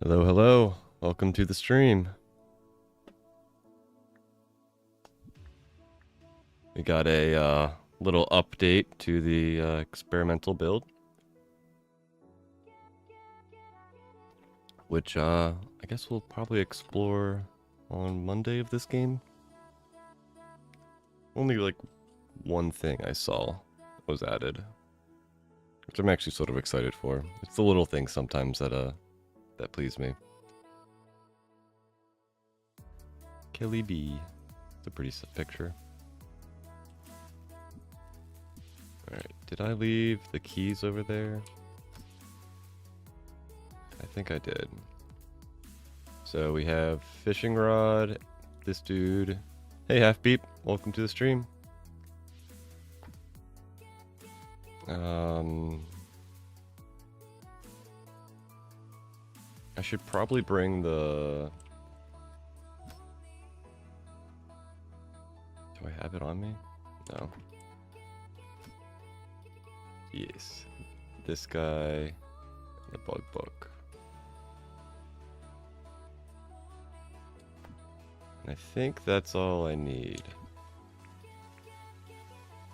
Hello, hello. Welcome to the stream. We got a little update to the experimental build, which I guess we'll probably explore on Monday of this game. Only like one thing I saw was added, which I'm actually sort of excited for. It's the little things sometimes that please me. Kelly B. It's a pretty picture. Alright, did I leave the keys over there? I think I did. So we have fishing rod, this dude. Hey Half Beep, welcome to the stream. I should probably bring the... Do I have it on me? No. Yes. This guy, the bug book. And I think that's all I need.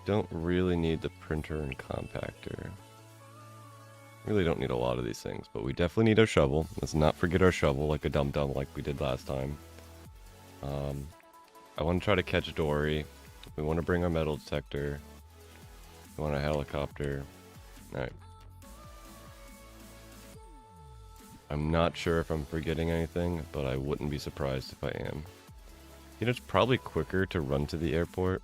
Don't really need the printer and compactor. Really don't need a lot of these things, but we definitely need our shovel. Let's not forget our shovel like a dum-dum like we did last time. I want to try to catch Dory. We want to bring our metal detector. We want a helicopter. Alright. I'm not sure if I'm forgetting anything, but I wouldn't be surprised if I am. You know, it's probably quicker to run to the airport.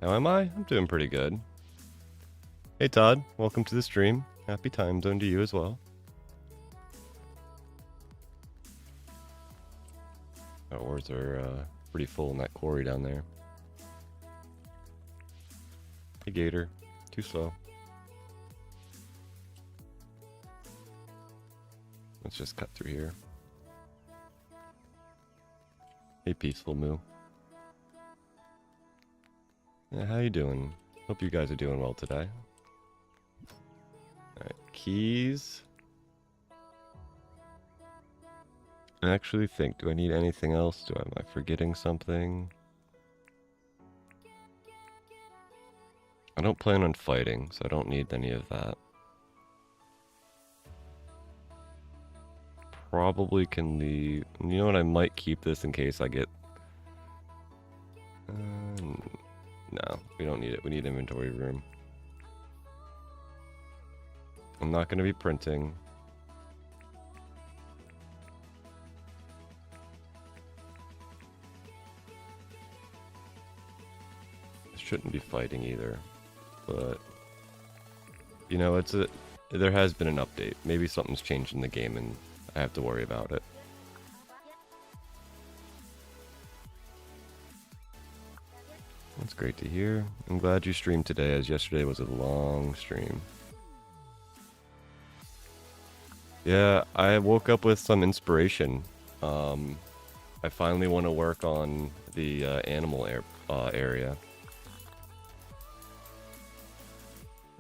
How am I? I'm doing pretty good. Hey Todd, welcome to the stream. Happy time zone to you as well. Our ores are pretty full in that quarry down there. Hey Gator, too slow. Let's just cut through here. Hey Peaceful Moo. Yeah, how you doing? Hope you guys are doing well today. Alright, keys. I actually think, do I need anything else? Am I forgetting something? I don't plan on fighting, so I don't need any of that. Probably can leave. You know what? I might keep this in case I get... no, we don't need it. We need inventory room. I'm not going to be printing. I shouldn't be fighting either. But, you know, there has been an update. Maybe something's changed in the game and I have to worry about it. That's great to hear. I'm glad you streamed today, as yesterday was a long stream. Yeah, I woke up with some inspiration. I finally want to work on the animal area.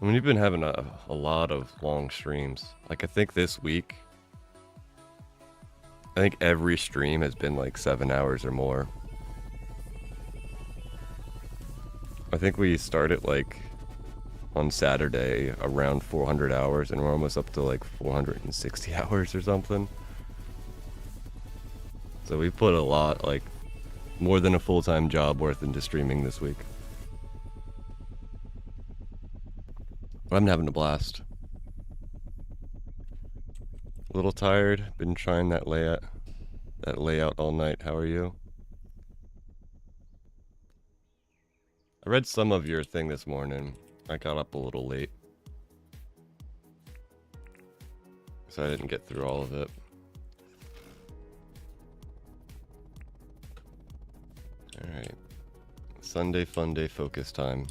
I mean, we've been having a lot of long streams. Like, I think this week, I think every stream has been like 7 hours or more. I think we started like on Saturday around 400 hours and we're almost up to like 460 hours or something. So we put a lot, like more than a full-time job worth into streaming this week. I'm having a blast. A little tired, been trying that layout all night. How are you? I read some of your thing this morning. I got up a little late, so I didn't get through all of it. Alright. Sunday fun day focus time.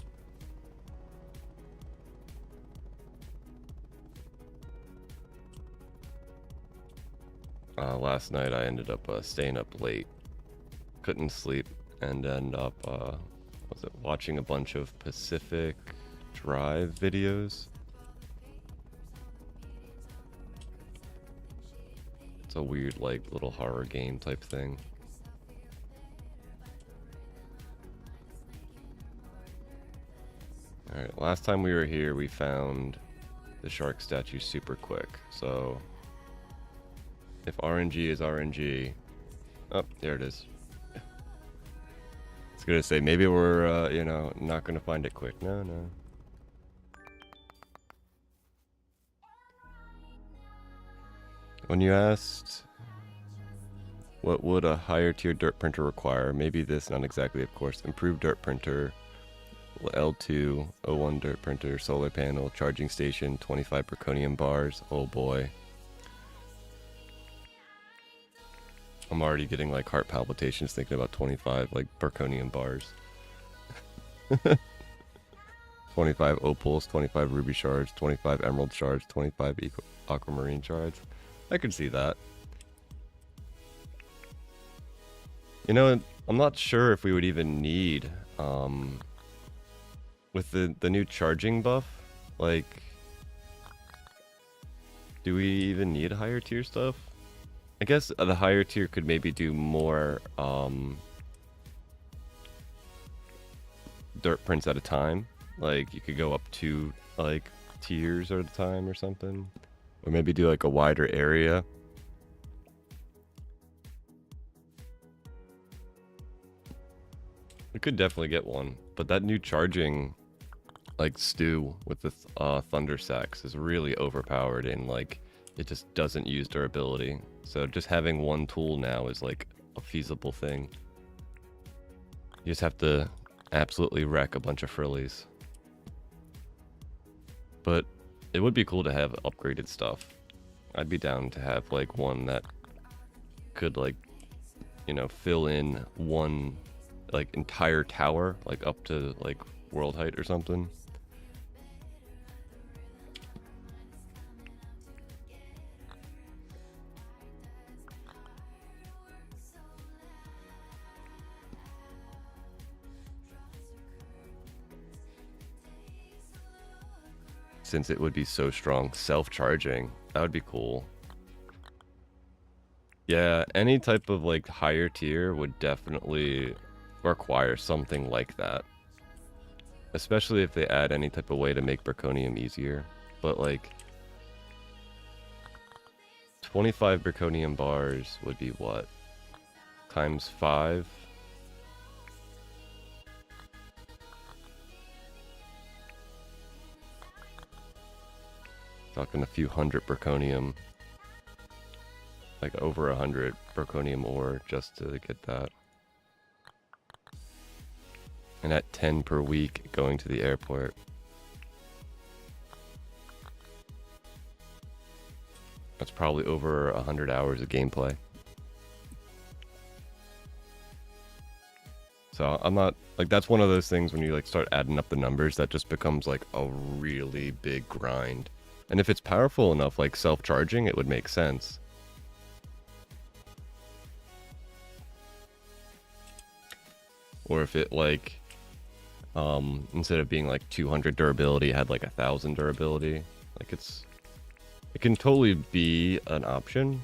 Last night I ended up staying up late. Couldn't sleep and end up Was it watching a bunch of Pacific Drive videos? It's a weird, like, little horror game type thing. Alright, last time we were here, we found the shark statue super quick. So, if RNG is RNG... Oh, there it is. I was gonna say, maybe we're, you know, not gonna find it quick. No, no. When you asked, what would a higher tier dirt printer require? Maybe this, not exactly, of course. Improved dirt printer, L2, O1 dirt printer, solar panel, charging station, 25 zirconium bars. Oh boy. I'm already getting like heart palpitations thinking about 25 like zirconium bars. 25 opals, 25 ruby shards, 25 emerald shards, 25 aquamarine shards. I could see that. You know, I'm not sure if we would even need, with the new charging buff, like, do we even need higher tier stuff? I guess the higher tier could maybe do more, dirt prints at a time. Like, you could go up to, like, tiers at a time or something. Or maybe do, like, a wider area. We could definitely get one. But that new charging, like, stew with the thunder sacks is really overpowered and, like, it just doesn't use durability. So just having one tool now is, like, a feasible thing. You just have to absolutely wreck a bunch of frillies. But it would be cool to have upgraded stuff. I'd be down to have like one that could, like, you know, fill in one like entire tower, like up to like world height or something. Since it would be so strong, self-charging, that would be cool. Yeah, any type of like higher tier would definitely require something like that. Especially if they add any type of way to make zirconium easier. But like 25 zirconium bars would be what? Times 5? Talking a few hundred zirconium. Like over 100 zirconium ore just to get that. And at 10 per week going to the airport. That's probably over 100 hours of gameplay. So I'm not, like, that's one of those things when you like start adding up the numbers that just becomes like a really big grind. And if it's powerful enough, like self-charging, it would make sense. Or if it like, instead of being like 200 durability, had like 1,000 durability. Like it can totally be an option.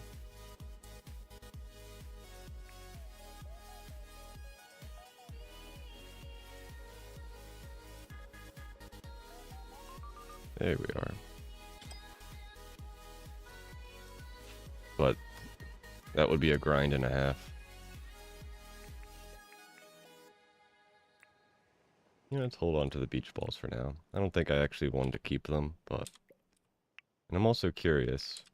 There we are. But that would be a grind and a half. You know, let's hold on to the beach balls for now. I don't think I actually wanted to keep them, but... And I'm also curious.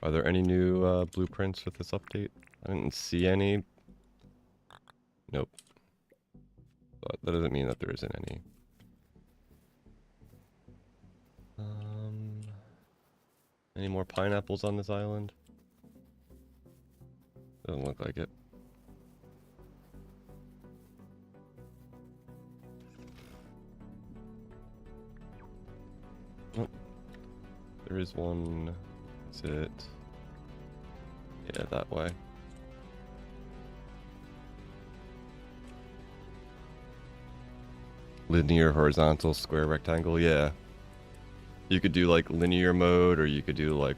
Are there any new blueprints with this update? I didn't see any. Nope. But that doesn't mean that there isn't any. Any more pineapples on this island? Doesn't look like it. Oh, there is one. Is it? Yeah, that way. Linear, horizontal, square, rectangle, yeah. You could do like linear mode, or you could do like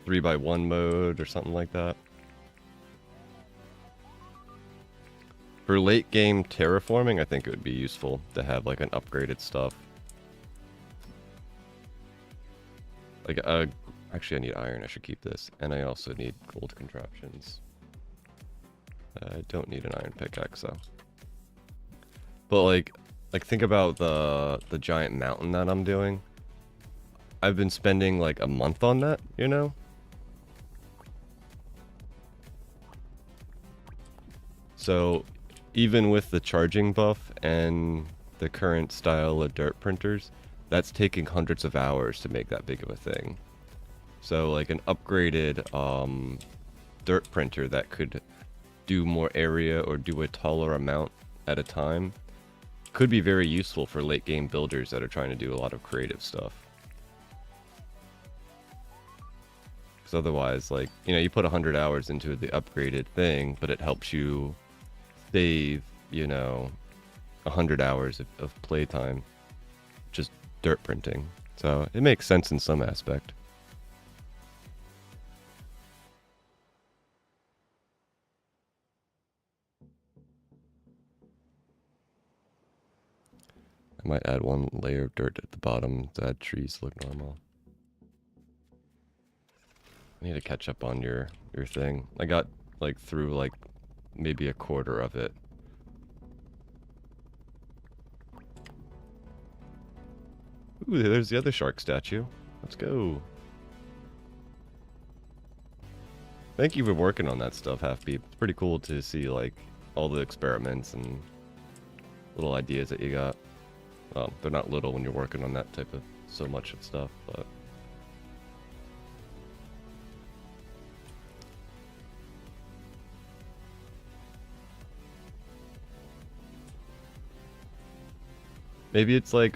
3x1 mode or something like that. For late game terraforming, I think it would be useful to have like an upgraded stuff. Like, actually I need iron, I should keep this. And I also need gold contraptions. I don't need an iron pickaxe though. But like think about the giant mountain that I'm doing. I've been spending like a month on that, you know? So even with the charging buff and the current style of dirt printers, that's taking hundreds of hours to make that big of a thing. So like an upgraded dirt printer that could do more area or do a taller amount at a time could be very useful for late game builders that are trying to do a lot of creative stuff. Because otherwise, like, you know, you put 100 hours into the upgraded thing, but it helps you save, you know, 100 hours of playtime just dirt printing. So it makes sense in some aspect. I might add one layer of dirt at the bottom to add trees to look normal. I need to catch up on your thing. I got like through like maybe a quarter of it. Ooh, there's the other shark statue. Let's go. Thank you for working on that stuff, Halfbeat. It's pretty cool to see like all the experiments and little ideas that you got. Well, they're not little when you're working on that type of so much of stuff, but maybe it's like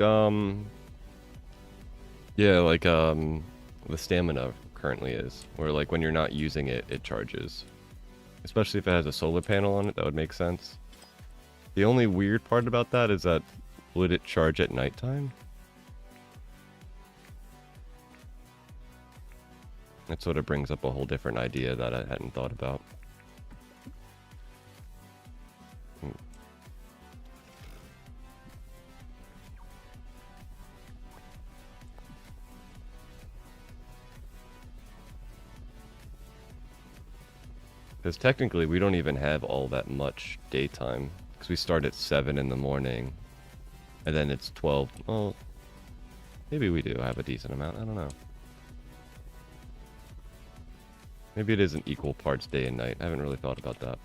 yeah, like the stamina currently is, where like when you're not using it, it charges. Especially if it has a solar panel on it, that would make sense. The only weird part about that is that would it charge at nighttime? That sort of brings up a whole different idea that I hadn't thought about. Because technically we don't even have all that much daytime. Because we start at 7 in the morning. And then it's 12. Well, maybe we do have a decent amount. I don't know. Maybe it isn't equal parts day and night. I haven't really thought about that.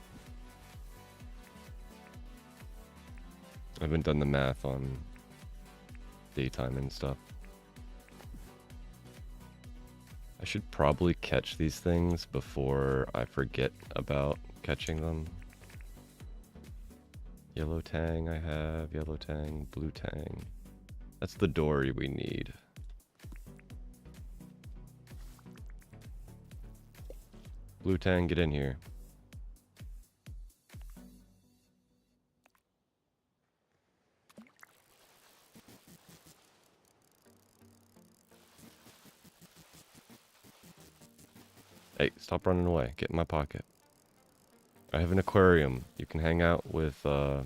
I haven't done the math on daytime and stuff. I should probably catch these things before I forget about catching them. Yellow tang I have, yellow tang, blue tang. That's the dory we need. Blue tang, get in here. Hey, stop running away. Get in my pocket. I have an aquarium. You can hang out with a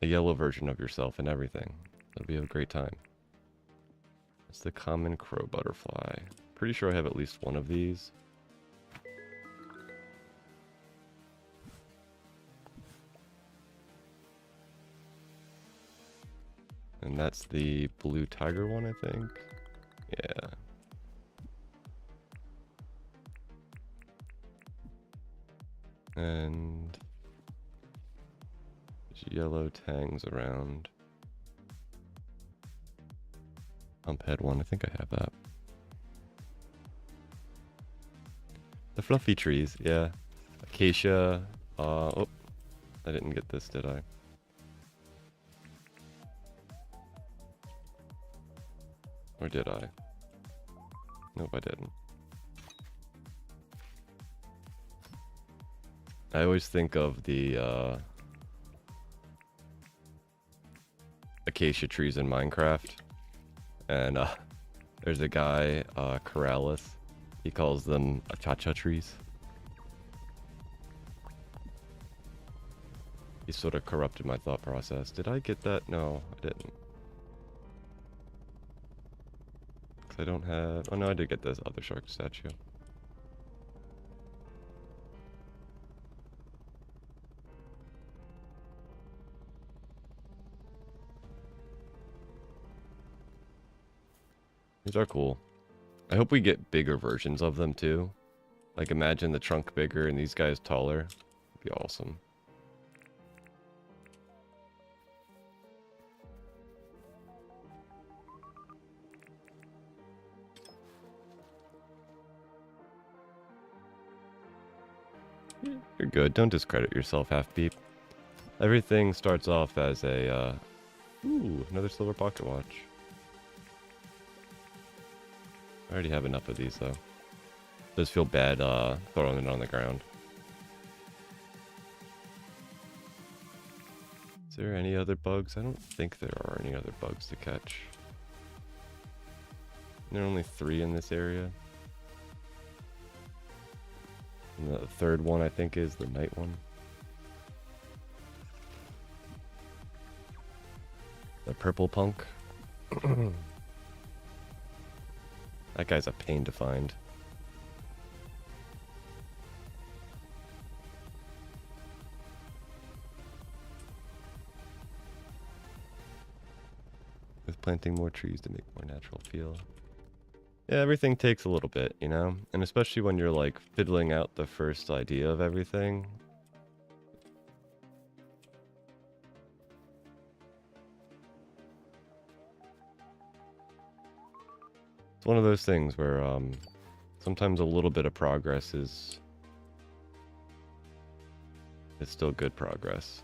yellow version of yourself and everything. It'll be a great time. It's the common crow butterfly. Pretty sure I have at least one of these. And that's the blue tiger one, I think. Yeah. And there's yellow tangs around. Humphead one, I think I have that. The fluffy trees, yeah. Acacia. Oh, I didn't get this, did I? Or did I? Nope, I didn't. I always think of the acacia trees in Minecraft, and there's a guy, Corrales. He calls them acacia trees. He sort of corrupted my thought process. Did I get that? No, I didn't. Cause I don't have... Oh no, I did get this other shark statue. These are cool. I hope we get bigger versions of them too. Like imagine the trunk bigger and these guys taller. It'd be awesome. You're good. Don't discredit yourself, half-beep. Everything starts off as a, ooh, another silver pocket watch. I already have enough of these, though. Does feel bad, throwing it on the ground. Is there any other bugs? I don't think there are any other bugs to catch. There are only 3 in this area. And the third one, I think, is the night one. The purple punk. That guy's a pain to find. With planting more trees to make more natural feel. Yeah, everything takes a little bit, you know? And especially when you're like fiddling out the first idea of everything. It's one of those things where sometimes a little bit of progress is still good progress.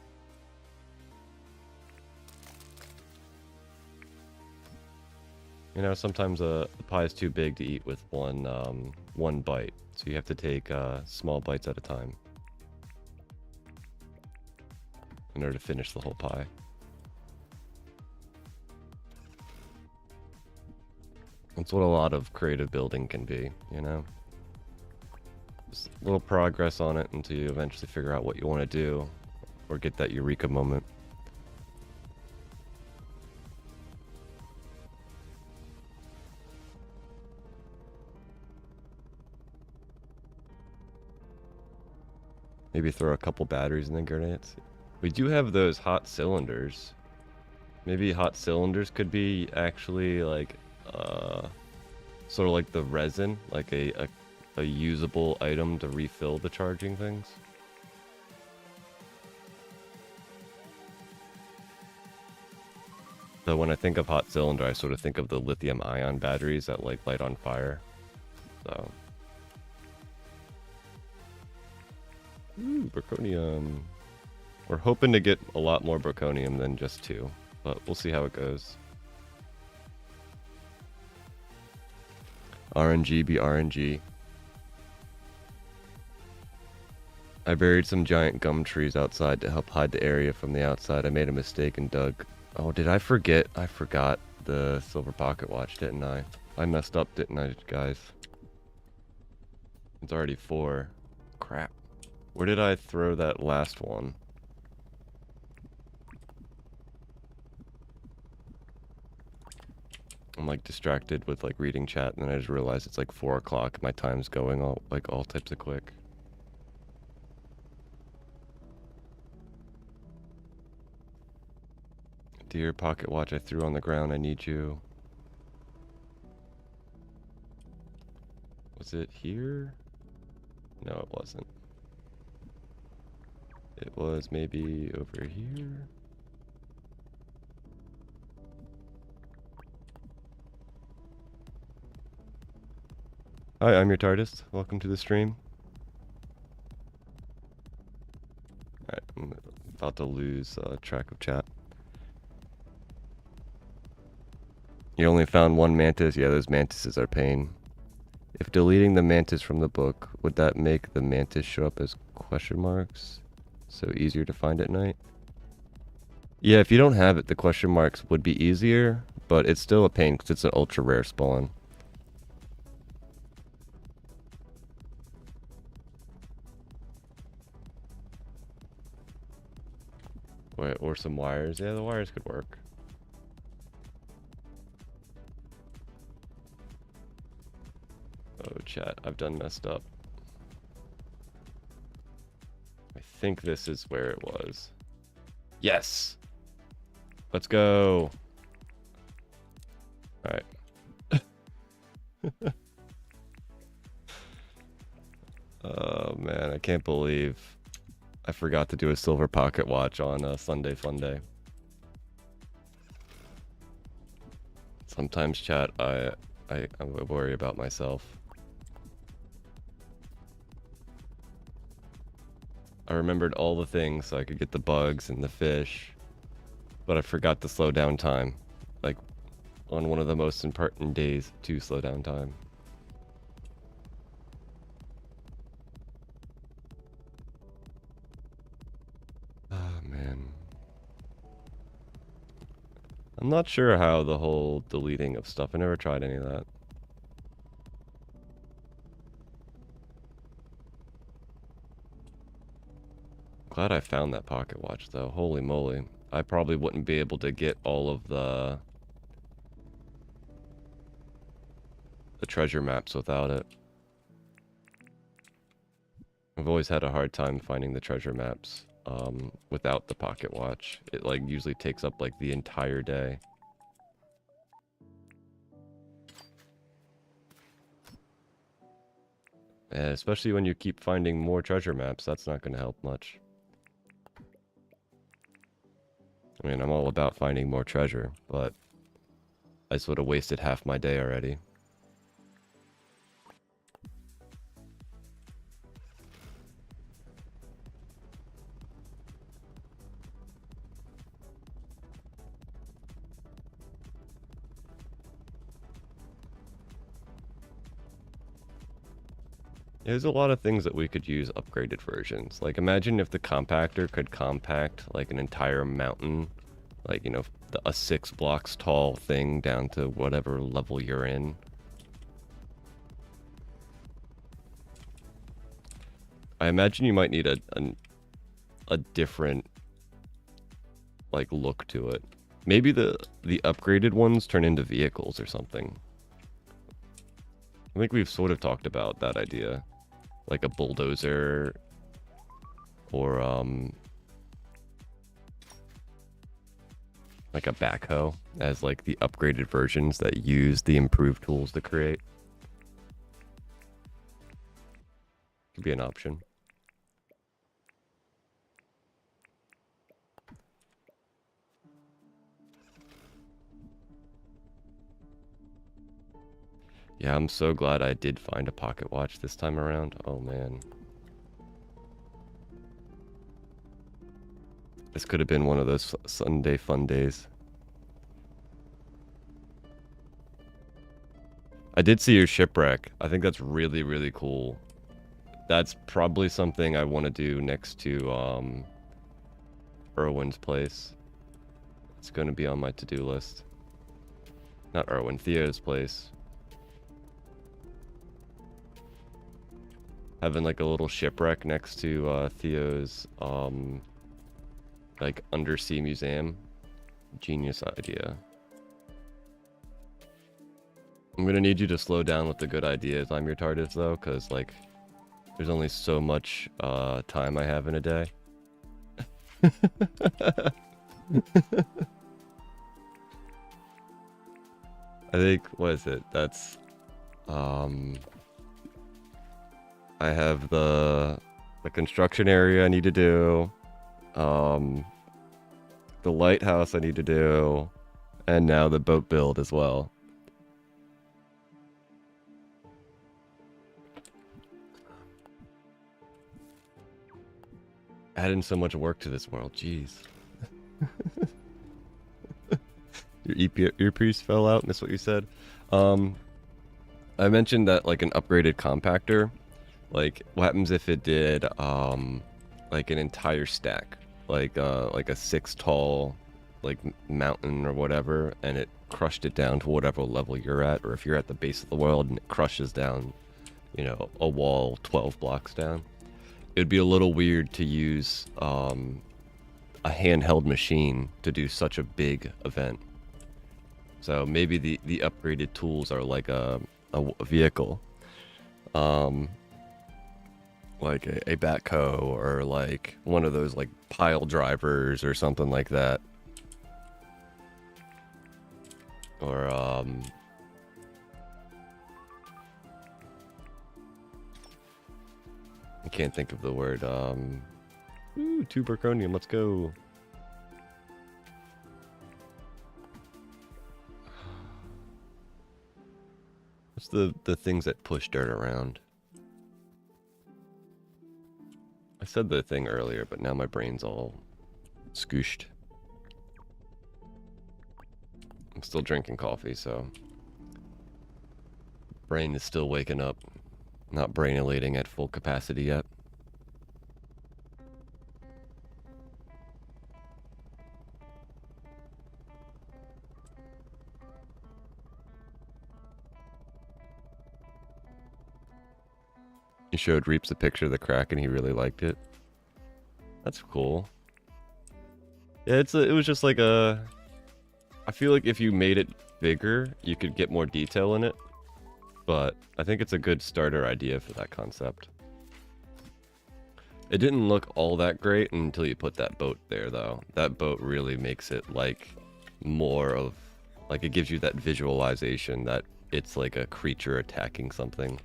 You know, sometimes the pie is too big to eat with one bite, so you have to take small bites at a time in order to finish the whole pie. That's what a lot of creative building can be, you know? Just a little progress on it until you eventually figure out what you want to do or get that eureka moment. Maybe throw a couple batteries in the grenades. We do have those hot cylinders. Maybe hot cylinders could be actually like, sort of like the resin, like a usable item to refill the charging things. So when I think of hot cylinder, I sort of think of the lithium ion batteries that like light on fire. So. Ooh, Braconium. We're hoping to get a lot more Braconium than just 2, but we'll see how it goes. RNG be RNG. I buried some giant gum trees outside to help hide the area from the outside. I made a mistake and dug. Oh, did I forget? I forgot the silver pocket watch, didn't I? I messed up, didn't I, guys? It's already 4. Crap. Where did I throw that last one? I'm like distracted with like reading chat, and then I just realized it's like 4 o'clock. My time's going all types of quick. Dear pocket watch I threw on the ground, I need you. Was it here? No, it wasn't. It was maybe over here. Hi, I'm your TARDIS. Welcome to the stream. Alright, I'm about to lose track of chat. You only found 1 mantis? Yeah, those mantises are pain. If deleting the mantis from the book, would that make the mantis show up as question marks? So easier to find at night? Yeah, if you don't have it, the question marks would be easier, but it's still a pain because it's an ultra rare spawn. Wait, or some wires. Yeah, the wires could work. Oh, chat, I've done messed up. I think this is where it was. Yes! Let's go! Alright. Oh, man, I can't believe I forgot to do a silver pocket watch on a Sunday Funday. Sometimes, chat, I worry about myself. I remembered all the things so I could get the bugs and the fish, but I forgot to slow down time. Like, on one of the most important days to slow down time. Oh, man. I'm not sure how the whole deleting of stuff, I never tried any of that. Glad I found that pocket watch, though. Holy moly. I probably wouldn't be able to get all of the treasure maps without it. I've always had a hard time finding the treasure maps without the pocket watch. It like usually takes up like the entire day. And especially when you keep finding more treasure maps, that's not going to help much. I mean, I'm all about finding more treasure, but I sort of wasted half my day already. There's a lot of things that we could use upgraded versions. Like, imagine if the compactor could compact, like, an entire mountain. Like, you know, a 6 blocks tall thing down to whatever level you're in. I imagine you might need a different, like, look to it. Maybe the upgraded ones turn into vehicles or something. I think we've sort of talked about that idea. Like a bulldozer or like a backhoe as like the upgraded versions that use the improved tools to create. Could be an option. Yeah, I'm so glad I did find a pocket watch this time around. Oh, man. This could have been one of those Sunday fun days. I did see your shipwreck. I think that's really, really cool. That's probably something I want to do next to Erwin's place. It's going to be on my to-do list. Not Erwin, Theo's place. Having like a little shipwreck next to Theo's like undersea museum. Genius idea. I'm gonna need you to slow down with the good ideas. I'm your TARDIS though, because like there's only so much time I have in a day. I think, what is it? That's I have the construction area I need to do, the lighthouse I need to do, and now the boat build as well. Adding so much work to this world, jeez. Your earpiece fell out, missed what you said. I mentioned that like an upgraded compactor, like what happens if it did like an entire stack, like a 6 tall like mountain or whatever, and it crushed it down to whatever level you're at, or if you're at the base of the world and it crushes down, you know, a wall 12 blocks down, it would be a little weird to use a handheld machine to do such a big event. So maybe the upgraded tools are like a vehicle, like a backhoe, or like one of those like pile drivers or something like that. Or I can't think of the word. Ooh, 2 Berconium, let's go. What's the things that push dirt around? I said the thing earlier, but now my brain's all scooshed. I'm still drinking coffee, so brain is still waking up. Not brain-elating at full capacity yet. You showed Reaps a picture of the crack and he really liked it. That's cool. Yeah, it was just like a... I feel like if you made it bigger, you could get more detail in it. But I think it's a good starter idea for that concept. It didn't look all that great until you put that boat there, though. That boat really makes it like more of... Like, it gives you that visualization that it's like a creature attacking something.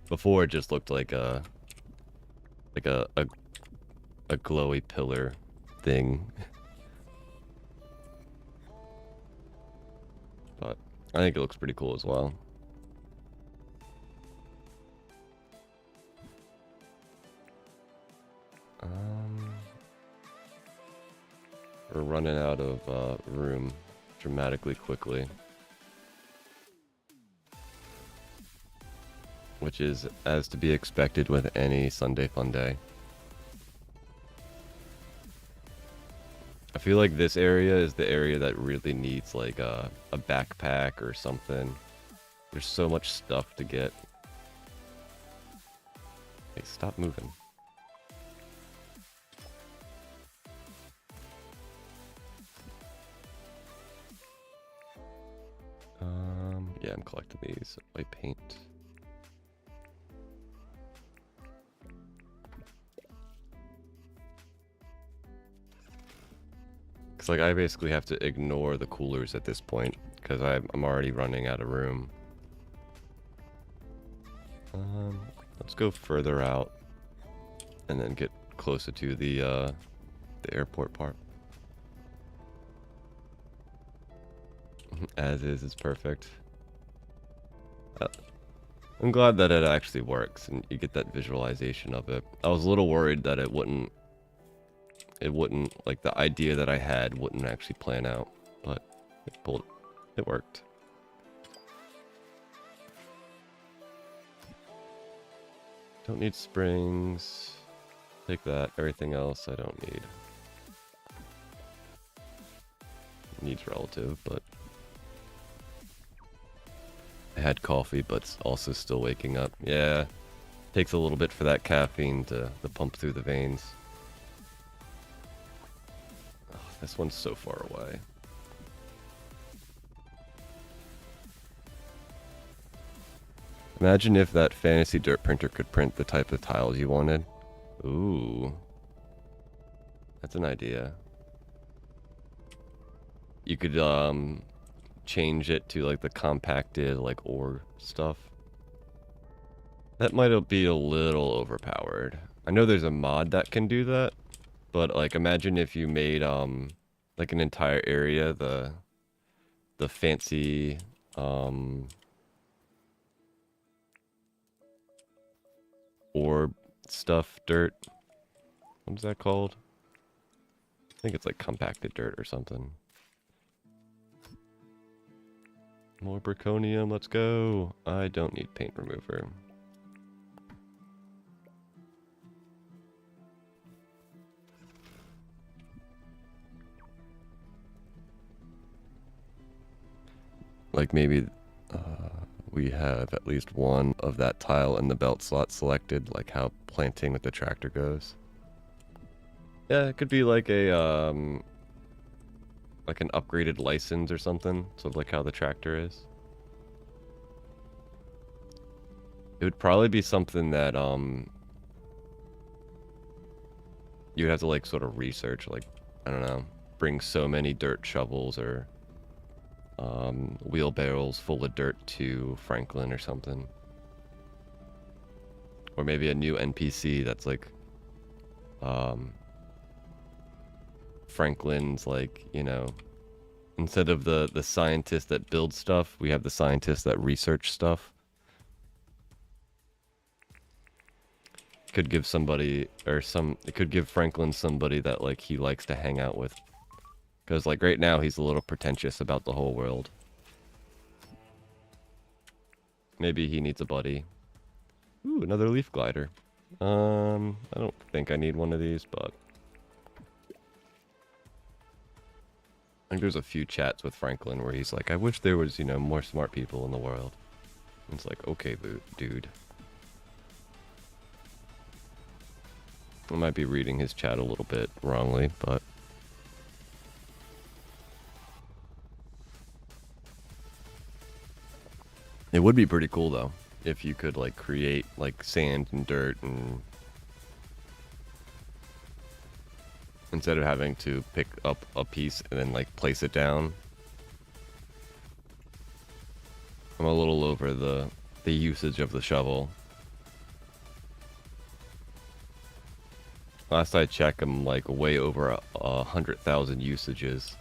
Before, it just looked like a glowy pillar thing. But I think it looks pretty cool as well. We're running out of room dramatically quickly. Which is as to be expected with any Sunday fun day. I feel like this area is the area that really needs like a backpack or something. There's so much stuff to get. Hey, stop moving. Yeah, I'm collecting these. White paint. Because like I basically have to ignore the coolers at this point because I'm already running out of room. Let's go further out and then get closer to the airport part. As is perfect. I'm glad that it actually works and you get that visualization of it. I was a little worried that it wouldn't, like the idea that I had wouldn't actually plan out, but it worked. Don't need springs. Take that. Everything else I don't need. Needs relative, but I had coffee, but also still waking up. Yeah, takes a little bit for that caffeine to pump through the veins. Oh, this one's so far away. Imagine if that fantasy dirt printer could print the type of tiles you wanted. Ooh. That's an idea. You could change it to like the compacted like ore stuff. That might be a little overpowered. I know there's a mod that can do that, but like imagine if you made like an entire area the fancy orb stuff dirt. What is that called? I think it's like compacted dirt or something. More Berconium, let's go. I don't need paint remover. Like maybe we have at least one of that tile in the belt slot selected, like how planting with the tractor goes. Yeah, it could be like an upgraded license or something, sort of like how the tractor is. It would probably be something that you would have to like sort of research, like, I don't know, bring so many dirt shovels or wheelbarrows full of dirt to Franklin or something. Or maybe a new NPC that's like Franklin's, like, you know, instead of the scientist that builds stuff, we have the scientist that research stuff. Could give somebody, or it could give Franklin somebody that like he likes to hang out with. Because like right now he's a little pretentious about the whole world. Maybe he needs a buddy. Ooh, another leaf glider. I don't think I need one of these, but I think there's a few chats with Franklin where he's like, I wish there was, you know, more smart people in the world. And it's like, okay, dude. I might be reading his chat a little bit wrongly, but it would be pretty cool though if you could like create like sand and dirt, and instead of having to pick up a piece and then like place it down. I'm a little over the usage of the shovel. Last I checked, I'm like way over 100,000 usages.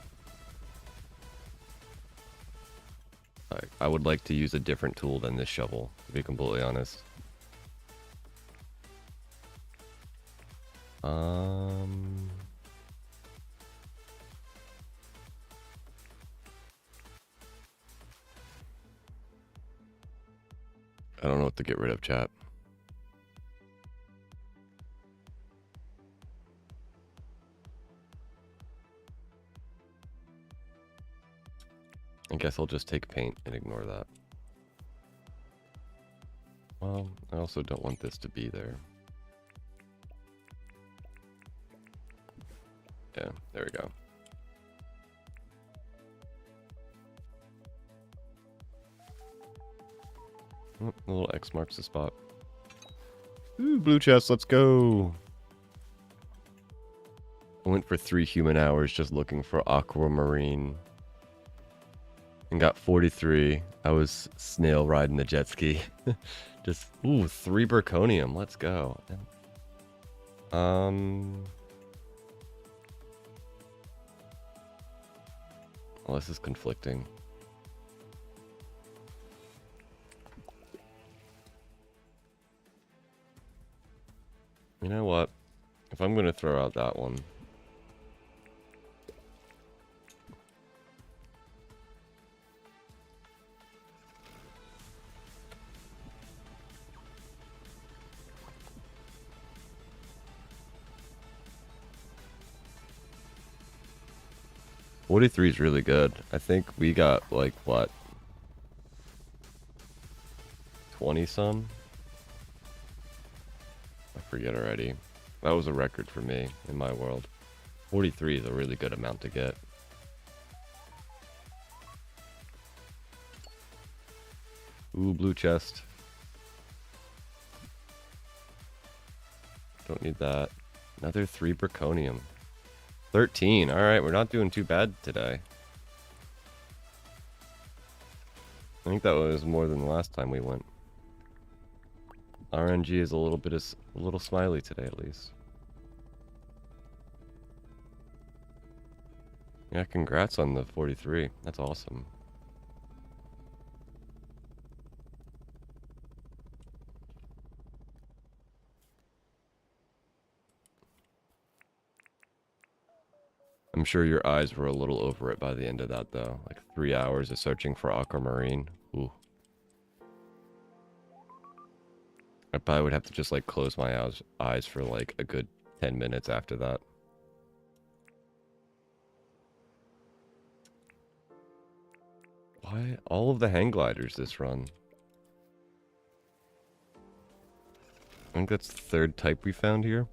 I would like to use a different tool than this shovel, to be completely honest. I don't know what to get rid of, chat. I guess I'll just take paint and ignore that. Well, I also don't want this to be there. Yeah, there we go. Oh, the little X marks the spot. Ooh, blue chest, let's go. I went for 3 human hours just looking for aquamarine. And got 43. I was snail riding the jet ski. Just, ooh, 3 Berconium. Let's go. Well, this is conflicting. You know what? If I'm going to throw out that one, $43 is really good. I think we got like what, 20 some? I forget already. That was a record for me in my world. 43 is a really good amount to get. Ooh, blue chest. Don't need that. Another 3 Berconium. 13. Alright, we're not doing too bad today. I think that was more than the last time we went. RNG is a little smiley today, at least. Yeah, congrats on the 43. That's awesome. I'm sure your eyes were a little over it by the end of that, though. Like 3 hours of searching for aquamarine. Ooh. I probably would have to just like close my eyes for like a good 10 minutes after that. Why all of the hang gliders this run? I think that's the third type we found here.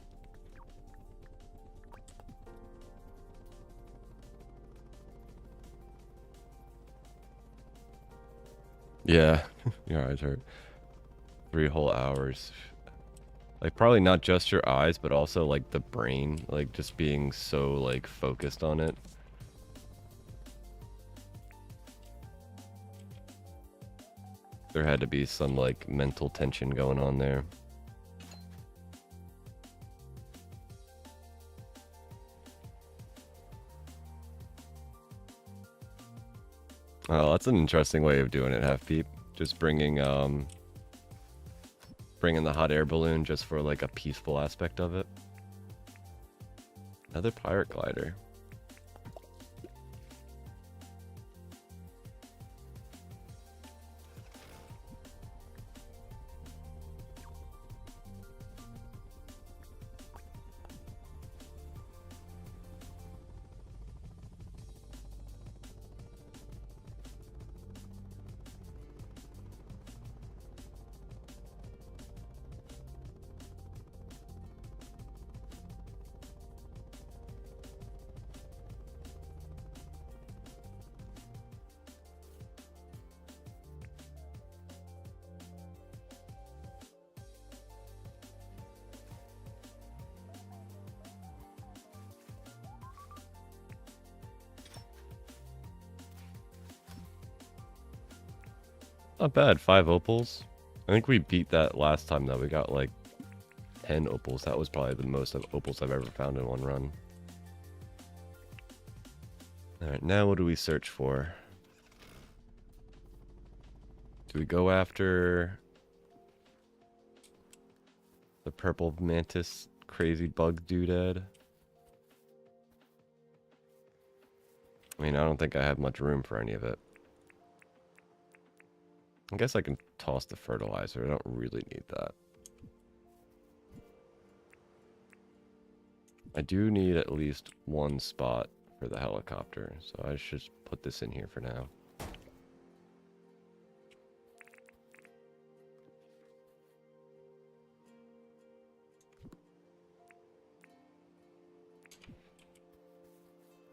Yeah, your eyes hurt. 3 whole hours. Like, probably not just your eyes, but also, like, the brain. Like, just being so, like, focused on it. There had to be some, like, mental tension going on there. Oh, that's an interesting way of doing it, Half Peep. Just bringing the hot air balloon just for like a peaceful aspect of it. Another pirate glider. Not bad, 5 opals. I think we beat that last time though. We got like 10 opals. That was probably the most of opals I've ever found in one run. Alright, now what do we search for? Do we go after the purple mantis crazy bug doodad? I mean, I don't think I have much room for any of it. I guess I can toss the fertilizer. I don't really need that. I do need at least one spot for the helicopter, so I should put this in here for now.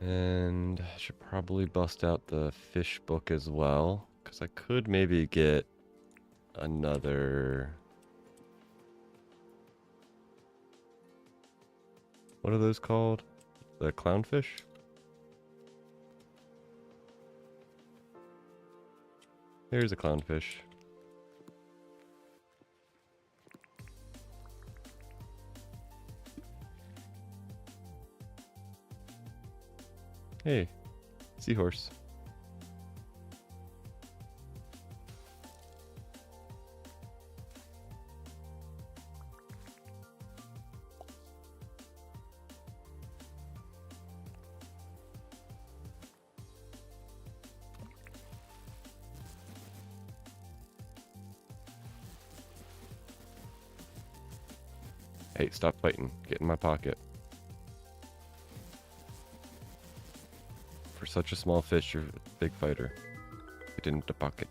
And I should probably bust out the fish book as well, because I could maybe get another... What are those called? The clownfish? Here's a clownfish. Hey, seahorse. Hey, stop fighting. Get in my pocket. For such a small fish, you're a big fighter. Get into the pocket.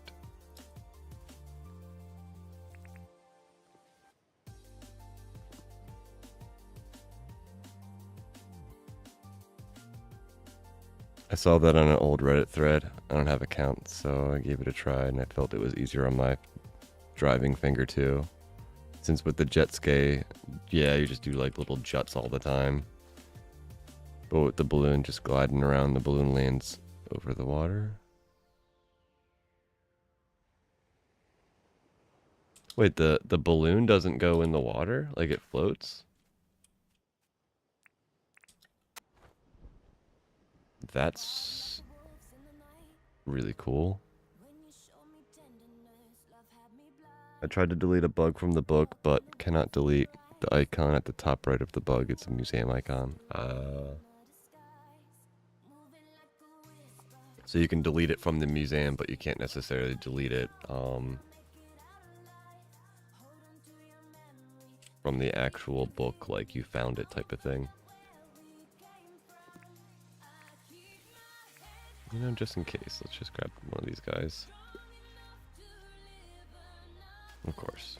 I saw that on an old Reddit thread. I don't have a count, so I gave it a try, and I felt it was easier on my driving finger too. Since with the jet ski, yeah, you just do like little juts all the time. But with the balloon just gliding around, the balloon lands over the water. Wait, the balloon doesn't go in the water? Like it floats? That's really cool. I tried to delete a bug from the book, but cannot delete the icon at the top right of the bug. It's a museum icon. So you can delete it from the museum, but you can't necessarily delete it from the actual book, like you found it type of thing. You know, just in case, let's just grab one of these guys. Of course.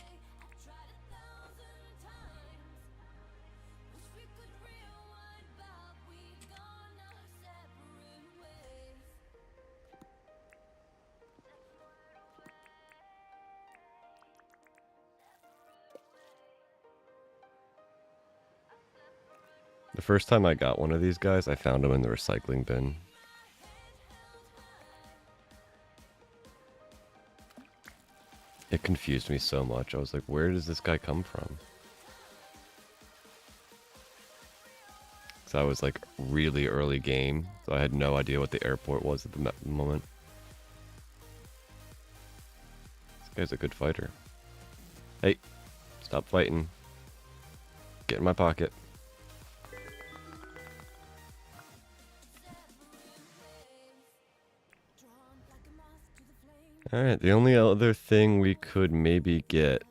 The first time I got one of these guys, I found them in the recycling bin. It confused me so much. I was like, where does this guy come from? So I was like really early game, so I had no idea what the airport was at the moment. This guy's a good fighter. Hey, stop fighting. Get in my pocket. Alright, the only other thing we could maybe get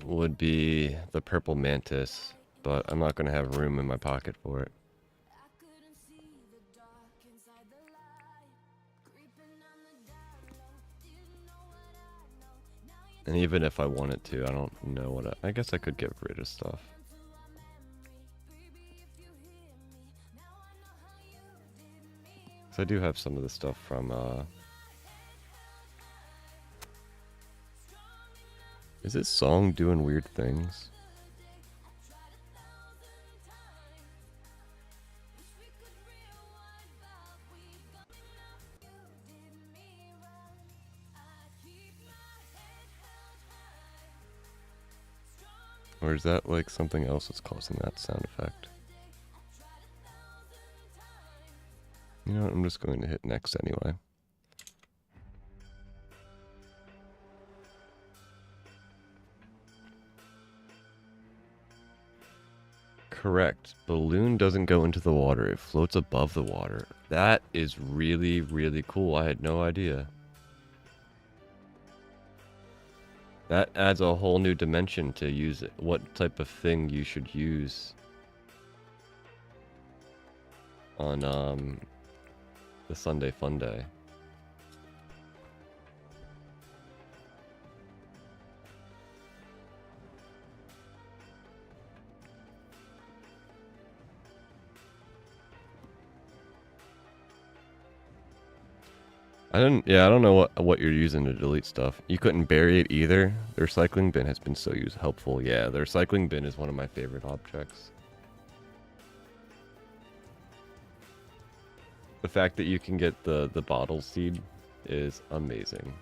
would be the purple mantis, but I'm not going to have room in my pocket for it. And even if I wanted to, I don't know what I guess I could get rid of stuff. Because I do have some of the stuff from, is this song doing weird things? Or is that like something else that's causing that sound effect? You know what, I'm just going to hit next anyway. Correct. Balloon doesn't go into the water. It floats above the water. That is really, really cool. I had no idea. That adds a whole new dimension to use it. What type of thing you should use on the Sunday Fun Day. I don't know what you're using to delete stuff. You couldn't bury it either. The recycling bin has been so helpful. Yeah, the recycling bin is one of my favorite objects. The fact that you can get the bottle seed is amazing.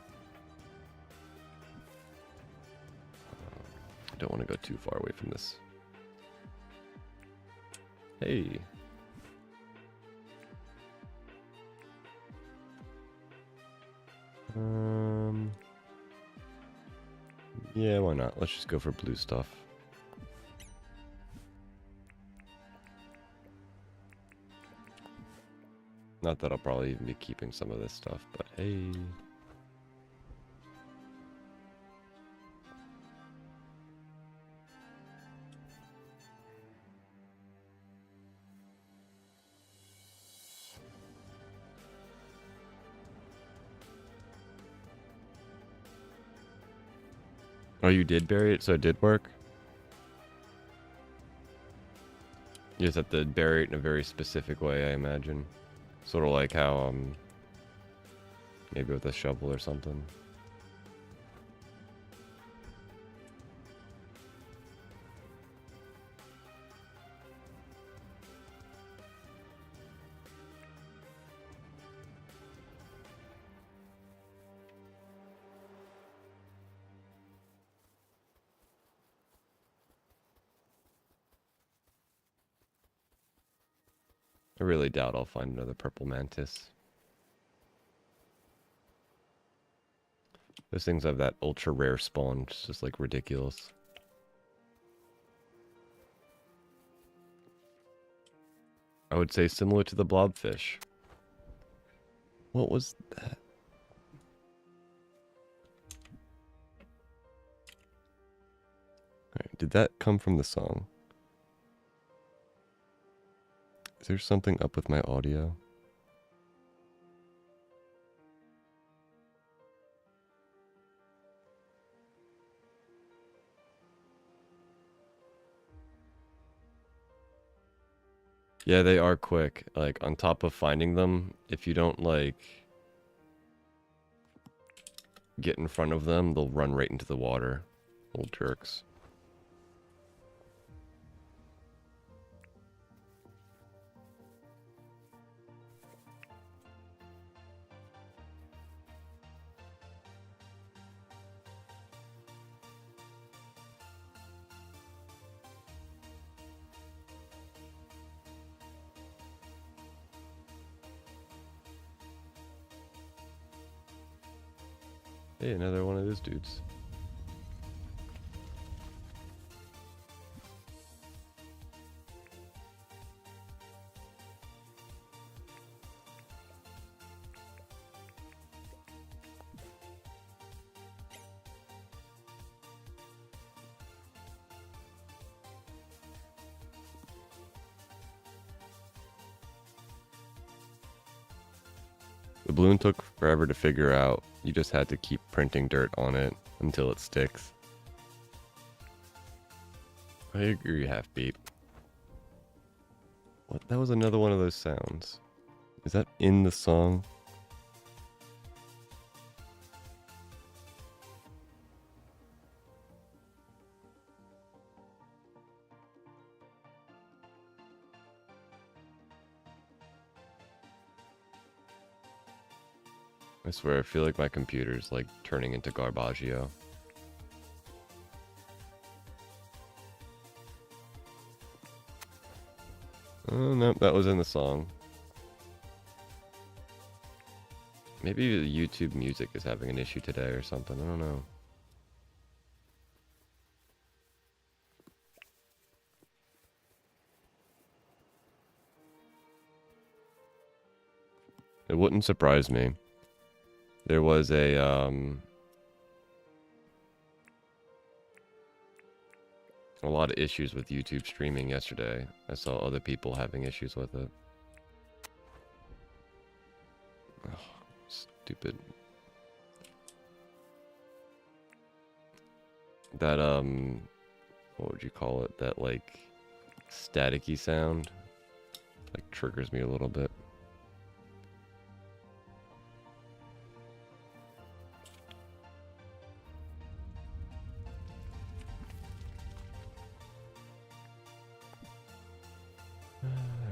I don't want to go too far away from this. Hey. Yeah, why not? Let's just go for blue stuff. Not that I'll probably even be keeping some of this stuff, but hey. Oh, you did bury it, so it did work? You just have to bury it in a very specific way, I imagine. Sort of like how, maybe with a shovel or something. I really doubt I'll find another purple mantis. Those things have that ultra rare spawn, it's just like ridiculous. I would say similar to the blobfish. What was that? Alright, did that come from the song? Is there something up with my audio? Yeah, they are quick. Like, on top of finding them, if you don't, like, get in front of them, they'll run right into the water. Old jerks. Hey, another one of those dudes. The balloon took forever to figure out. You just had to keep printing dirt on it until it sticks. I agree, half beat. What? That was another one of those sounds. Is that in the song? I swear, I feel like my computer's like turning into Garbaggio. Oh, no, that was in the song. Maybe the YouTube music is having an issue today or something. I don't know. It wouldn't surprise me. There was a lot of issues with YouTube streaming yesterday. I saw other people having issues with it. Oh, stupid. That, what would you call it? That, like, staticky sound, like, triggers me a little bit.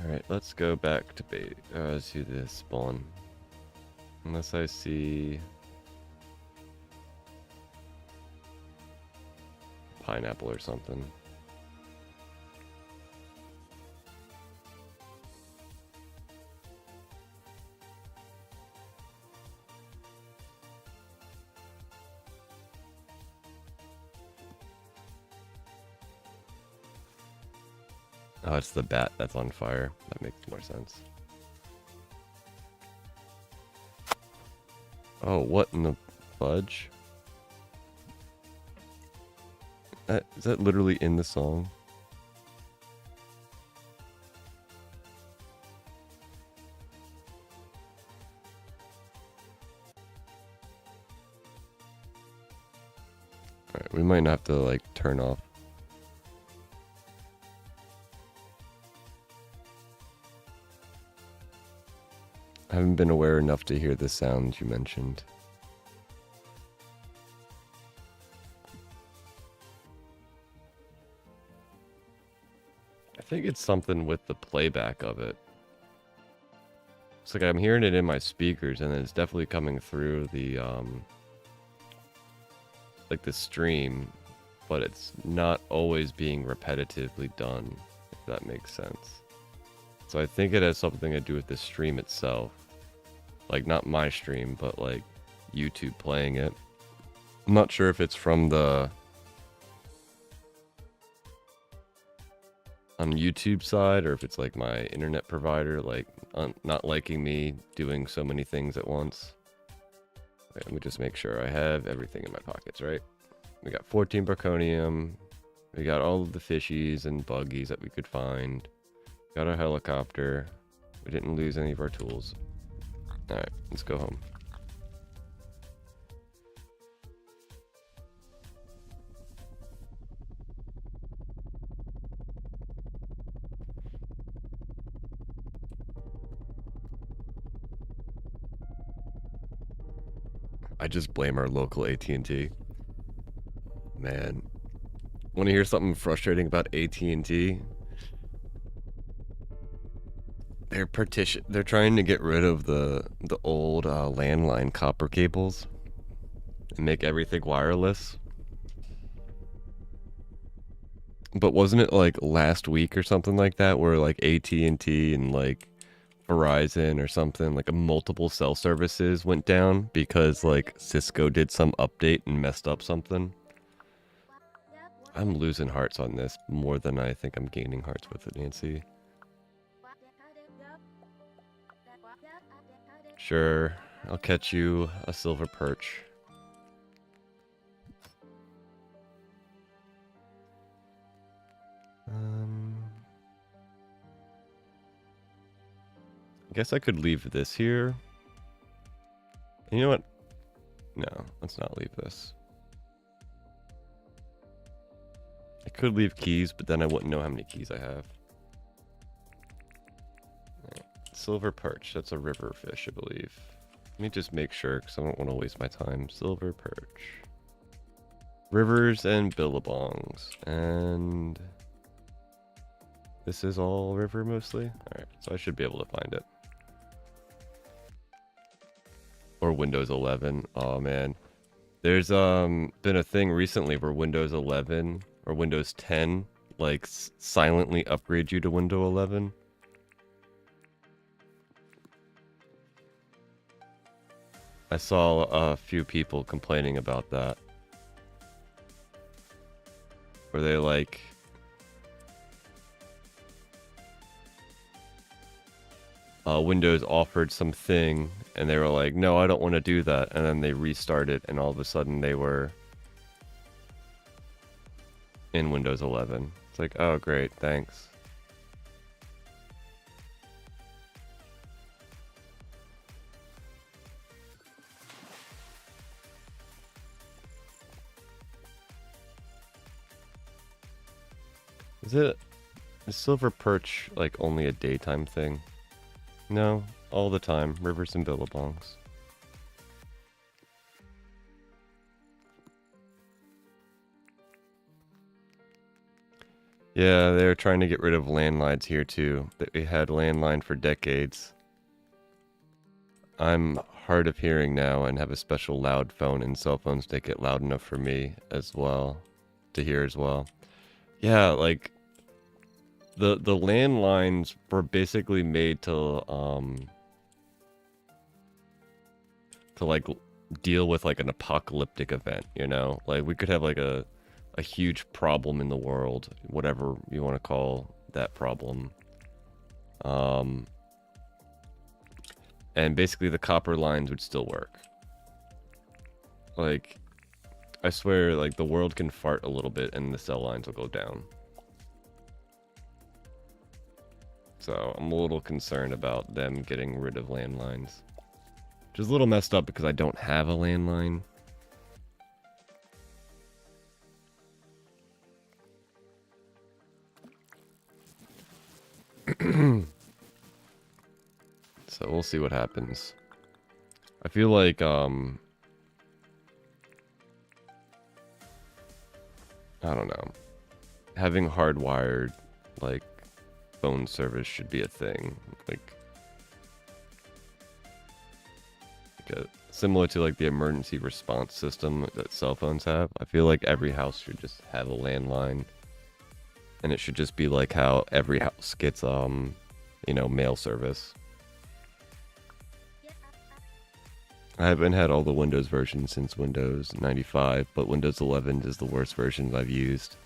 Alright, let's go back to the spawn. Unless I see pineapple or something. Oh, it's the bat that's on fire. That makes more sense. Oh, what in the fudge? Is that literally in the song? Alright, we might have to, like, turn off. I haven't been aware enough to hear the sounds you mentioned. I think it's something with the playback of it. It's like I'm hearing it in my speakers, and it's definitely coming through the, like the stream, but it's not always being repetitively done, if that makes sense. So I think it has something to do with the stream itself. Like, not my stream, but like YouTube playing it. I'm not sure if it's from the on YouTube side or if it's like my internet provider, like not liking me doing so many things at once. Wait, let me just make sure I have everything in my pockets, right? We got 14 Braconium. We got all of the fishies and buggies that we could find. Got a helicopter. We didn't lose any of our tools. Alright, let's go home. I just blame our local AT&T. Man, want to hear something frustrating about AT&T? They're trying to get rid of the old landline copper cables and make everything wireless. But wasn't it like last week or something like that where like AT&T and like Verizon or something, like a multiple cell services went down because like Cisco did some update and messed up something? I'm losing hearts on this more than I think I'm gaining hearts with it, Nancy. Sure, I'll catch you a silver perch. I guess I could leave this here. You know what? No, let's not leave this. I could leave keys, but then I wouldn't know how many keys I have. Right. Silver perch, that's a river fish, I believe. Let me just make sure, because I don't want to waste my time. Silver perch. Rivers and billabongs. And this is all river mostly? Alright, so I should be able to find it. Or Windows 11. Oh man. There's been a thing recently where Windows 11 or Windows 10 like silently upgrade you to Windows 11. I saw a few people complaining about that. Where they like Windows offered something and they were like, no, I don't want to do that. And then they restarted and all of a sudden they were in Windows 11. It's like, oh, great, thanks. Is silver perch like only a daytime thing? No, all the time. Rivers and billabongs. Yeah, they're trying to get rid of landlines here too. They had landline for decades. I'm hard of hearing now and have a special loud phone, and cell phones make it loud enough for me as well to hear as well. Yeah, like the landlines were basically made to like deal with like an apocalyptic event, you know? Like we could have like a huge problem in the world, whatever you want to call that problem. And basically the copper lines would still work. Like, I swear, like, the world can fart a little bit and the cell lines will go down. So, I'm a little concerned about them getting rid of landlines. Which is a little messed up because I don't have a landline. So we'll see what happens. I feel like I don't know. Having hardwired like phone service should be a thing. Like similar to like the emergency response system that cell phones have. I feel like every house should just have a landline. And it should just be like how every house gets you know, mail service. I haven't had all the Windows versions since Windows 95, but Windows 11 is the worst version I've used.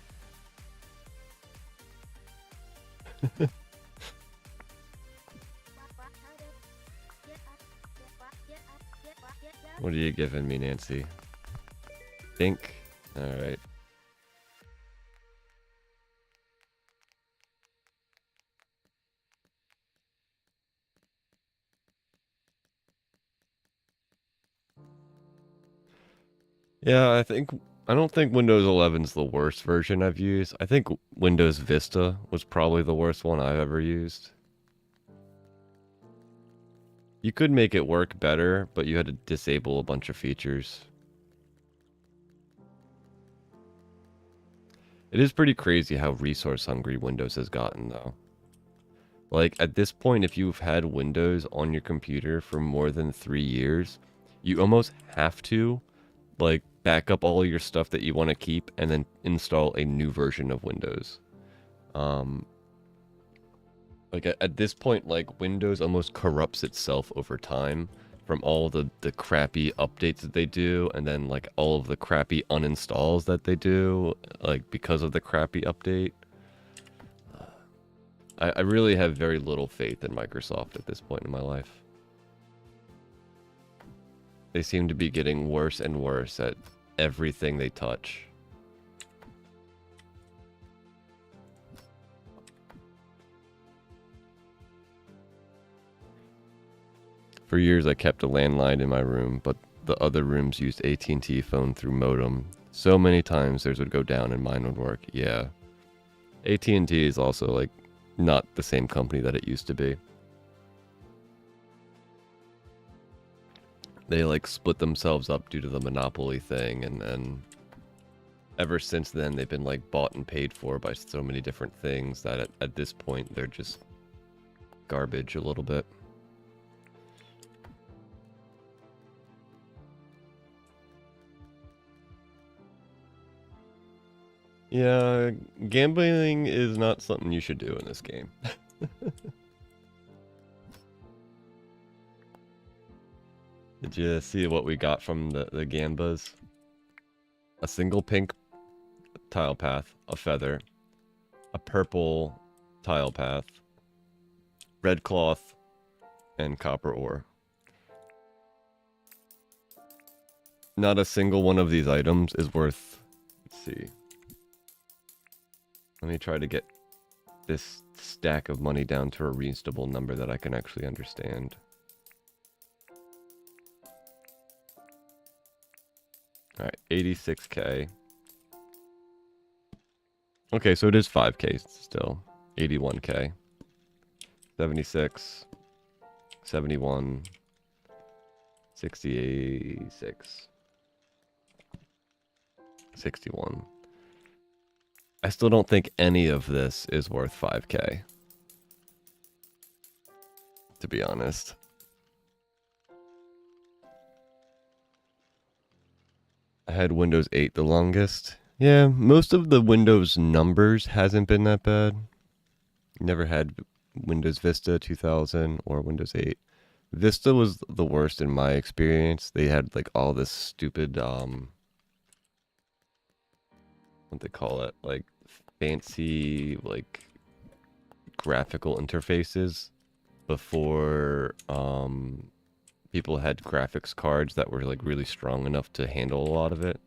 What are you giving me, Nancy? Think? Alright. Yeah, I don't think Windows 11 is the worst version I've used. I think Windows Vista was probably the worst one I've ever used. You could make it work better, but you had to disable a bunch of features. It is pretty crazy how resource hungry Windows has gotten, though. Like, at this point, if you've had Windows on your computer for more than 3 years, you almost have to, like, back up all your stuff that you want to keep and then install a new version of Windows. Like, at this point, like, Windows almost corrupts itself over time from all the crappy updates that they do, and then, like, all of the crappy uninstalls that they do, like, because of the crappy update. I really have very little faith in Microsoft at this point in my life. They seem to be getting worse and worse at everything they touch. For years I kept a landline in my room, but the other rooms used AT&T phone through modem. So many times theirs would go down and mine would work. Yeah. AT&T is also, like, not the same company that it used to be. They, like, split themselves up due to the monopoly thing, and then ever since then they've been, like, bought and paid for by so many different things that at this point they're just garbage a little bit. Yeah, gambling is not something you should do in this game. Did you see what we got from the Gambas? A single pink tile path, a feather, a purple tile path, red cloth, and copper ore. Not a single one of these items is worth... Let's see. Let me try to get this stack of money down to a reasonable number that I can actually understand. Alright, 86k. Okay, so it is 5k still. 81k. 76. 71. 66. 61. I still don't think any of this is worth 5k. To be honest. I had Windows 8 the longest. Yeah, most of the Windows numbers hasn't been that bad. Never had Windows Vista 2000 or Windows 8. Vista was the worst in my experience. They had, like, all this stupid, what they call it, like, fancy, like, graphical interfaces before people had graphics cards that were, like, really strong enough to handle a lot of it.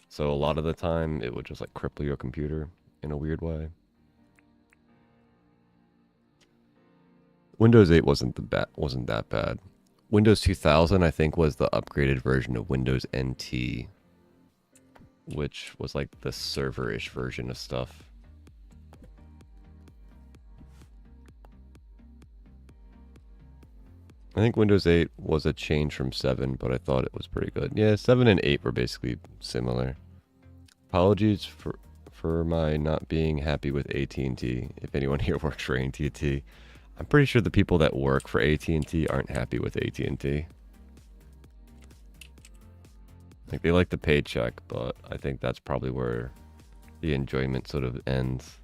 So a lot of the time it would just, like, cripple your computer in a weird way. Windows 8 wasn't that bad. Windows 2000 I think was the upgraded version of Windows NT, which was like the server-ish version of stuff. I think Windows 8 was a change from 7, but I thought it was pretty good. Yeah, 7 and 8 were basically similar. Apologies for my not being happy with AT&T. If anyone here works for AT&T, I'm pretty sure the people that work for AT&T aren't happy with AT&T. Like, they like the paycheck, but I think that's probably where the enjoyment sort of ends.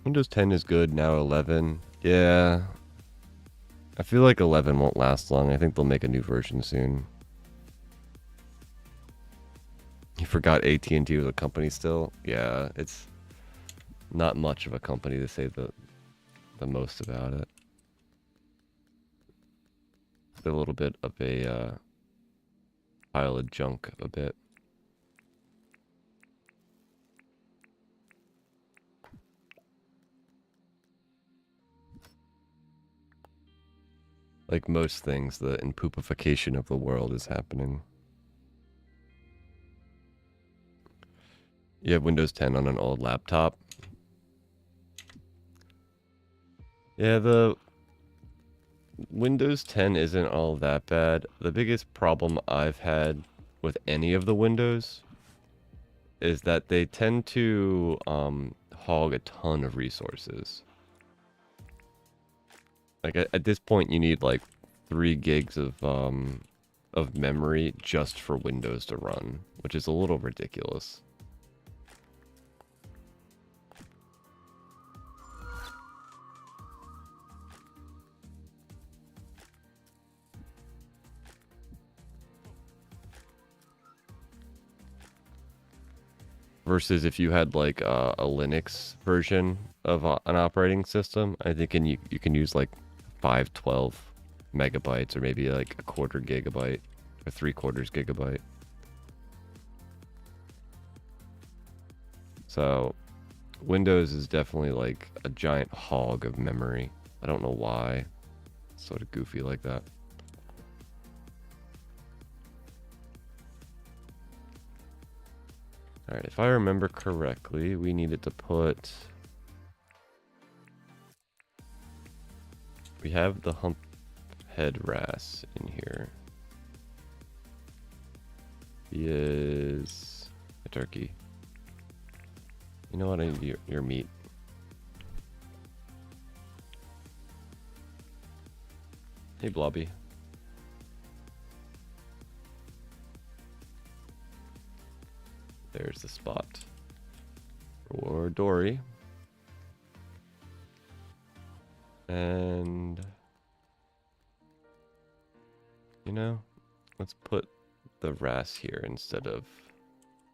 Windows 10 is good, now 11. Yeah. I feel like 11 won't last long. I think they'll make a new version soon. You forgot AT&T was a company still? Yeah, it's not much of a company to say the most about it. It's a little bit of a pile of junk a bit. Like most things, the impoopification of the world is happening. You have Windows 10 on an old laptop. Yeah, the Windows 10 isn't all that bad. The biggest problem I've had with any of the Windows is that they tend to hog a ton of resources. Like at this point, you need like 3 gigs of memory just for Windows to run, which is a little ridiculous. Versus if you had like a Linux version of an operating system, I think you can use like 512 megabytes or maybe like a quarter gigabyte or 3/4 gigabyte. So Windows is definitely like a giant hog of memory. I don't know why. It's sort of goofy like that. Alright, if I remember correctly, we needed to put... We have the hump head wrasse in here. He is a turkey. You know what? I need your meat. Hey, Blobby. There's the spot for Dory. And, you know, let's put the wrasse here instead of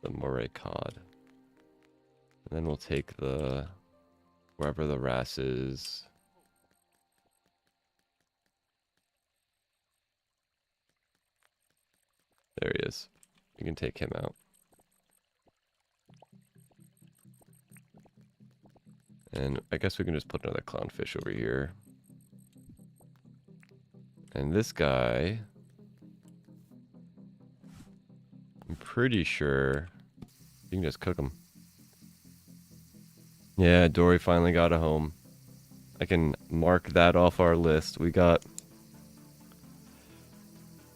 the moray cod. And then we'll take the, wherever the wrasse is. There he is. You can take him out. And I guess we can just put another clownfish over here. And this guy, I'm pretty sure you can just cook him. Yeah, Dory finally got a home. I can mark that off our list. We got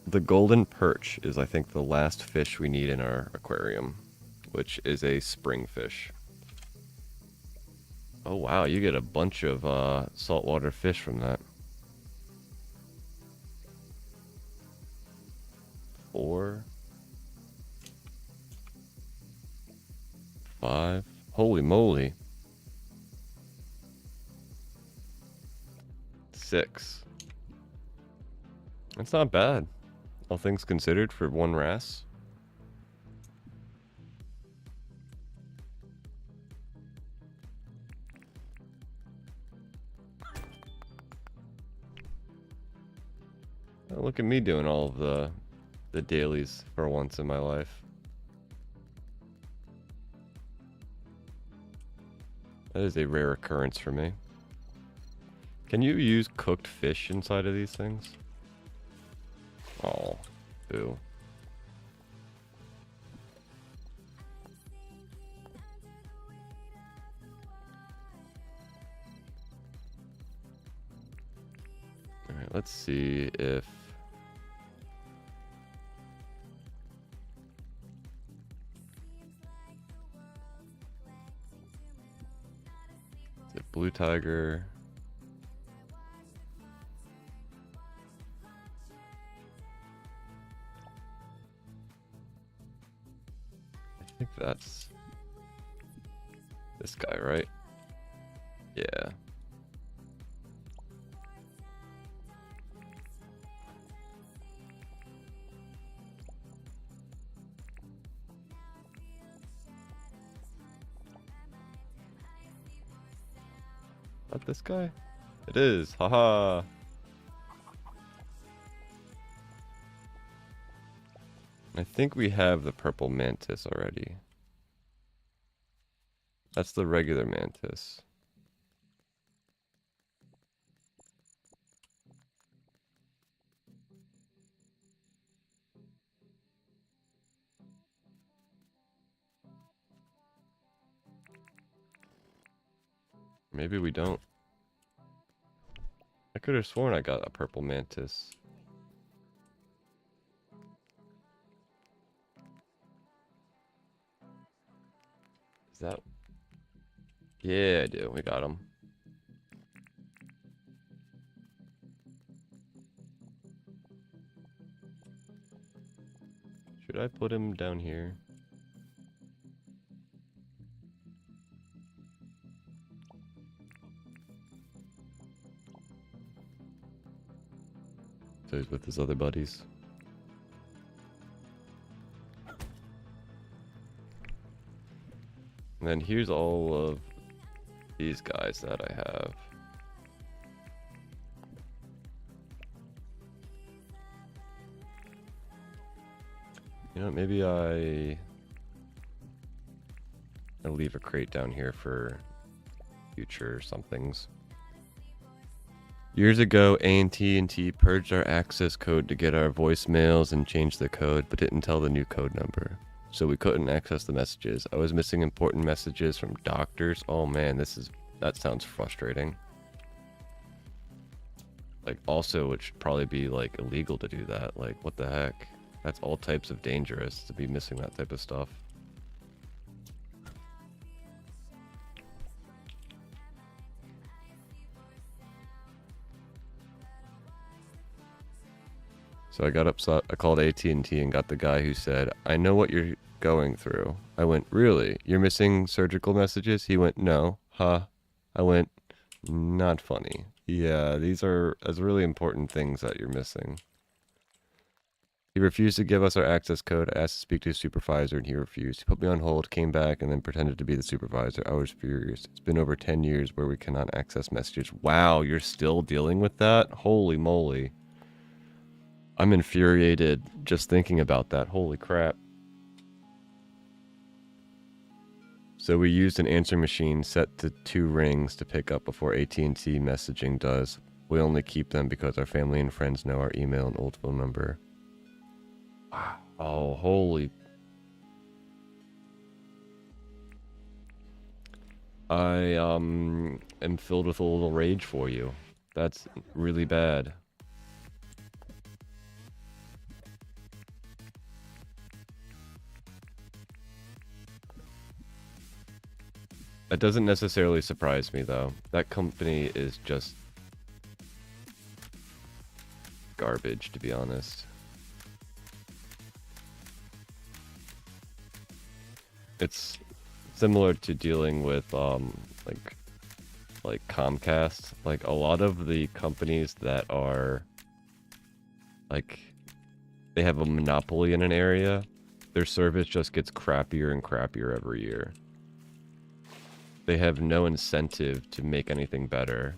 the golden perch is, I think, the last fish we need in our aquarium, which is a spring fish. Oh wow, you get a bunch of saltwater fish from that. 4, 5. Holy moly. 6. That's not bad, all things considered, for one wrasse. Oh, look at me doing all of the dailies for once in my life. That is a rare occurrence for me. Can you use cooked fish inside of these things? Oh, boo. Alright, let's see if... Is it blue tiger? I think that's this guy, right? Yeah. That this guy? It is. Haha. I think we have the purple mantis already. That's the regular mantis. Maybe we don't. I could have sworn I got a purple mantis. Is that... Yeah, I do. We got him. Should I put him down here? So he's with his other buddies. And then here's all of these guys that I have. You know, maybe I'll leave a crate down here for future somethings. Years ago, AT&T purged our access code to get our voicemails and changed the code, but didn't tell the new code number. So we couldn't access the messages. I was missing important messages from doctors. Oh man, that sounds frustrating. Like, also, it should probably be like illegal to do that. Like, what the heck? That's all types of dangerous to be missing that type of stuff. So I got upset. I called AT&T and got the guy who said, "I know what you're going through." I went, "Really? You're missing surgical messages?" He went, "No." Huh? I went, "Not funny." Yeah, these are as really important things that you're missing. He refused to give us our access code. I asked to speak to his supervisor and he refused. He put me on hold, came back, and then pretended to be the supervisor. I was furious. It's been over 10 years where we cannot access messages. Wow, you're still dealing with that? Holy moly. I'm infuriated just thinking about that. Holy crap. So we used an answering machine set to 2 rings to pick up before AT&T messaging does. We only keep them because our family and friends know our email and old phone number. Oh, holy. I am filled with a little rage for you. That's really bad. That doesn't necessarily surprise me, though. That company is just garbage, to be honest. It's similar to dealing with, like Comcast. Like, a lot of the companies that are, like, they have a monopoly in an area, their service just gets crappier and crappier every year. They have no incentive to make anything better.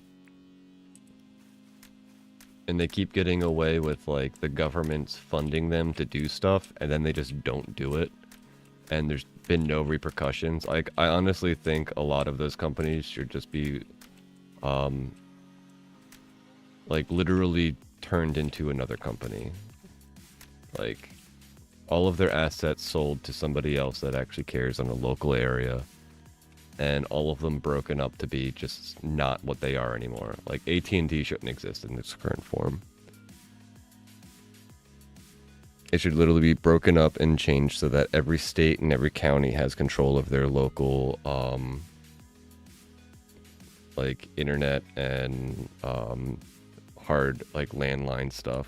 And they keep getting away with, like, the government's funding them to do stuff, and then they just don't do it. And there's been no repercussions. Like, I honestly think a lot of those companies should just be, like, literally turned into another company. Like, all of their assets sold to somebody else that actually cares in a local area. And all of them broken up to be just not what they are anymore. Like, AT&T shouldn't exist in its current form. It should literally be broken up and changed so that every state and every county has control of their local, like, internet and hard, like, landline stuff.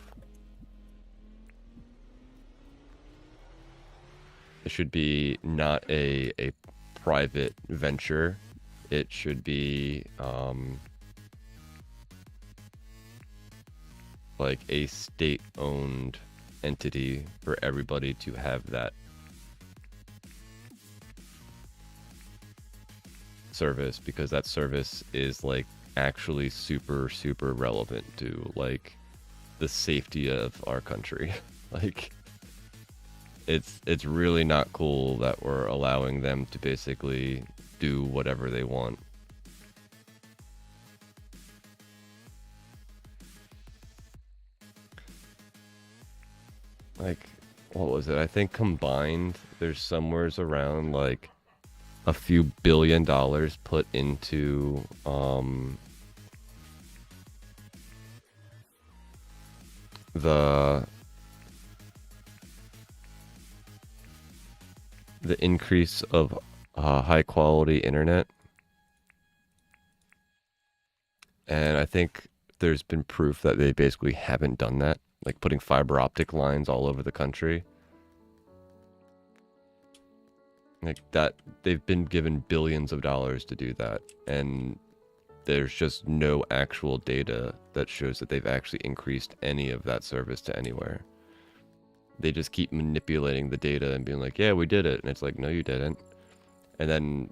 It should be not a private venture. It should be like a state-owned entity for everybody to have that service, because that service is like actually super relevant to like the safety of our country. Like, it's really not cool that we're allowing them to basically do whatever they want. Like, what was it? I think combined, there's somewheres around like a few $billion put into the increase of high quality internet. And I think there's been proof that they basically haven't done that, like putting fiber optic lines all over the country. Like that, they've been given billions of dollars to do that, and there's just no actual data that shows that they've actually increased any of that service to anywhere. They just keep manipulating the data and being like, yeah, we did it. And it's like, no, you didn't. And then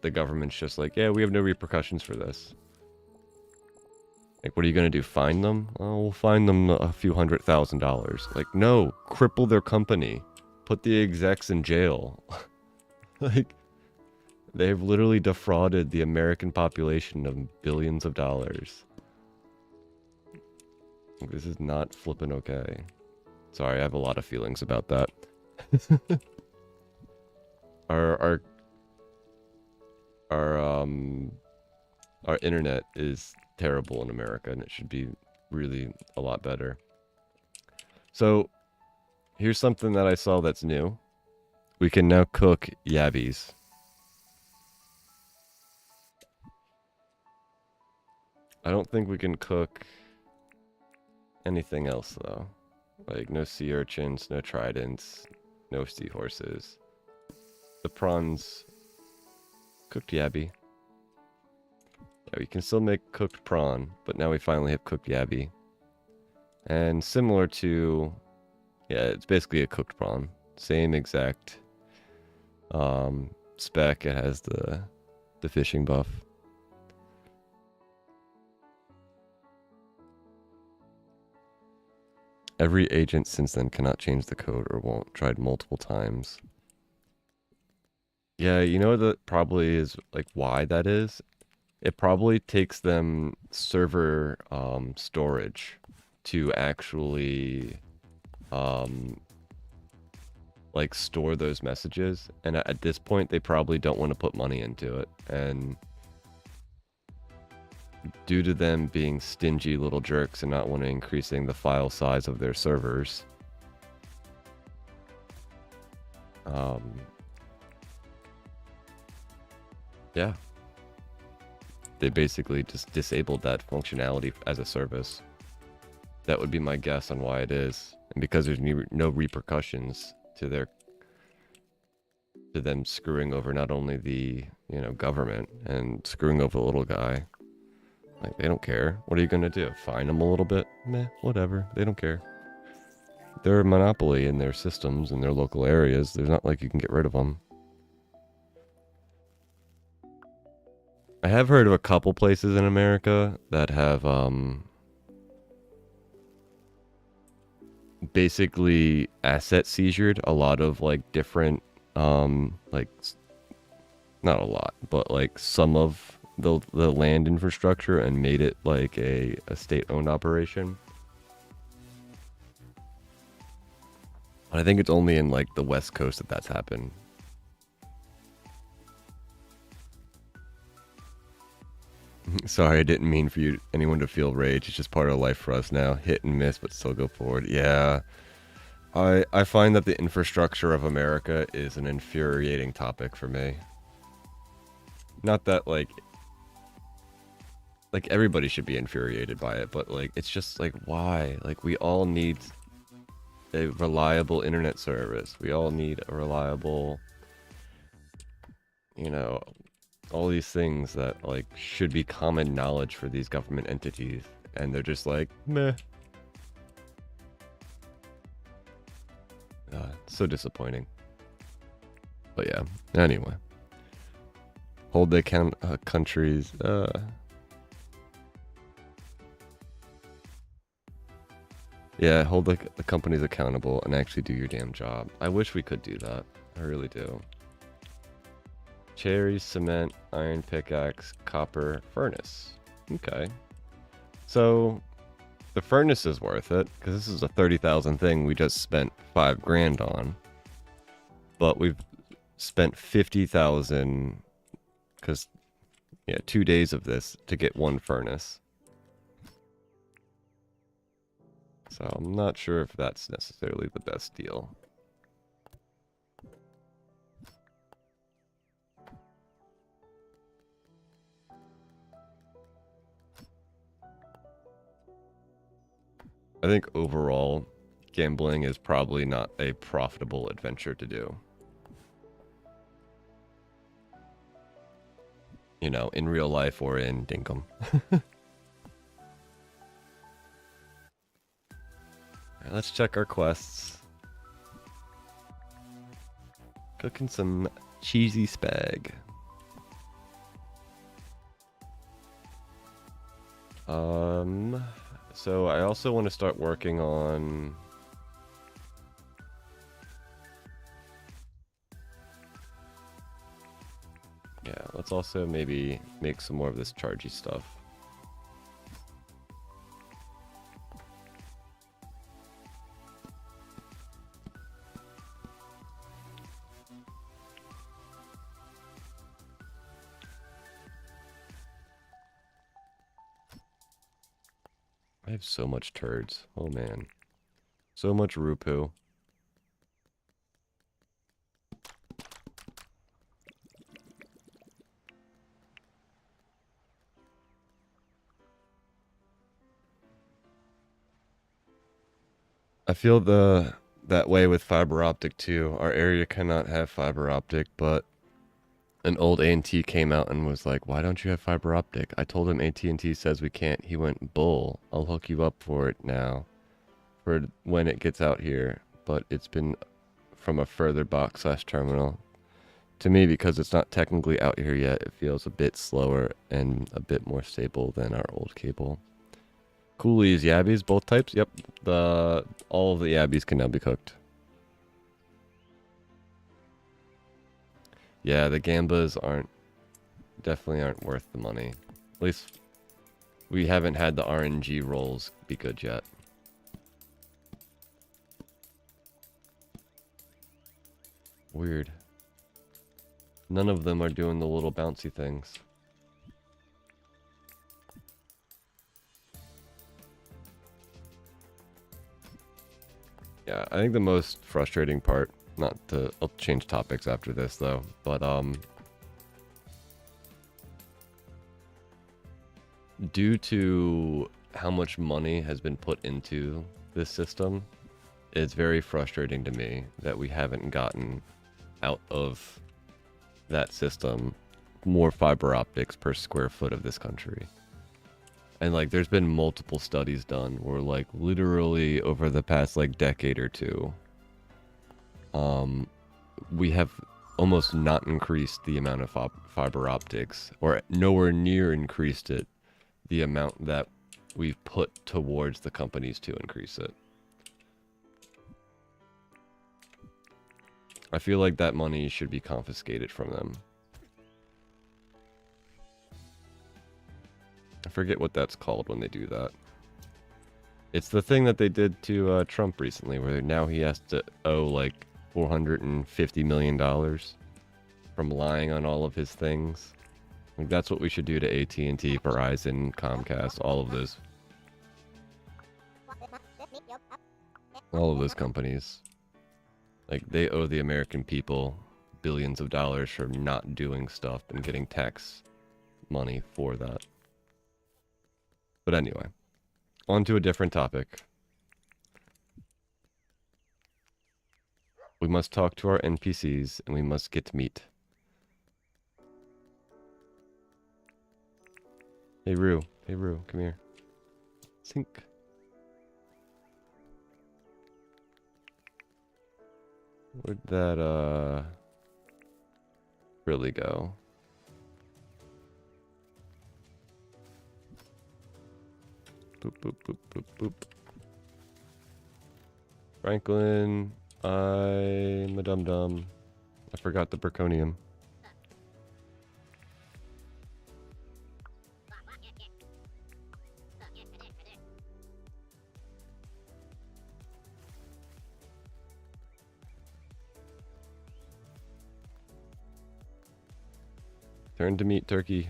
the government's just like, yeah, we have no repercussions for this. Like, what are you going to do? Fine them? Oh, we'll fine them a few $100,000. Like, no, cripple their company. Put the execs in jail. Like, they've literally defrauded the American population of billions of dollars. This is not flippin' okay. Sorry, I have a lot of feelings about that. Our internet is terrible in America, and it should be really a lot better. So, here's something that I saw that's new. We can now cook yabbies. I don't think we can cook anything else, though. Like, no sea urchins, no tridents, no seahorses. The prawns... Cooked yabby. Yeah, we can still make cooked prawn, but now we finally have cooked yabby. And similar to... Yeah, it's basically a cooked prawn. Same exact spec. It has the fishing buff. Every agent since then cannot change the code or won't. Tried multiple times. Yeah, you know that probably is like why that is? It probably takes them server storage to actually like store those messages, and at this point they probably don't want to put money into it, and due to them being stingy little jerks and not wanting increasing the file size of their servers, yeah, they basically just disabled that functionality as a service. That would be my guess on why it is. And because there's no repercussions to them screwing over not only the, government and screwing over the little guy. Like, they don't care. What are you gonna do? Fine them a little bit? Meh, whatever. They don't care. They're a monopoly in their systems, in their local areas. There's not like you can get rid of them. I have heard of a couple places in America that have, basically asset seizured a lot of, like, different, like, not a lot, but, like, some of the land infrastructure and made it, like, a state-owned operation. I think it's only in, like, the West Coast that that's happened. Sorry, I didn't mean for anyone to feel rage. It's just part of life for us now. Hit and miss, but still go forward. Yeah. I find that the infrastructure of America is an infuriating topic for me. Not that, like everybody should be infuriated by it, but, like, it's just, like, why? Like, we all need a reliable internet service. We all need a reliable, all these things that, like, should be common knowledge for these government entities, and they're just like, meh. So disappointing. But yeah, anyway. Hold the countries, yeah, hold the companies accountable and actually do your damn job. I wish we could do that. I really do. Cherry, cement, iron pickaxe, copper, furnace. Okay. So, the furnace is worth it, because this is a 30,000 thing we just spent $5,000 on. But we've spent 50,000 because yeah, 2 days of this to get one furnace. So I'm not sure if that's necessarily the best deal. I think overall, gambling is probably not a profitable adventure to do. You know, in real life or in Dinkum. Right, let's check our quests. Cooking some cheesy spag. So I also want to start working on... Yeah, let's also maybe make some more of this chargy stuff. I have so much turds. Oh man. So much rupu. I feel that way with fiber optic too. Our area cannot have fiber optic, but an old A&T came out and was like, "Why don't you have fiber optic?" I told him AT&T says we can't. He went, "Bull. I'll hook you up for it now, for when it gets out here." But it's been from a further box/terminal. To me, because it's not technically out here yet, it feels a bit slower and a bit more stable than our old cable. Coolies, yabbies, both types. Yep, all of the yabbies can now be cooked. Yeah, the gambas definitely aren't worth the money. At least we haven't had the RNG rolls be good yet. Weird. None of them are doing the little bouncy things. Yeah, I think the most frustrating part, I'll change topics after this though, but due to how much money has been put into this system, it's very frustrating to me that we haven't gotten out of that system more fiber optics per square foot of this country. And like there's been multiple studies done where like literally over the past like decade or two, we have almost not increased the amount of fiber optics, or nowhere near increased it the amount that we've put towards the companies to increase it. I feel like that money should be confiscated from them. I forget what that's called when they do that. It's the thing that they did to Trump recently, where now he has to owe like $450 million from lying on all of his things. Like that's what we should do to AT&T, Verizon, Comcast, all of those. All of those companies. Like they owe the American people billions of dollars for not doing stuff and getting tax money for that. But anyway, on to a different topic. We must talk to our NPCs and we must get meat. Hey Roo, come here. Sink. Where'd that really go? Boop, boop, boop, boop, boop. Franklin, I'm a dum-dum. I forgot the Braconium. Turn to meat, turkey.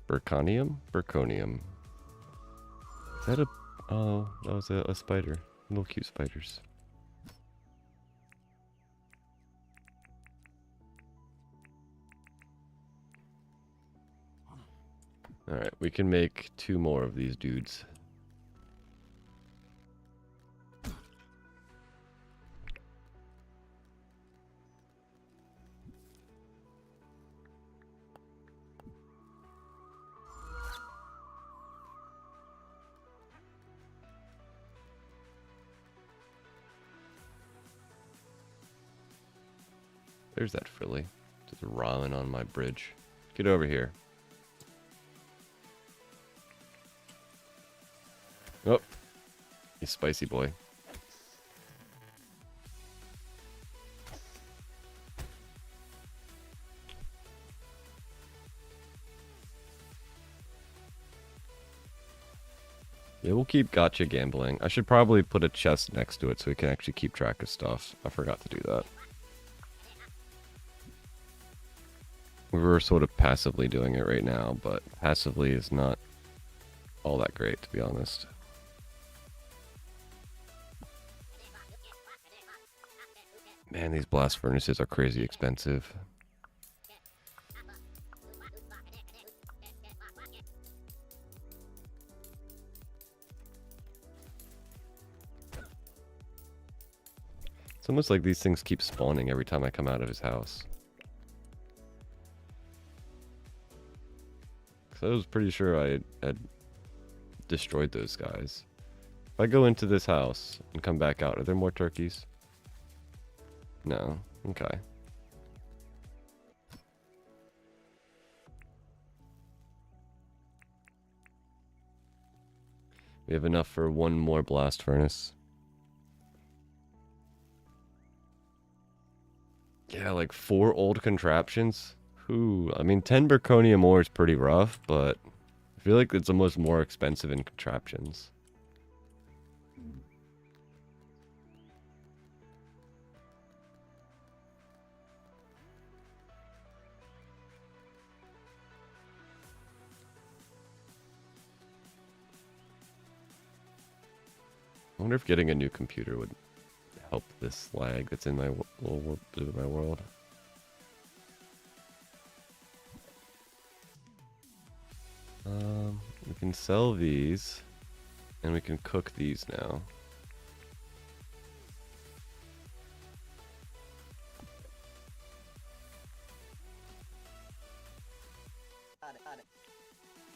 Burconium? Burconium. Is that a... Oh, that was a spider. Little cute spiders. Alright, we can make 2 more of these dudes. There's that frilly. Just ramen on my bridge. Get over here. Oh, you spicy boy. Yeah, we'll keep gotcha gambling. I should probably put a chest next to it so we can actually keep track of stuff. I forgot to do that. We were sort of passively doing it right now, but passively is not all that great, to be honest. Man, these blast furnaces are crazy expensive. It's almost like these things keep spawning every time I come out of his house. I was pretty sure I had destroyed those guys. If I go into this house and come back out, are there more turkeys? No. Okay. We have enough for 1 more blast furnace. Yeah, like 4 old contraptions. Ooh, I mean, 10 Burconium ore is pretty rough, but I feel like it's almost more expensive in contraptions. I wonder if getting a new computer would help this lag that's in my little bit of my world. We can sell these, and we can cook these now.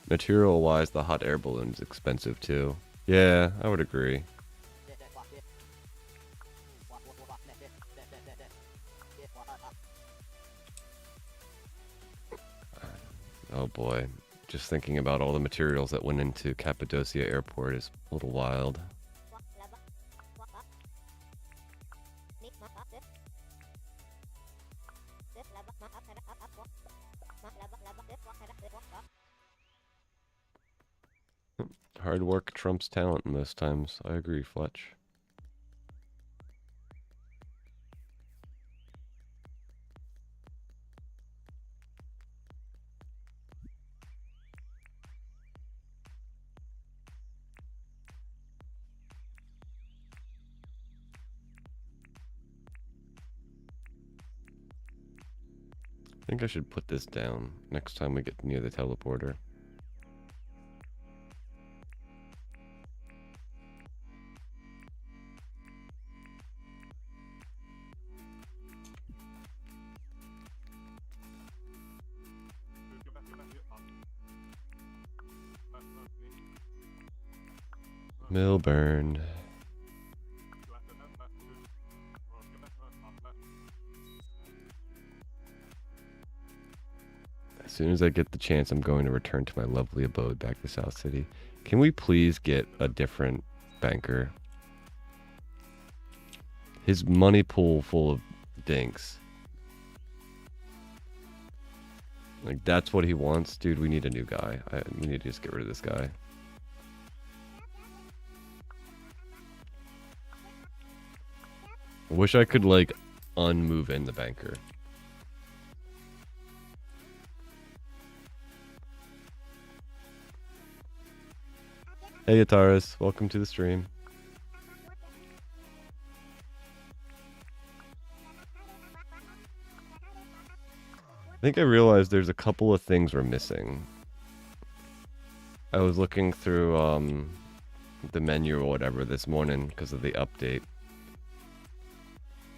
Material-wise, the hot air balloon is expensive too. Yeah, I would agree. Oh boy. Just thinking about all the materials that went into Cappadocia Airport is a little wild. Hard work trumps talent most times. I agree, Fletch. I think I should put this down next time we get near the teleporter. Milburn. As soon as I get the chance, I'm going to return to my lovely abode back to South City. Can we please get a different banker? His money pool full of dinks. Like, that's what he wants? Dude, we need a new guy. We need to just get rid of this guy. I wish I could, like, unmove in the banker. Hey, Ataris. Welcome to the stream. I think I realized there's a couple of things we're missing. I was looking through the menu or whatever this morning because of the update.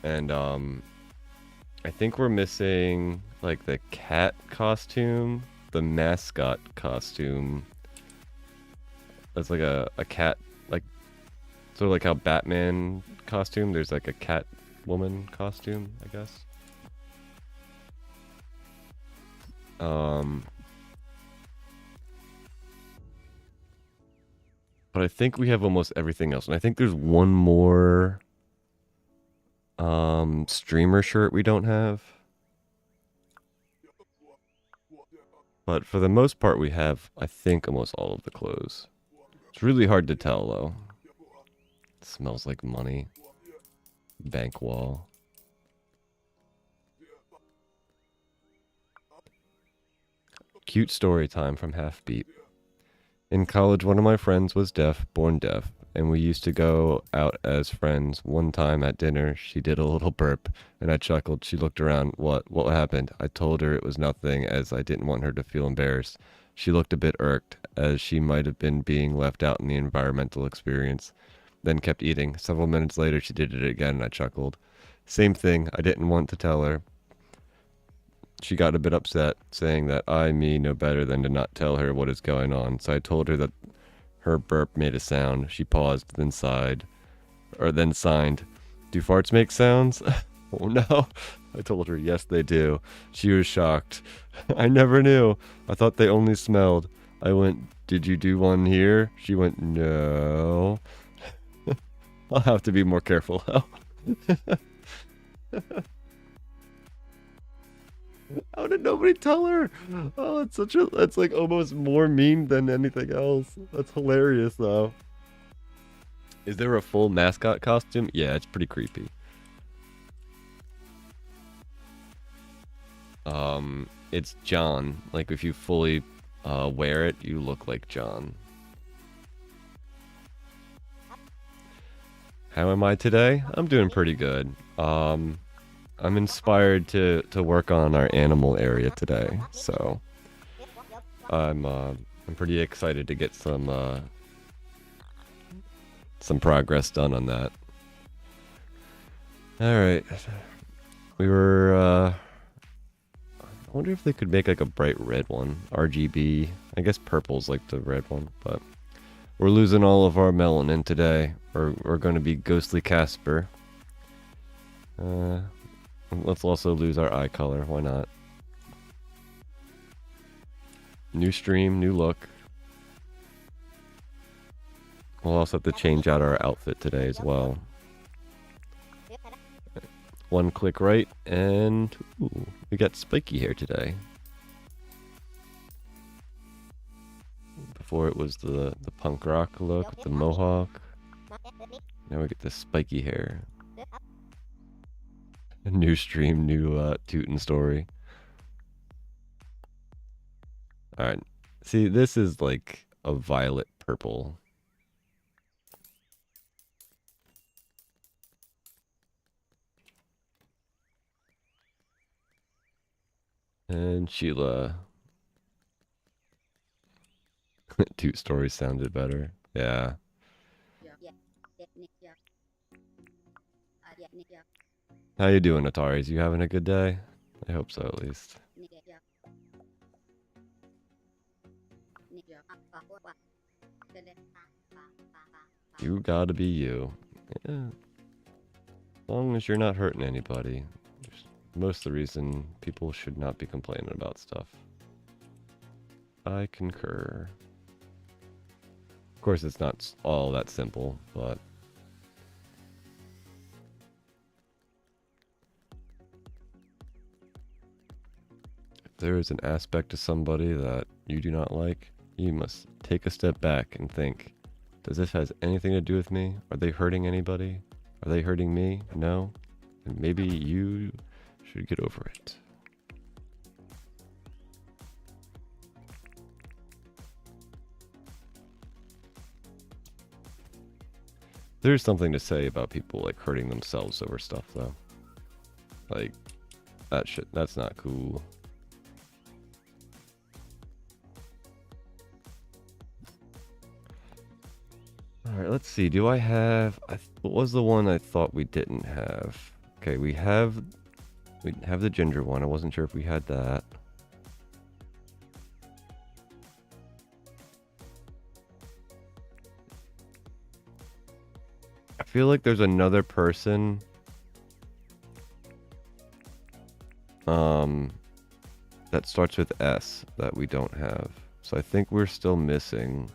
And I think we're missing like the cat costume, the mascot costume. That's like a cat, like sort of like how Batman costume, there's like a cat woman costume, I guess. But I think we have almost everything else. And I think there's one more streamer shirt we don't have. But for the most part we have, I think, almost all of the clothes. It's really hard to tell though. It smells like money. Bank wall. Cute story time from Halfbeat. In college, one of my friends was deaf, born deaf, and we used to go out as friends. One time at dinner, she did a little burp, and I chuckled. She looked around. What happened? I told her it was nothing, as I didn't want her to feel embarrassed. She looked a bit irked, as she might have been being left out in the environmental experience, then kept eating. Several minutes later, she did it again, and I chuckled. Same thing. I didn't want to tell her. She got a bit upset, saying that I, me, know better than to not tell her what is going on. So I told her that her burp made a sound. She paused, then sighed, or then signed. Do farts make sounds? Oh no. I told her, yes, they do. She was shocked. I never knew. I thought they only smelled. I went, did you do one here? She went, no. I'll have to be more careful now. How did nobody tell her? Oh, it's like almost more mean than anything else. That's hilarious though. Is there a full mascot costume? Yeah, it's pretty creepy. It's John. Like if you fully wear it, you look like John. How am I today? I'm doing pretty good. I'm inspired to work on our animal area today, so I'm pretty excited to get some progress done on that. All right, we were. I wonder if they could make like a bright red one, RGB. I guess purple's like the red one, but we're losing all of our melanin today. We're going to be ghostly Casper. Let's also lose our eye color. Why not? New stream, new look. We'll also have to change out our outfit today as well. One click right, and ooh, we got spiky hair today. Before it was the punk rock look, the mohawk. Now we get the spiky hair. A new stream, new Tootin' story. Alright. See, this is like a violet purple. And Sheila. Toot story sounded better. Yeah. How you doing, Ataris? You having a good day? I hope so, at least. You gotta be you. Yeah. As long as you're not hurting anybody. Most of the reason people should not be complaining about stuff. I concur. Of course, it's not all that simple, but... if there is an aspect to somebody that you do not like, you must take a step back and think, does this have anything to do with me? Are they hurting anybody? Are they hurting me? No? And maybe you should get over it. There's something to say about people like hurting themselves over stuff though. Like that shit, that's not cool. Alright, let's see. Do I have... what was the one I thought we didn't have? Okay, we have the ginger one. I wasn't sure if we had that. I feel like there's another person that starts with S that we don't have. So I think we're still missing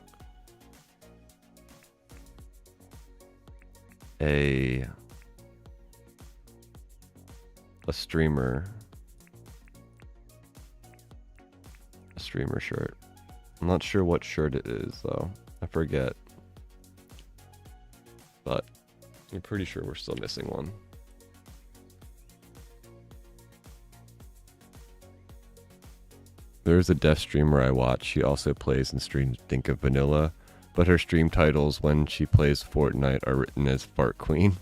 a streamer shirt. I'm not sure what shirt it is though. I forget. But I'm pretty sure we're still missing one. There's a deaf streamer I watch. She also plays and streams Dinkum Vanilla, but her stream titles when she plays Fortnite are written as Fart Queen.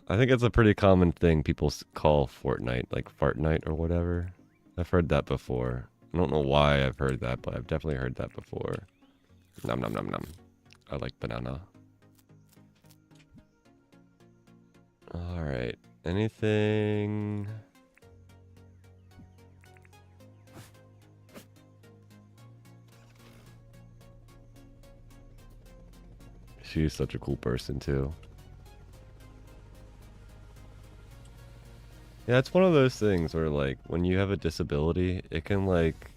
I think it's a pretty common thing people call Fortnite, like Fartnite or whatever. I've heard that before. I don't know why I've heard that, but I've definitely heard that before. Nom nom nom nom. I like banana. Alright. Anything... She's such a cool person too. Yeah, it's one of those things where like when you have a disability, it can like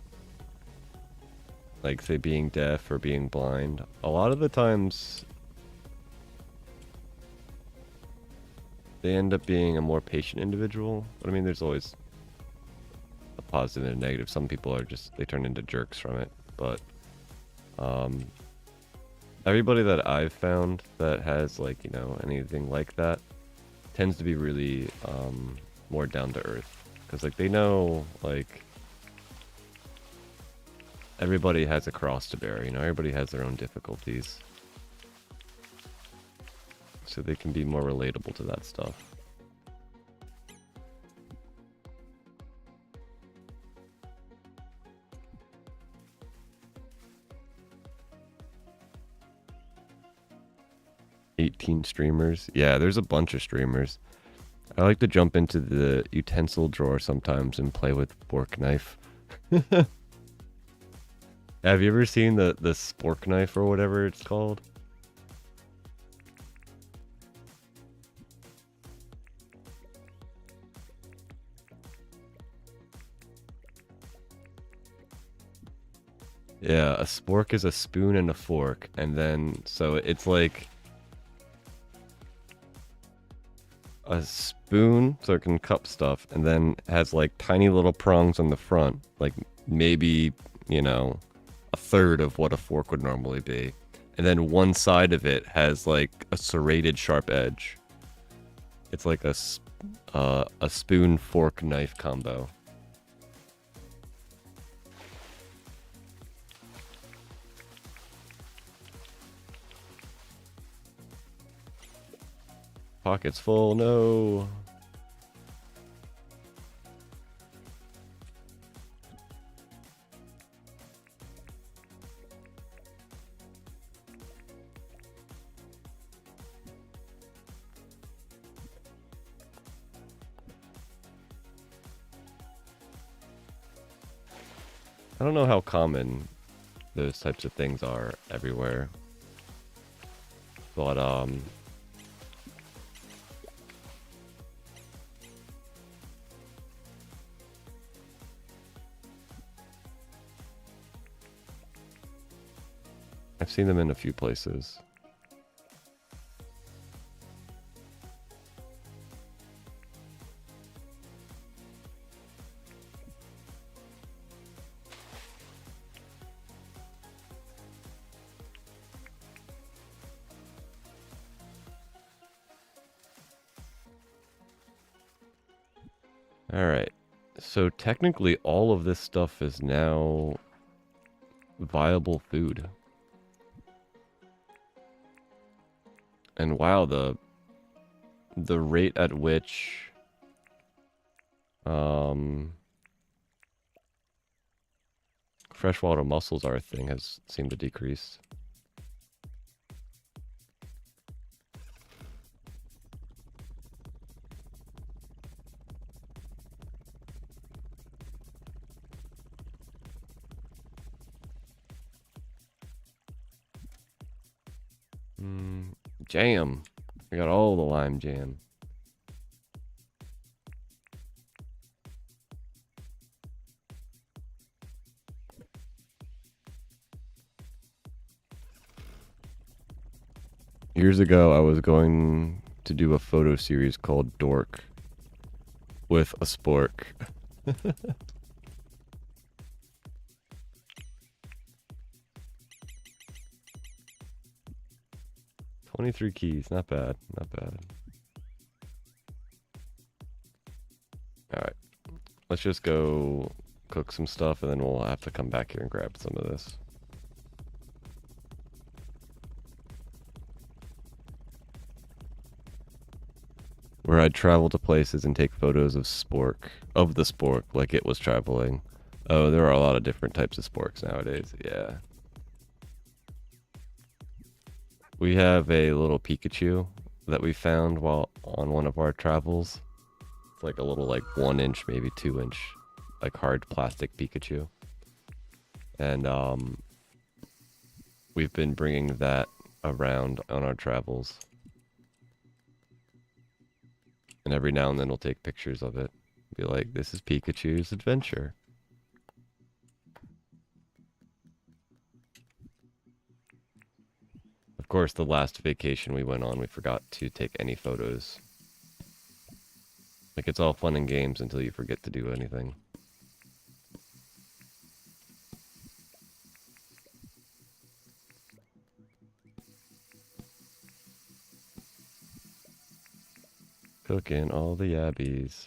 say being deaf or being blind. A lot of the times they end up being a more patient individual. But I mean, there's always a positive and a negative. Some people are just, they turn into jerks from it. But everybody that I've found that has like, you know, anything like that tends to be really more down to earth. Because like they know like everybody has a cross to bear, you know, everybody has their own difficulties. So they can be more relatable to that stuff. $18 streamers. Yeah, there's a bunch of streamers. I like to jump into the utensil drawer sometimes and play with fork knife. Have you ever seen the spork knife or whatever it's called? Yeah, a spork is a spoon and a fork, and then so it's like a spoon so it can cup stuff, and then has like tiny little prongs on the front, like maybe, you know, a third of what a fork would normally be, and then one side of it has like a serrated sharp edge. It's like a spoon fork knife combo. Pockets full, no. I don't know how common those types of things are everywhere, but I've seen them in a few places. Alright. So technically all of this stuff is now viable food. And wow, the rate at which freshwater mussels are a thing has seemed to decrease. Jam. I got all the lime jam. Years ago, I was going to do a photo series called Dork with a spork. 23 keys, not bad, not bad. Alright, let's just go cook some stuff and then we'll have to come back here and grab some of this. Where I'd travel to places and take photos of the spork, like it was traveling. Oh, there are a lot of different types of sporks nowadays, yeah. We have a little Pikachu that we found while on one of our travels. It's like a little 1 inch, maybe 2 inch, like hard plastic Pikachu. And we've been bringing that around on our travels. And every now and then we'll take pictures of it. Be like, this is Pikachu's adventure. Of course, the last vacation we went on, we forgot to take any photos. Like, it's all fun and games until you forget to do anything. Cooking all the yabbies.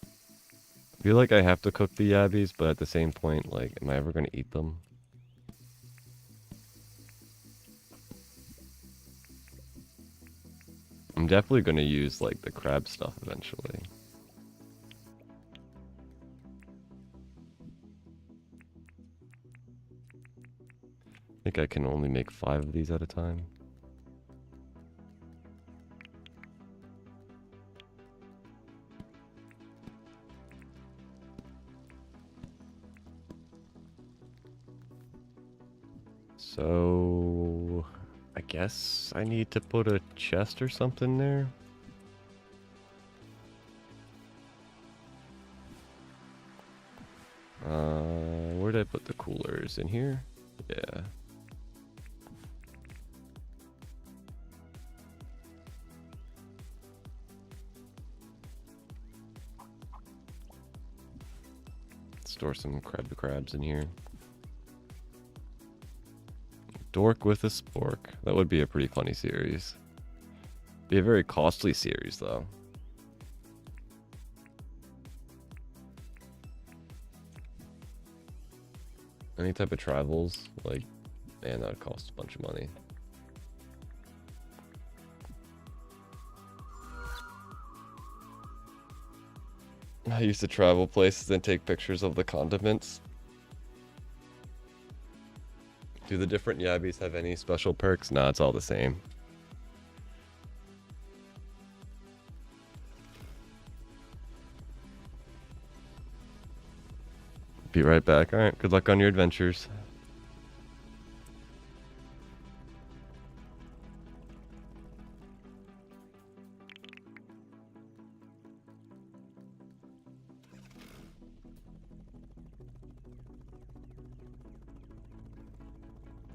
I feel like I have to cook the yabbies, but at the same point, like, am I ever going to eat them? I'm definitely going to use, like, the crab stuff eventually. I think I can only make 5 of these at a time. So, I guess I need to put a chest or something there. Where did I put the coolers? In here? Yeah. Store some crabs in here. Dork with a spork. That would be a pretty funny series. Be a very costly series, though. Any type of travels, like, man, that would cost a bunch of money. I used to travel places and take pictures of the condiments. Do the different yabbies have any special perks? Nah, it's all the same. Be right back. Alright, good luck on your adventures.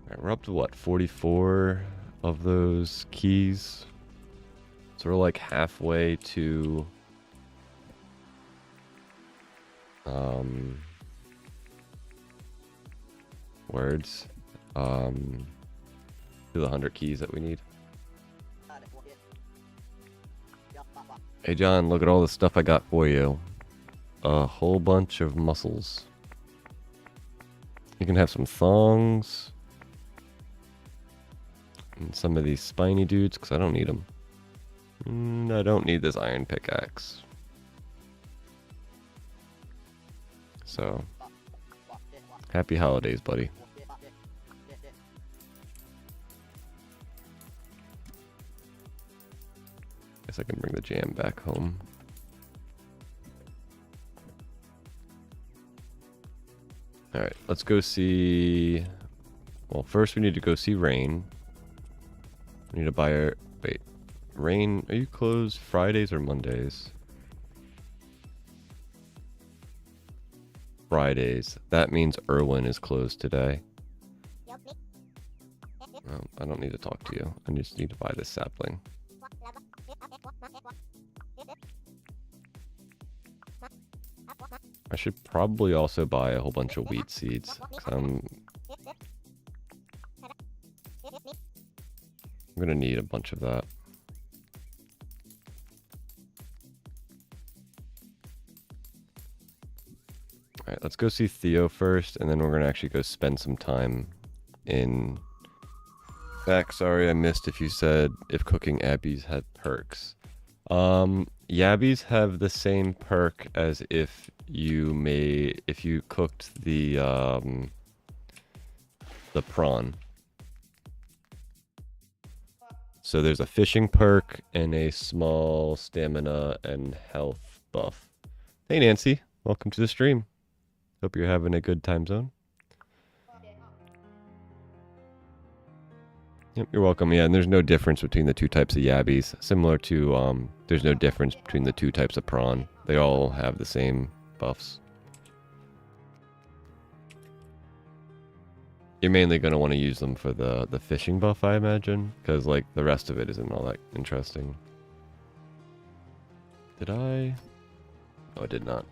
Alright, we're up to what, 44 of those keys? So we're like halfway to words to the 100 keys that we need. Hey John, look at all the stuff I got for you. A whole bunch of mussels. You can have some thongs. And some of these spiny dudes, because I don't need them. I don't need this iron pickaxe. So, happy holidays, buddy. Guess I can bring the jam back home. Alright, let's go see... Well, first we need to go see Rain. We need to buy our... Wait. Rain, are you closed Fridays or Mondays? Fridays. That means Irwin is closed today. Well, I don't need to talk to you. I just need to buy this sapling. I should probably also buy a whole bunch of wheat seeds. I'm gonna need a bunch of that. Alright, let's go see Theo first, and then we're gonna actually go spend some time in... Back, sorry I missed if you said if cooking Abbeys had perks. Yabbies have the same perk as if you cooked the prawn. So there's a fishing perk and a small stamina and health buff. Hey Nancy, welcome to the stream. Hope you're having a good time zone. Yep, you're welcome. Yeah, and there's no difference between the two types of yabbies. Similar to, there's no difference between the two types of prawn. They all have the same buffs. You're mainly going to want to use them for the fishing buff, I imagine. Because, like, the rest of it isn't all that interesting. Did I? No, I did not.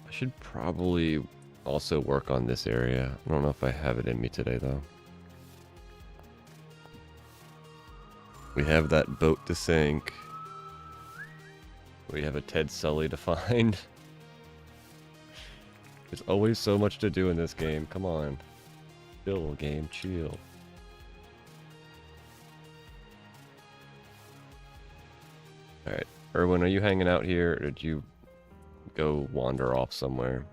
I should probably also work on this area. I don't know if I have it in me today, though. We have that boat to sink. We have a Ted Sully to find. There's always so much to do in this game. Come on. Chill, game. Chill. Alright. Erwin, are you hanging out here, or did you go wander off somewhere?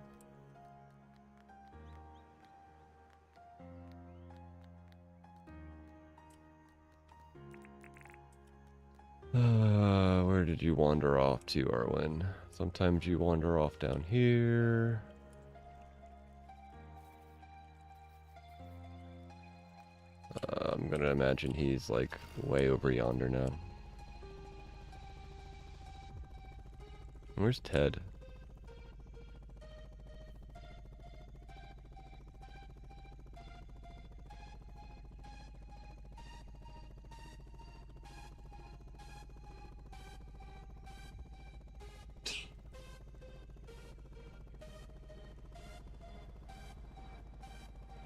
Where did you wander off to, Erwin? Sometimes you wander off down here. I'm gonna imagine he's like way over yonder now. Where's Ted?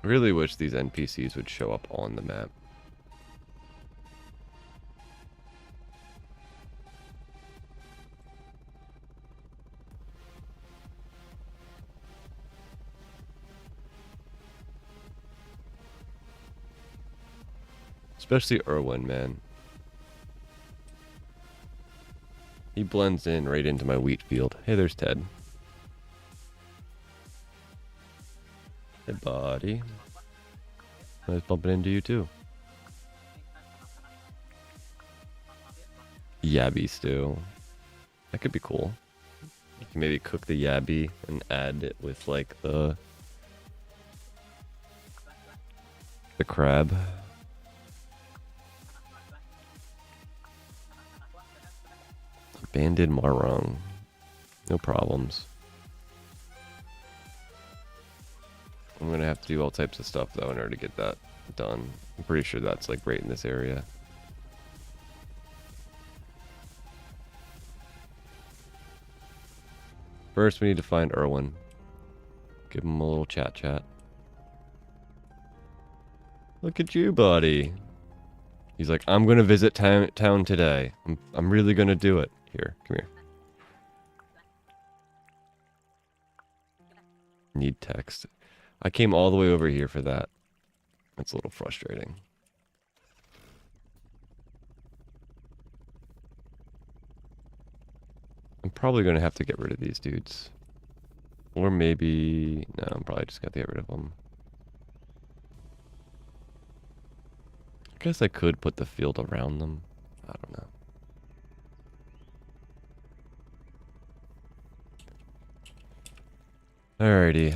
Really wish these NPCs would show up on the map. Especially Erwin, man. He blends in right into my wheat field. Hey, there's Ted. Hey, buddy. Nice bumping into you, too. Yabby stew. That could be cool. You can maybe cook the yabby and add it with, like, the crab. Banded marong. No problems. I'm gonna have to do all types of stuff though in order to get that done. I'm pretty sure that's like right in this area. First we need to find Erwin. Give him a little chat. Look at you, buddy. He's like, I'm gonna visit town today. I'm really gonna do it. Here, come here. Need text. I came all the way over here for that. That's a little frustrating. I'm probably gonna have to get rid of these dudes. Or maybe... No, I'm probably just gonna get rid of them. I guess I could put the field around them. I don't know. Alrighty.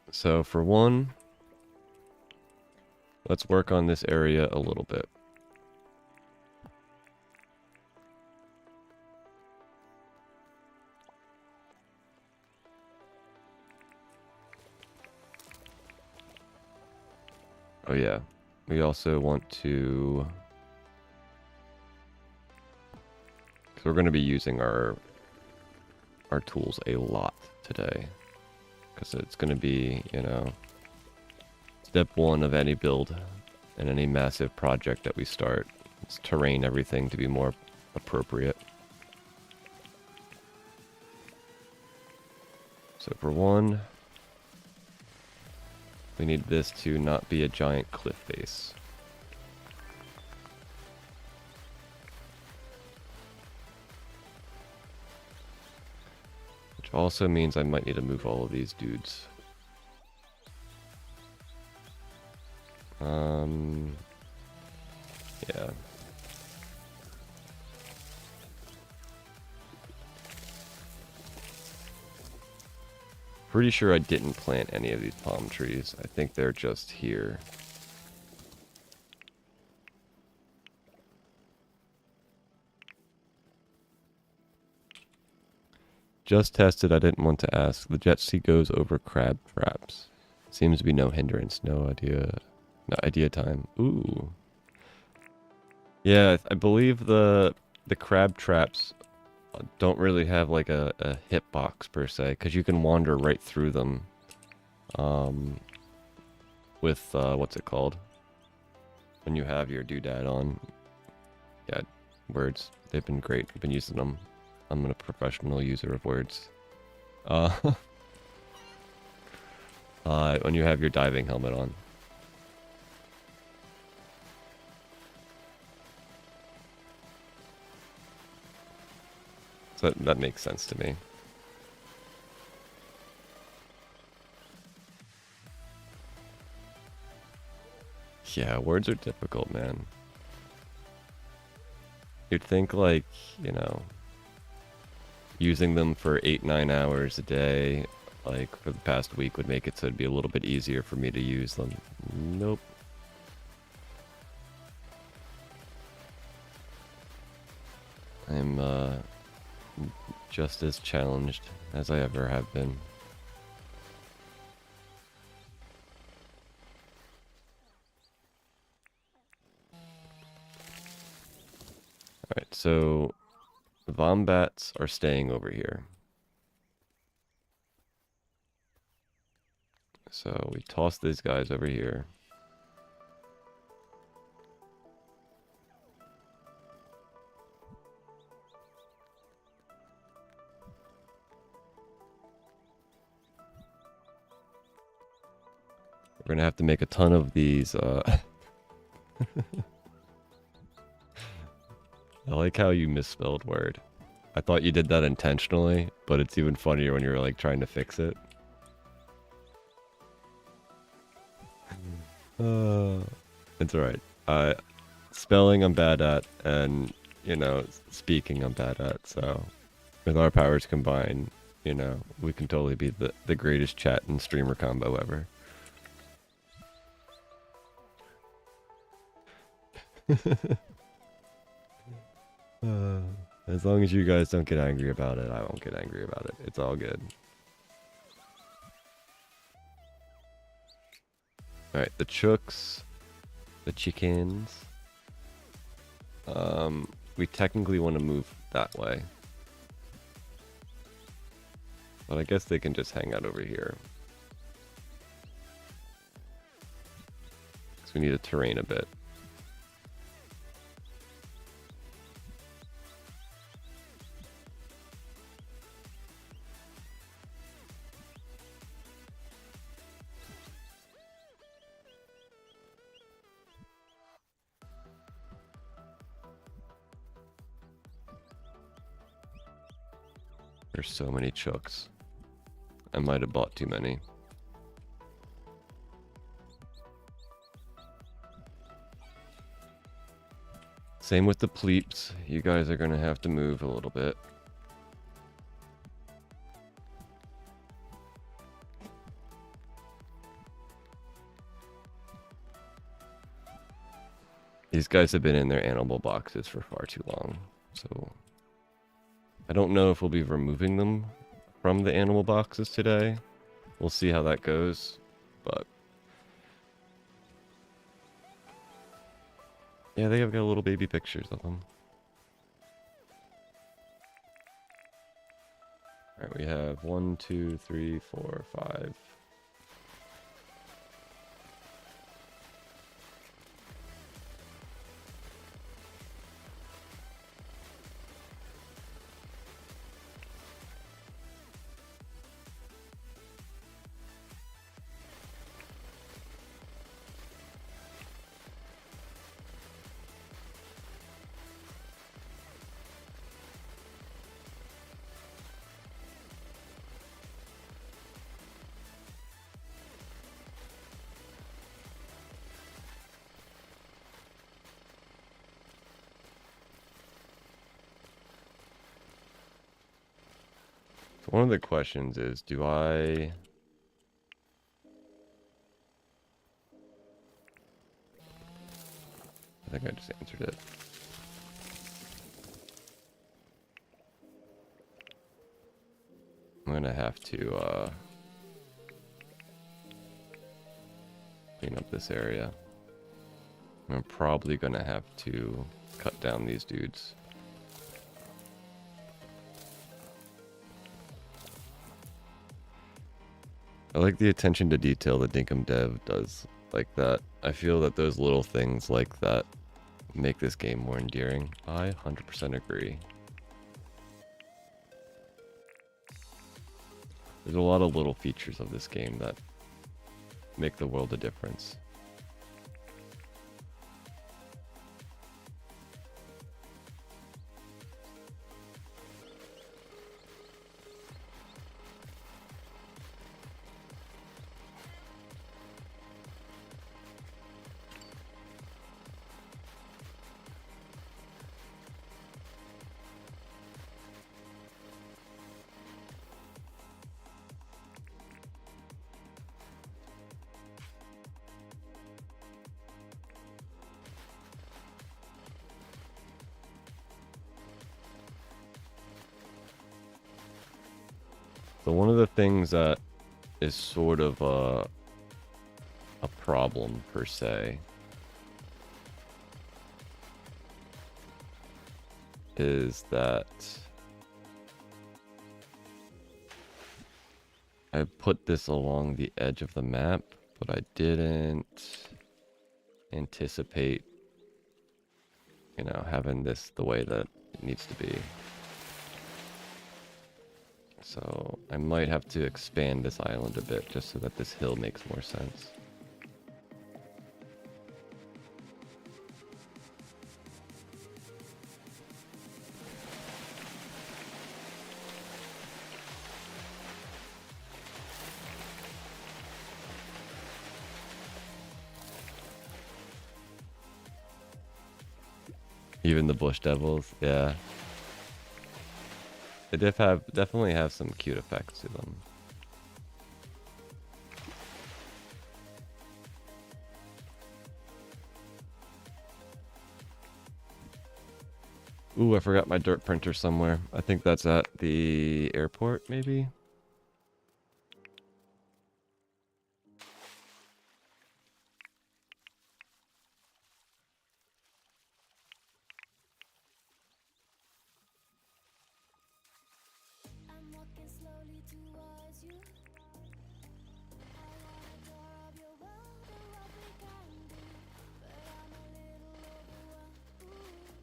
So for one, let's work on this area a little bit. Oh yeah, we also want to... Because we're going to be using our tools a lot today. Because it's going to be, you know, step one of any build and any massive project that we start. It's terrain everything to be more appropriate. So for one, we need this to not be a giant cliff face. Which also means I might need to move all of these dudes. Yeah. Pretty sure I didn't plant any of these palm trees. I think they're just here. Just tested, I didn't want to ask. The jet ski goes over crab traps. Seems to be no hindrance, no idea time. Ooh. Yeah, I believe the crab traps don't really have like a hitbox per se, because you can wander right through them. With what's it called? When you have your doodad on. Yeah, words. They've been great. I've been using them. I'm a professional user of words. When you have your diving helmet on. So that makes sense to me. Yeah, words are difficult, man. You'd think, like, you know, using them for 8-9 hours a day, like, for the past week would make it so it'd be a little bit easier for me to use them. Nope. I'm, just as challenged as I ever have been. Alright, so Vombats are staying over here. So we toss these guys over here. We're gonna have to make a ton of these, I like how you misspelled word. I thought you did that intentionally, but it's even funnier when you're like trying to fix it. It's alright. Spelling I'm bad at, and, you know, speaking I'm bad at, so with our powers combined, you know, we can totally be the greatest chat and streamer combo ever. As long as you guys don't get angry about it, I won't get angry about it. It's all good. Alright, the chooks, the chickens. We technically want to move that way. But I guess they can just hang out over here. we need to terrain a bit. There's so many chooks. I might have bought too many. Same with the pleeps. You guys are gonna have to move a little bit. These guys have been in their animal boxes for far too long, so I don't know if we'll be removing them from the animal boxes today. We'll see how that goes, but yeah, they have got little baby pictures of them. Alright, we have 1, 2, 3, 4, 5. So one of the questions is, do I think I just answered it. I'm gonna have to clean up this area. I'm probably gonna have to cut down these dudes. I like the attention to detail that Dinkum Dev does like that. I feel that those little things like that make this game more endearing. I 100% agree. There's a lot of little features of this game that make the world a difference. So one of the things that is sort of a problem per se is that I put this along the edge of the map, but I didn't anticipate, you know, having this the way that it needs to be. So I might have to expand this island a bit just so that this hill makes more sense. Even the bush devils, yeah. They definitely have some cute effects to them. Ooh, I forgot my dirt printer somewhere. I think that's at the airport, maybe?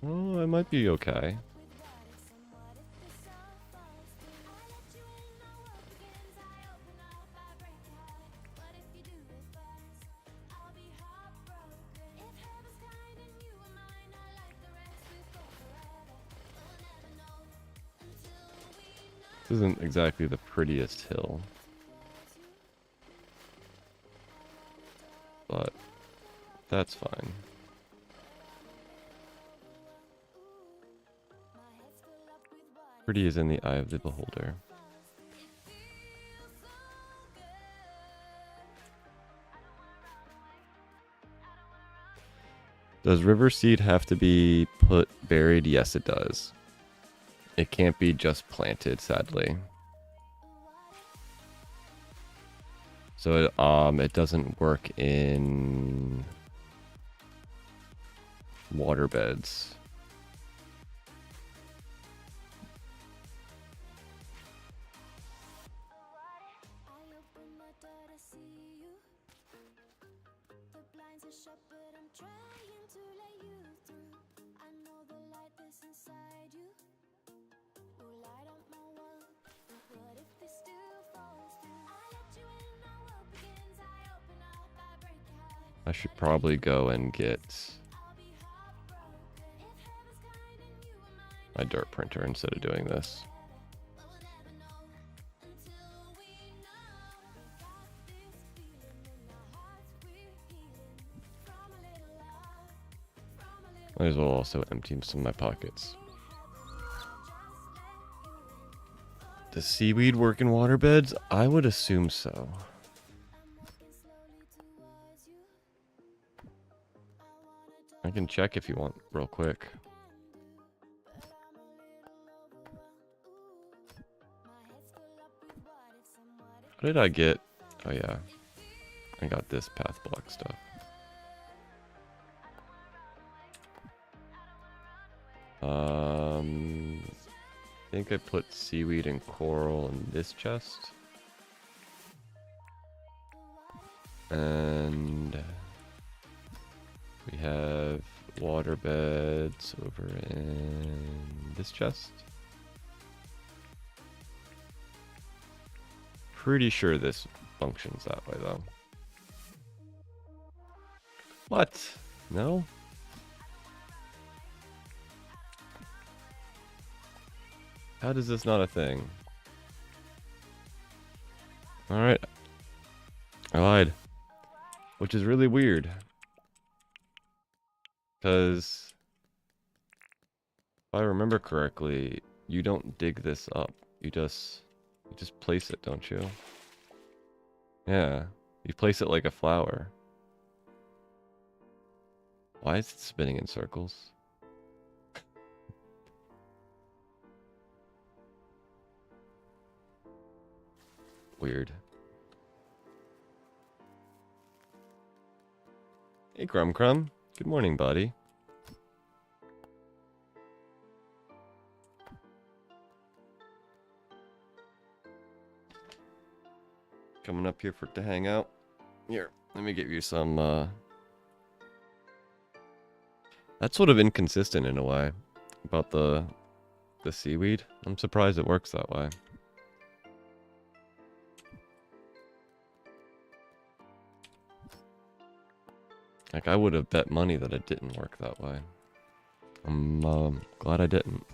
Oh, it might be okay. This isn't exactly the prettiest hill, but that's fine. Pretty is in the eye of the beholder. Does river seed have to be buried? Yes, it does. It can't be just planted, sadly. So it doesn't work in water beds. I should probably go and get my dirt printer instead of doing this. Might as well also empty some of my pockets. Does seaweed work in water beds? I would assume so. I can check if you want real quick. What did I get? Oh yeah, I got this path block stuff. I think I put seaweed and coral in this chest. And we have water beds over in this chest. Pretty sure this functions that way though. What? No? How does this not a thing? Alright. I lied. Which is really weird. Because if I remember correctly, you don't dig this up. You just place it, don't you? Yeah. You place it like a flower. Why is it spinning in circles? Weird. Hey, Crumb Crumb. Good morning, buddy. Coming up here to hang out. Here, let me get you some, That's sort of inconsistent in a way about the seaweed. I'm surprised it works that way. Like, I would have bet money that it didn't work that way. I'm glad I didn't.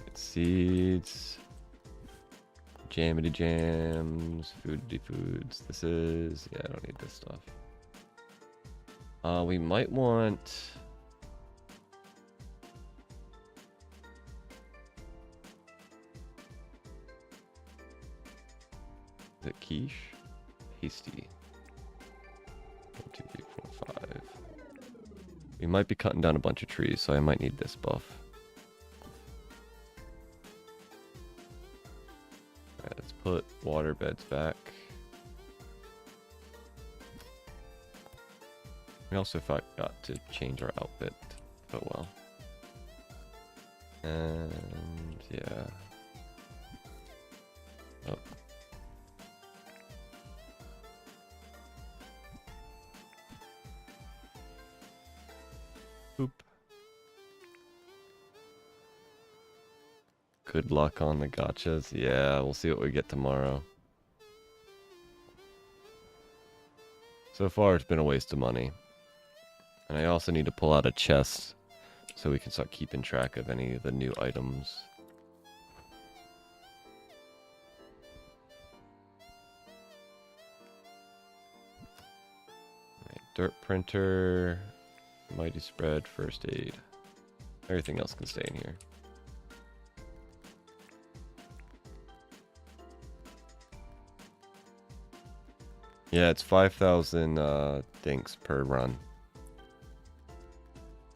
It's seeds. Jamity jams. Foodity foods. This is... Yeah, I don't need this stuff. We might want... Is it quiche? Hasty. 1, 2, 3, 4, 5. We might be cutting down a bunch of trees, so I might need this buff. Alright, let's put water beds back. We also forgot to change our outfit. Oh well. And yeah. Oh. Good luck on the gotchas. Yeah, we'll see what we get tomorrow. So far, it's been a waste of money. And I also need to pull out a chest so we can start keeping track of any of the new items. Right, dirt printer, mighty spread, first aid. Everything else can stay in here. Yeah, it's 5,000 dinks per run.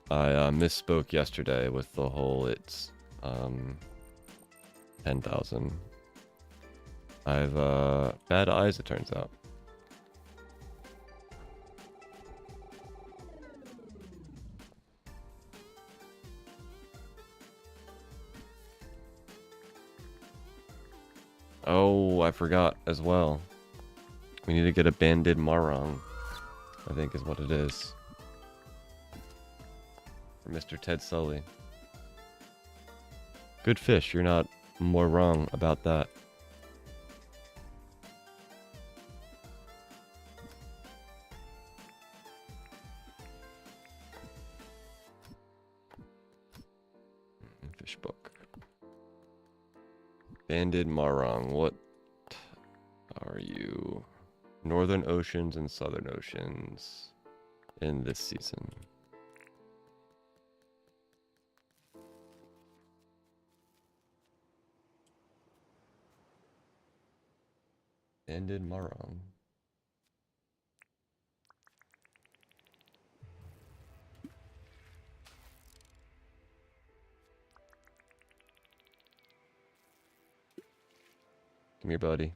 I misspoke yesterday with the whole it's 10,000. I have bad eyes, it turns out. Oh, I forgot as well. We need to get a banded marang, I think is what it is. For Mr. Ted Sully. Good fish, you're not more wrong about that. Fish book. Banded marang, what are you? Northern oceans and southern oceans in this season. Banded marang. Come here, buddy.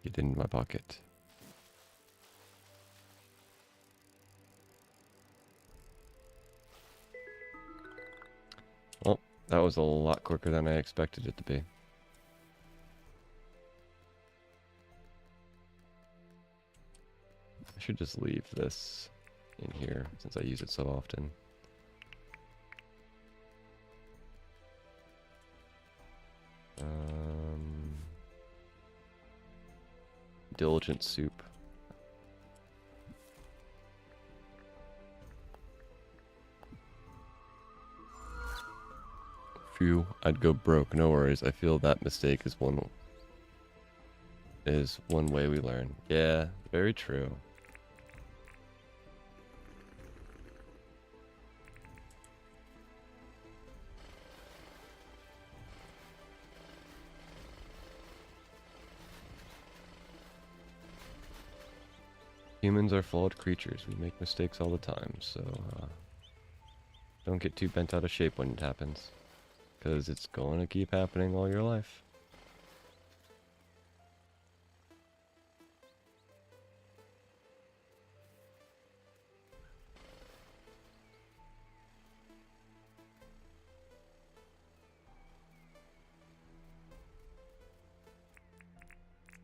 Get in my pocket. Well, that was a lot quicker than I expected it to be. I should just leave this in here since I use it so often. Diligent soup. Phew, I'd go broke. No worries. I feel that mistake is one way we learn. Yeah, very true. Humans are flawed creatures. We make mistakes all the time, so don't get too bent out of shape when it happens. Because it's going to keep happening all your life.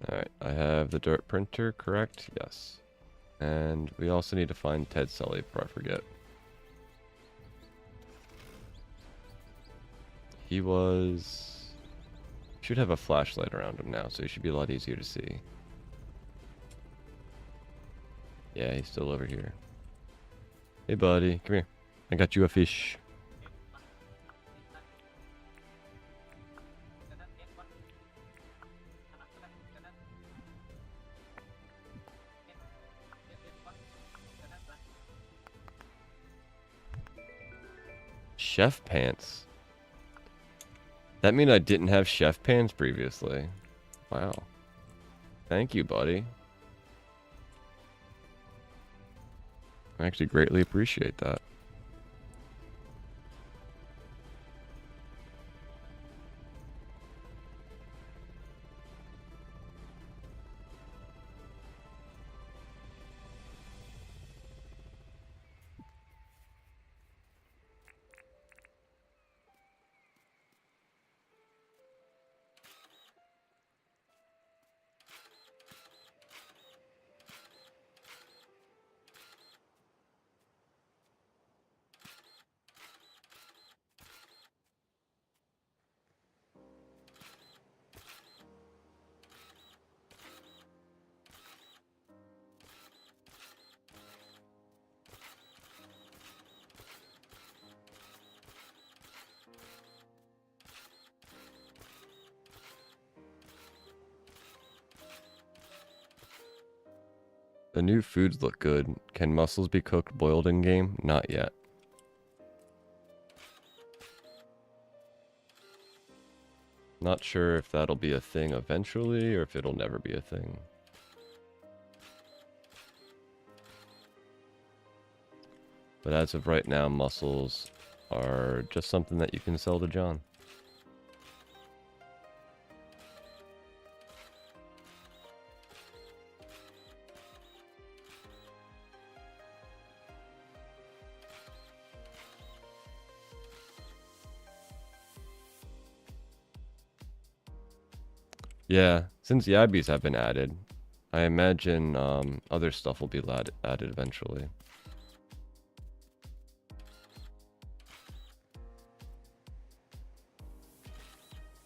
Alright, I have the dirt printer, correct? Yes. And we also need to find Ted Sully before I forget. He should have a flashlight around him now, so he should be a lot easier to see. Yeah, he's still over here. Hey buddy, come here. I got you a fish. Chef pants. That mean I didn't have chef pants previously. Wow. Thank you, buddy. I actually greatly appreciate that. The new foods look good. Can mussels be cooked boiled in game? Not yet. Not sure if that'll be a thing eventually or if it'll never be a thing. But as of right now, mussels are just something that you can sell to John. Yeah, since yabbies have been added, I imagine other stuff will be added eventually.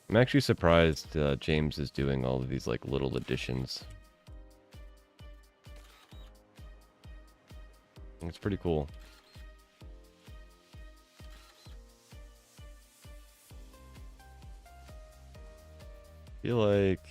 I'm actually surprised James is doing all of these like little additions. It's pretty cool. I feel like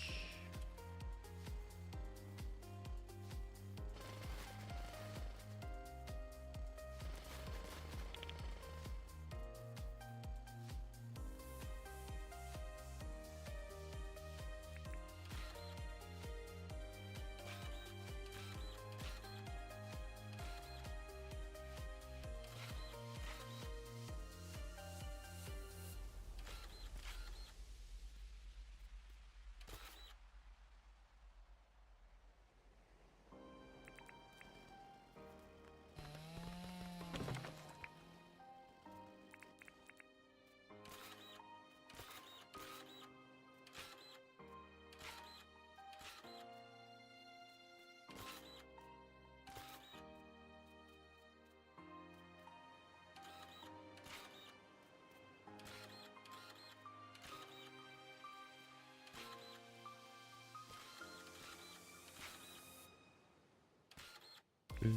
I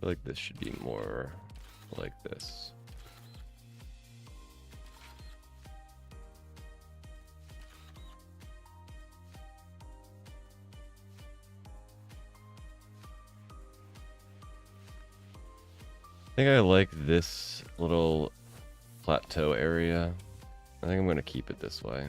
feel like this should be more like this. I think I like this little plateau area. I think I'm going to keep it this way.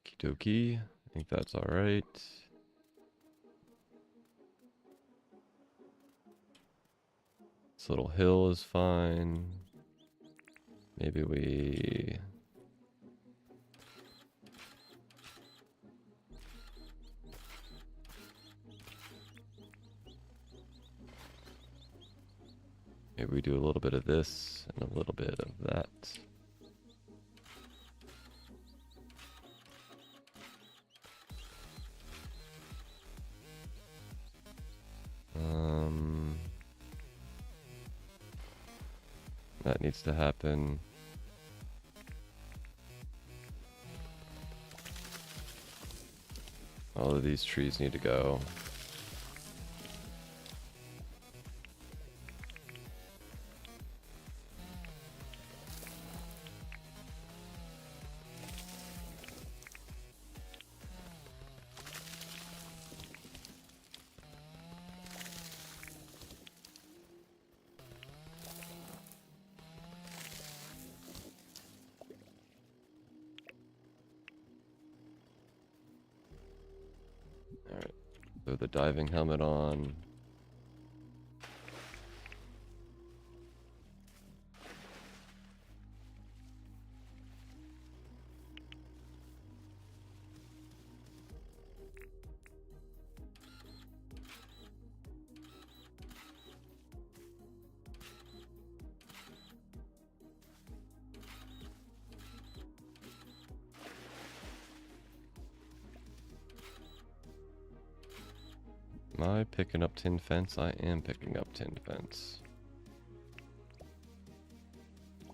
Okie dokie. I think that's all right. This little hill is fine. Maybe we... Maybe we do a little bit of this and a little bit of that. That needs to happen. All of these trees need to go. Alright, throw the diving helmet on. Am I picking up tin fence? I am picking up tin fence.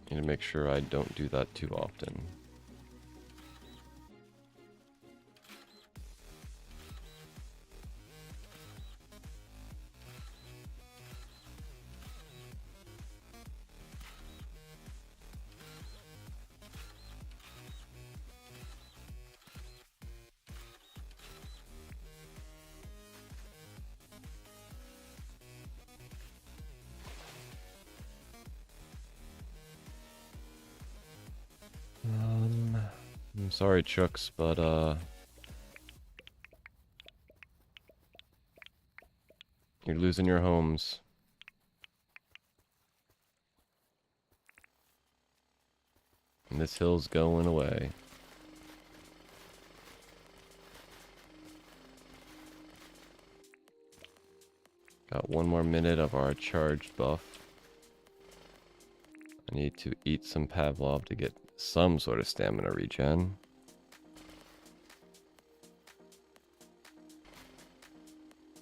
Need to make sure I don't do that too often. I'm sorry, Chooks, but you're losing your homes. And this hill's going away. Got 1 more minute of our charged buff. I need to eat some Pavlov to get some sort of stamina regen.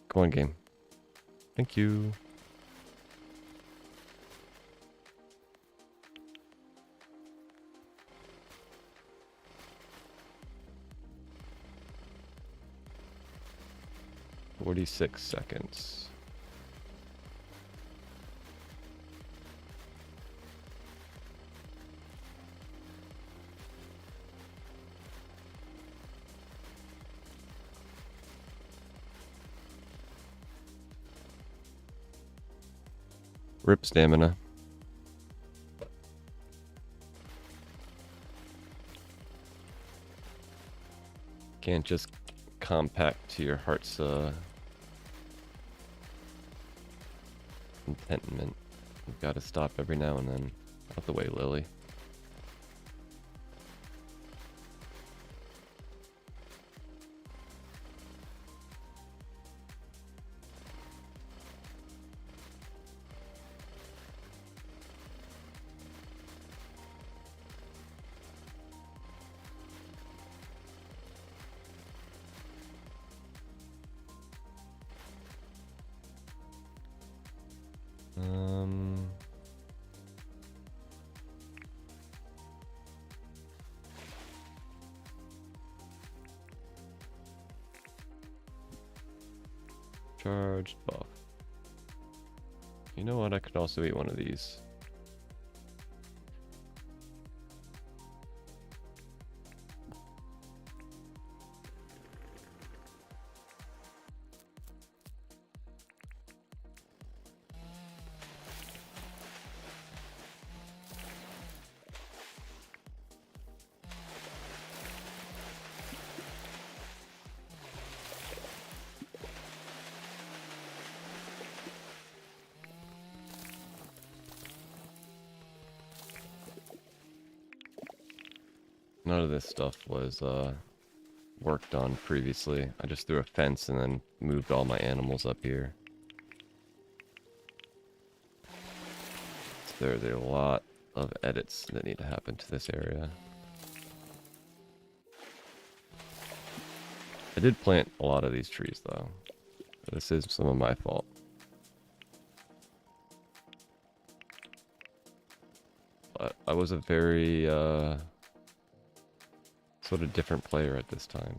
Come on, game. Thank you. "46 seconds. Rip stamina. Can't just compact to your heart's contentment. You've got to stop every now and then. Out the way, Lily. Charged buff. You know what? I could also eat one of these. None of this stuff was worked on previously. I just threw a fence and then moved all my animals up here. So there's a lot of edits that need to happen to this area. I did plant a lot of these trees though. This is some of my fault. But I was a very sort of different player at this time.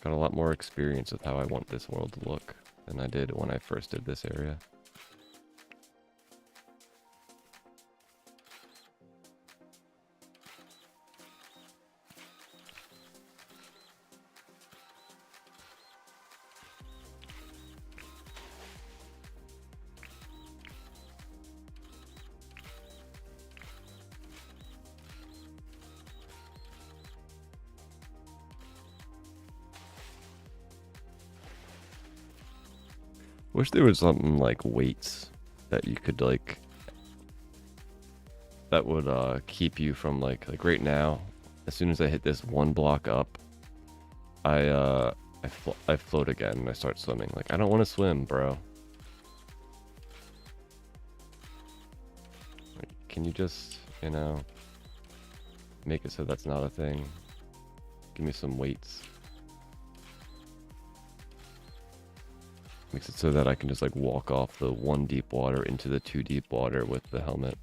Got a lot more experience with how I want this world to look than I did when I first did this area. Wish there was something like weights that you could like that would keep you from like right now. As soon as I hit this 1 block up, I float again and I start swimming. Like I don't want to swim, bro. Like, can you just, you know, make it so that's not a thing? Give me some weights. Makes it so that I can just like walk off the 1 deep water into the 2 deep water with the helmet.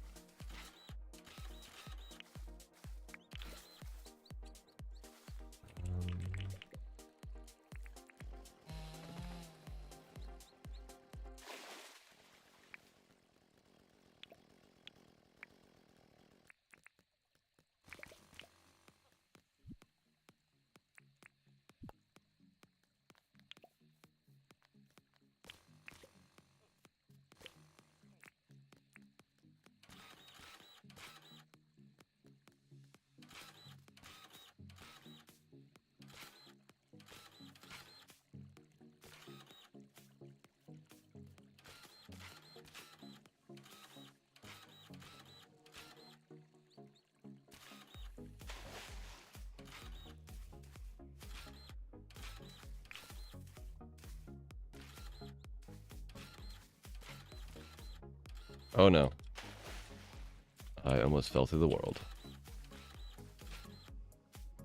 Oh no. I almost fell through the world.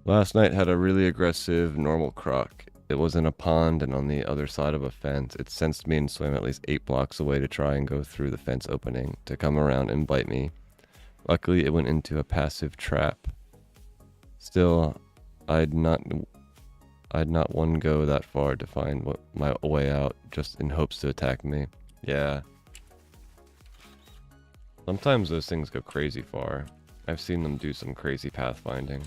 Last night had a really aggressive normal croc. It was in a pond and on the other side of a fence. It sensed me and swam at least 8 blocks away to try and go through the fence opening to come around and bite me. Luckily, it went into a passive trap. Still, I'd not one go that far to find my way out just in hopes to attack me. Yeah. Sometimes those things go crazy far. I've seen them do some crazy pathfinding.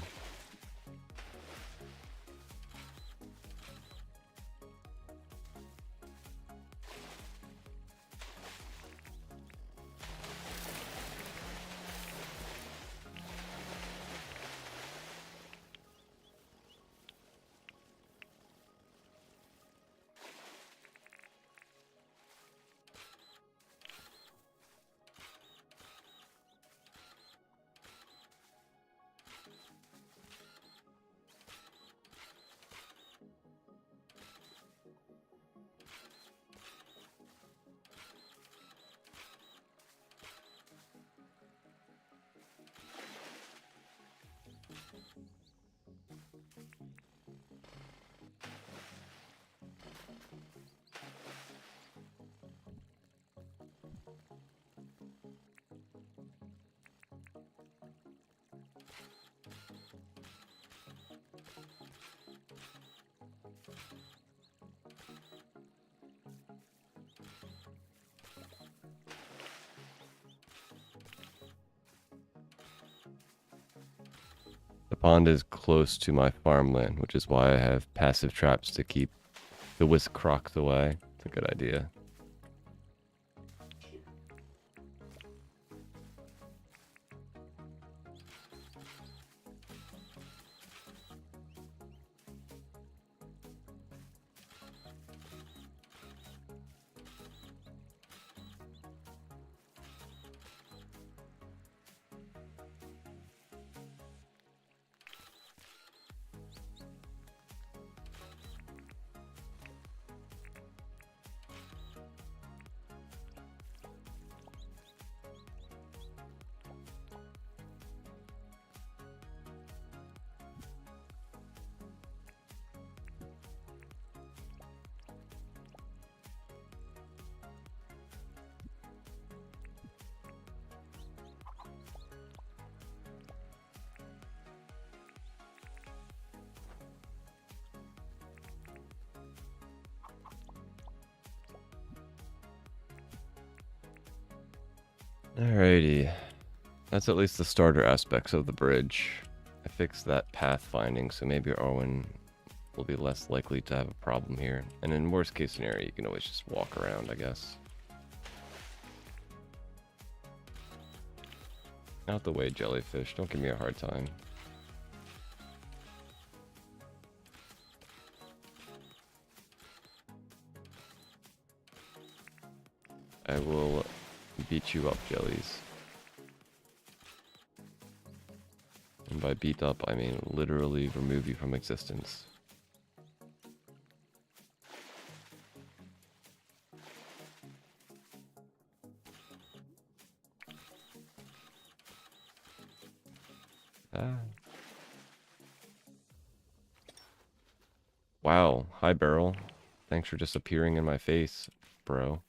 The pond is close to my farmland, which is why I have passive traps to keep the whisk crocs away. It's a good idea. Alrighty. That's at least the starter aspects of the bridge. I fixed that pathfinding, so maybe Arwen will be less likely to have a problem here. And in worst case scenario, you can always just walk around, I guess. Out the way, jellyfish. Don't give me a hard time. I will beat you up, jellies. And by beat up, I mean literally remove you from existence. Ah. Wow. Hi, Beryl. Thanks for just appearing in my face, bro.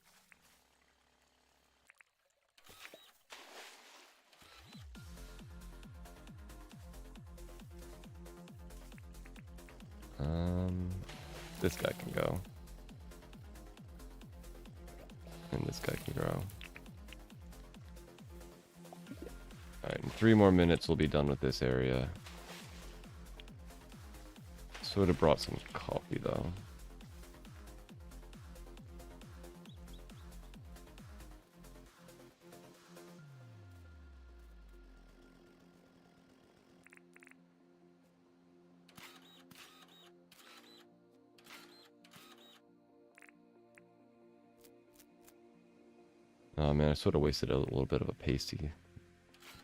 This guy can go. And this guy can grow. Alright, in 3 more minutes we'll be done with this area. Sort of brought some coffee though. Oh man, I sort of wasted a little bit of a pasty,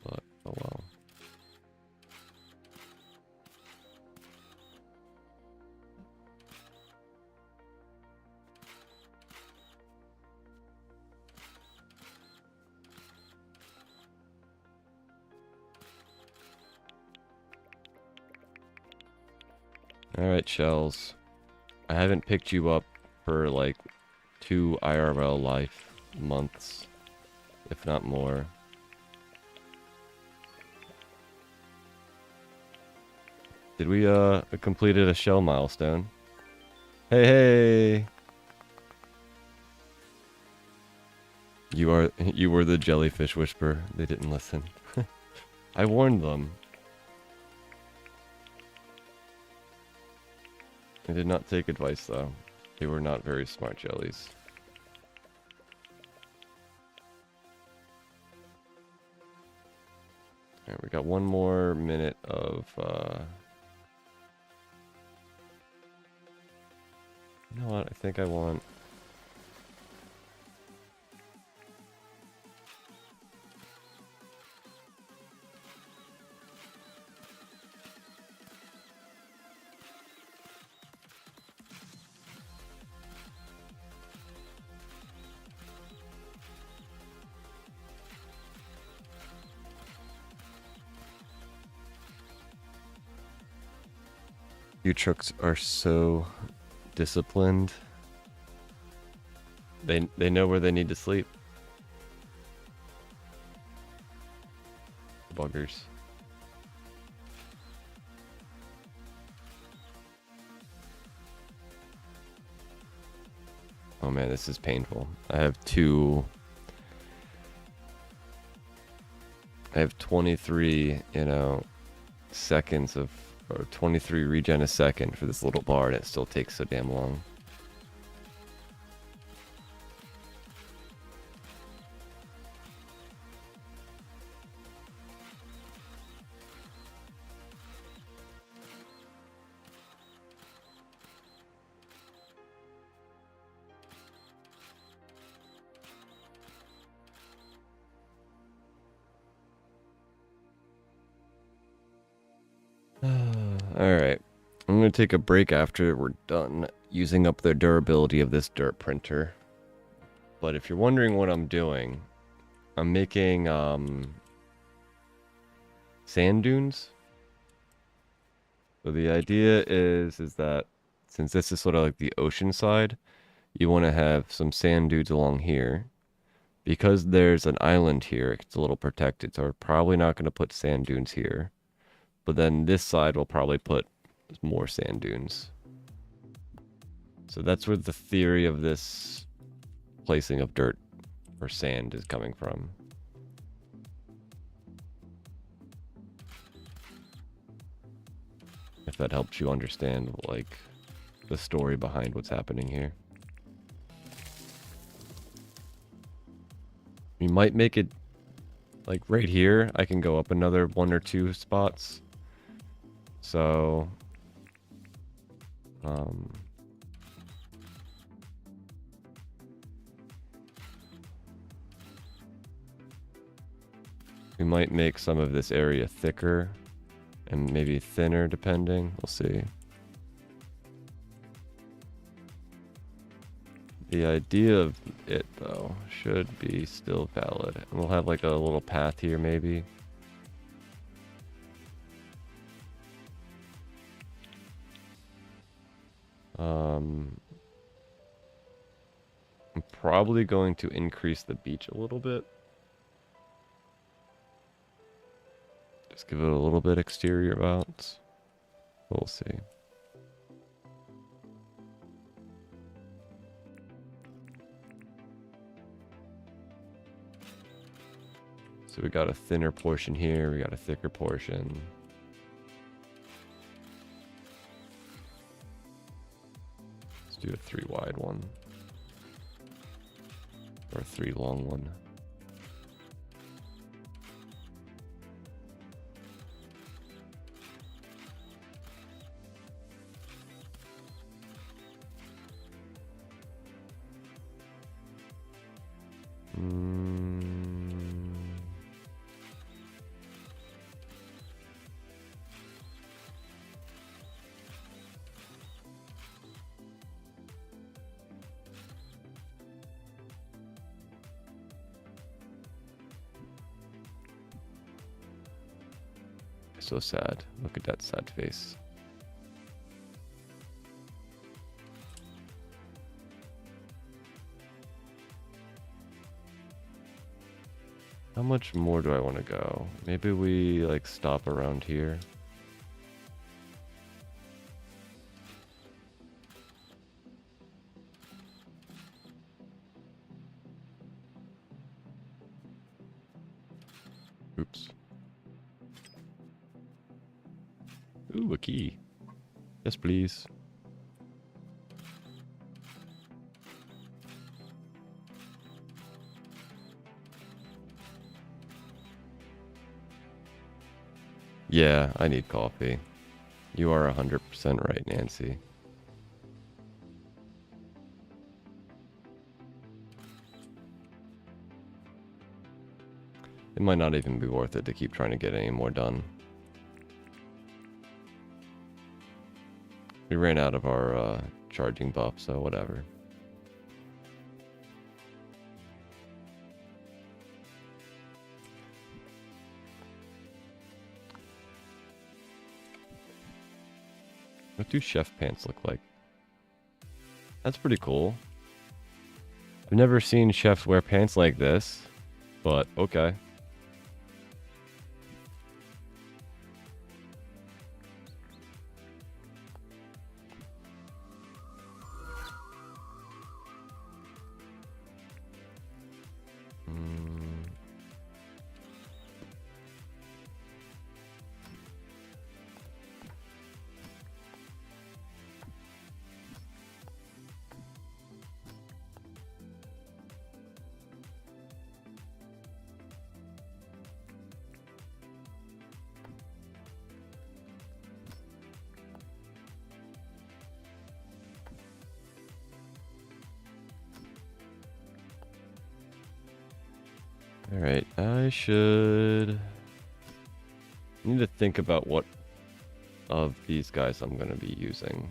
but oh well. Alright, Shells. I haven't picked you up for like 2 IRL life months, if not more. Did we completed a shell milestone? Hey, hey! You were the jellyfish whisperer. They didn't listen. I warned them. They did not take advice though. They were not very smart jellies. Alright, we got 1 more minute of you know what, I think I want... You trucks are so disciplined. They know where they need to sleep. Buggers. Oh man, this is painful. I have 23, seconds of, or 23 regen a second for this little bar, and it still takes so damn long. Alright, I'm going to take a break after we're done using up the durability of this dirt printer. But if you're wondering what I'm doing, I'm making sand dunes. So the idea is that since this is sort of like the ocean side, you want to have some sand dunes along here. Because there's an island here, it's a little protected, so we're probably not going to put sand dunes here. But then this side will probably put more sand dunes. So that's where the theory of this placing of dirt or sand is coming from. If that helps you understand, like, the story behind what's happening here. We might make it, like, right here, I can go up another 1 or 2 spots. So, we might make some of this area thicker and maybe thinner depending. We'll see. The idea of it though should be still valid. And we'll have like a little path here maybe. probably going to increase the beach a little bit. Just give it a little bit exterior bounce. We'll see. So we got a thinner portion here, we got a thicker portion. Let's do a 3 wide one. Or a 3 long one. So sad. Look at that sad face. How much more do I want to go? Maybe we like stop around here. Oops. Ooh, a key. Yes, please. Yeah, I need coffee. You are 100% right, Nancy. It might not even be worth it to keep trying to get any more done. We ran out of our charging buff, so whatever. What do chef pants look like? That's pretty cool. I've never seen chefs wear pants like this, but okay. Alright, I need to think about what of these guys I'm going to be using.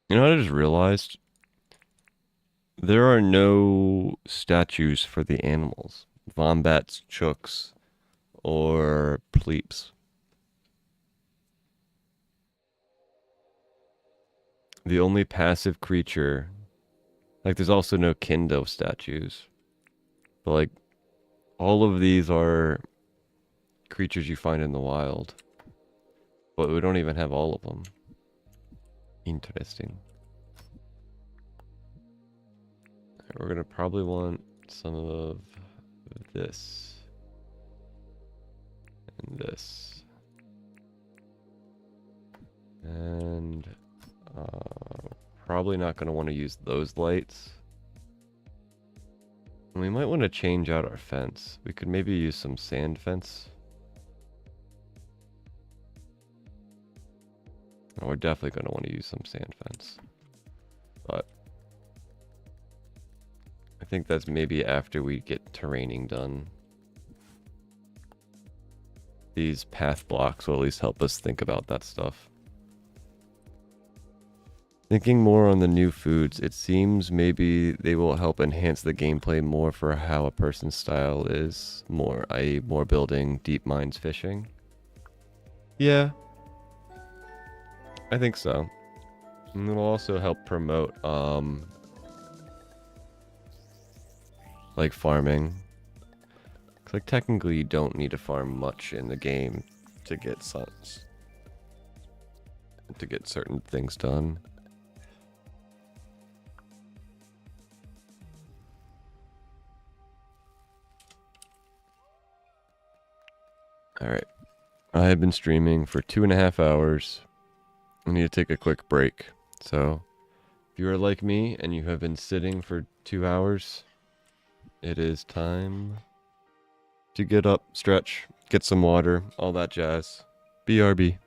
You know what I just realized? There are no statues for the animals. Wombats, chooks, or pleeps. The only passive creature... Like, there's also no Kindo statues. But, like, all of these are creatures you find in the wild. But we don't even have all of them. Interesting. We're going to probably want some of this. And this. And... probably not going to want to use those lights. And we might want to change out our fence. We could maybe use some sand fence. Oh, we're definitely going to want to use some sand fence. But I think that's maybe after we get terraining done. These path blocks will at least help us think about that stuff. Thinking more on the new foods, it seems maybe they will help enhance the gameplay more for how a person's style is. More, i.e. more building, deep mines, fishing. Yeah. I think so. And it'll also help promote like farming. 'Cause, like technically you don't need to farm much in the game to get certain things done. Alright. I have been streaming for 2.5 hours. I need to take a quick break. So, if you are like me and you have been sitting for 2 hours, it is time to get up, stretch, get some water, all that jazz. BRB.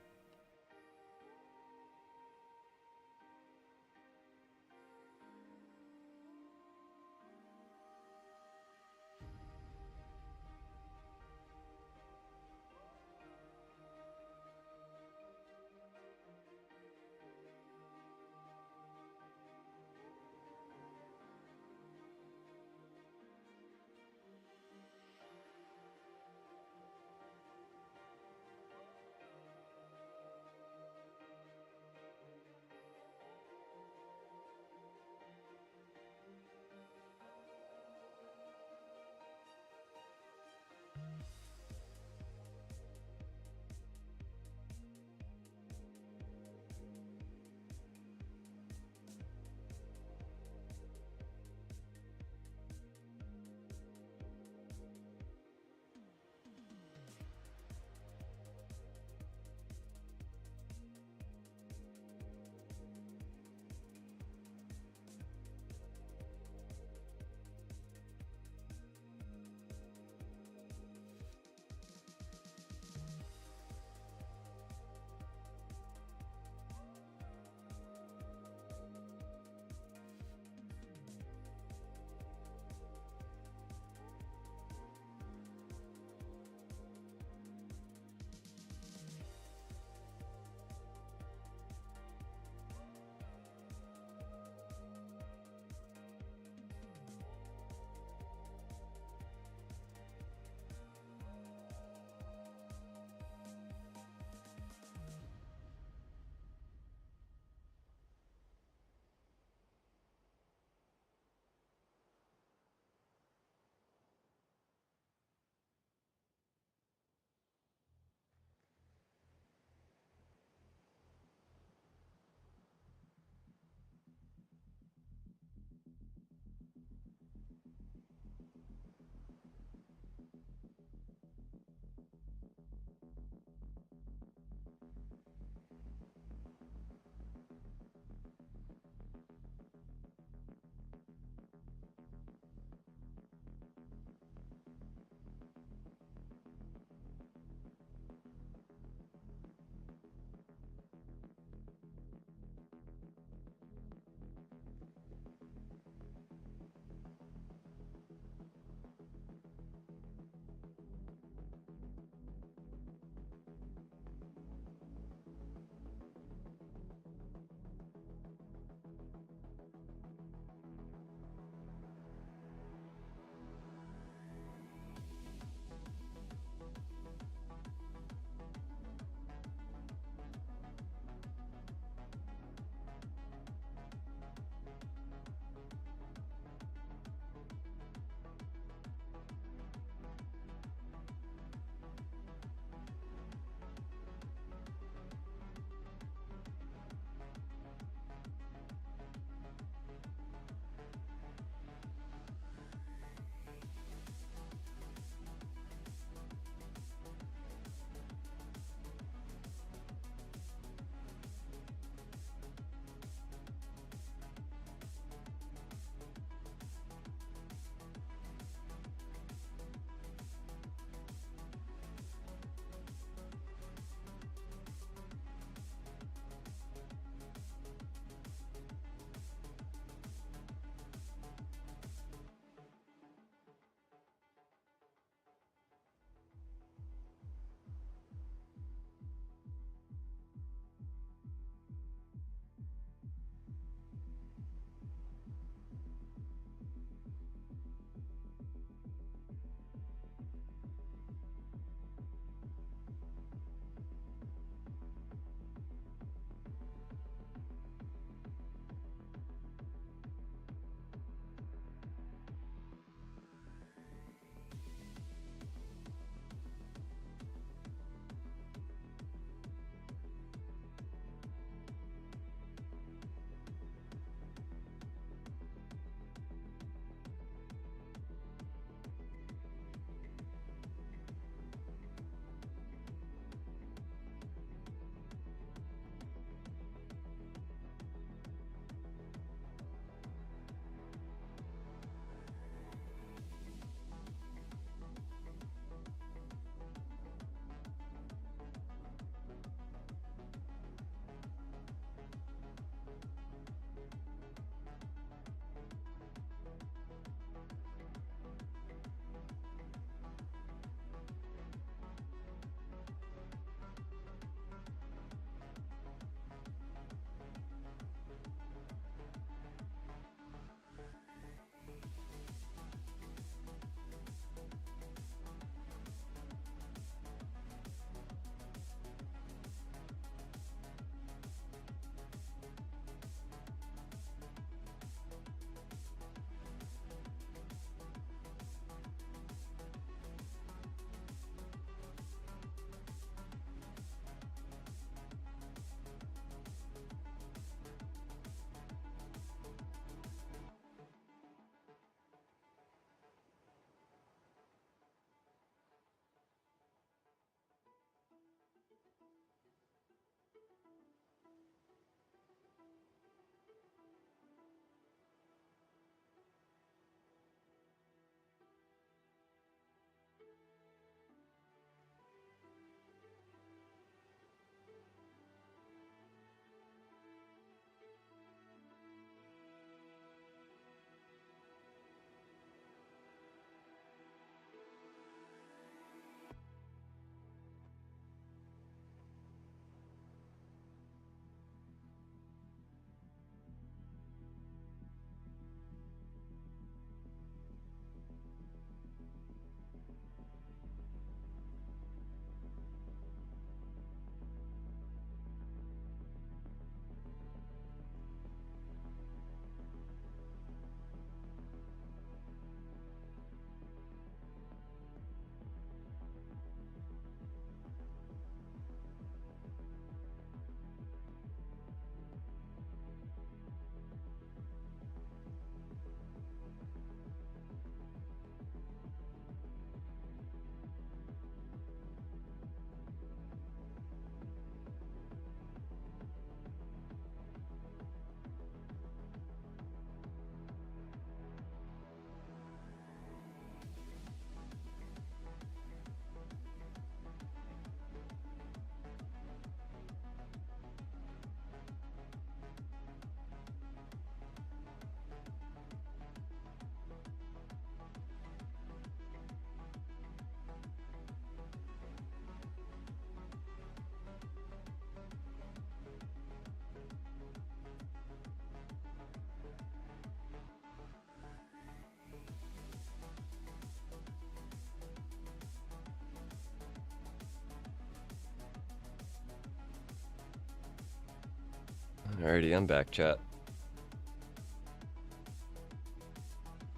Alrighty, I'm back, chat.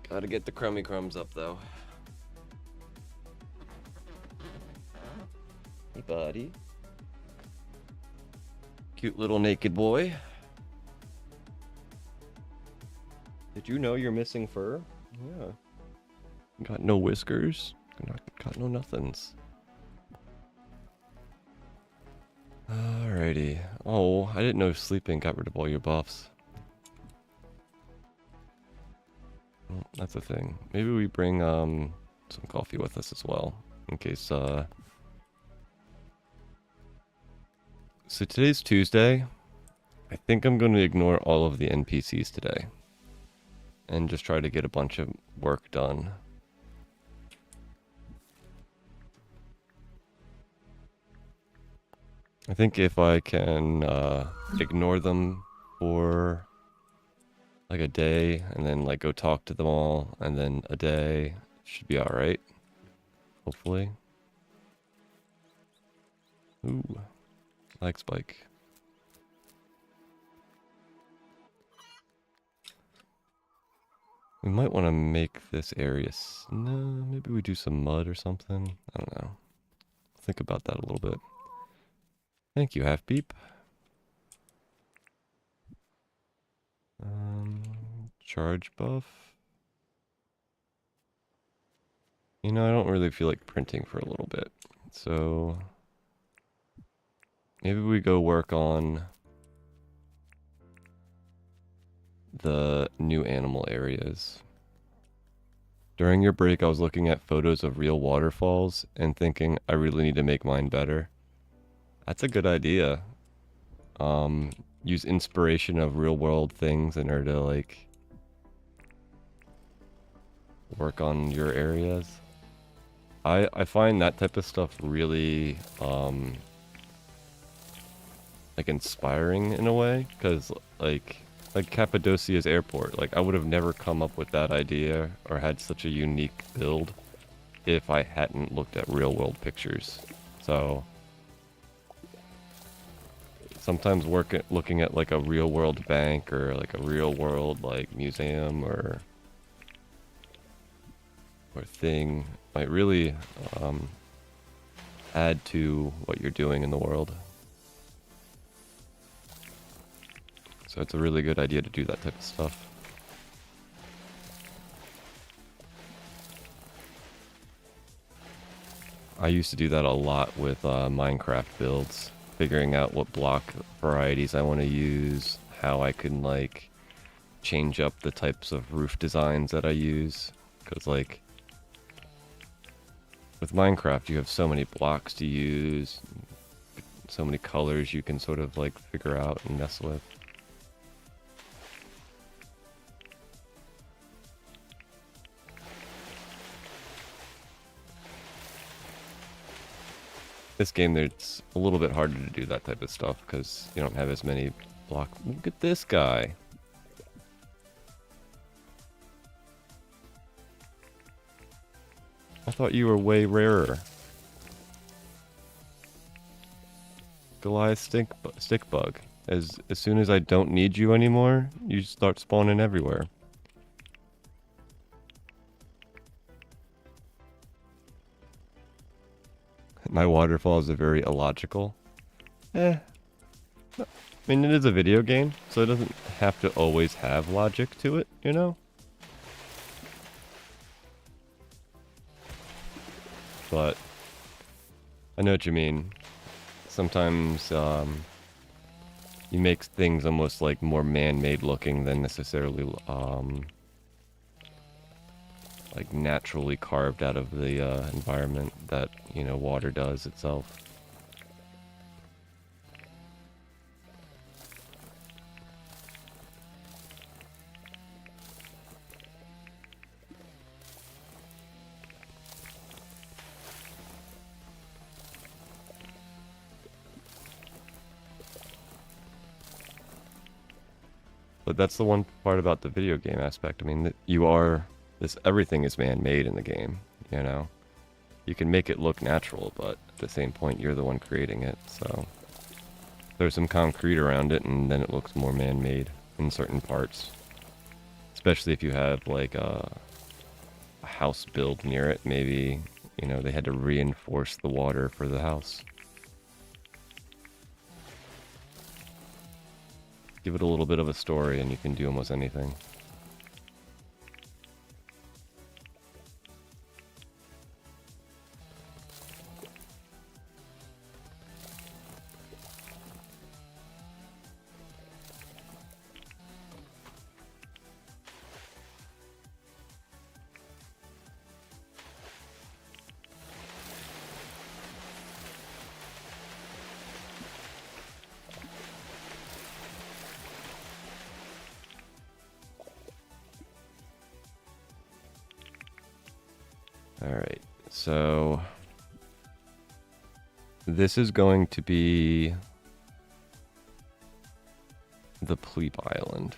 Gotta get the crummy crumbs up, though. Hey, buddy. Cute little naked boy. Did you know you're missing fur? Yeah. Got no whiskers. Got no nothings. Alrighty. Oh, I didn't know sleeping got rid of all your buffs. Well, that's a thing. Maybe we bring some coffee with us as well, in case So today's Tuesday. I think I'm going to ignore all of the NPCs today and just try to get a bunch of work done. I think if I can ignore them for like a day and then like go talk to them all and then a day, should be all right. Hopefully. Ooh, I like Spike. We might want to make this area. No, maybe we do some mud or something. I don't know. Think about that a little bit. Thank you, Half Beep. Charge buff. You know, I don't really feel like printing for a little bit. So maybe we go work on the new animal areas. During your break, I was looking at photos of real waterfalls and thinking I really need to make mine better. That's a good idea. Use inspiration of real world things in order to like work on your areas. I find that type of stuff really like inspiring in a way, because like Cappadocia's airport, like I would have never come up with that idea or had such a unique build if I hadn't looked at real world pictures. So sometimes looking at like a real world bank or like a real world like museum or thing might really add to what you're doing in the world. So it's a really good idea to do that type of stuff. I used to do that a lot with Minecraft builds, figuring out what block varieties I want to use, how I can like change up the types of roof designs that I use, because like with Minecraft you have so many blocks to use, so many colors you can sort of like figure out and mess with. This game, it's a little bit harder to do that type of stuff because you don't have as many blocks. Look at this guy. I thought you were way rarer. Goliath stick bug. As soon as I don't need you anymore, you start spawning everywhere. My waterfalls are very illogical. I mean, it is a video game, so it doesn't have to always have logic to it, you know? But I know what you mean. Sometimes you make things almost like more man-made looking than necessarily like naturally carved out of the environment that, you know, water does itself. But that's the one part about the video game aspect. I mean, everything is man-made in the game, you know? You can make it look natural, but at the same point, you're the one creating it, so... There's some concrete around it, and then it looks more man-made in certain parts. Especially if you have like a house built near it, maybe, you know, they had to reinforce the water for the house. Give it a little bit of a story and you can do almost anything. Alright, so this is going to be the Pleep Island.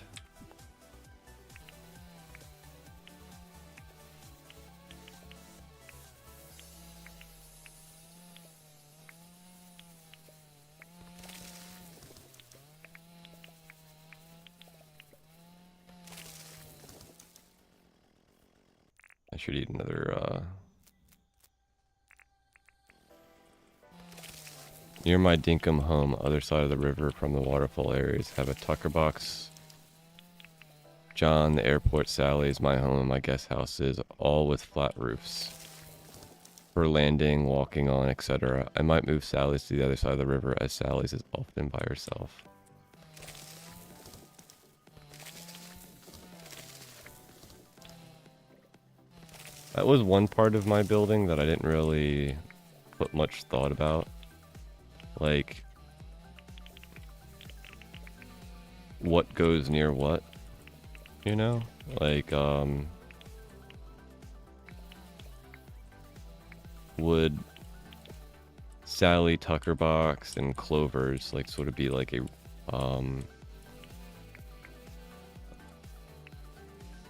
I should eat another, Near my Dinkum home, other side of the river from the waterfall areas, have a tucker box. John, the airport, Sally's, my home, and my guest houses, all with flat roofs. For landing, walking on, etc. I might move Sally's to the other side of the river, as Sally's is often by herself. That was one part of my building that I didn't really put much thought about. Like, what goes near what, you know? Like, would Sally Tucker box and Clover's like sort of be like a,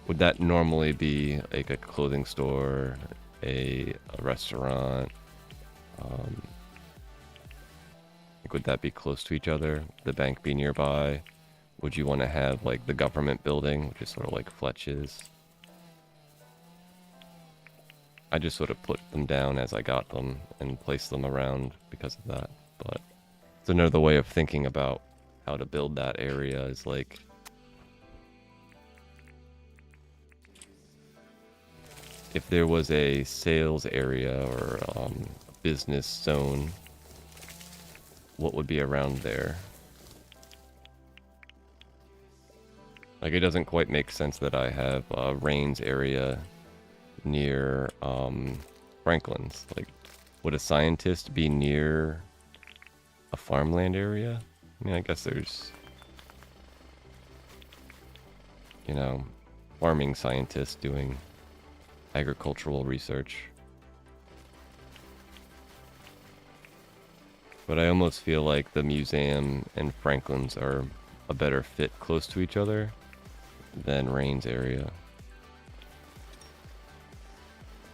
would that normally be like a clothing store, a restaurant? Like, would that be close to each other? The bank be nearby? Would you want to have like the government building, which is sort of like Fletch's? I just sort of put them down as I got them and placed them around because of that. But it's another way of thinking about how to build that area is like, if there was a sales area or business zone, what would be around there? Like, it doesn't quite make sense that I have Rain's area near Franklin's. Like, would a scientist be near a farmland area? I mean, I guess there's, you know, farming scientists doing agricultural research. But I almost feel like the museum and Franklin's are a better fit close to each other than Rain's area.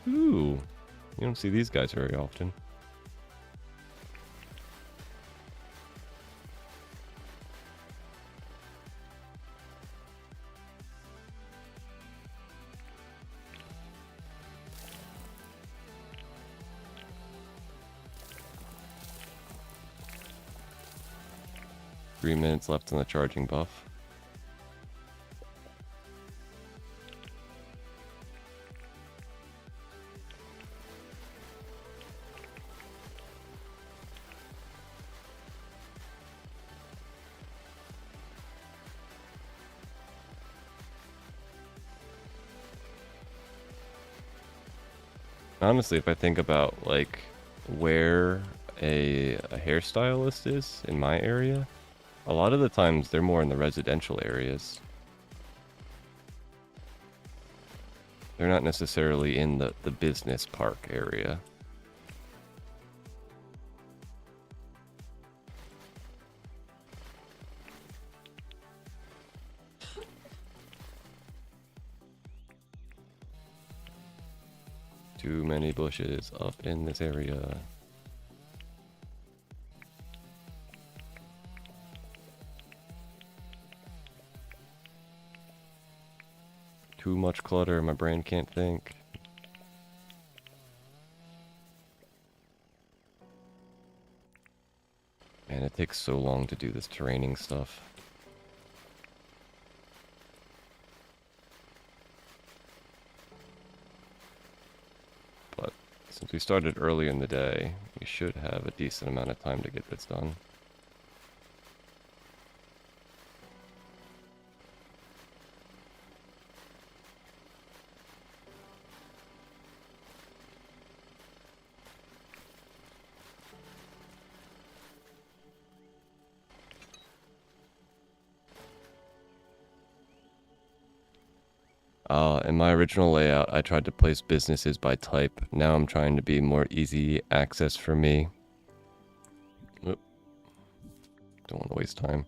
Ooh, you don't see these guys very often. Three minutes left on the charging buff. Honestly, if I think about like where a hairstylist is in my area, a lot of the times they're more in the residential areas. They're not necessarily in the business park area. Too many bushes up in this area. Too much clutter, my brain can't think. Man, it takes so long to do this terraining stuff. But since we started early in the day, we should have a decent amount of time to get this done. In my original layout, I tried to place businesses by type. Now I'm trying to be more easy access for me. Oop. Don't want to waste time.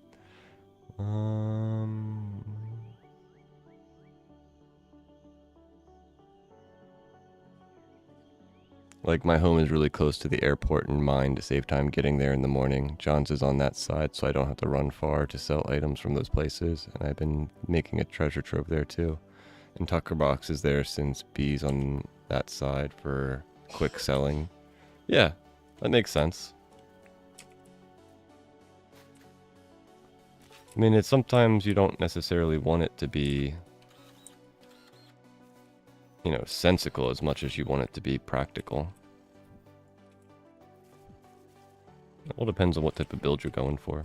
Like, my home is really close to the airport and mine to save time getting there in the morning. John's is on that side, so I don't have to run far to sell items from those places. And I've been making a treasure trove there too. And Tucker Box is there since B's on that side for quick selling. Yeah, that makes sense. I mean, it's sometimes you don't necessarily want it to be, you know, sensical as much as you want it to be practical. It all depends on what type of build you're going for.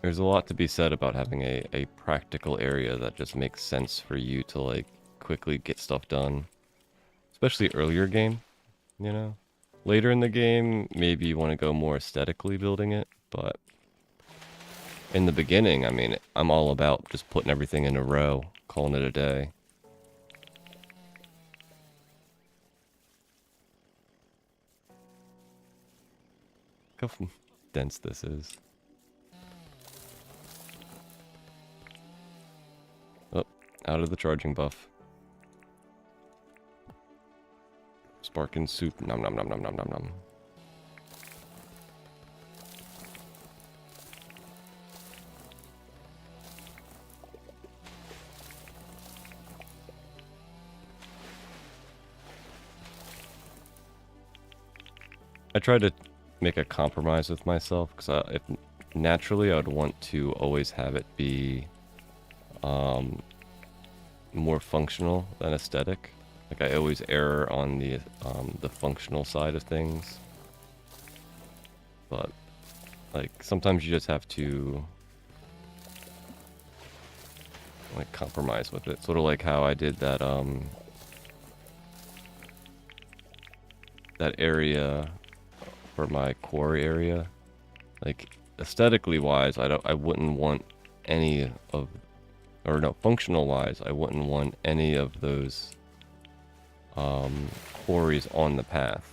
There's a lot to be said about having a practical area that just makes sense for you to, like, quickly get stuff done. Especially earlier game, you know? Later in the game, maybe you want to go more aesthetically building it, but in the beginning, I mean, I'm all about just putting everything in a row, calling it a day. Look how dense this is. Out of the charging buff. Sparkin soup. Nom nom nom nom nom nom nom. I try to make a compromise with myself because if naturally I would want to always have it be more functional than aesthetic. Like, I always err on the functional side of things. But, like, sometimes you just have to, like, compromise with it. Sort of like how I did that that area for my quarry area. Like, aesthetically wise, I wouldn't want any of, or no, functional wise, I wouldn't want any of those quarries on the path.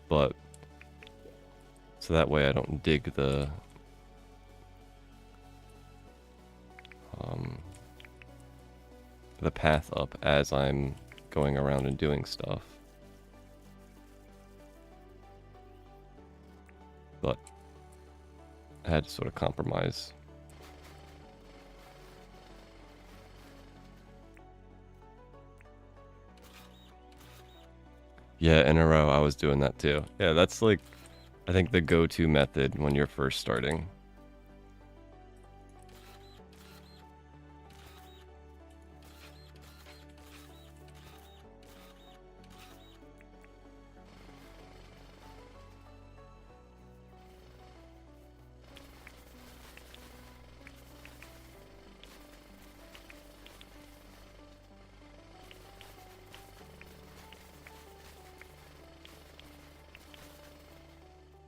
But so that way I don't dig the path up as I'm going around and doing stuff. But I had to sort of compromise. Yeah, in a row, I was doing that too. Yeah, that's like, I think the go-to method when you're first starting.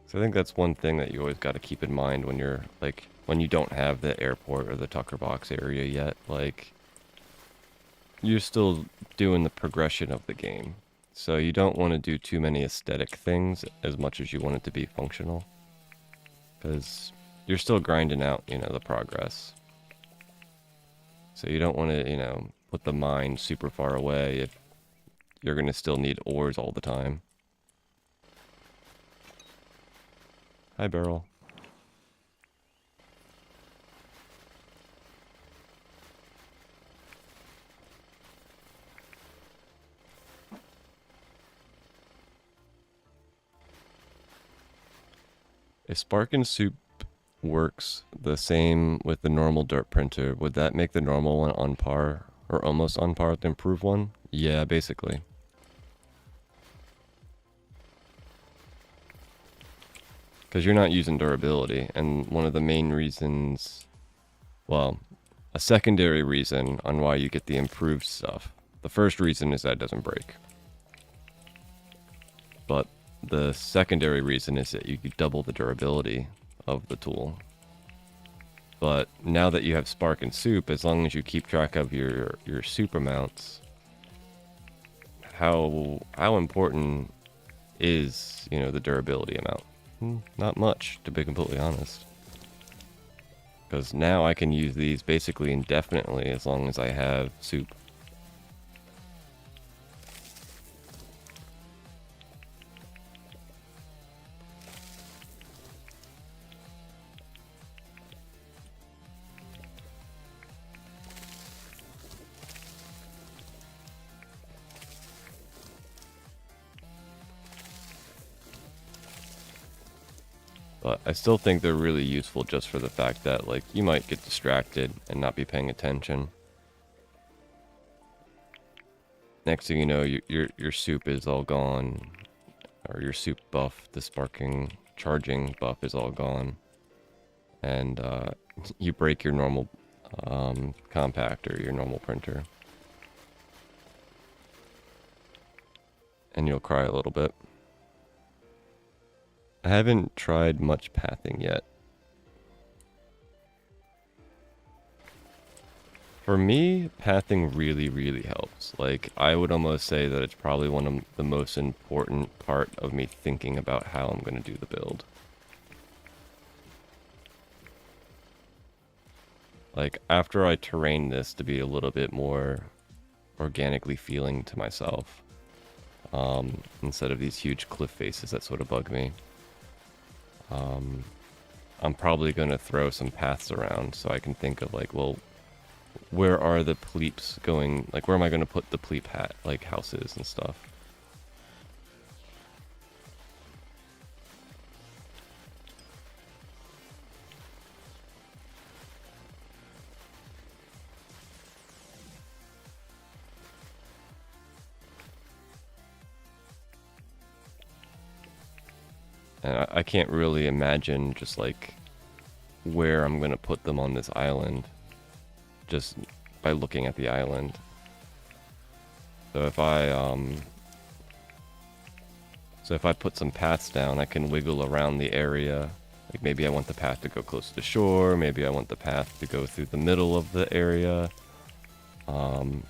So I think that's one thing that you always got to keep in mind when you're, like, when you don't have the airport or the Tucker Box area yet. Like, you're still doing the progression of the game. So you don't want to do too many aesthetic things as much as you want it to be functional. because you're still grinding out, the progress. So you don't want to, put the mine super far away if you're going to still need ores all the time. Hi, Beryl. If Spark and Soup works the same with the normal dirt printer, would that make the normal one on par or almost on par with the improved one? Yeah, basically. Because you're not using durability, and one of the main reasons, well, a secondary reason on why you get the improved stuff. The first reason is that it doesn't break. But the secondary reason is that you could double the durability of the tool. But now that you have Spark and Soup, as long as you keep track of your soup amounts, how important is, the durability amount? Not much, to be completely honest. Because now I can use these basically indefinitely as long as I have soup. But I still think they're really useful just for the fact that, like, you might get distracted and not be paying attention. Next thing you know, your soup is all gone. Or your soup buff, the sparking charging buff is all gone. And you break your normal compactor, your normal printer. And you'll cry a little bit. I haven't tried much pathing yet. For me, pathing really, really helps. Like, I would almost say that it's probably one of the most important part of me thinking about how I'm going to do the build. Like, after I terrain this to be a little bit more organically feeling to myself, instead of these huge cliff faces that sort of bug me, I'm probably going to throw some paths around so I can think of, like, well, where are the pleeps going? Like, where am I going to put the pleep houses and stuff? And I can't really imagine just, like, where I'm going to put them on this island just by looking at the island. So if I put some paths down, I can wiggle around the area. Like, maybe I want the path to go close to the shore, maybe I want the path to go through the middle of the area. And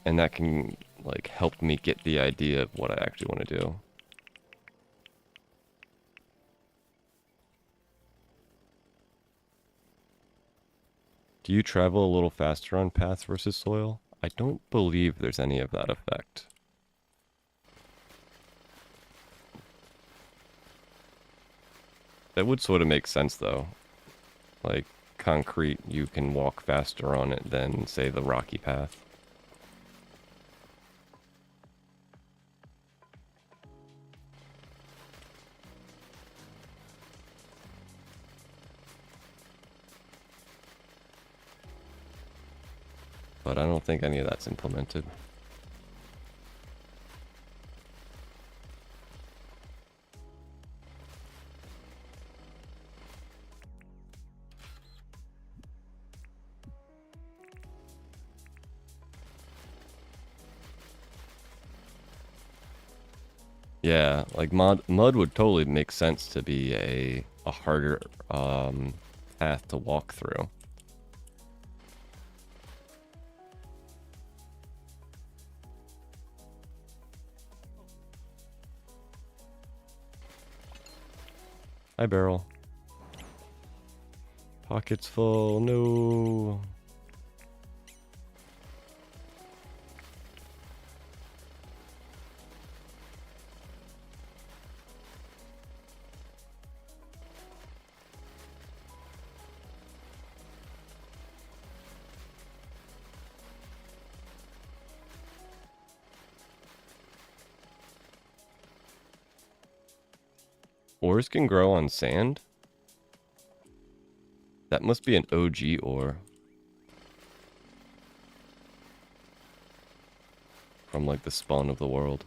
that can, like, help me get the idea of what I actually want to do. Do you travel a little faster on paths versus soil? I don't believe there's any of that effect. That would sort of make sense, though. Like, concrete, you can walk faster on it than, say, the rocky path. But I don't think any of that's implemented. Yeah, like mud would totally make sense to be a harder path to walk through. Hi, barrel. Pockets full. No. Ores can grow on sand? That must be an OG ore. From like the spawn of the world.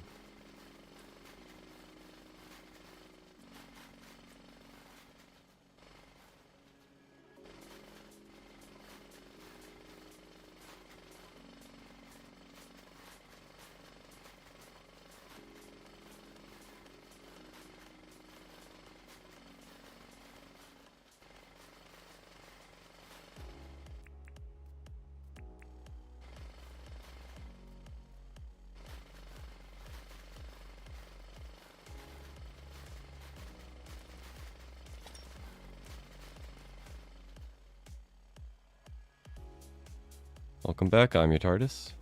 Welcome back, I'm your TARDIS.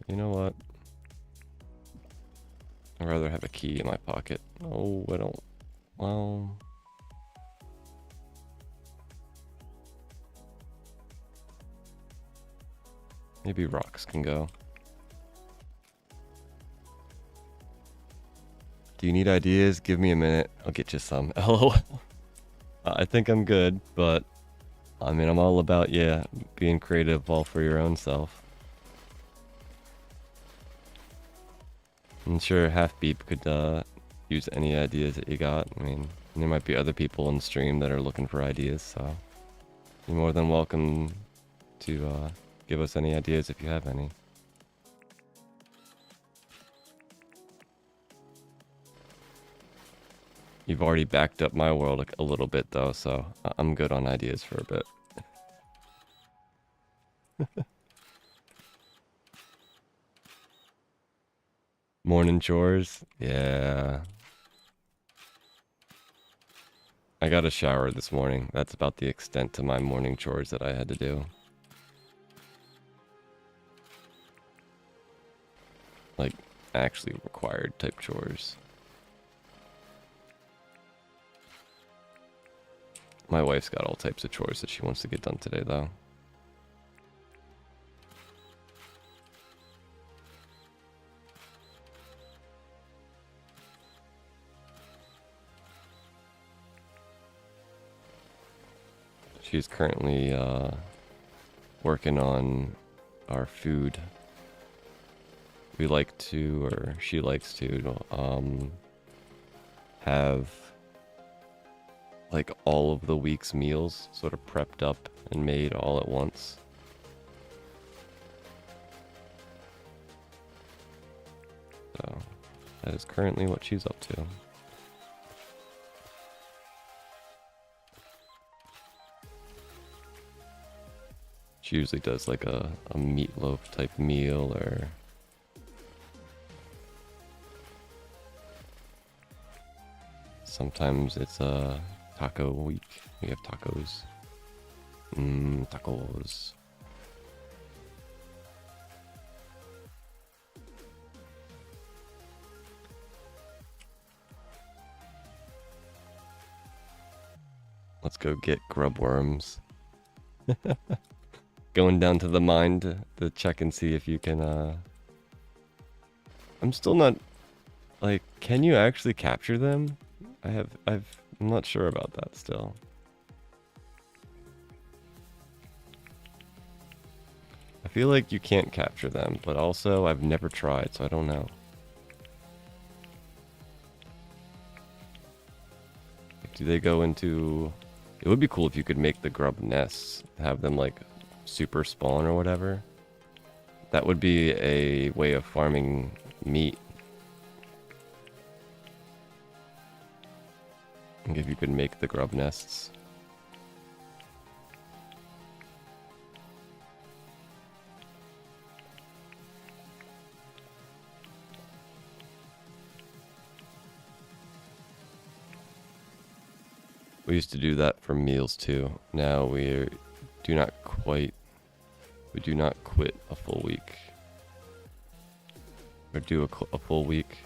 You know what? I'd rather have a key in my pocket. Oh, I don't... Well... Maybe rocks can go. Do you need ideas? Give me a minute. I'll get you some. LOL. I think I'm good, but... I mean, I'm all about, yeah, being creative all for your own self. I'm sure Half Beep could use any ideas that you got. I mean, there might be other people on stream that are looking for ideas, so you're more than welcome to give us any ideas if you have any. You've already backed up my world a little bit though, so I'm good on ideas for a bit. Morning chores? Yeah. I got a shower this morning. That's about the extent to my morning chores that I had to do. Like, actually required type chores. My wife's got all types of chores that she wants to get done today, though. She's currently working on our food. We like to, or she likes to, have like all of the week's meals sort of prepped up and made all at once. So that is currently what she's up to. She usually does like a meatloaf type meal, or sometimes it's a taco week. We have tacos. Tacos. Let's go get grub worms. Going down to the mine to check and see if you can, I'm still not, like, can you actually capture them? I'm not sure about that still. I feel like you can't capture them, but also I've never tried, so I don't know. Do they go into... It would be cool if you could make the grub nests, have them like super spawn or whatever. That would be a way of farming meat. And if you could make the grub nests. We used to do that for meals too. Now do not quite, we do not quit a full week. Or do a full week.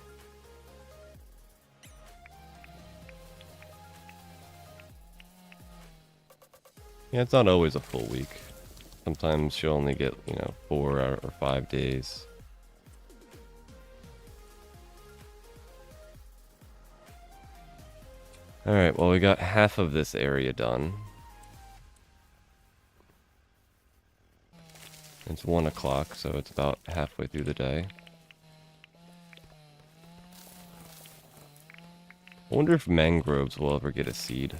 Yeah, it's not always a full week. Sometimes she'll only get, 4 or 5 days. Alright, well we got half of this area done. It's 1 o'clock, so it's about halfway through the day. I wonder if mangroves will ever get a seed.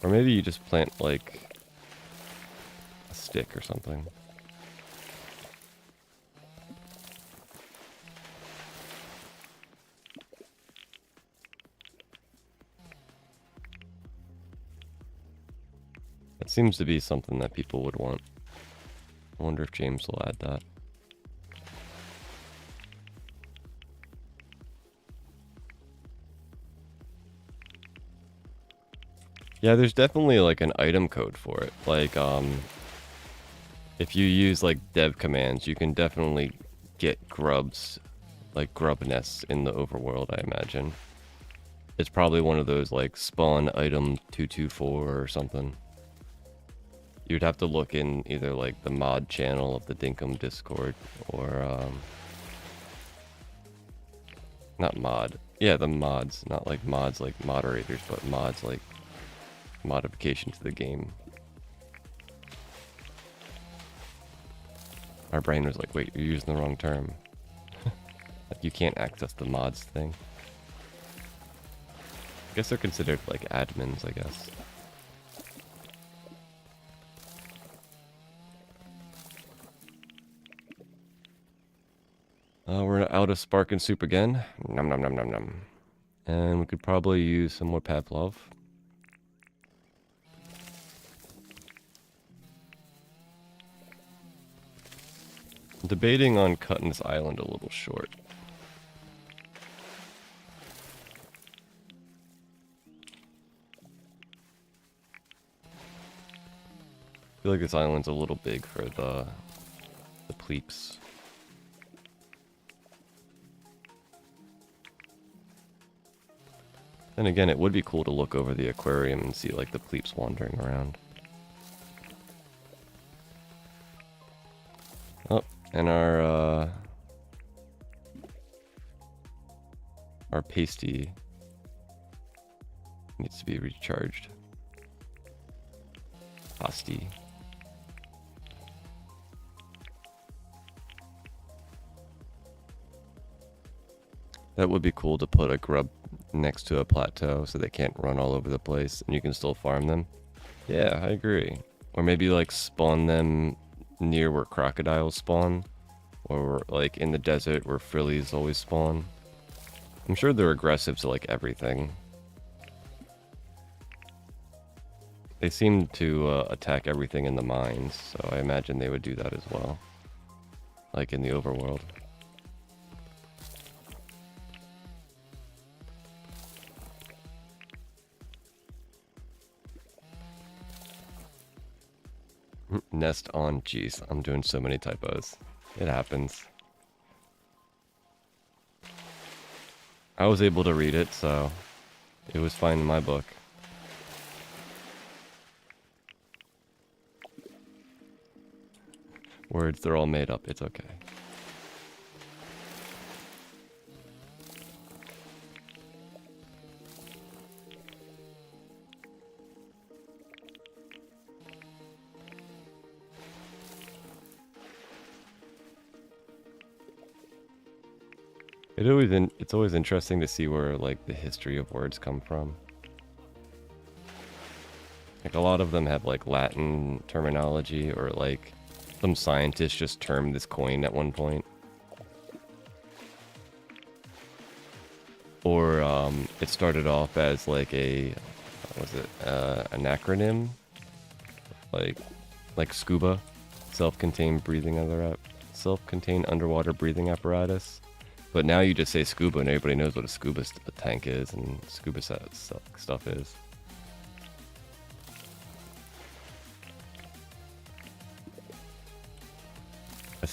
Or maybe you just plant, like, a stick or something. That seems to be something that people would want. I wonder if James will add that. Yeah, there's definitely like an item code for it. Like, if you use like dev commands, you can definitely get grubs, like grub nests in the overworld, I imagine. It's probably one of those like spawn item 224 or something. You'd have to look in either like the mod channel of the Dinkum Discord or, not mod. Yeah, the mods, not like mods like moderators, but mods like modification to the game. Our brain was like, wait, you're using the wrong term. Like, you can't access the mods thing. I guess they're considered like admins, I guess. We're out of spark and soup again. Nom nom nom nom nom. And we could probably use some more Pavlov. I'm debating on cutting this island a little short. I feel like this island's a little big for the pleeps. Then again, it would be cool to look over the aquarium and see like the pleeps wandering around. Oh, and our pasty needs to be recharged. Pasty. That would be cool to put a grub next to a plateau so they can't run all over the place and you can still farm them. Yeah, I agree. Or maybe like spawn them near where crocodiles spawn. Or like in the desert where frillies always spawn. I'm sure they're aggressive to like everything. They seem to attack everything in the mines, so I imagine they would do that as well. Like in the overworld. Nest on. Jeez, I'm doing so many typos. It happens. I was able to read it, so it was fine in my book. Words, they're all made up. It's okay. It's always interesting to see where like the history of words come from. Like a lot of them have like Latin terminology, or like some scientist just termed this coin at one point. Or it started off as like a, what was it, an acronym? Like scuba, self-contained underwater breathing apparatus. But now you just say scuba and everybody knows what a scuba tank is and scuba stuff is.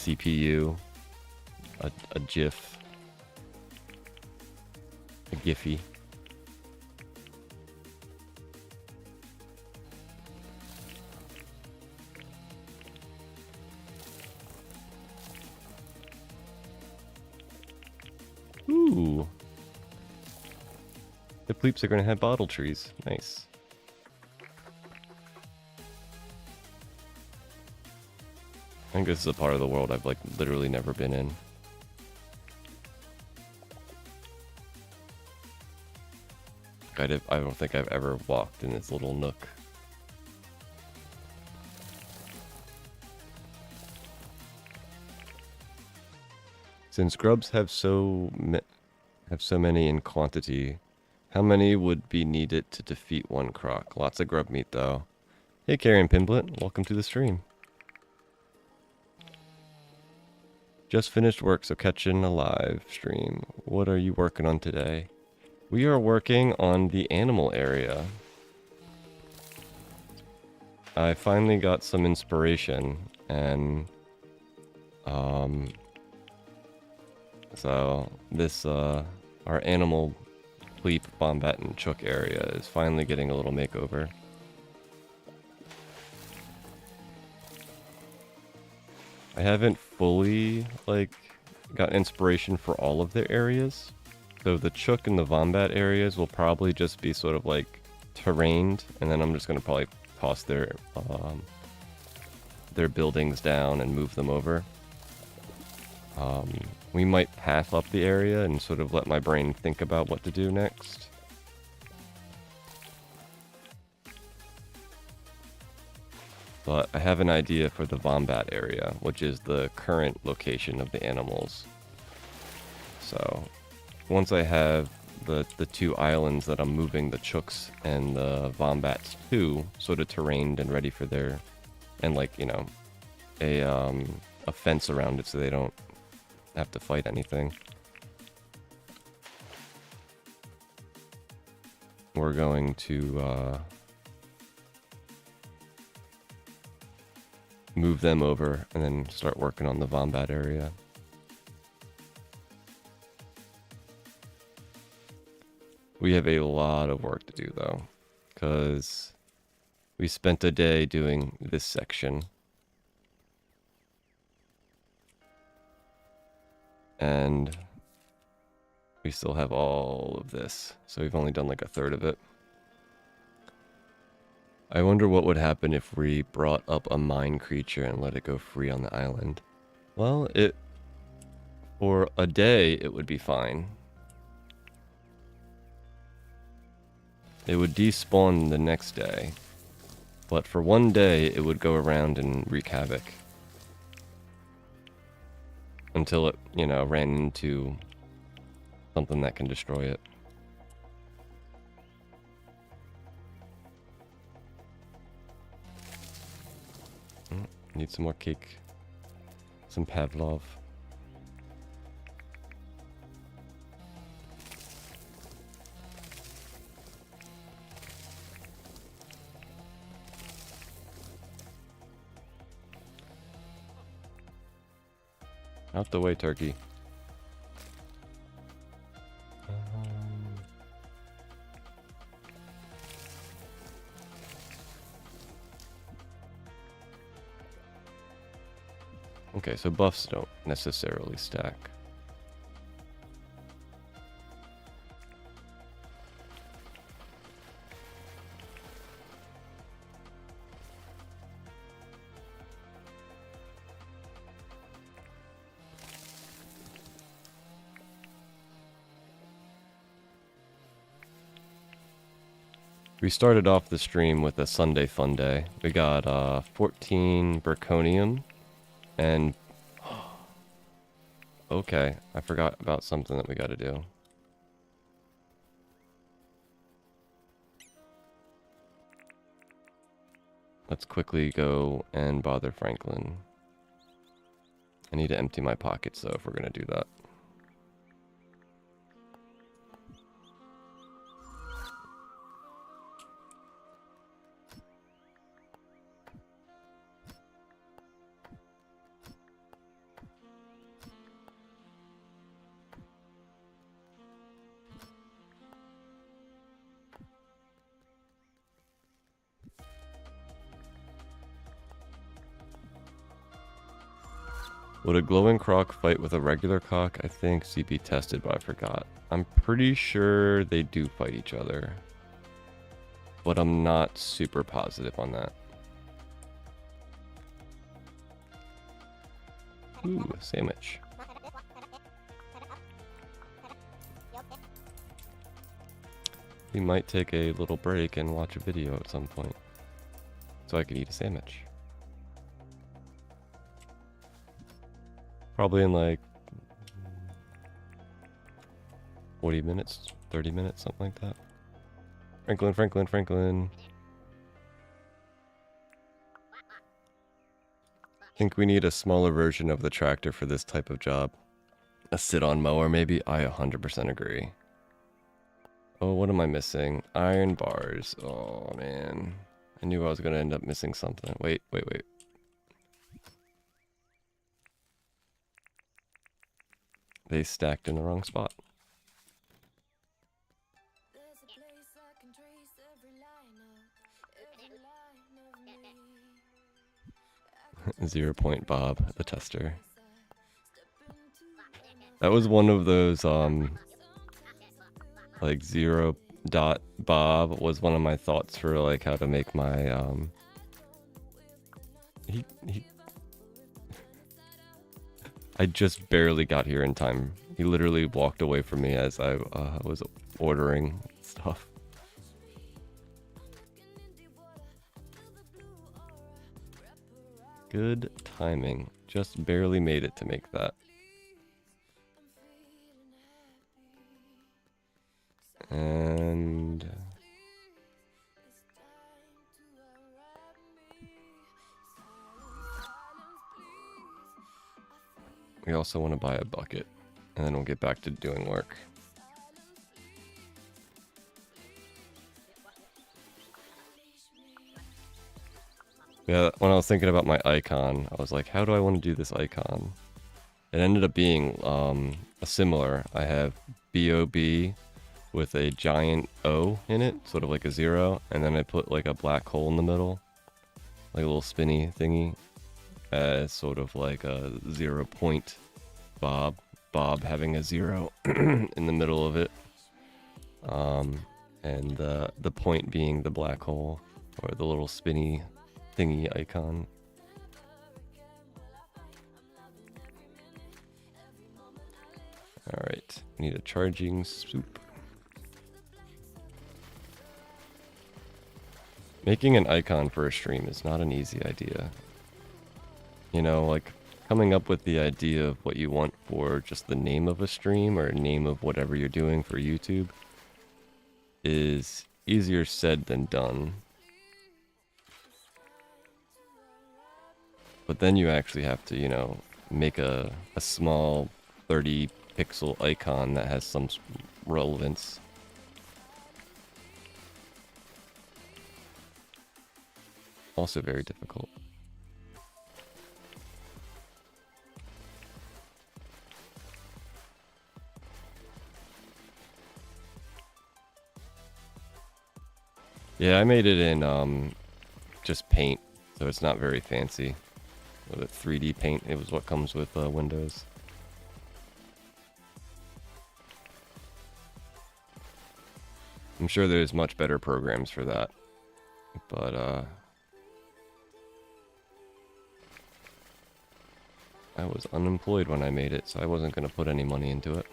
CPU, a GIF, a Giphy. Ooh. The Pleeps are going to have bottle trees. Nice. I think this is a part of the world I've, like, literally never been in. I don't think I've ever walked in this little nook. Since grubs have so many in quantity, how many would be needed to defeat one croc? Lots of grub meat, though. Hey, Carrion Pimblet, welcome to the stream. Just finished work, so catching a live stream. What are you working on today? We are working on the animal area. I finally got some inspiration, and so this our animal Pleep, Bombat, and Chook area is finally getting a little makeover. I haven't fully, like, got inspiration for all of their areas. So the Chook and the Vombat areas will probably just be sort of, like, terrained, and then I'm just going to probably toss their buildings down and move them over. We might path up the area and sort of let my brain think about what to do next. But I have an idea for the Vombat area, which is the current location of the animals. So once I have the two islands that I'm moving the Chooks and the Vombats to, sort of terrained and ready for their, and, like, you know, a fence around it so they don't have to fight anything. We're going to move them over and then start working on the Vombat area. We have a lot of work to do, though, because we spent a day doing this section. And we still have all of this, so we've only done like a third of it. I wonder what would happen if we brought up a mine creature and let it go free on the island. Well, for a day, it would be fine. It would despawn the next day, but for one day, it would go around and wreak havoc. Until it, you know, ran into something that can destroy it. Need some more cake. Some Pavlov. Out the way, turkey. Okay, so buffs don't necessarily stack. We started off the stream with a Sunday fun day. We got 14 Burconium and okay, I forgot about something that we gotta do. Let's quickly go and bother Franklin. I need to empty my pockets though if we're gonna do that. Would a glowing croc fight with a regular cock? I think CP tested, but I forgot. I'm pretty sure they do fight each other, but I'm not super positive on that. Ooh, a sandwich. We might take a little break and watch a video at some point, so I can eat a sandwich. Probably in like 40 minutes, 30 minutes, something like that. Franklin. Think we need a smaller version of the tractor for this type of job. A sit-on mower, maybe? I 100% agree. Oh, what am I missing? Iron bars. Oh, man. I knew I was going to end up missing something. Wait. They stacked in the wrong spot. 0 Point Bob, the tester. That was one of those, like 0 Dot Bob was one of my thoughts for like how to make my, I just barely got here in time. He literally walked away from me as I was ordering stuff. Good timing. Just barely made it to make that. And we also want to buy a bucket, and then we'll get back to doing work. Yeah, when I was thinking about my icon, I was like, how do I want to do this icon? It ended up being a similar. I have BOB with a giant O in it, sort of like a 0, and then I put like a black hole in the middle, like a little spinny thingy, as sort of like a 0 Point Bob. Bob having a 0 in the middle of it, and the point being the black hole, or the little spinny thingy icon. Alright, need a charging soup. Making an icon for a stream is not an easy idea. You know, like coming up with the idea of what you want for just the name of a stream or name of whatever you're doing for YouTube is easier said than done. But then you actually have to, you know, make a small 30 pixel icon that has some relevance. Also very difficult. Yeah, I made it in just paint, so it's not very fancy. With a 3D paint, it was what comes with Windows. I'm sure there's much better programs for that, but I was unemployed when I made it, so I wasn't going to put any money into it.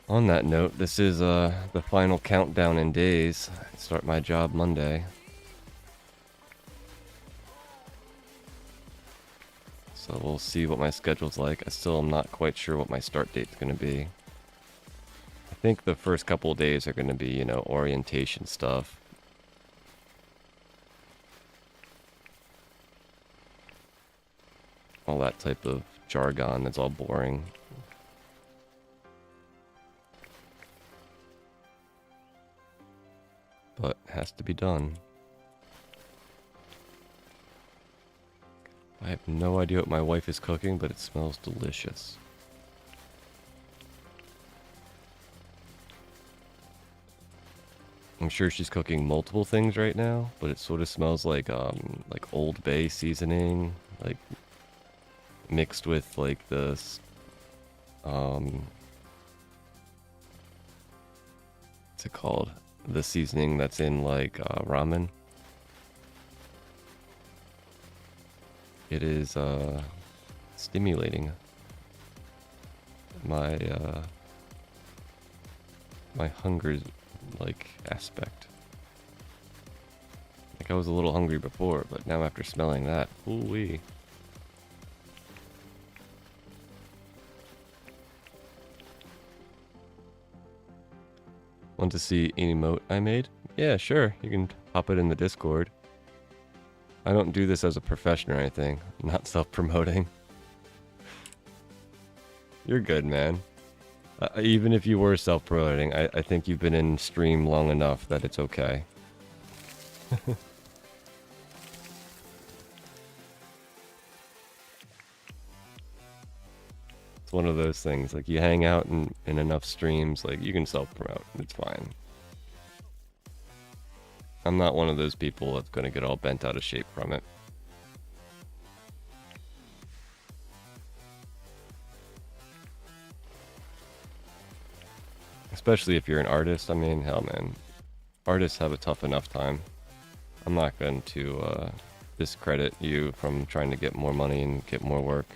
On that note, this is the final countdown in days. I start my job Monday. So we'll see what my schedule's like. I still am not quite sure what my start date's going to be. I think the first couple of days are going to be, you know, orientation stuff. All that type of jargon that's all boring. But has to be done. I have no idea what my wife is cooking, but it smells delicious. I'm sure she's cooking multiple things right now, but it sort of smells like Old Bay seasoning, like mixed with like this what's it called? The seasoning that's in like ramen. It is stimulating my my hunger like aspect. Like I was a little hungry before, but now after smelling that, ooh-wee. Want to see an emote I made? Yeah, sure. You can pop it in the Discord. I don't do this as a profession or anything. I'm not self-promoting. You're good, man. Even if you were self-promoting, I think you've been in stream long enough that it's okay. It's one of those things. Like, you hang out in enough streams, like, you can self-promote. It's fine. I'm not one of those people that's going to get all bent out of shape from it. Especially if you're an artist. I mean, hell, man. Artists have a tough enough time. I'm not going to discredit you from trying to get more money and get more work.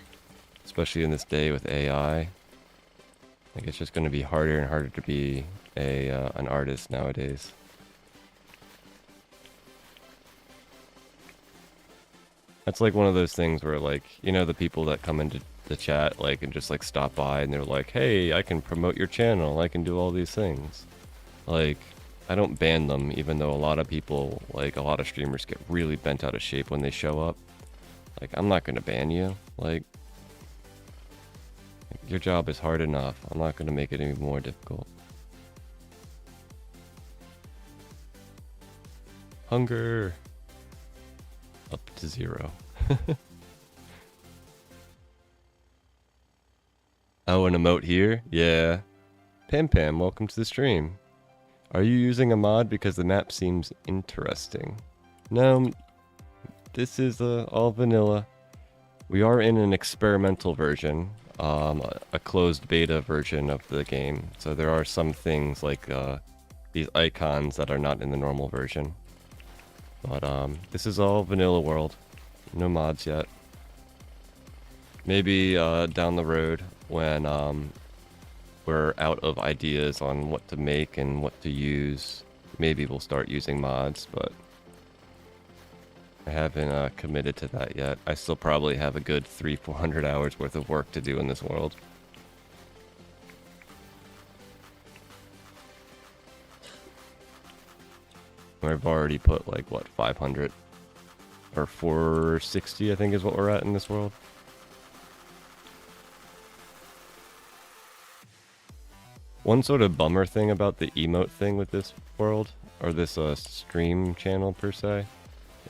Especially in this day with AI. Like, it's just going to be harder and harder to be an artist nowadays. That's like one of those things where, like, you know, the people that come into the chat, like, and just, like, stop by and they're like, hey, I can promote your channel, I can do all these things. Like, I don't ban them, even though a lot of people, like, a lot of streamers get really bent out of shape when they show up. Like, I'm not gonna ban you. Like, your job is hard enough. I'm not gonna make it any more difficult. Hunger. Up to 0. Oh, an emote here? Yeah. Pam Pam, welcome to the stream. Are you using a mod because the map seems interesting? No, this is all vanilla. We are in an experimental version, a closed beta version of the game. So there are some things like these icons that are not in the normal version. But this is all vanilla world. No mods yet. Maybe down the road when we're out of ideas on what to make and what to use, maybe we'll start using mods, but I haven't committed to that yet. I still probably have a good 300-400 hours worth of work to do in this world. I've already put like, what, 500 or 460 I think is what we're at in this world. One sort of bummer thing about the emote thing with this world, or this stream channel per se,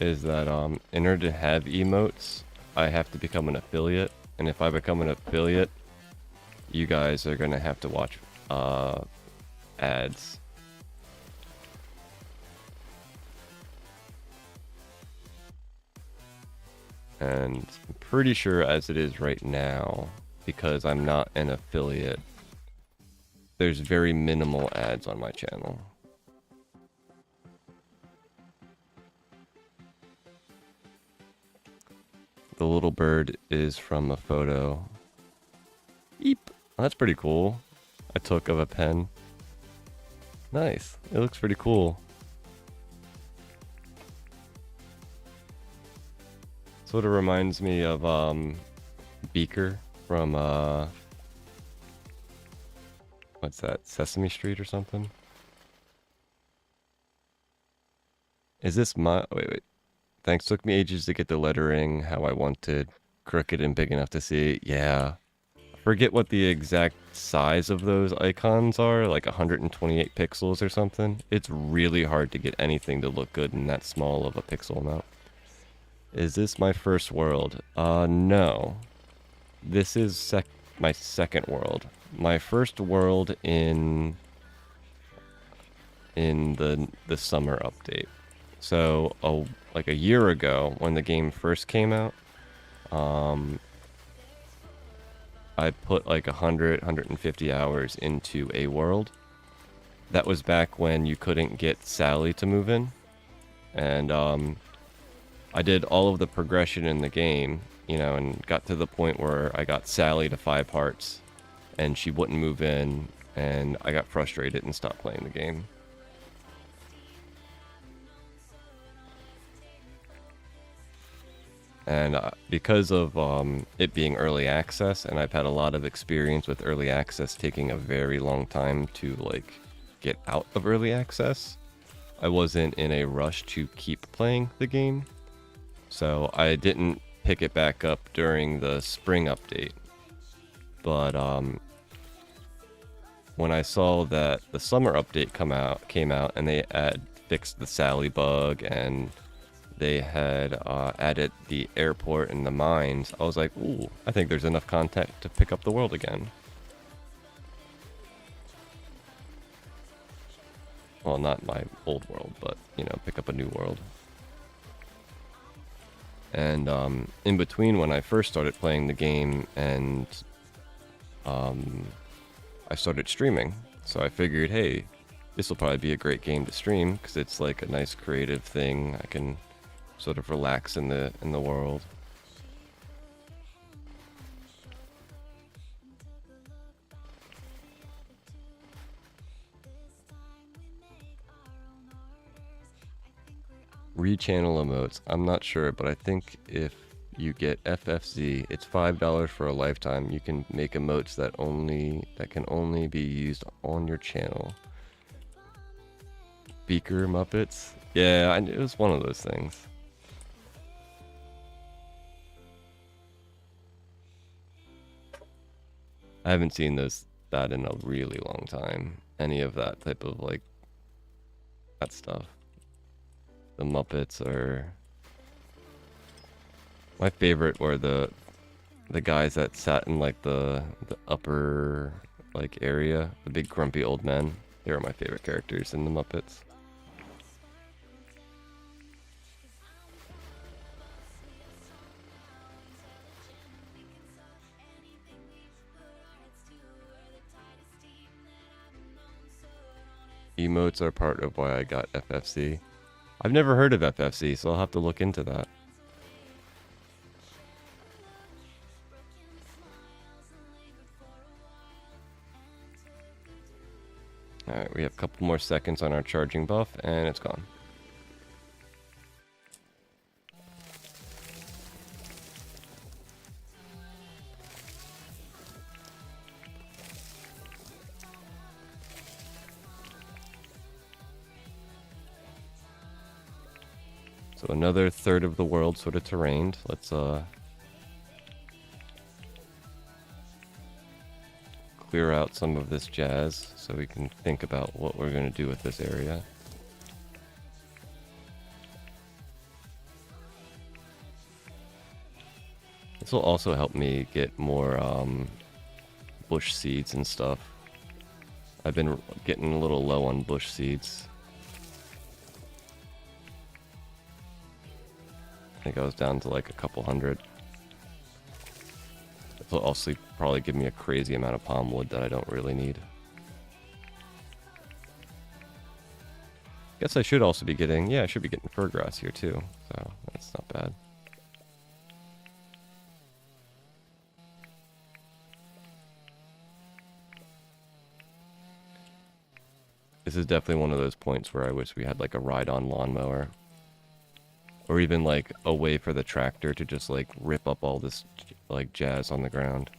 is that in order to have emotes, I have to become an affiliate, and if I become an affiliate, you guys are gonna have to watch ads. And I'm pretty sure as it is right now, because I'm not an affiliate, there's very minimal ads on my channel. The little bird is from a photo. Eep! That's pretty cool. I took of a pen. Nice. It looks pretty cool. Sort of reminds me of Beaker from what's that? Sesame Street or something? Is this my wait. Thanks, took me ages to get the lettering how I wanted. Crooked and big enough to see. Yeah. Forget what the exact size of those icons are, like 128 pixels or something. It's really hard to get anything to look good in that small of a pixel amount. Is this my first world? No. This is my second world. My first world in in the summer update. So, like a year ago, when the game first came out, um, I put like 150 hours into a world. That was back when you couldn't get Sally to move in. And I did all of the progression in the game, you know, and got to the point where I got Sally to 5 hearts, and she wouldn't move in, and I got frustrated and stopped playing the game. And because of it being early access, and I've had a lot of experience with early access taking a very long time to like get out of early access, I wasn't in a rush to keep playing the game. So I didn't pick it back up during the spring update. But when I saw that the summer update came out and they had fixed the Sally bug and they had added the airport and the mines, I was like, ooh, I think there's enough content to pick up the world again. Well, not my old world, but, you know, pick up a new world. And in between when I first started playing the game and I started streaming, so I figured, hey, this will probably be a great game to stream because it's like a nice creative thing. I can sort of relax in the world. Rechannel emotes. I'm not sure, but I think if you get FFZ, it's $5 for a lifetime. You can make emotes that can only be used on your channel. Beaker Muppets? Yeah, it was one of those things. I haven't seen that in a really long time. Any of that type of like that stuff. The Muppets are my favorite. Were the guys that sat in like the upper like area, the big grumpy old men. They were my favorite characters in the Muppets. Emotes are part of why I got FFC. I've never heard of FFC, so I'll have to look into that. Alright, we have a couple more seconds on our charging buff, and it's gone. So another third of the world sort of terrained. Let's clear out some of this jazz so we can think about what we're going to do with this area. This will also help me get more bush seeds and stuff. I've been getting a little low on bush seeds. I think I was down to like a couple hundred. This will also probably give me a crazy amount of palm wood that I don't really need. Guess I should also be getting, yeah, I should be getting fir grass here too, so that's not bad. This is definitely one of those points where I wish we had like a ride-on lawnmower. Or even like a way for the tractor to just like rip up all this like jazz on the ground.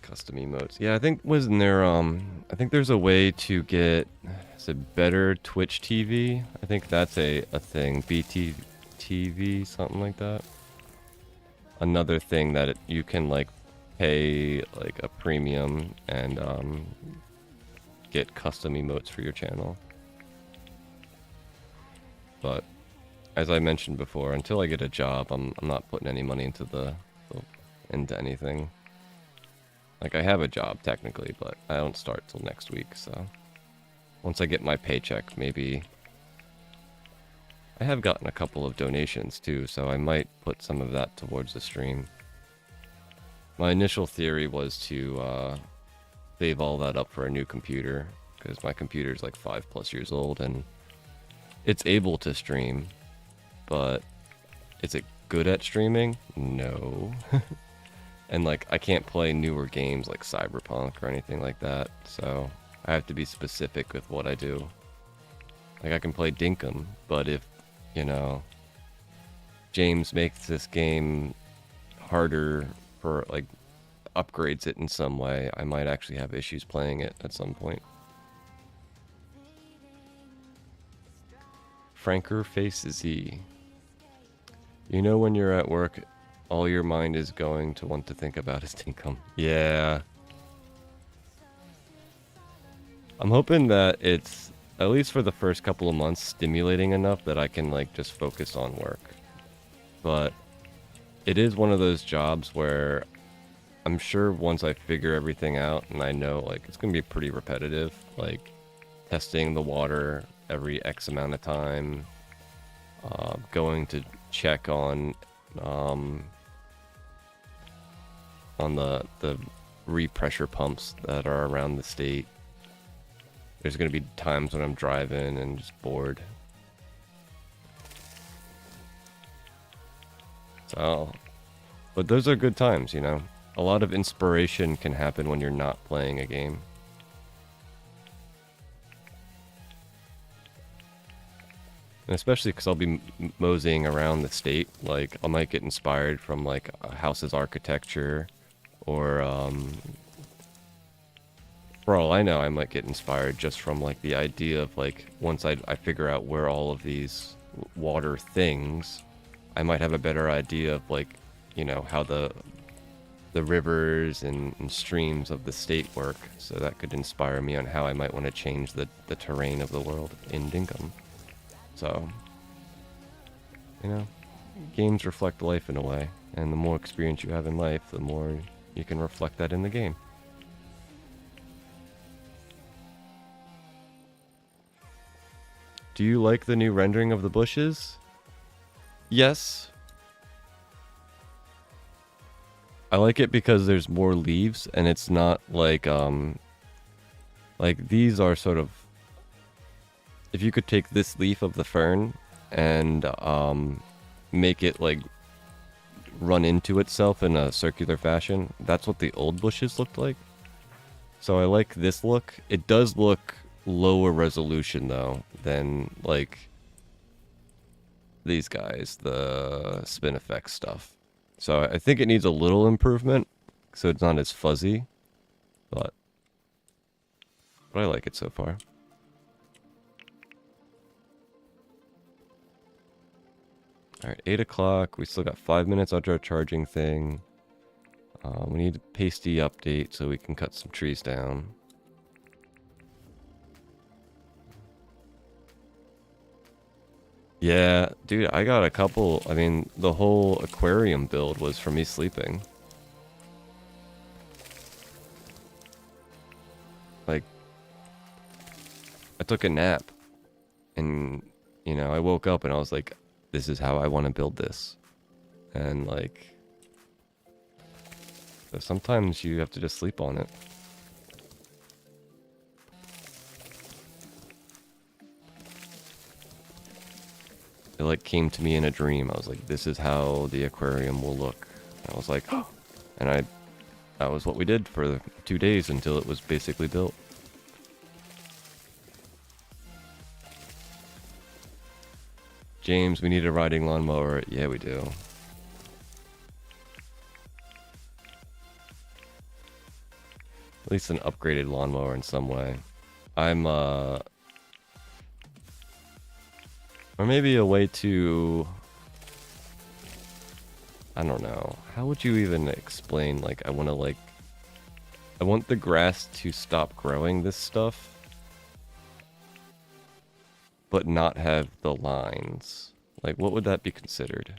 Custom emotes. Yeah, I think wasn't there I think there's a way to get, is it better Twitch TV? I think that's a thing. BT TV, something like that. Another thing that you can like pay like a premium and get custom emotes for your channel. But as I mentioned before, until I get a job, I'm not putting any money into anything. Like, I have a job technically, but I don't start till next week, so once I get my paycheck, maybe. I have gotten a couple of donations too, so I might put some of that towards the stream. My initial theory was to save all that up for a new computer, because my computer's like 5+ years old and it's able to stream, but is it good at streaming? No. And like, I can't play newer games like Cyberpunk or anything like that, so I have to be specific with what I do. Like, I can play Dinkum, but if, you know, James makes this game harder for, like, upgrades it in some way, I might actually have issues playing it at some point. Franker Face Z. You know when you're at work, all your mind is going to want to think about is Dinkum. Yeah. I'm hoping that it's, at least for the first couple of months, stimulating enough that I can, like, just focus on work. But it is one of those jobs where I'm sure once I figure everything out and I know, like, it's going to be pretty repetitive, like testing the water every X amount of time, going to check on the repressure pumps that are around the state. There's going to be times when I'm driving and just bored. So, but those are good times, you know. A lot of inspiration can happen when you're not playing a game. And especially because I'll be moseying around the state. Like, I might get inspired from, like, a house's architecture, or for all I know, I might get inspired just from, like, the idea of, like, once I figure out where all of these water things, I might have a better idea of, like, you know, how the rivers and streams of the state work. So that could inspire me on how I might want to change the terrain of the world in Dinkum. So, you know, games reflect life in a way. And the more experience you have in life, the more you can reflect that in the game. Do you like the new rendering of the bushes? Yes. I like it because there's more leaves and it's not like these are sort of, if you could take this leaf of the fern and make it like run into itself in a circular fashion, that's what the old bushes looked like. So I like this look. It does look lower resolution though than like these guys, the spin effect stuff. So I think it needs a little improvement so it's not as fuzzy, but I like it so far. Alright, 8 o'clock. We still got 5 minutes after our charging thing. We need a pasty update so we can cut some trees down. Yeah, dude, I got a couple. I mean, the whole aquarium build was for me sleeping. Like, I took a nap and, you know, I woke up and I was like, this is how I want to build this. And like, so sometimes you have to just sleep on it. It like came to me in a dream. I was like, this is how the aquarium will look. And I was like, oh. And that was what we did for 2 days until it was basically built. James, we need a riding lawnmower. Yeah, we do. At least an upgraded lawnmower in some way. Or maybe a way to, I don't know. How would you even explain, like, I want the grass to stop growing this stuff, but not have the lines. Like, what would that be considered?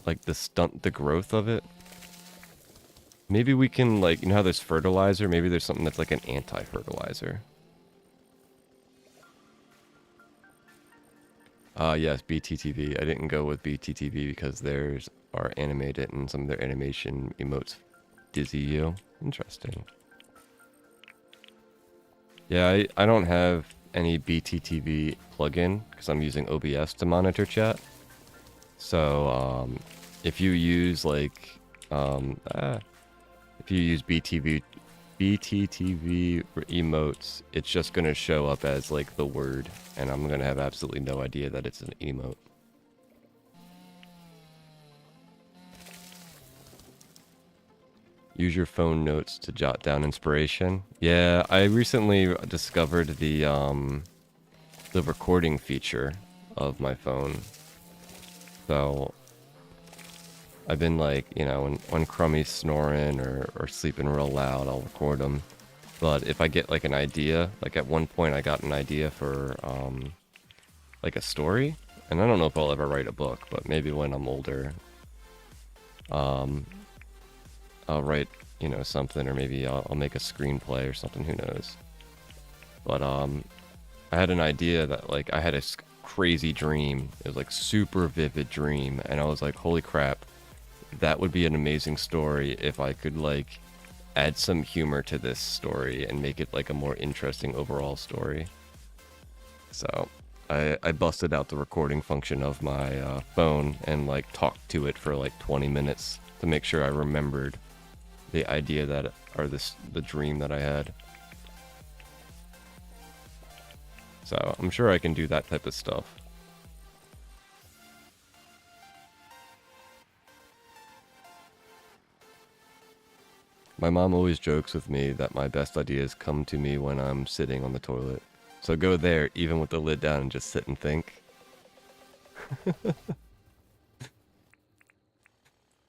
Like, the stunt the growth of it? Maybe we can, like, you know how there's fertilizer? Maybe there's something that's like an anti-fertilizer. Yes, BTTV. I didn't go with BTTV because theirs are animated and some of their animation emotes dizzy you. Interesting. Yeah, I don't have any BTTV plugin because I'm using OBS to monitor chat. So, if you use like, if you use BTTV emotes, it's just gonna show up as like the word, and I'm gonna have absolutely no idea that it's an emote. Use your phone notes to jot down inspiration. Yeah, I recently discovered the recording feature of my phone. So I've been like, you know, when Crummy's snoring or sleeping real loud, I'll record them. But if I get like an idea, like at one point I got an idea for like a story, and I don't know if I'll ever write a book, but maybe when I'm older, I'll write, you know, something, or maybe I'll make a screenplay or something, who knows. But I had an idea that like I had a crazy dream. It was like super vivid dream, and I was like, holy crap, that would be an amazing story if I could like add some humor to this story and make it like a more interesting overall story. So I busted out the recording function of my phone and like talked to it for like 20 minutes to make sure I remembered the idea that, or the dream that I had. So I'm sure I can do that type of stuff. My mom always jokes with me that my best ideas come to me when I'm sitting on the toilet. So go there, even with the lid down, and just sit and think. I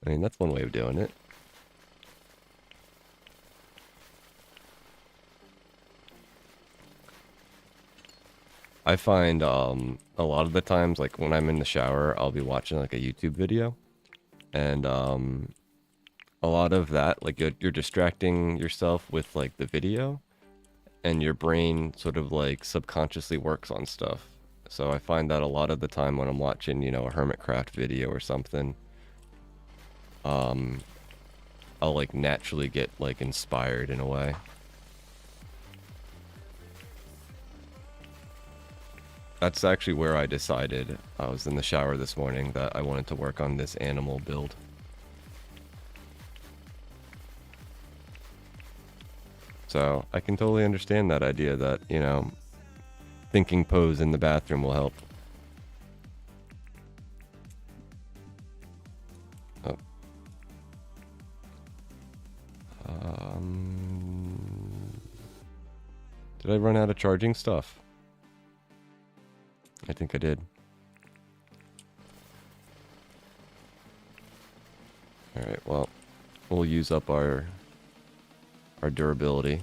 mean, that's one way of doing it. I find a lot of the times, like when I'm in the shower, I'll be watching like a YouTube video, and a lot of that, like you're distracting yourself with like the video, and your brain sort of like subconsciously works on stuff. So I find that a lot of the time when I'm watching, you know, a Hermitcraft video or something, I'll like naturally get like inspired in a way. That's actually where I decided. I was in the shower this morning that I wanted to work on this animal build. So I can totally understand that idea that, you know, thinking pose in the bathroom will help. Oh. Did I run out of charging stuff? I think I did. Alright, well, we'll use up our durability.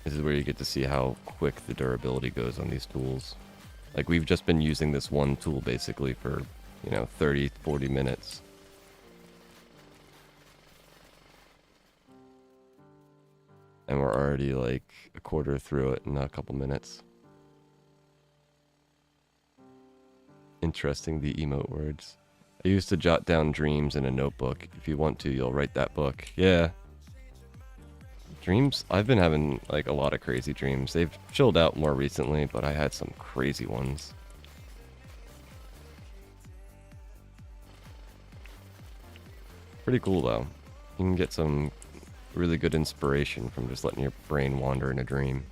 This is where you get to see how quick the durability goes on these tools. Like, we've just been using this one tool basically for, you know, 30, 40 minutes. And we're already like a quarter through it in a couple minutes. Interesting, the emote words. I used to jot down dreams in a notebook. If you want to, you'll write that book. Yeah. Dreams, I've been having like a lot of crazy dreams. They've chilled out more recently, but I had some crazy ones. Pretty cool though. You can get some really good inspiration from just letting your brain wander in a dream.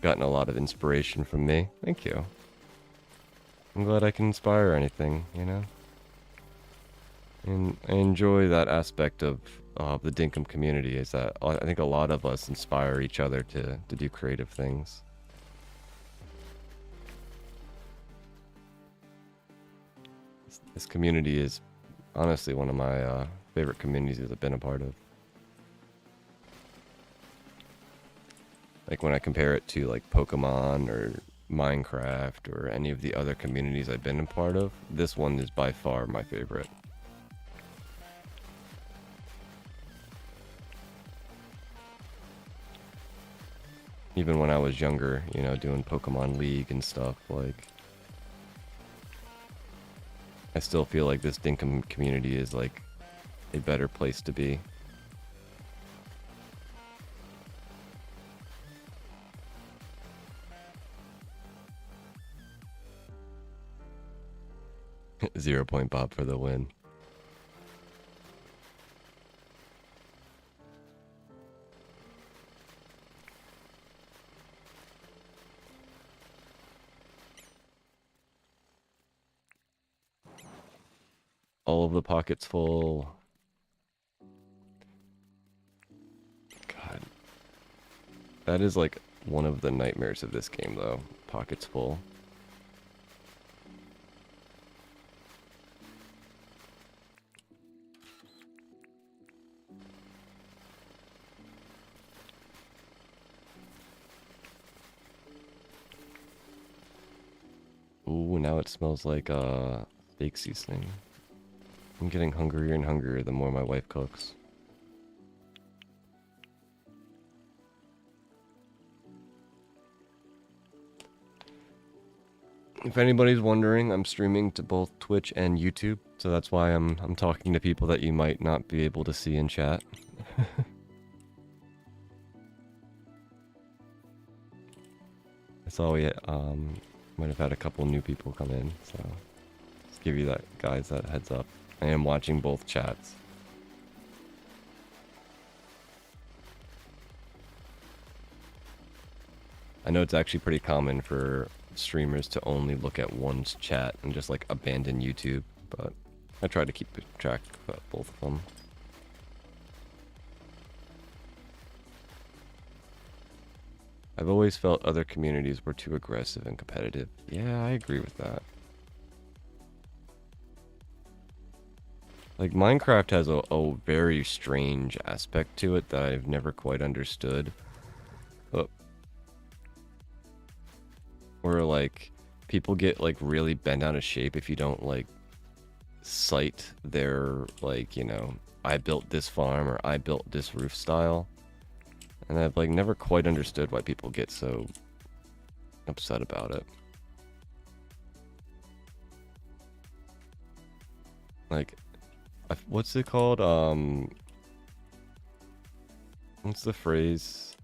Gotten a lot of inspiration from me. Thank you. I'm glad I can inspire anything, you know? And I enjoy that aspect of the Dinkum community is that I think a lot of us inspire each other to do creative things. This community is honestly one of my favorite communities I've been a part of. Like when I compare it to like Pokemon or Minecraft or any of the other communities I've been a part of, this one is by far my favorite. Even when I was younger, you know, doing Pokemon League and stuff, like I still feel like this Dinkum community is like a better place to be. 0 Point Bob for the win. All of the pockets full. God. That is like one of the nightmares of this game though. Pockets full. Ooh, now it smells like steak seasoning. I'm getting hungrier and hungrier the more my wife cooks. If anybody's wondering, I'm streaming to both Twitch and YouTube, so that's why I'm talking to people that you might not be able to see in chat. I saw we might have had a couple new people come in, so just give you that guys that heads up. I am watching both chats. I know it's actually pretty common for streamers to only look at one's chat and just like abandon YouTube, but I try to keep track of both of them. I've always felt other communities were too aggressive and competitive. Yeah, I agree with that. Like, Minecraft has a very strange aspect to it that I've never quite understood. Where, like, people get, like, really bent out of shape if you don't, like, cite their, like, you know, I built this farm or I built this roof style. And I've, like, never quite understood why people get so upset about it. Like, what's it called? What's the phrase?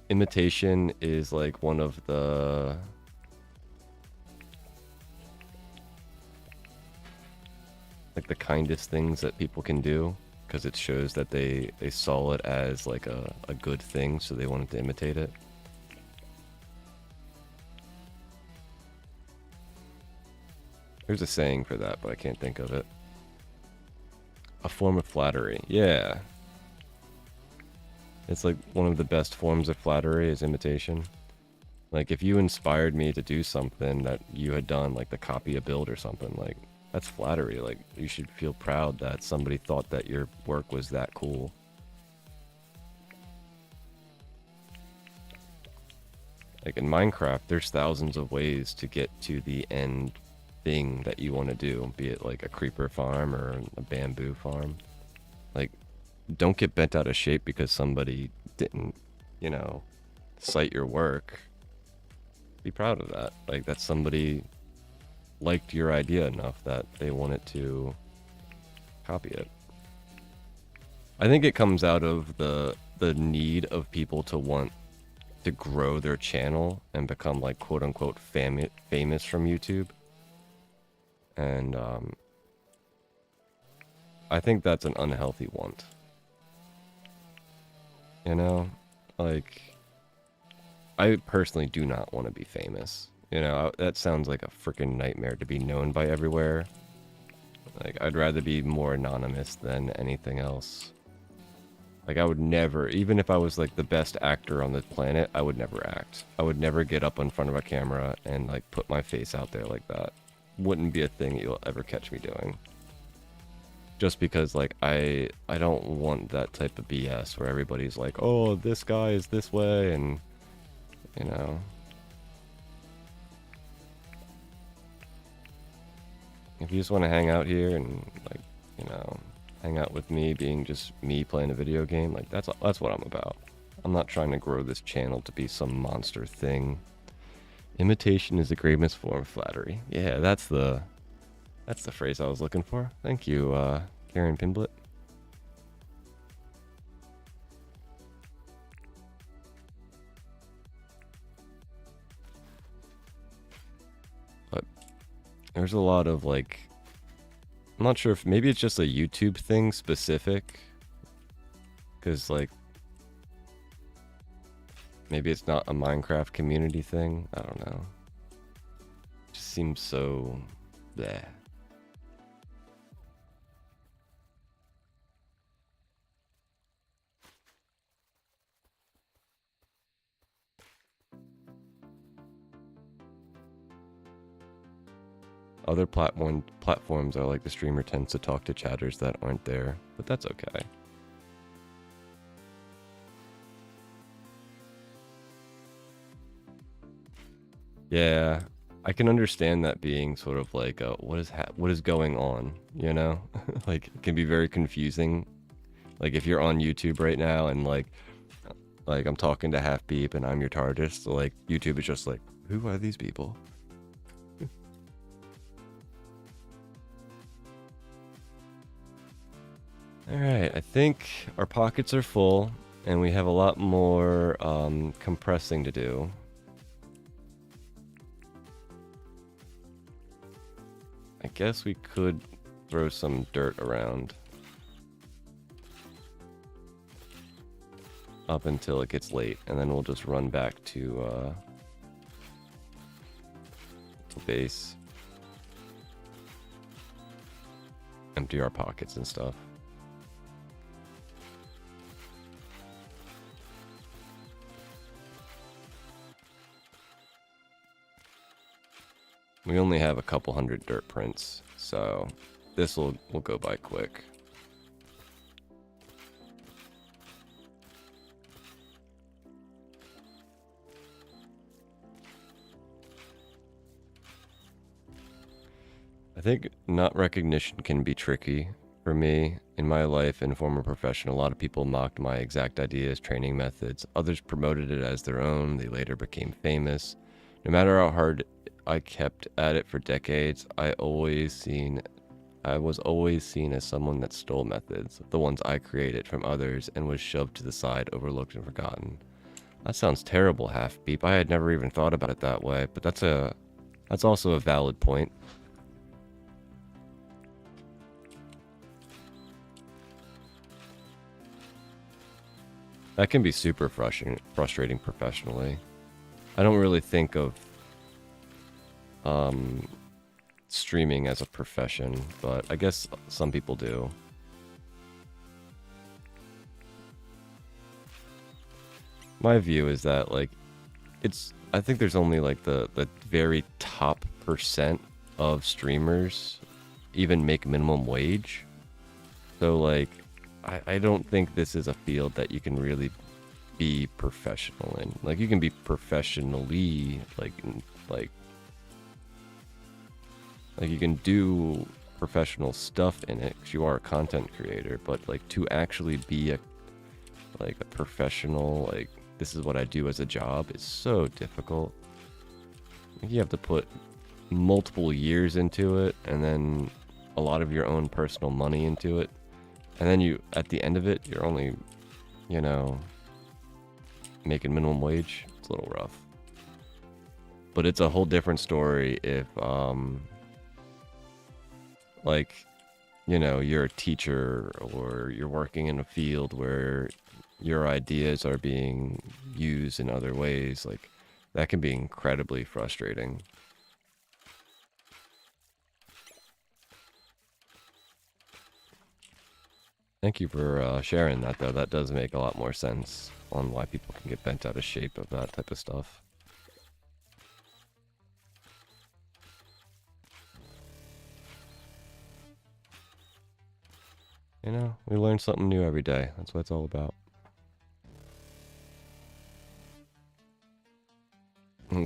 Imitation is like one of the kindest things that people can do, because it shows that they saw it as like a good thing, so they wanted to imitate it. There's a saying for that, but I can't think of it. A form of flattery. Yeah. It's like one of the best forms of flattery is imitation. Like, if you inspired me to do something that you had done, like to copy a build or something, like, that's flattery. Like, you should feel proud that somebody thought that your work was that cool. Like, in Minecraft, there's thousands of ways to get to the end thing that you want to do, be it like a creeper farm or a bamboo farm. Like, don't get bent out of shape because somebody didn't, you know, cite your work. Be proud of that. Like, that somebody liked your idea enough that they wanted to copy it. I think it comes out of the need of people to want to grow their channel and become, like, quote unquote famous from YouTube. And I think that's an unhealthy want. You know, like, I personally do not want to be famous. You know, that sounds like a freaking nightmare to be known by everywhere. Like, I'd rather be more anonymous than anything else. Like, I would never, even if I was like the best actor on the planet, I would never act. I would never get up in front of a camera and like put my face out there like that. Wouldn't be a thing you'll ever catch me doing. Just because like I don't want that type of BS where everybody's like, oh, this guy is this way, and you know. If you just want to hang out here and like, you know, hang out with me being just me playing a video game, like that's what I'm about. I'm not trying to grow this channel to be some monster thing. Imitation is the greatest form of flattery. Yeah, that's the phrase I was looking for. Thank you, Karen Pimblett. But there's a lot of like, I'm not sure if maybe it's just a YouTube thing specific, because like maybe it's not a Minecraft community thing. I don't know. It just seems so bleh. Other platforms are like the streamer tends to talk to chatters that aren't there, but that's okay. Yeah, I can understand that being sort of like what is going on, you know? Like it can be very confusing. Like if you're on YouTube right now and like I'm talking to Half Beep and I'm your TARDIS, so like YouTube is just like, who are these people? Alright, I think our pockets are full, and we have a lot more compressing to do. I guess we could throw some dirt around. Up until it gets late, and then we'll just run back to base. Empty our pockets and stuff. We only have a couple hundred dirt prints, so this will go by quick. I think not recognition can be tricky for me. In my life and former profession, a lot of people mocked my exact ideas, training methods. Others promoted it as their own. They later became famous. No matter how hard I kept at it for decades, I was always seen as someone that stole methods, the ones I created from others, and was shoved to the side, overlooked, and forgotten. That sounds terrible, Half Beep. I had never even thought about it that way, but that's also a valid point. That can be super frustrating professionally. I don't really think of streaming as a profession, but I guess some people do. My view is that like I think there's only like the very top % of streamers even make minimum wage. So like I don't think this is a field that you can really be professional in. Like you can be professionally like you can do professional stuff in it because you are a content creator, but like to actually be a professional, like this is what I do as a job, is so difficult. You have to put multiple years into it, and then a lot of your own personal money into it, and then you at the end of it you're only, you know, making minimum wage. It's a little rough, but it's a whole different story if like, you know, you're a teacher or you're working in a field where your ideas are being used in other ways. Like That can be incredibly frustrating. Thank you for sharing that, though. That does make a lot more sense on why people can get bent out of shape of that type of stuff. You know, we learn something new every day. That's what it's all about.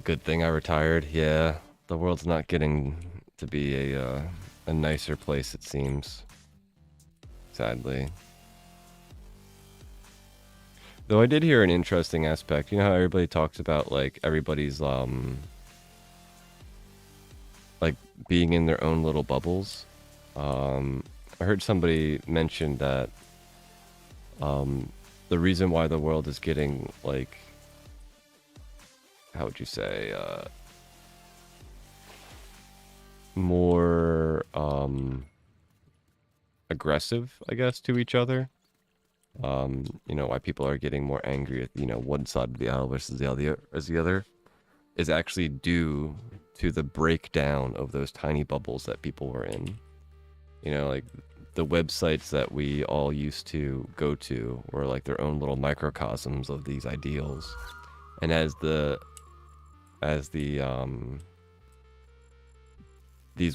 Good thing I retired. Yeah, the world's not getting to be a nicer place, it seems. Sadly. Though I did hear an interesting aspect. You know how everybody talks about, like, everybody's, like, being in their own little bubbles? I heard somebody mention that, the reason why the world is getting, like, how would you say, more, aggressive, I guess, to each other. You know, why people are getting more angry at, you know, one side of the aisle versus the other is actually due to the breakdown of those tiny bubbles that people were in. You know, like the websites that we all used to go to were like their own little microcosms of these ideals. And as these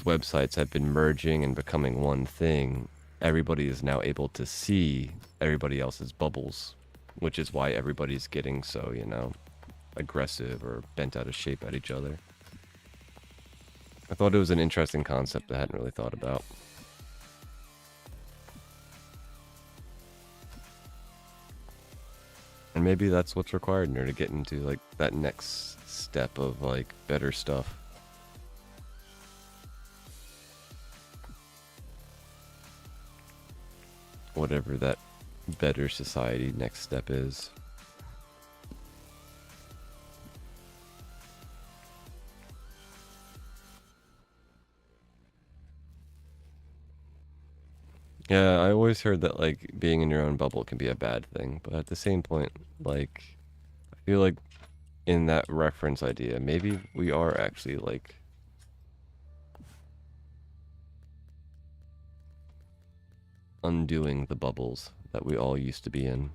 websites have been merging and becoming one thing, everybody is now able to see everybody else's bubbles, which is why everybody's getting so, you know, aggressive or bent out of shape at each other. I thought it was an interesting concept I hadn't really thought about. And maybe that's what's required in order to get into, like, that next step of, like, better stuff. Whatever that better society next step is. Yeah, I always heard that, like, being in your own bubble can be a bad thing, but at the same point, like, I feel like in that reference idea, maybe we are actually, like, undoing the bubbles that we all used to be in.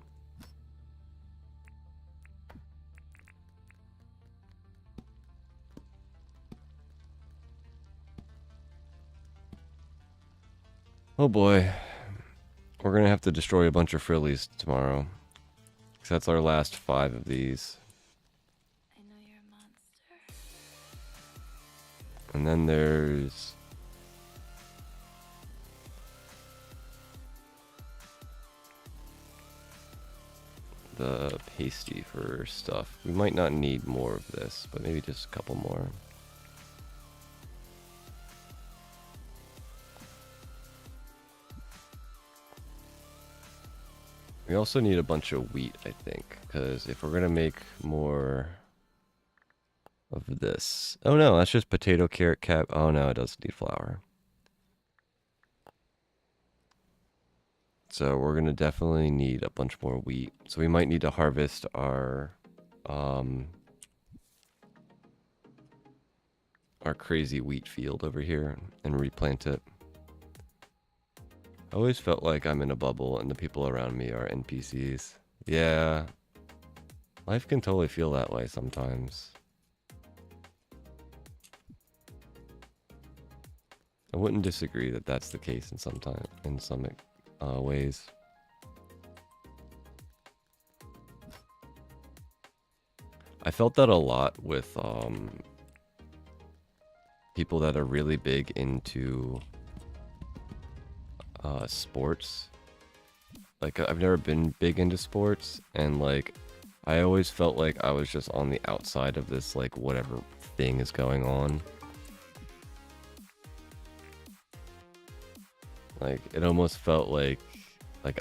Oh boy. We're gonna have to destroy a bunch of frillies tomorrow. Because that's our last 5 of these. I know you're a monster. And then there's... the pasty for stuff. We might not need more of this, but maybe just a couple more. We also need a bunch of wheat, I think, because if we're gonna make more of this... Oh no, that's just potato, carrot, cap. Oh no, it does need flour. So we're gonna definitely need a bunch more wheat. So we might need to harvest our crazy wheat field over here and replant it. I always felt like I'm in a bubble and the people around me are NPCs. Yeah, life can totally feel that way sometimes. I wouldn't disagree that that's the case in some ways. I felt that a lot with people that are really big into sports. Like, I've never been big into sports, and like I always felt like I was just on the outside of this, like, whatever thing is going on. Like, it almost felt like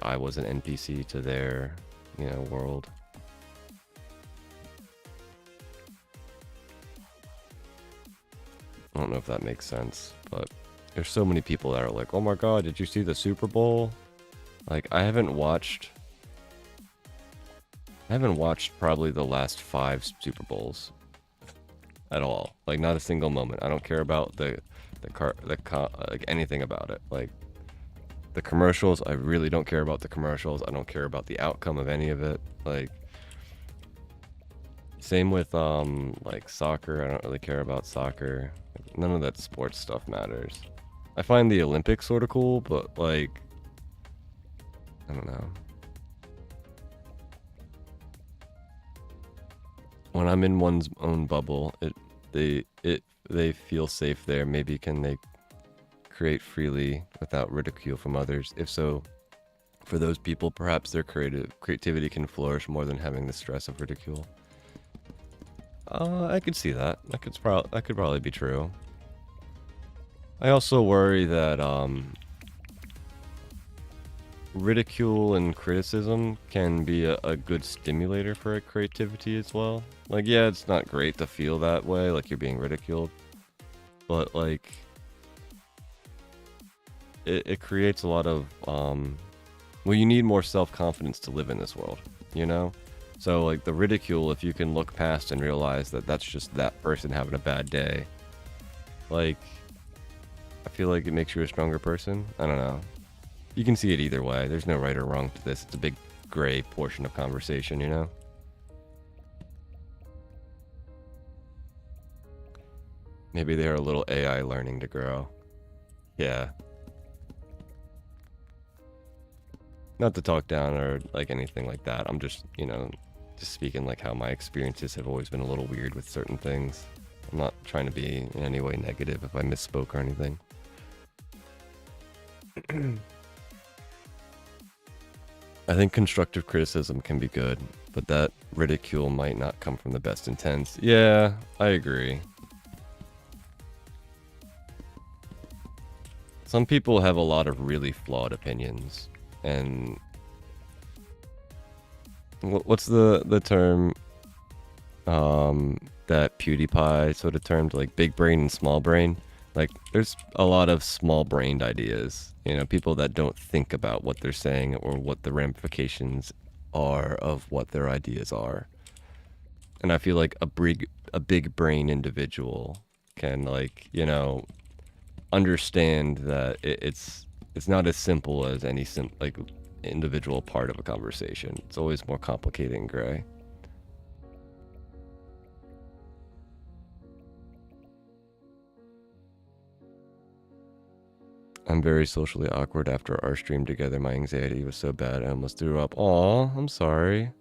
I was an NPC to their, you know, world. I don't know if that makes sense, but there's so many people that are like, oh my god, did you see the Super Bowl? Like, I haven't watched probably the last 5 Super Bowls. at all. Like not a single moment. I don't care about like anything about it. Like the commercials, I really don't care about the commercials. I don't care about the outcome of any of it. Like same with like soccer. I don't really care about soccer. None of that sports stuff matters. I find the Olympics sort of cool, but like I don't know. When I'm in one's own bubble, they feel safe there. Maybe can they create freely without ridicule from others? If so, for those people, perhaps their creativity can flourish more than having the stress of ridicule. I could see that. That could probably be true. I also worry that ridicule and criticism can be a good stimulator for creativity as well. Like, yeah, it's not great to feel that way, like you're being ridiculed, but like it creates a lot of well, you need more self-confidence to live in this world, you know? So like the ridicule, if you can look past and realize that that's just that person having a bad day, like I feel like it makes you a stronger person. I don't know. You can see it either way. There's no right or wrong to this. It's a big gray portion of conversation, you know? Maybe they're a little AI learning to grow. Yeah. Not to talk down or like anything like that. I'm just, you know, just speaking like how my experiences have always been a little weird with certain things. I'm not trying to be in any way negative if I misspoke or anything. I think constructive criticism can be good, but that ridicule might not come from the best intents. Yeah, I agree. Some people have a lot of really flawed opinions, and what's the term that PewDiePie sort of termed, like big brain and small brain? Like there's a lot of small brained ideas, you know, people that don't think about what they're saying or what the ramifications are of what their ideas are. And I feel like a big brain individual can, like, you know, understand that it's not as simple as any like individual part of a conversation. It's always more complicated and gray. I'm very socially awkward after our stream together. My anxiety was so bad I almost threw up. Aw, I'm sorry.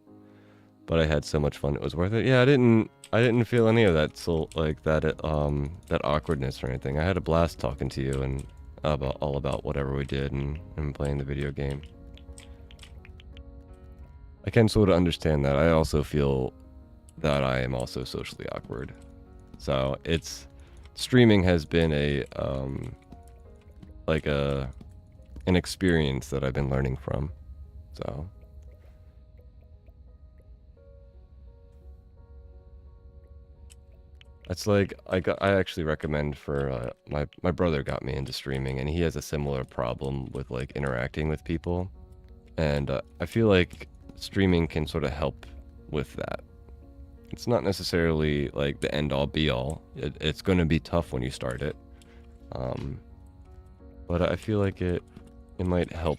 But I had so much fun, it was worth it. Yeah, I didn't feel any of that, so like that that awkwardness or anything. I had a blast talking to you and about whatever we did and playing the video game. I can sort of understand that. I also feel that I am also socially awkward. So it's streaming has been a like an experience that I've been learning from. So it's like I actually recommend for my brother got me into streaming, and he has a similar problem with like interacting with people, and I feel like streaming can sort of help with that. It's not necessarily like the end all be all. It's going to be tough when you start it, but I feel like it might help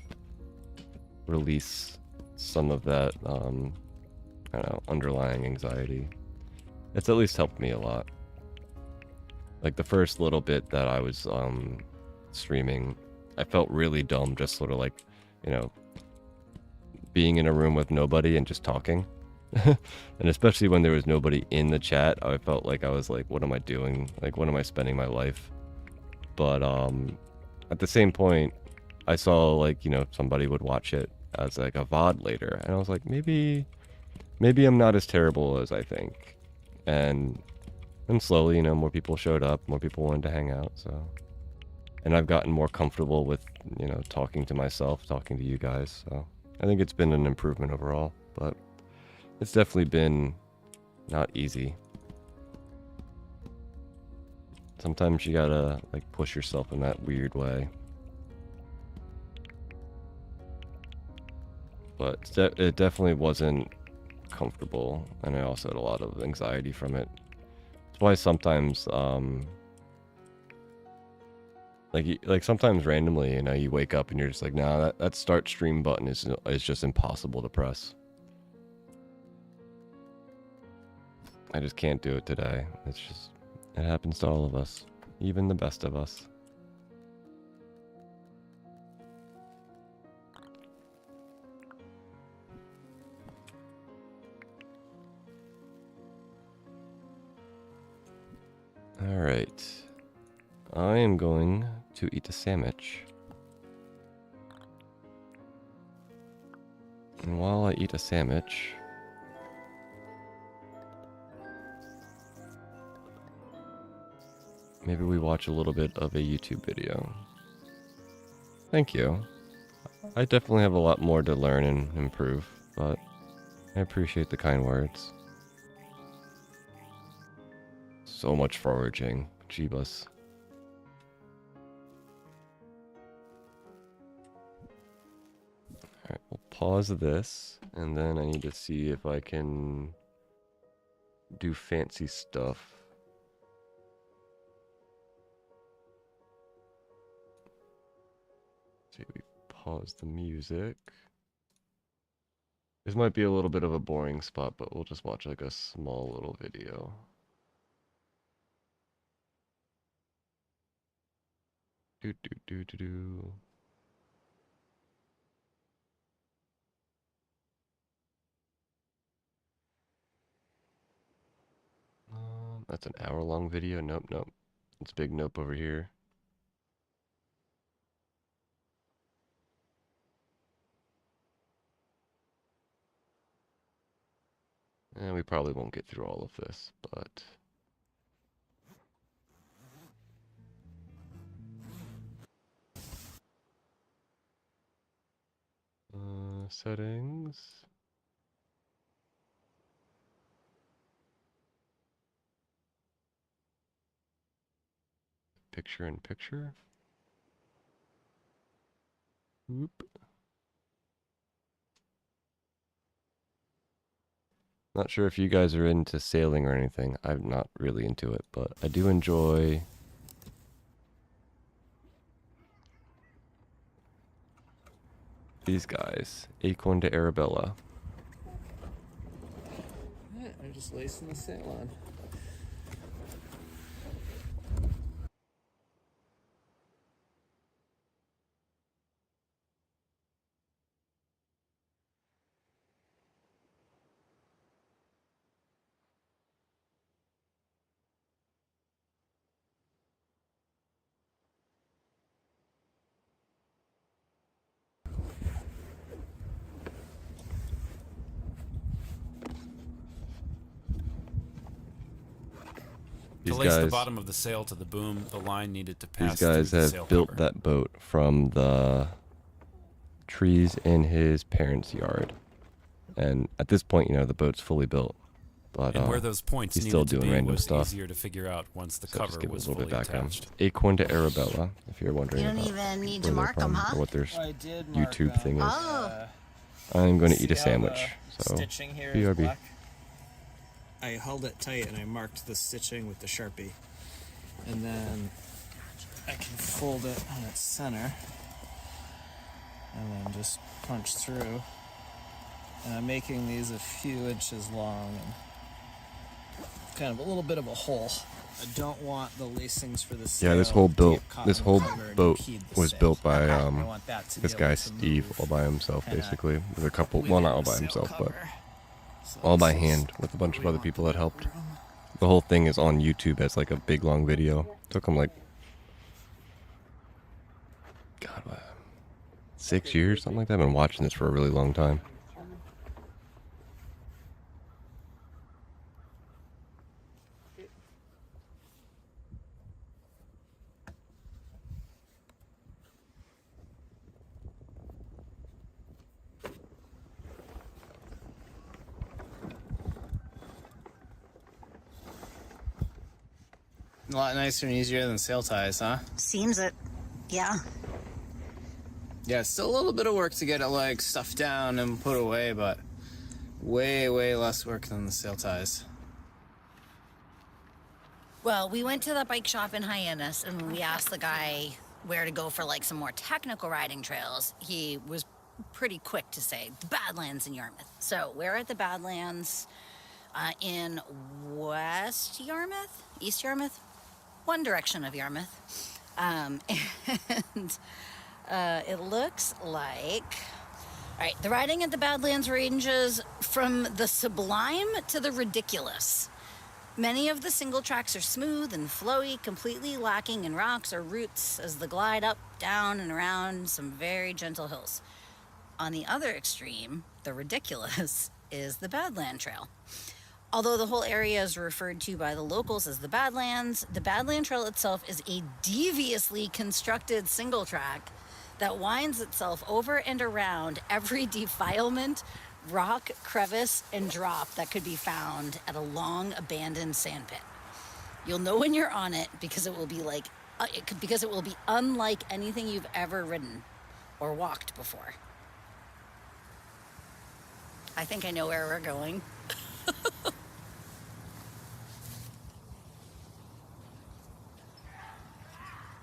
release some of that I don't know, underlying anxiety. It's at least helped me a lot. Like the first little bit that I was streaming, I felt really dumb, just sort of like, you know, being in a room with nobody and just talking. And especially when there was nobody in the chat, I felt like I was like, what am I doing? Like, what am I spending my life? But at the same point, I saw like, you know, somebody would watch it as like a VOD later, and I was like, maybe I'm not as terrible as I think. And then slowly, you know, more people showed up, more people wanted to hang out, so. And I've gotten more comfortable with, you know, talking to myself, talking to you guys, so. I think it's been an improvement overall, but it's definitely been not easy. Sometimes you gotta, like, push yourself in that weird way. But it definitely wasn't comfortable, and I also had a lot of anxiety from it. That's why sometimes, like sometimes randomly, you know, you wake up and you're just like, nah, that start stream button is just impossible to press. I just can't do it today. It's just, it happens to all of us, even the best of us. All right, I am going to eat a sandwich. And while I eat a sandwich, maybe we watch a little bit of a YouTube video. Thank you. I definitely have a lot more to learn and improve, but I appreciate the kind words. So much foraging, Jeebus. Alright, we'll pause this, and then I need to see if I can do fancy stuff. See, we pause the music. This might be a little bit of a boring spot, but we'll just watch like a small little video. Do do do do do. That's an hour-long video. Nope, nope. It's a big nope over here. And we probably won't get through all of this, but settings. Picture in picture. Whoop. Not sure if you guys are into sailing or anything. I'm not really into it, but I do enjoy these guys. Acorn to Arabella. I'm just lacing the sail on. To lace the bottom of the sail to the boom, the line needed to pass These guys through the have sail built cover. that boat from the trees in his parents' yard. And at this point, you know, the boat's fully built. But And where those points he's needed still to doing be random was stuff. easier to figure out once the So just cover give it a was little fully bit background. attached. Acorn to Arabella, if you're wondering You don't about even need where to they're mark them, from huh? or what their I did mark YouTube them. thing is. Oh. I'm going to See eat a how sandwich. the So, stitching here is BRB. black? I held it tight and I marked the stitching with the Sharpie. And then I can fold it on its center and then just punch through. And I'm making these a few inches long and kind of a little bit of a hole. I don't want the lacings for the sail. Yeah, this whole to get caught in the cover and boat impede the was sail. built by I want that to this be able guy to Steve move all by himself, kinda basically. With a couple, well, not all by within the sail himself, but cover. So all by this is hand with a bunch of what we other want people the that helped. room. The whole thing is on YouTube as like a big long video. Took him like, God, what, 6 years, something like that. I've been watching this for a really long time. A lot nicer and easier than sail ties, huh? Seems it. Yeah. Yeah, it's still a little bit of work to get it like stuffed down and put away, but way, way less work than the sail ties. Well, we went to the bike shop in Hyannis and we asked the guy where to go for like some more technical riding trails. He was pretty quick to say the Badlands in Yarmouth. So we're at the Badlands in West Yarmouth, East Yarmouth, one direction of Yarmouth. And it looks like, all right, the riding at the Badlands ranges from the sublime to the ridiculous. Many of the single tracks are smooth and flowy, completely lacking in rocks or roots as they glide up, down, and around some very gentle hills. On the other extreme, the ridiculous, is the Badland Trail. Although the whole area is referred to by the locals as the Badlands, the Badland Trail itself is a deviously constructed single track that winds itself over and around every defilement, rock, crevice, and drop that could be found at a long abandoned sand pit. You'll know when you're on it because it will be unlike anything you've ever ridden or walked before. I think I know where we're going.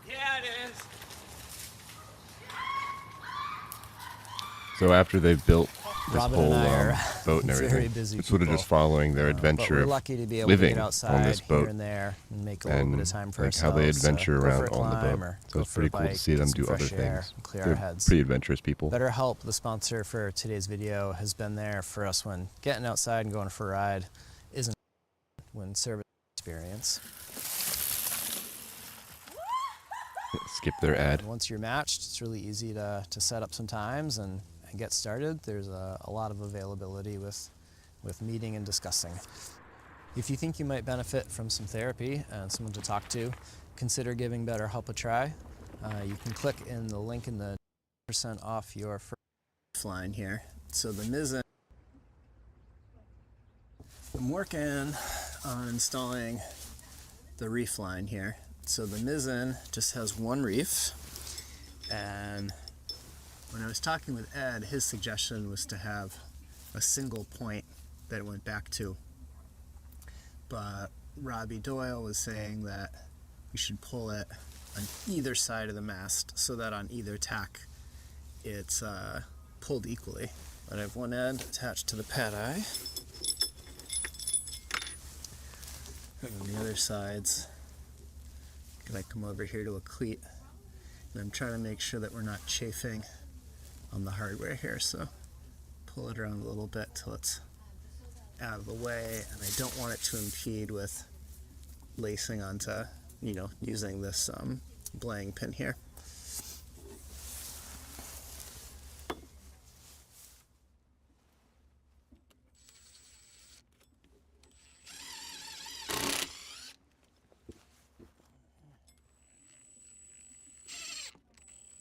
Yeah, it is. So after they've built this Robin whole and I are boat and very everything, busy it's sort of people. just following their But adventure we're of lucky to be able to living get on outside this boat here and there and make a little and bit of time for like how ourselves. they adventure go for around a on the climb boat. or So go it's for a pretty cool to bike, see them get do some other fresh air, things. and clear They're our heads. pretty adventurous people. BetterHelp, the sponsor for today's video, has been there for us when getting outside and going for a ride isn't when service experience. Skip their ad. And once you're matched, it's really easy to set up some times and get started. There's a lot of availability with meeting and discussing. If you think you might benefit from some therapy and someone to talk to, consider giving BetterHelp a try. You can click in the link in the % off your first line here. So the mizzen, I'm working on installing the reef line here. So the mizzen just has one reef, and when I was talking with Ed, his suggestion was to have a single point that it went back to. But Robbie Doyle was saying that we should pull it on either side of the mast so that on either tack it's pulled equally. But I have one end attached to the pad eye, and on the other sides, I come over here to a cleat, and I'm trying to make sure that we're not chafing on the hardware here, so pull it around a little bit till it's out of the way, and I don't want it to impede with lacing onto, using this belaying pin here.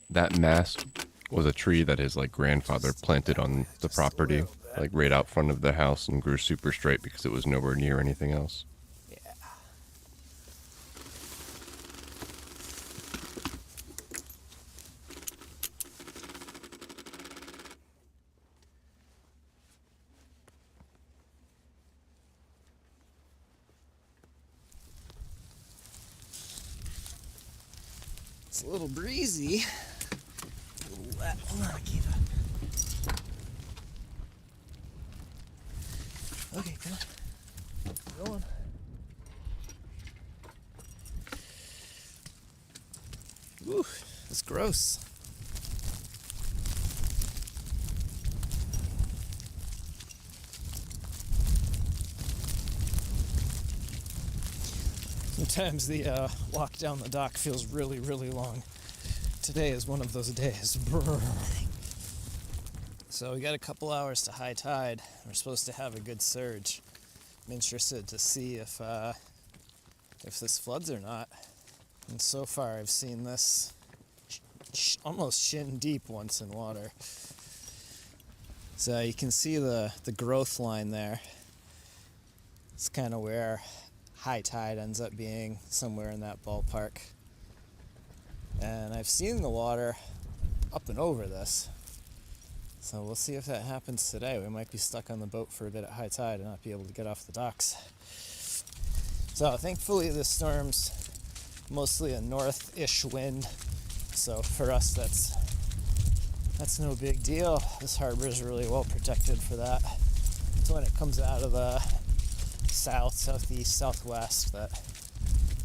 That mast was a tree that his grandfather planted on the property, right out front of the house, and grew super straight because it was nowhere near anything else. Yeah. It's a little breezy. A little wet. Hold on, Akiva. Okay, come on. Go on. Ooh, it's gross. Sometimes the walk down the dock feels really, really long. Today is one of those days. Brrr. So we got a couple hours to high tide. We're supposed to have a good surge. I'm interested to see if this floods or not. And so far I've seen this almost shin deep once in water. So you can see the growth line there. It's kind of where high tide ends up being, somewhere in that ballpark. And I've seen the water up and over this. So we'll see if that happens today. We might be stuck on the boat for a bit at high tide and not be able to get off the docks. So thankfully this storm's mostly a north-ish wind, so for us that's no big deal. This harbor is really well protected for that. So when it comes out of the south, southeast, southwest, that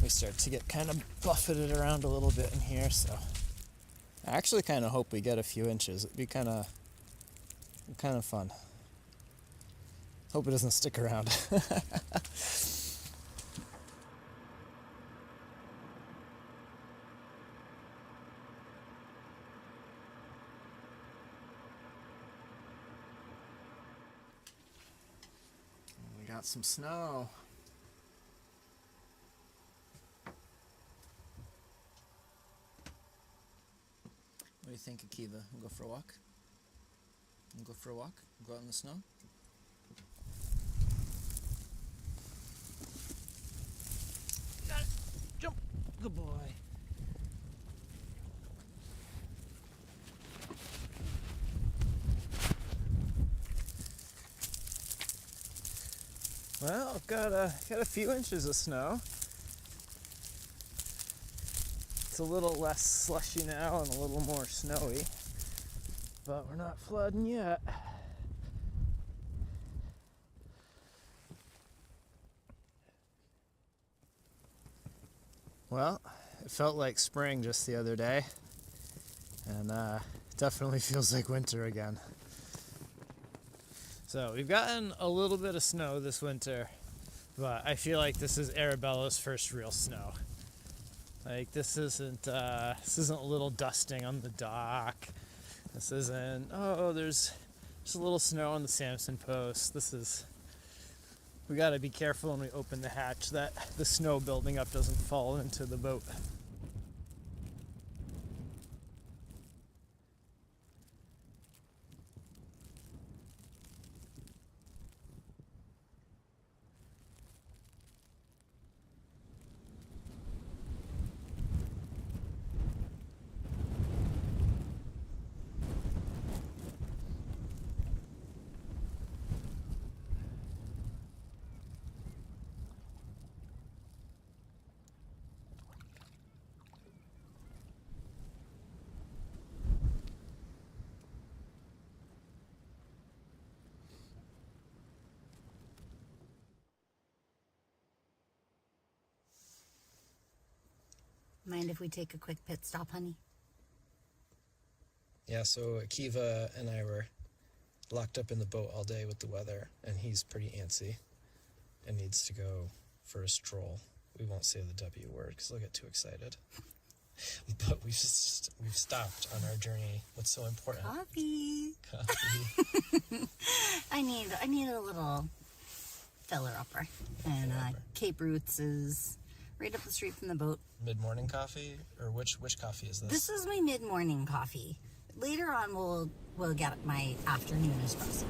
we start to get kind of buffeted around a little bit in here. So I actually kind of hope we get a few inches. It'd be kind of fun. Hope it doesn't stick around. We got some snow. What do you think, Akiva? We'll go for a walk? We'll go for a walk? Go out in the snow? Got it! Jump! Good boy. Well, I've got a few inches of snow. It's a little less slushy now and a little more snowy, but we're not flooding yet. Well, it felt like spring just the other day, and it definitely feels like winter again. So we've gotten a little bit of snow this winter, but I feel like this is Arabella's first real snow. Like this isn't a little dusting on the dock. This isn't, oh, there's just a little snow on the Samson post. We gotta be careful when we open the hatch that the snow building up doesn't fall into the boat. Mind if we take a quick pit stop, honey? Yeah, so Akiva and I were locked up in the boat all day with the weather, and he's pretty antsy and needs to go for a stroll. We won't say the W word because he'll get too excited. But we've stopped on our journey. What's so important? Coffee. I need a little filler upper, and Cape Roots is right up the street from the boat. Mid-morning coffee, or which coffee is this? This is my mid-morning coffee. Later on, we'll get my afternoon espresso.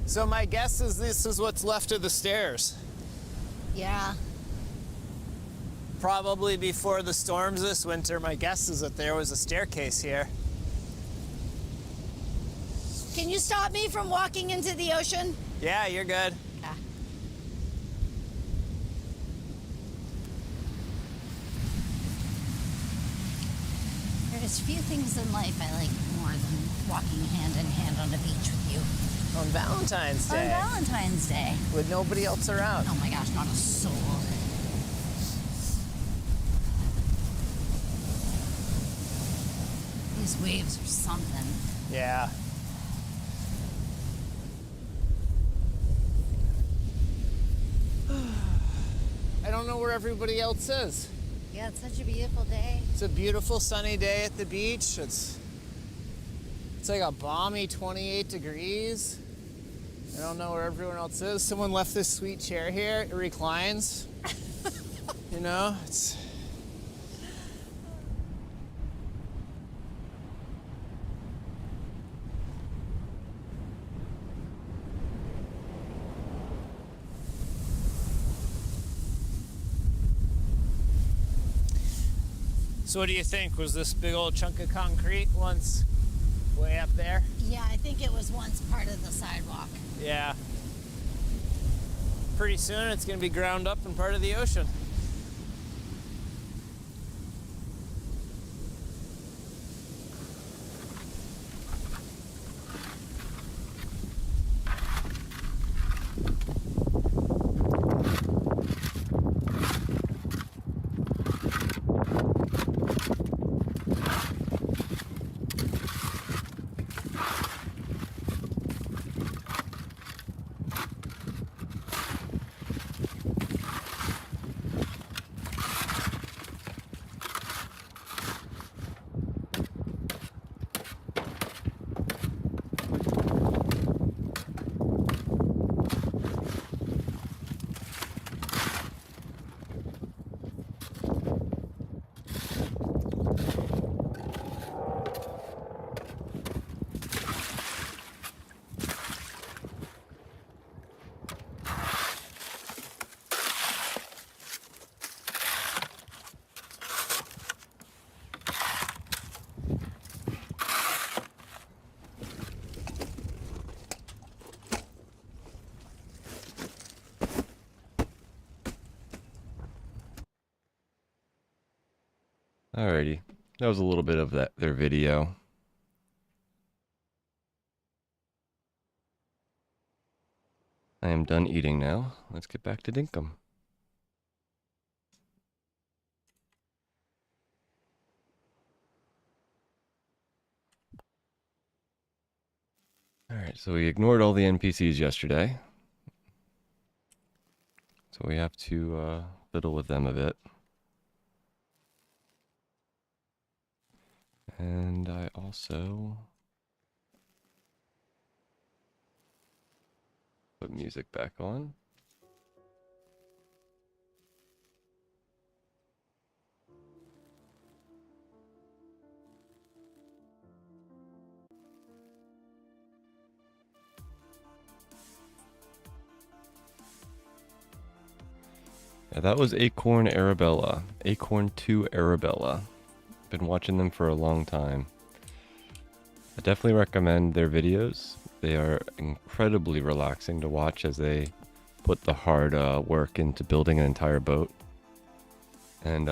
So my guess is this is what's left of the stairs. Yeah. Probably before the storms this winter, my guess is that there was a staircase here. Can you stop me from walking into the ocean? Yeah, you're good. Okay. There's few things in life I like more than walking hand in hand on the beach with you. On Valentine's Day. On Valentine's Day. With nobody else around. Oh my gosh, not a soul. These waves are something. Yeah. I don't know where everybody else is. Yeah, it's such a beautiful day. It's a beautiful sunny day at the beach. It's like a balmy 28 degrees. I don't know where everyone else is. Someone left this sweet chair here. It reclines. You know, it's... So what do you think? Was this big old chunk of concrete once way up there? Yeah, I think it was once part of the sidewalk. Yeah. Pretty soon it's going to be ground up and part of the ocean. Alrighty, that was a little bit of their video. I am done eating now. Let's get back to Dinkum. Alright, so we ignored all the NPCs yesterday. So we have to fiddle with them a bit. And I also put music back on. Yeah, that was Acorn Arabella. Acorn 2 Arabella. Been watching them for a long time. I definitely recommend their videos. They are incredibly relaxing to watch as they put the hard work into building an entire boat. And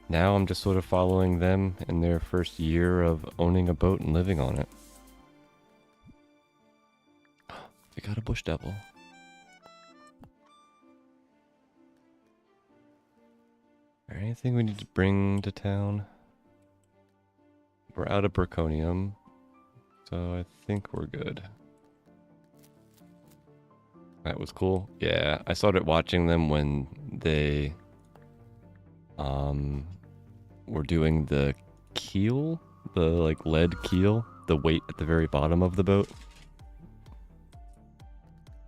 now I'm just sort of following them in their first year of owning a boat and living on it. They got a bush devil. Is there anything we need to bring to town? We're out of Berconium, so I think we're good. That was cool. Yeah, I started watching them when they were doing the keel, the like lead keel, the weight at the very bottom of the boat.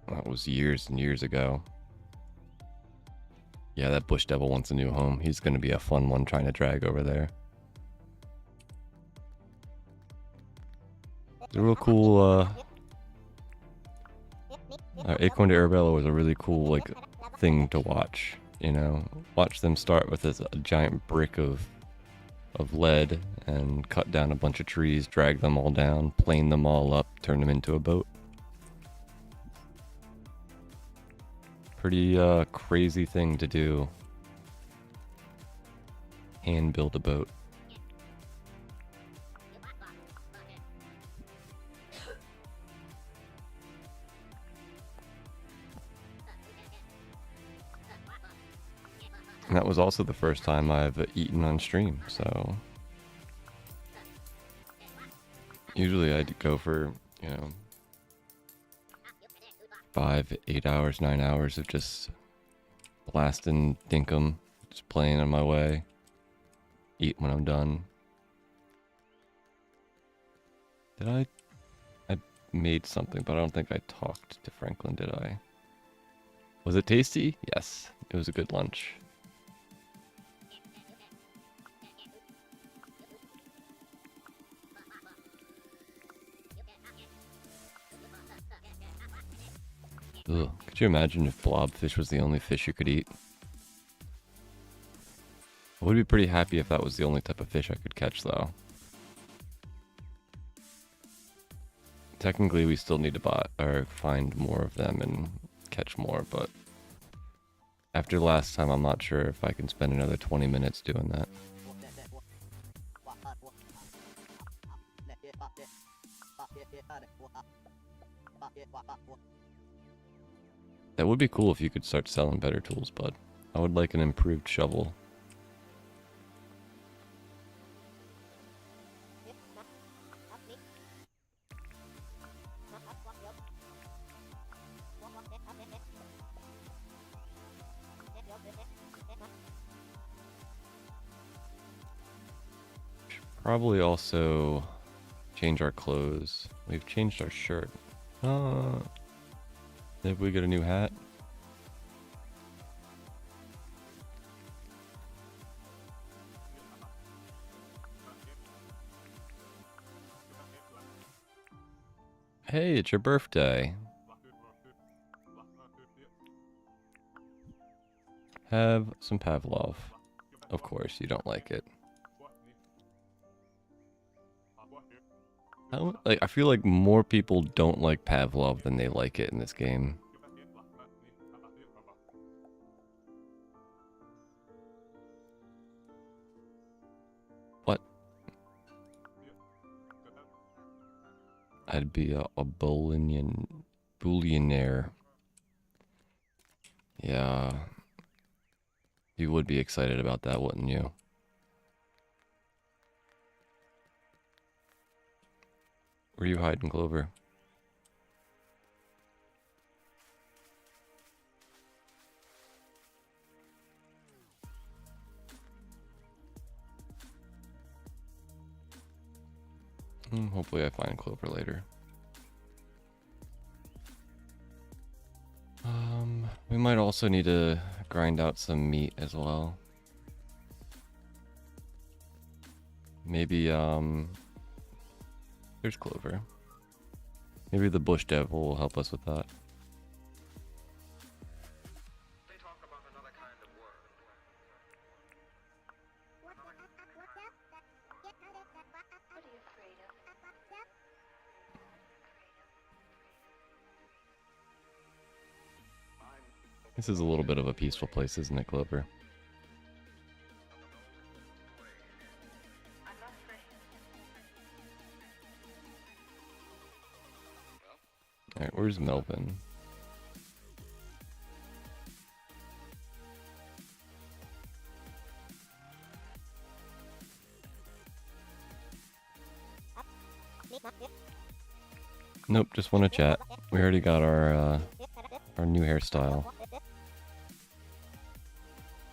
That was years and years ago. Yeah, that bush devil wants a new home. He's going to be a fun one trying to drag over there. It's a real cool, Acorn to Arabella was a really cool, like, thing to watch, you know? Watch them start with this giant brick of lead and cut down a bunch of trees, drag them all down, plane them all up, turn them into a boat. Pretty crazy thing to do. Hand build a boat. And that was also the first time I've eaten on stream, so usually I'd go for, you know, 5, 8 hours, 9 hours of just blasting Dinkum, just playing on my way, eat when I'm done. I made something, but I don't think I talked to Franklin, did I? Was it tasty? Yes, it was a good lunch. Ugh, could you imagine if blobfish was the only fish you could eat? I would be pretty happy if that was the only type of fish I could catch, though. Technically, we still need to buy or find more of them and catch more, but after last time, I'm not sure if I can spend another 20 minutes doing that. That would be cool if you could start selling better tools, bud. I would like an improved shovel. Probably also change our clothes. We've changed our shirt. Did we get a new hat? Hey, it's your birthday. Have some Pavlov. Of course, you don't like it. I feel like more people don't like Pavlov than they like it in this game. What? I'd be a billionaire. Yeah. You would be excited about that, wouldn't you? Where are you hiding, Clover? Hopefully I find Clover later. We might also need to grind out some meat as well. Maybe, there's Clover. Maybe the bush devil will help us with that. This is a little bit of a peaceful place, isn't it, Clover? Alright, where's Melvin? Nope, just want to chat. We already got our new hairstyle.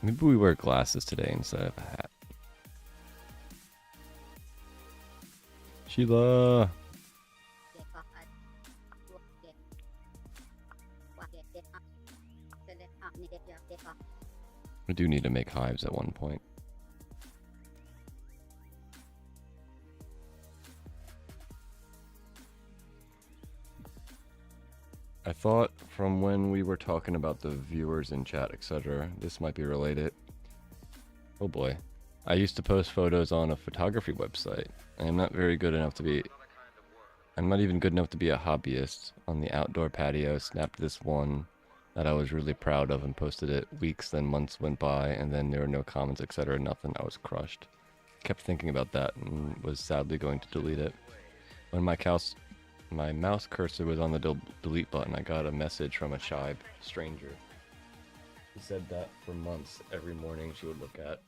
Maybe we wear glasses today instead of a hat. Sheila! We do need to make hives at one point. I thought from when we were talking about the viewers in chat, etc., this might be related. Oh boy. I used to post photos on a photography website. I'm not very good enough to be... I'm not even good enough to be a hobbyist. On the outdoor patio, snapped this one that I was really proud of and posted it. Weeks, then months went by, and then there were no comments, etc., nothing. I was crushed. Kept thinking about that and was sadly going to delete it. When my mouse cursor was on the delete button, I got a message from a shy stranger. She said that for months, every morning she would look at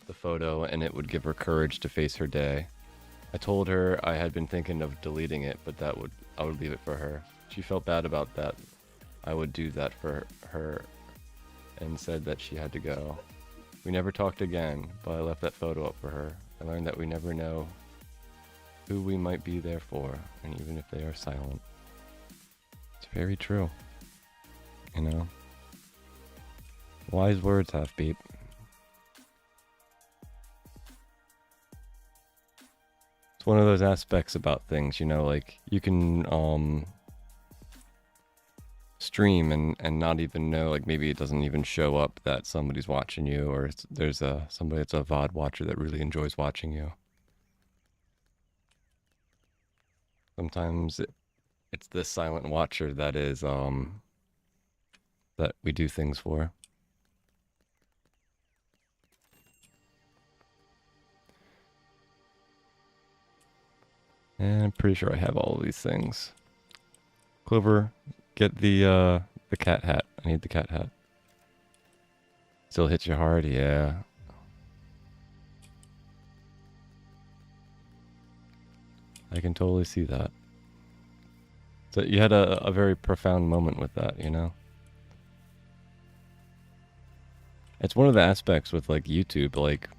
the photo and it would give her courage to face her day. I told her I had been thinking of deleting it, but I would leave it for her. She felt bad about that. I would do that for her and said that she had to go. We never talked again, but I left that photo up for her. I learned that we never know who we might be there for, and even if they are silent. It's very true. You know? Wise words, Half-Beat. It's one of those aspects about things, you know, like, you can, stream and not even know, like maybe it doesn't even show up that somebody's watching you, or there's somebody that's a VOD watcher that really enjoys watching you. Sometimes it's this silent watcher that is that we do things for. And I'm pretty sure I have all of these things. Clover, get the cat hat. I need the cat hat. Still hits you hard? Yeah. I can totally see that. So you had a very profound moment with that, you know? It's one of the aspects with like YouTube, like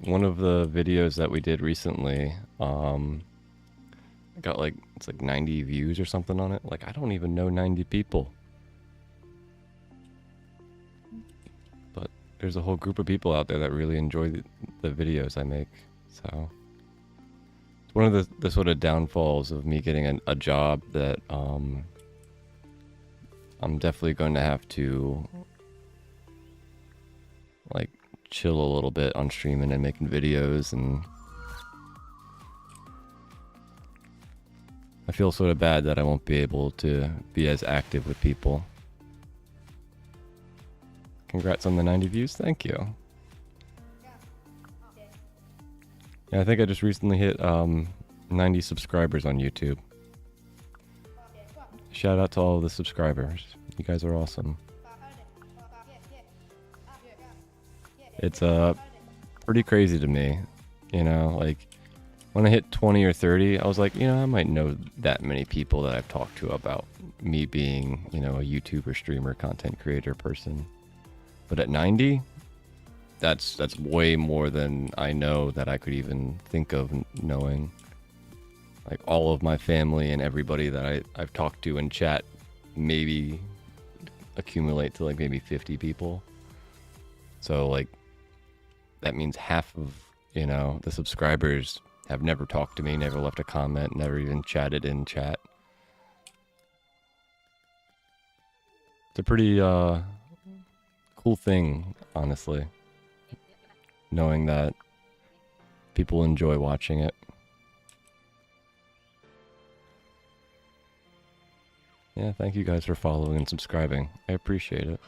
one of the videos that we did recently, got like, it's like 90 views or something on it. Like, I don't even know 90 people. But there's a whole group of people out there that really enjoy the videos I make. So it's one of the sort of downfalls of me getting a job that I'm definitely going to have to like chill a little bit on streaming and making videos, and I feel sort of bad that I won't be able to be as active with people. Congrats on the 90 views. Thank you. Yeah, I think I just recently hit 90 subscribers on YouTube. Shout out to all of the subscribers. You guys are awesome. It's pretty crazy to me, you know, like when I hit 20 or 30, I was like, you know, I might know that many people that I've talked to about me being, you know, a YouTuber, streamer, content creator person. But at 90, that's way more than I know that I could even think of knowing. Like all of my family and everybody that I've talked to in chat maybe accumulate to like maybe 50 people. So like that means half of, you know, the subscribers have never talked to me, never left a comment, never even chatted in chat. It's a pretty cool thing, honestly, knowing that people enjoy watching it. Yeah, thank you guys for following and subscribing. I appreciate it.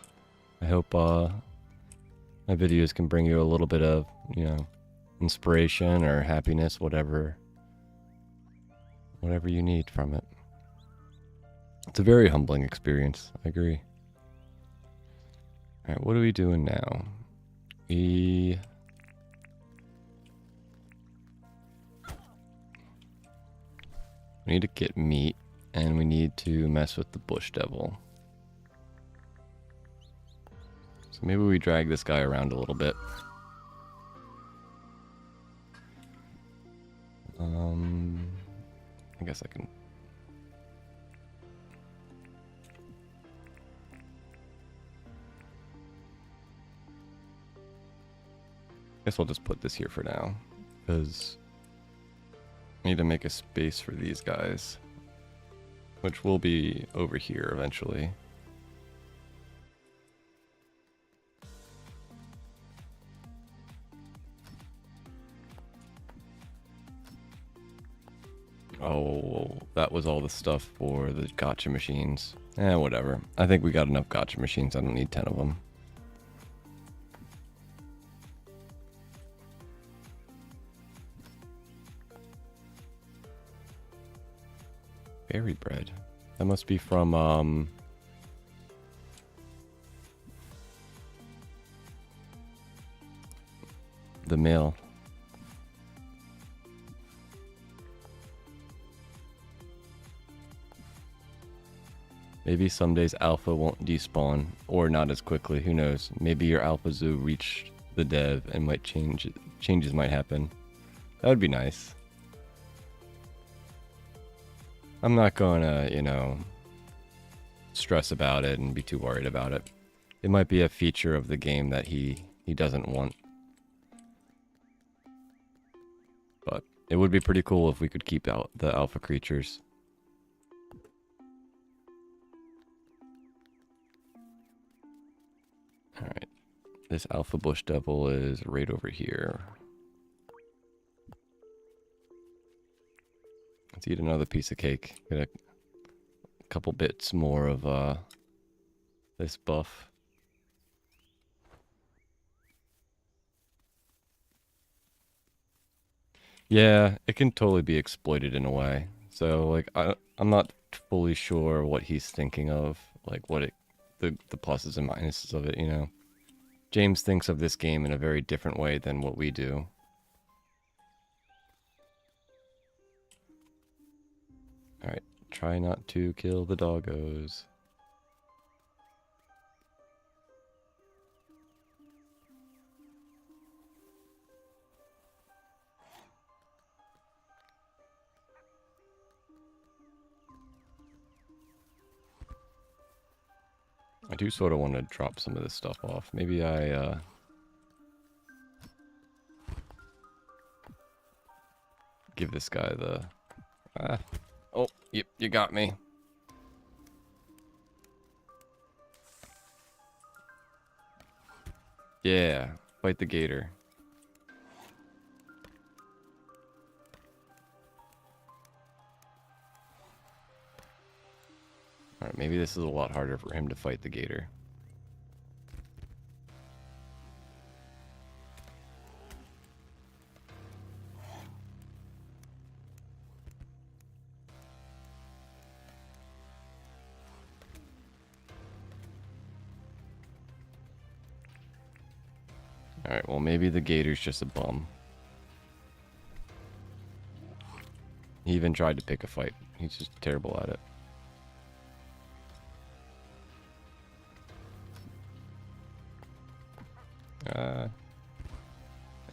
I hope my videos can bring you a little bit of, you know, inspiration or happiness, whatever you need from it. It's a very humbling experience. I agree. All right, what are we doing now? We need to get meat, and we need to mess with the bush devil. So maybe we drag this guy around a little bit. I guess I can. Guess I'll just put this here for now, because I need to make a space for these guys, which will be over here eventually. Oh, that was all the stuff for the gacha machines. Whatever. I think we got enough gacha machines. I don't need 10 of them. Berry bread. That must be from, the mill. Maybe some days alpha won't despawn, or not as quickly, who knows. Maybe your alpha zoo reached the dev and might changes might happen. That would be nice. I'm not gonna, you know, stress about it and be too worried about it. It might be a feature of the game that he doesn't want. But it would be pretty cool if we could keep out the alpha creatures. Alright. This alpha bush devil is right over here. Let's eat another piece of cake. Get a couple bits more of this buff. Yeah, it can totally be exploited in a way. So like I'm not fully sure what he's thinking of, like what the pluses and minuses of it, you know. James thinks of this game in a very different way than what we do. Alright, try not to kill the doggos. I do sort of want to drop some of this stuff off. Maybe I, give this guy the... oh, yep, you got me. Yeah, fight the gator. Alright, maybe this is a lot harder for him to fight the gator. Alright, well maybe the gator's just a bum. He even tried to pick a fight. He's just terrible at it. And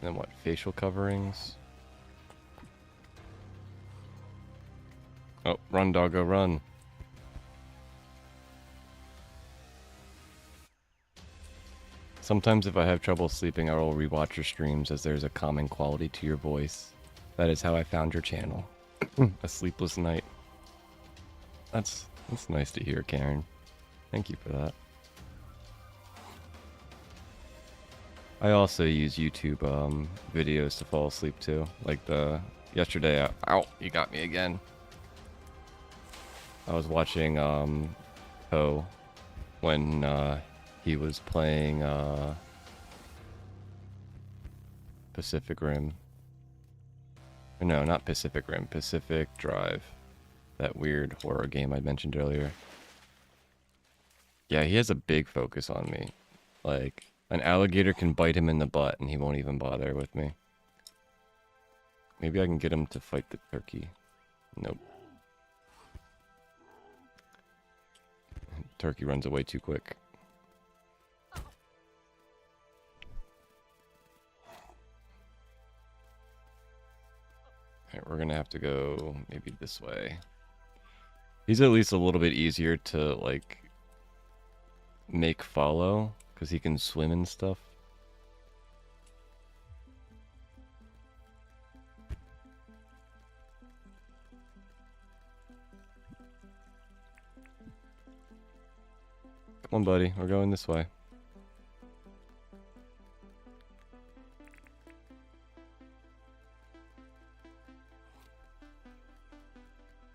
then what? Facial coverings. Oh, run, doggo, run. Sometimes if I have trouble sleeping, I will rewatch your streams as there's a common quality to your voice. That is how I found your channel. A sleepless night. That's nice to hear, Karen. Thank you for that. I also use YouTube videos to fall asleep too. Like yesterday, ow, you got me again. I was watching Poe when he was playing Pacific Rim. No, not Pacific Rim, Pacific Drive. That weird horror game I mentioned earlier. Yeah, he has a big focus on me. Like, an alligator can bite him in the butt and he won't even bother with me. Maybe I can get him to fight the turkey. Nope. Turkey runs away too quick. Alright, we're gonna have to go maybe this way. He's at least a little bit easier to, like, make follow. Because he can swim and stuff. Come on, buddy. We're going this way.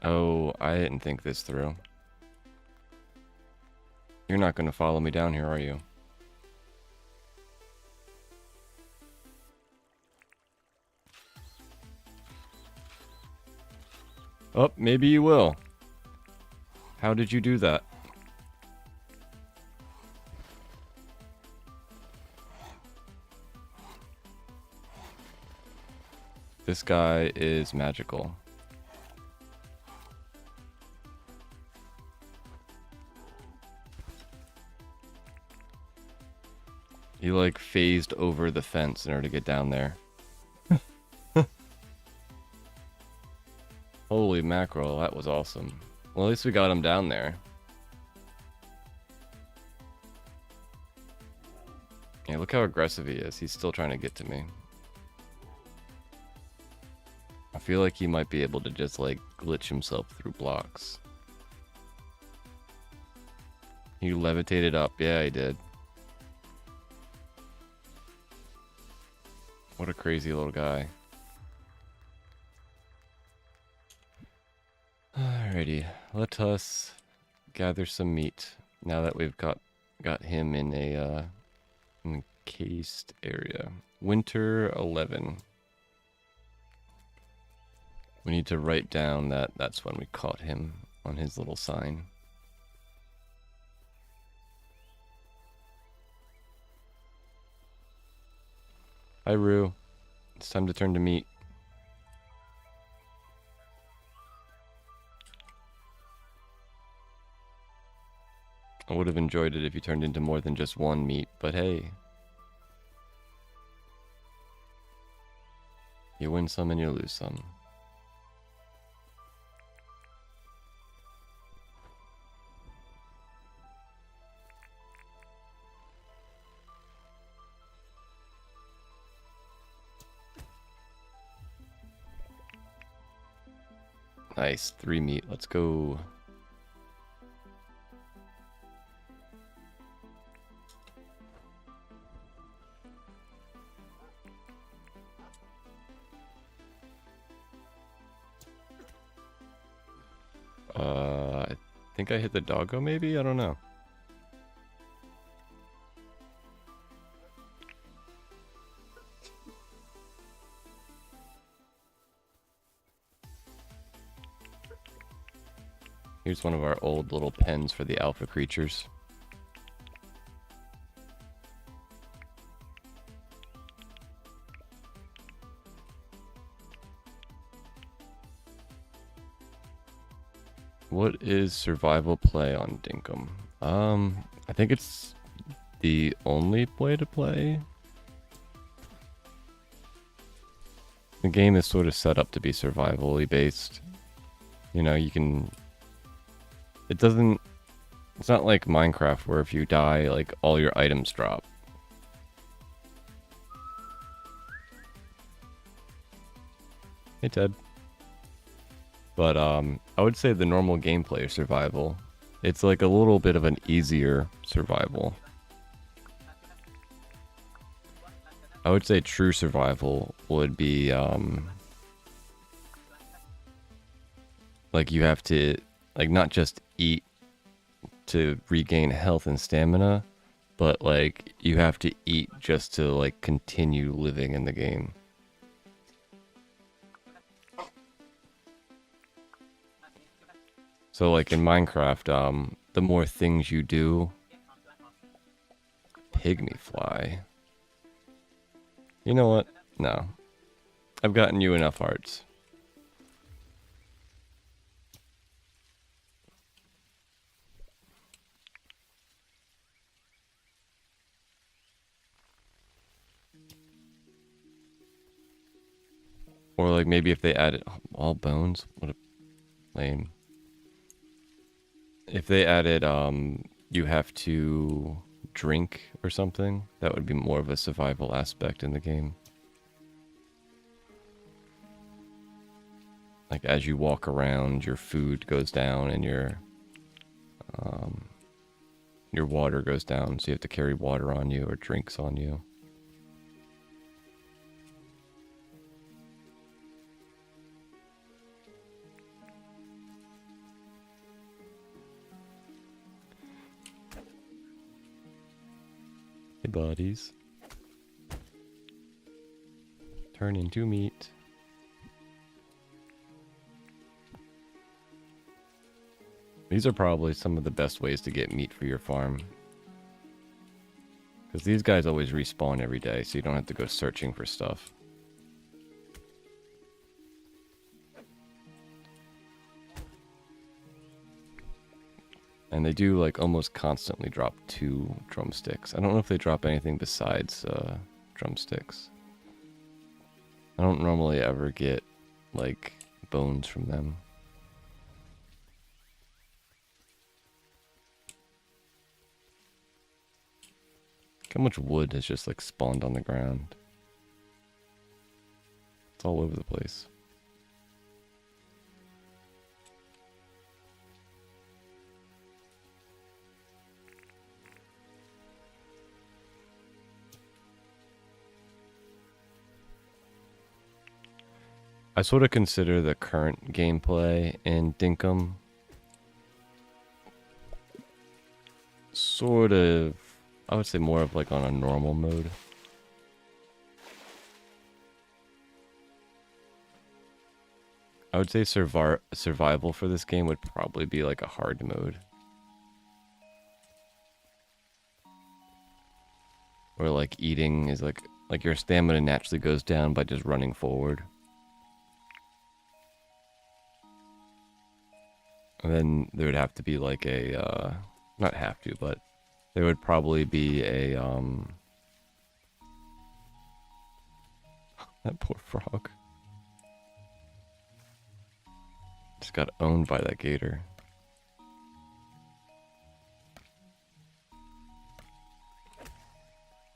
Oh, I didn't think this through. You're not going to follow me down here, are you? Oh, maybe you will. How did you do that? This guy is magical. He like phased over the fence in order to get down there. Holy mackerel, that was awesome. Well, at least we got him down there. Yeah, look how aggressive he is. He's still trying to get to me. I feel like he might be able to just like glitch himself through blocks. He levitated up. Yeah, he did. What a crazy little guy. Alrighty, let us gather some meat now that we've got him in a encased area. Winter 11. We need to write down that's when we caught him on his little sign. Hi, Rue. It's time to turn to meat. I would have enjoyed it if you turned into more than just one meat, but hey. You win some and you lose some. Nice, 3 meat. Let's go. I think I hit the doggo maybe? I don't know. Here's one of our old little pens for the alpha creatures. What is survival play on Dinkum? I think it's the only way to play. The game is sort of set up to be survivally based. You know, you can... It's not like Minecraft where if you die, like, all your items drop. Hey, Ted. But, I would say the normal gameplay survival, it's like a little bit of an easier survival. I would say true survival would be, like you have to, like, not just eat to regain health and stamina, but, like, you have to eat just to, like, continue living in the game. So, like, in Minecraft, the more things you do... Pygmy fly. You know what? No. I've gotten you enough hearts. Or, like, maybe if they added... all bones? What a... lame. If they added, you have to drink or something, that would be more of a survival aspect in the game. Like, as you walk around, your food goes down and your water goes down, so you have to carry water on you or drinks on you. Hey, buddies. Turn into meat. These are probably some of the best ways to get meat for your farm. Because these guys always respawn every day, so you don't have to go searching for stuff. And they do, like, almost constantly drop 2 drumsticks. I don't know if they drop anything besides drumsticks. I don't normally ever get, like, bones from them. Look how much wood has just, like, spawned on the ground. It's all over the place. I sort of consider the current gameplay in Dinkum sort of, I would say more of like on a normal mode. I would say survival for this game would probably be like a hard mode. Where like eating is like your stamina naturally goes down by just running forward. And then there would have to be like a, not have to, but there would probably be a, that poor frog. Just got owned by that gator.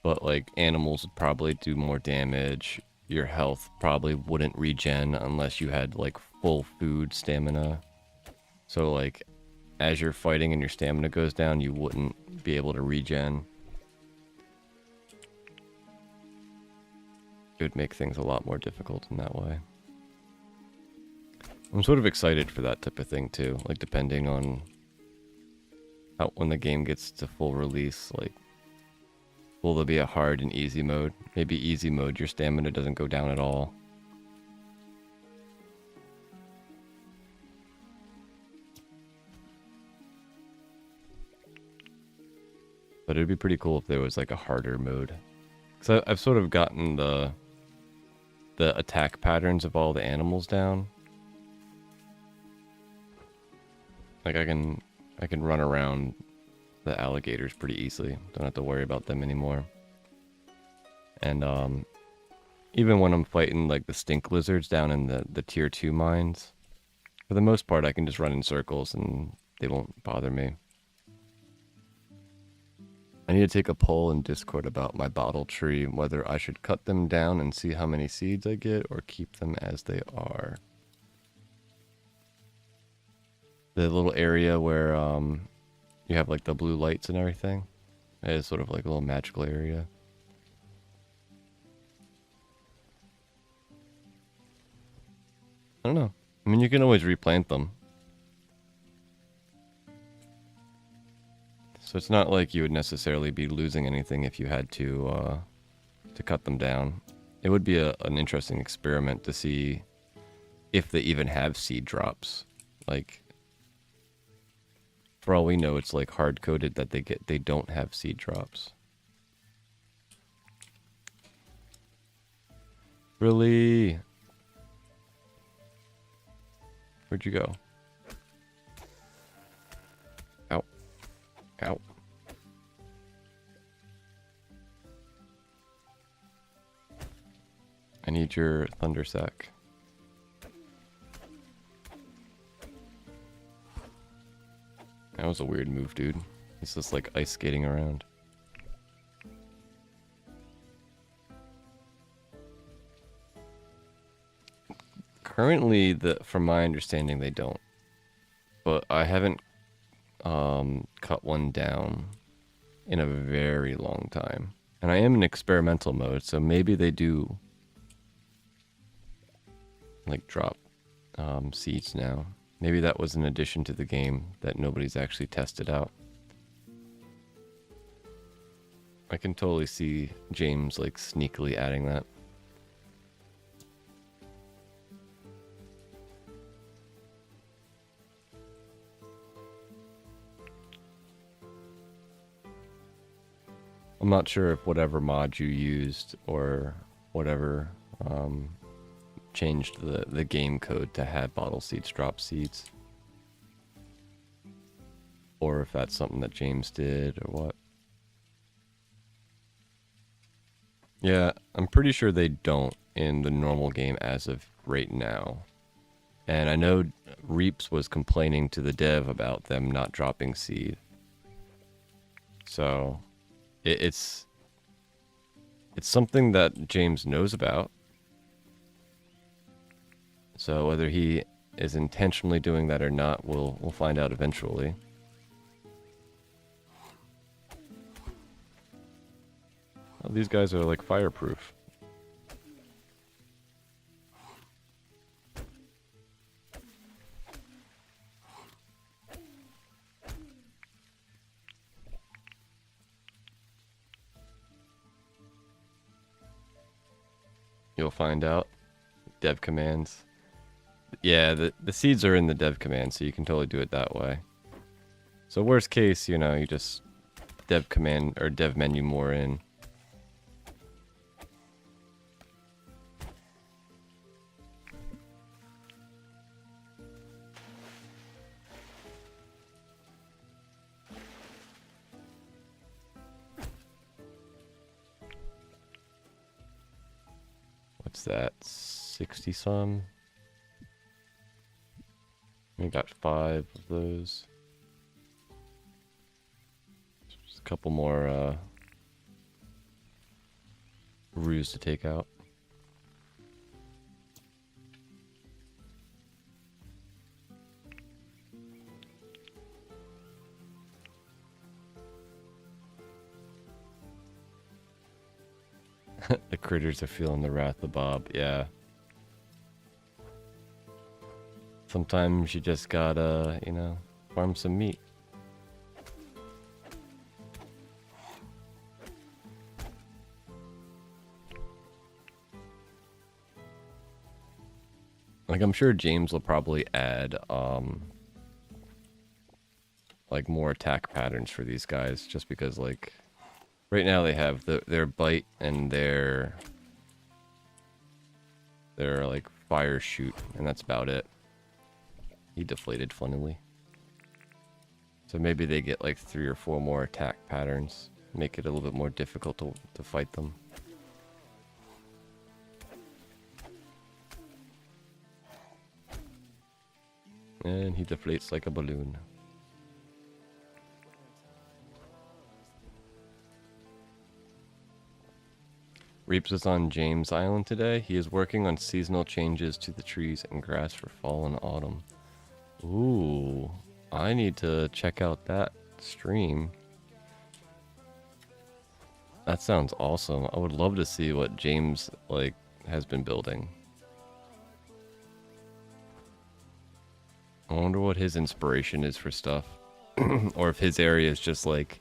But like animals would probably do more damage. Your health probably wouldn't regen unless you had like full food stamina. So like as you're fighting and your stamina goes down, you wouldn't be able to regen. It would make things a lot more difficult in that way. I'm sort of excited for that type of thing too, like depending on how when the game gets to full release, like will there be a hard and easy mode? Maybe easy mode, your stamina doesn't go down at all. But it'd be pretty cool if there was like a harder mode. Because I've sort of gotten the attack patterns of all the animals down. Like I can run around the alligators pretty easily. Don't have to worry about them anymore. And even when I'm fighting like the stink lizards down in the tier 2 mines, for the most part I can just run in circles and they won't bother me. I need to take a poll in Discord about my bottle tree, whether I should cut them down and see how many seeds I get or keep them as they are. The little area where you have like the blue lights and everything, it is sort of like a little magical area. I don't know. I mean, you can always replant them. So it's not like you would necessarily be losing anything if you had to cut them down. It would be an interesting experiment to see if they even have seed drops. Like, for all we know, it's like hard coded that they don't have seed drops. Really? Where'd you go? Ow. Ow. I need your thunder sack. That was a weird move, dude. He's just like ice skating around. Currently, from my understanding, they don't. But I haven't cut one down in a very long time. And I am in experimental mode, so maybe they do like drop seeds now. Maybe that was an addition to the game that nobody's actually tested out. I can totally see James like sneakily adding that. I'm not sure if whatever mod you used or whatever changed the game code to have bottle seeds drop seeds. Or if that's something that James did or what. Yeah, I'm pretty sure they don't in the normal game as of right now. And I know Reaps was complaining to the dev about them not dropping seed. So it's something that James knows about. So whether he is intentionally doing that or not, we'll find out eventually. Oh, these guys are like fireproof. You'll find out. Dev commands. Yeah, the seeds are in the dev command, so you can totally do it that way. So worst case, you know, you just dev command or dev menu more in. What's that? 60 some? We got 5 of those. Just a couple more roos to take out. The critters are feeling the wrath of Bob, yeah. Sometimes you just gotta, you know, farm some meat. Like, I'm sure James will probably add, like, more attack patterns for these guys, just because, like, right now they have their bite and their like fire shoot, and that's about it. He deflated funnily. So maybe they get like 3 or 4 more attack patterns, make it a little bit more difficult to fight them. And he deflates like a balloon. Reeps is on James Island today. He is working on seasonal changes to the trees and grass for fall and autumn. Ooh, I need to check out that stream. That sounds awesome. I would love to see what James like has been building. I wonder what his inspiration is for stuff. Or if his area is just like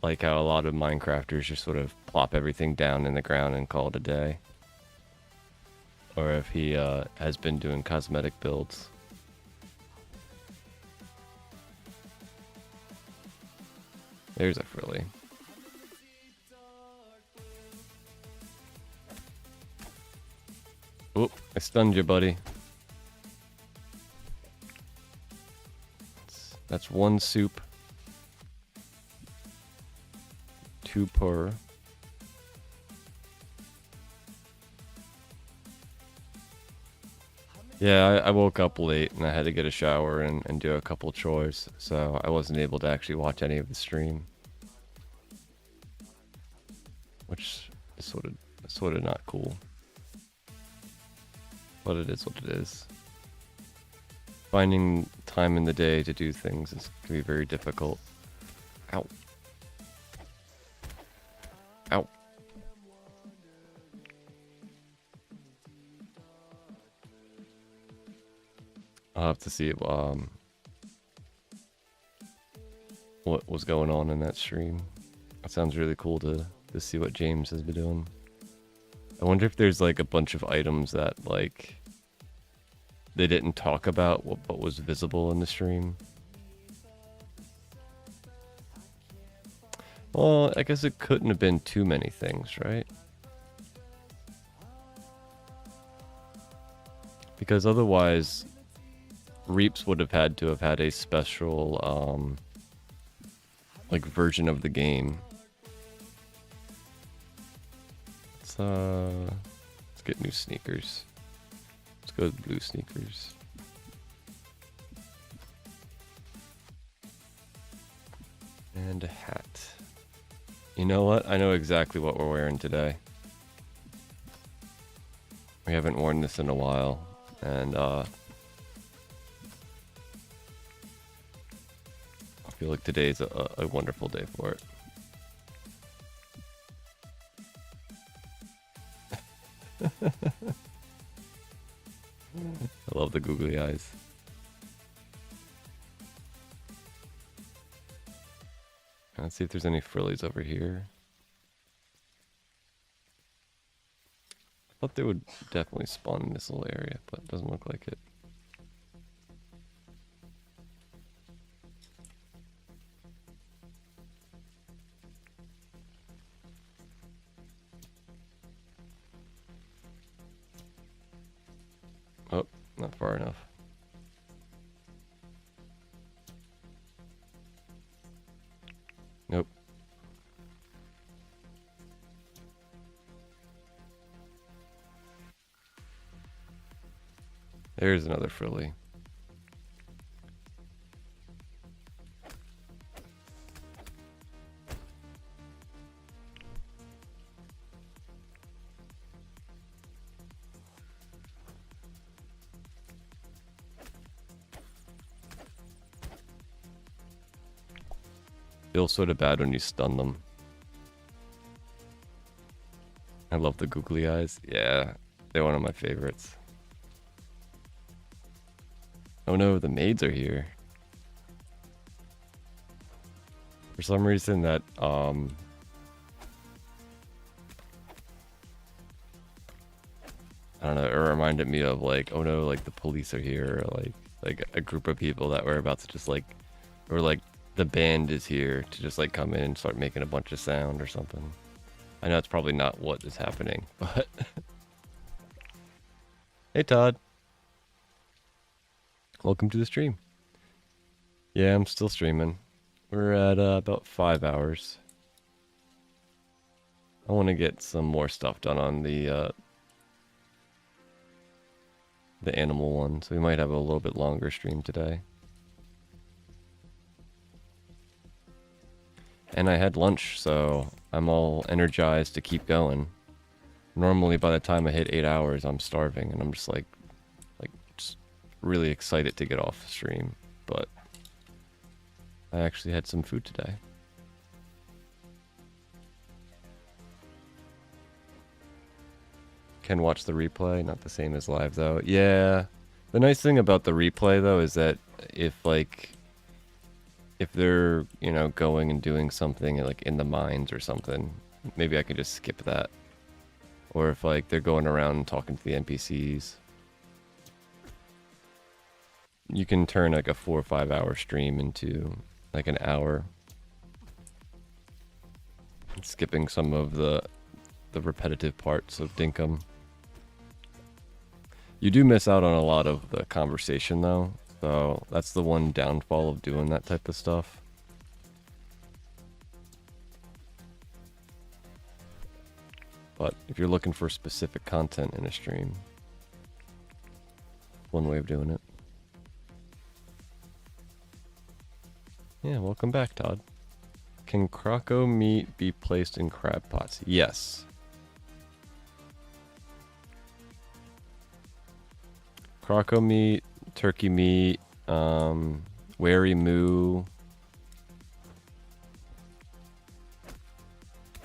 like how a lot of Minecrafters just sort of plop everything down in the ground and call it a day. Or if he has been doing cosmetic builds. There's a frilly. Oop, I stunned you, buddy. That's 1 soup. 2 per. Yeah, I woke up late and I had to get a shower and do a couple chores, so I wasn't able to actually watch any of the stream. Which is sort of not cool. But it is what it is. Finding time in the day to do things can be very difficult. Ow. Ow. I'll have to see what was going on in that stream. It sounds really cool to see what James has been doing. I wonder if there's like a bunch of items that like they didn't talk about but was visible in the stream. Well, I guess it couldn't have been too many things, right? Because otherwise Reaps would have had to have had a special like version of the game. Let's get new sneakers. Let's go with blue sneakers. And a hat. You know what? I know exactly what we're wearing today. We haven't worn this in a while, and I feel like today's a wonderful day for it. I love the googly eyes. Let's see if there's any frillies over here. Thought they would definitely spawn in this little area, but it doesn't look like it. Oh, not far enough. Nope. There's another frilly. Feels sort of bad when you stun them. I love the googly eyes. Yeah, they're one of my favorites. Oh no, the maids are here. For some reason that, I don't know, it reminded me of like, oh no, like the police are here, or like a group of people that were about to just like, or like the band is here to just like come in and start making a bunch of sound or something. I know it's probably not what is happening, but hey Todd. Welcome to the stream. Yeah, I'm still streaming. We're at about 5 hours. I want to get some more stuff done on the animal one, so we might have a little bit longer stream today. And I had lunch, so I'm all energized to keep going. Normally, by the time I hit 8 hours, I'm starving, and I'm just like just really excited to get off the stream. But I actually had some food today. Can watch the replay, not the same as live though. Yeah, the nice thing about the replay though is that if they're, you know, going and doing something like in the mines or something, maybe I could just skip that. Or if like they're going around and talking to the NPCs, you can turn like a 4 or 5 hour stream into like an hour, skipping some of the repetitive parts of Dinkum. You do miss out on a lot of the conversation though, so that's the one downfall of doing that type of stuff. But if you're looking for specific content in a stream, one way of doing it. Yeah, welcome back, Todd. Can croco meat be placed in crab pots? Yes. Croco meat, turkey meat, wary moo,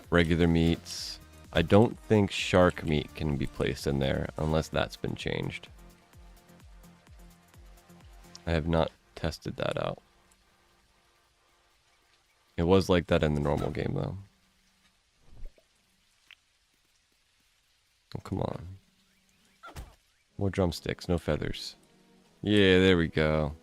regular meats. I don't think shark meat can be placed in there unless that's been changed. I have not tested that out. It was like that in the normal game, though. Oh, come on. More drumsticks, no feathers. Yeah, there we go.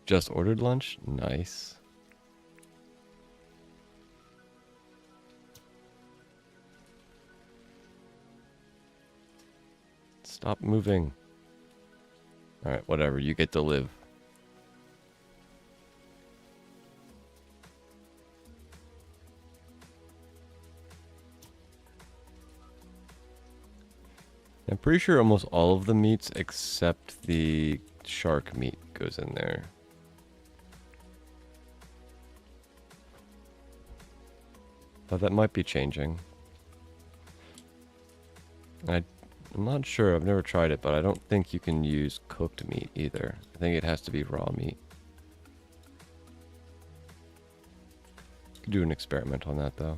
Just ordered lunch? Nice. Stop moving. Alright, whatever. You get to live. I'm pretty sure almost all of the meats except the shark meat goes in there. But that might be changing. I'm not sure. I've never tried it, but I don't think you can use cooked meat either. I think it has to be raw meat. Could do an experiment on that though.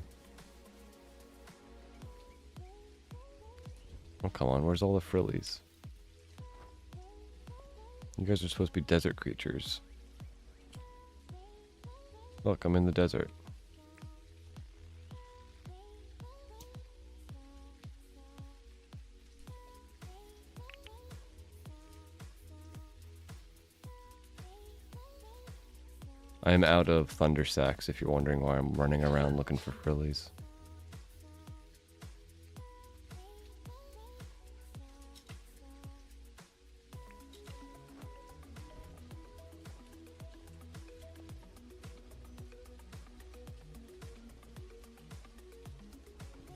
Oh, come on. Where's all the frillies? You guys are supposed to be desert creatures. Look, I'm in the desert. I am out of thunder sacks if you're wondering why I'm running around looking for frillies.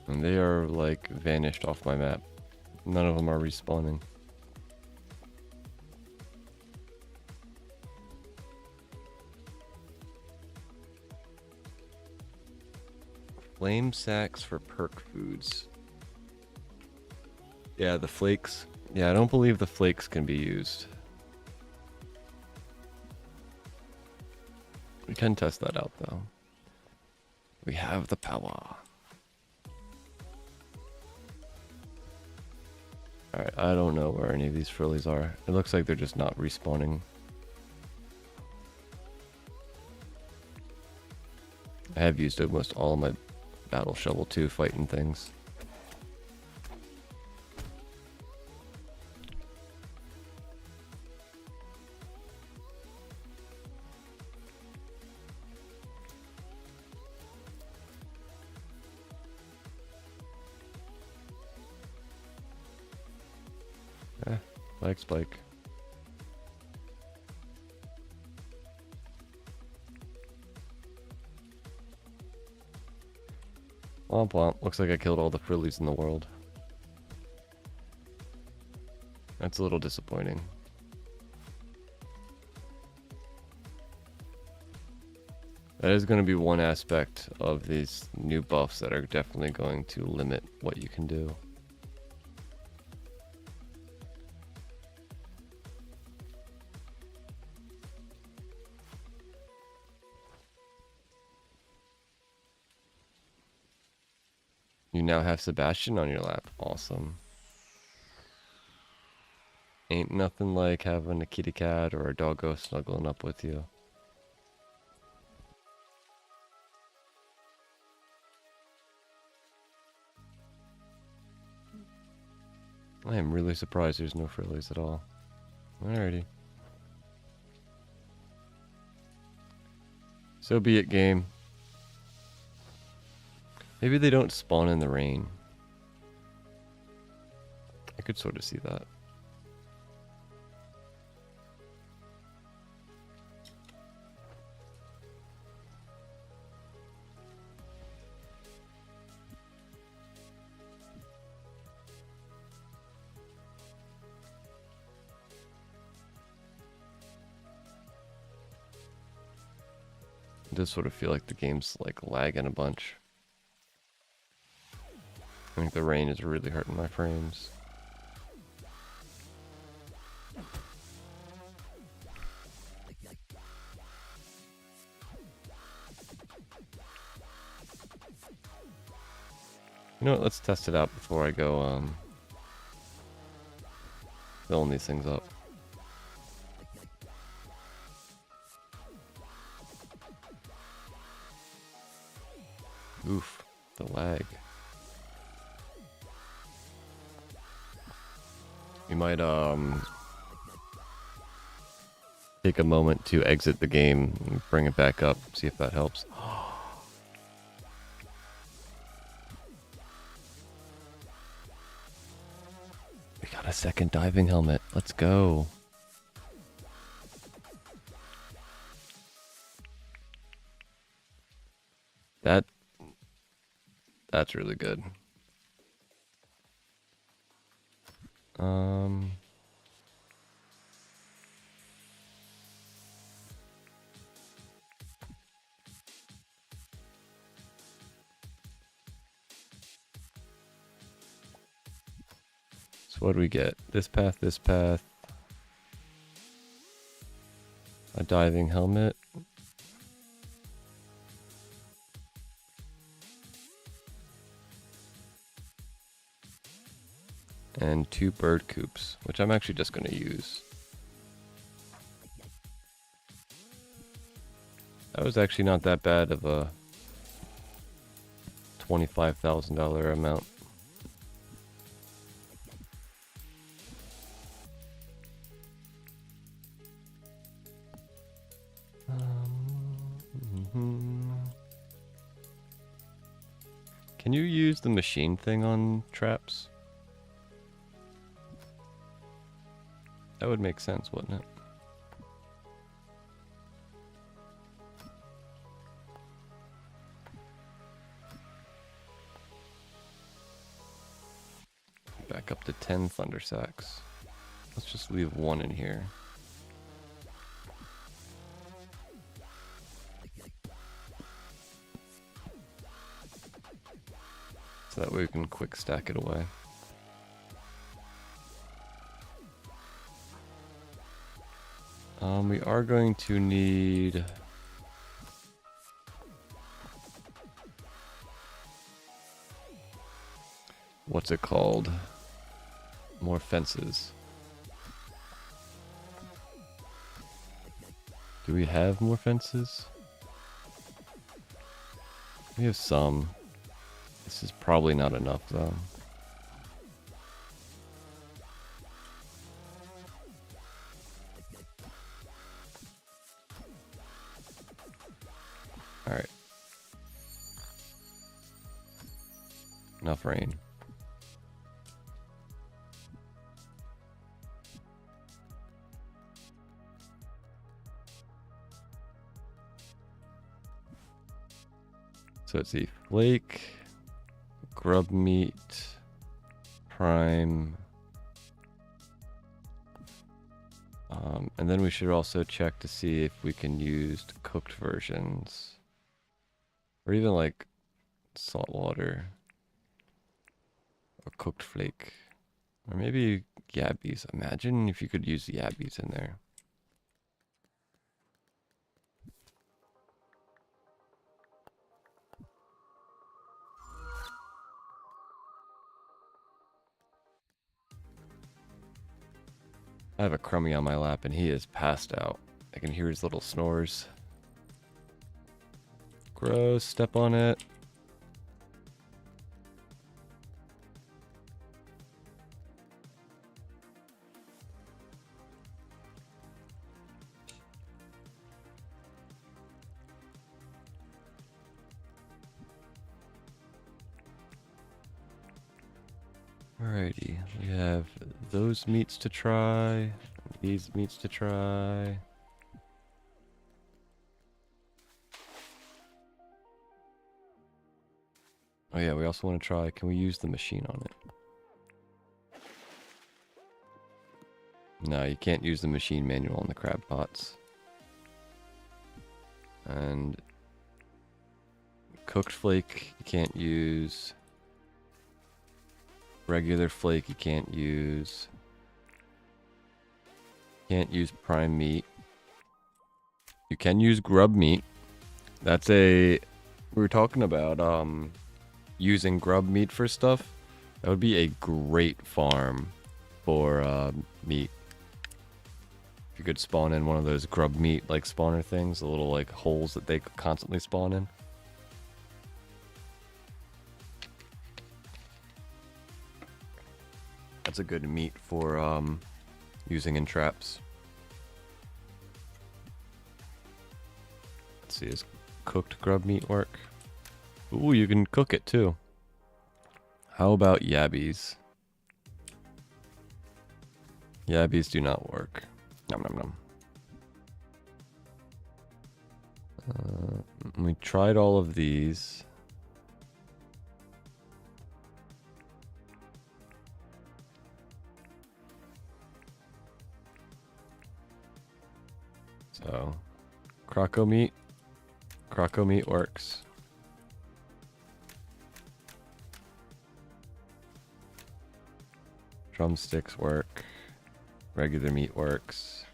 And they are like vanished off my map. None of them are respawning. Flame sacks for perk foods. Yeah, the flakes. Yeah, I don't believe the flakes can be used. We can test that out though. We have the power. Alright, I don't know where any of these frillies are. It looks like they're just not respawning. I have used almost all of my battle shovel too, fighting things. Like Spike. Womp womp. Looks like I killed all the frillies in the world. That's a little disappointing. That is going to be one aspect of these new buffs that are definitely going to limit what you can do. You now have Sebastian on your lap. Awesome. Ain't nothing like having a kitty cat or a doggo snuggling up with you. I am really surprised there's no frillies at all. Alrighty. So be it, game. Maybe they don't spawn in the rain. I could sort of see that. It does sort of feel like the game's like lagging a bunch. I think the rain is really hurting my frames. You know what, let's test it out before I go filling these things up. Oof, the lag. You might take a moment to exit the game and bring it back up, see if that helps. We got a second diving helmet. Let's go. That's really good. So what do we get? This path, a diving helmet. and 2 bird coops, which I'm actually just going to use. That was actually not that bad of a $25,000 amount. Can you use the machine thing on traps? That would make sense, wouldn't it? Back up to 10 thunder sacks. Let's just leave 1 in here. So that way we can quick stack it away. We are going to need what's it called? More fences. Do we have more fences? We have some. This is probably not enough though. Alright. Enough rain. So let's see. Flake, grub meat, prime. And then we should also check to see if we can use cooked versions. Or even like salt water. Or cooked flake. Or maybe yabbies. Imagine if you could use yabbies in there. I have a crummy on my lap and he is passed out. I can hear his little snores. Gross, step on it. Alrighty, we have those meats to try, these meats to try. Oh yeah, we also want to try, can we use the machine on it? No, you can't use the machine manual on the crab pots. And cooked flake, you can't use. Regular flake, you can't use. Can't use prime meat. You can use grub meat. That's a... We were talking about using grub meat for stuff. That would be a great farm for meat. If you could spawn in one of those grub meat like spawner things, the little like holes that they constantly spawn in. That's a good meat for using in traps. Let's see, does cooked grub meat work? Ooh, you can cook it too. How about yabbies? Yabbies do not work. Nom nom nom. We tried all of these. So, croco meat. Croco meat works. Drumsticks work. Regular meat works.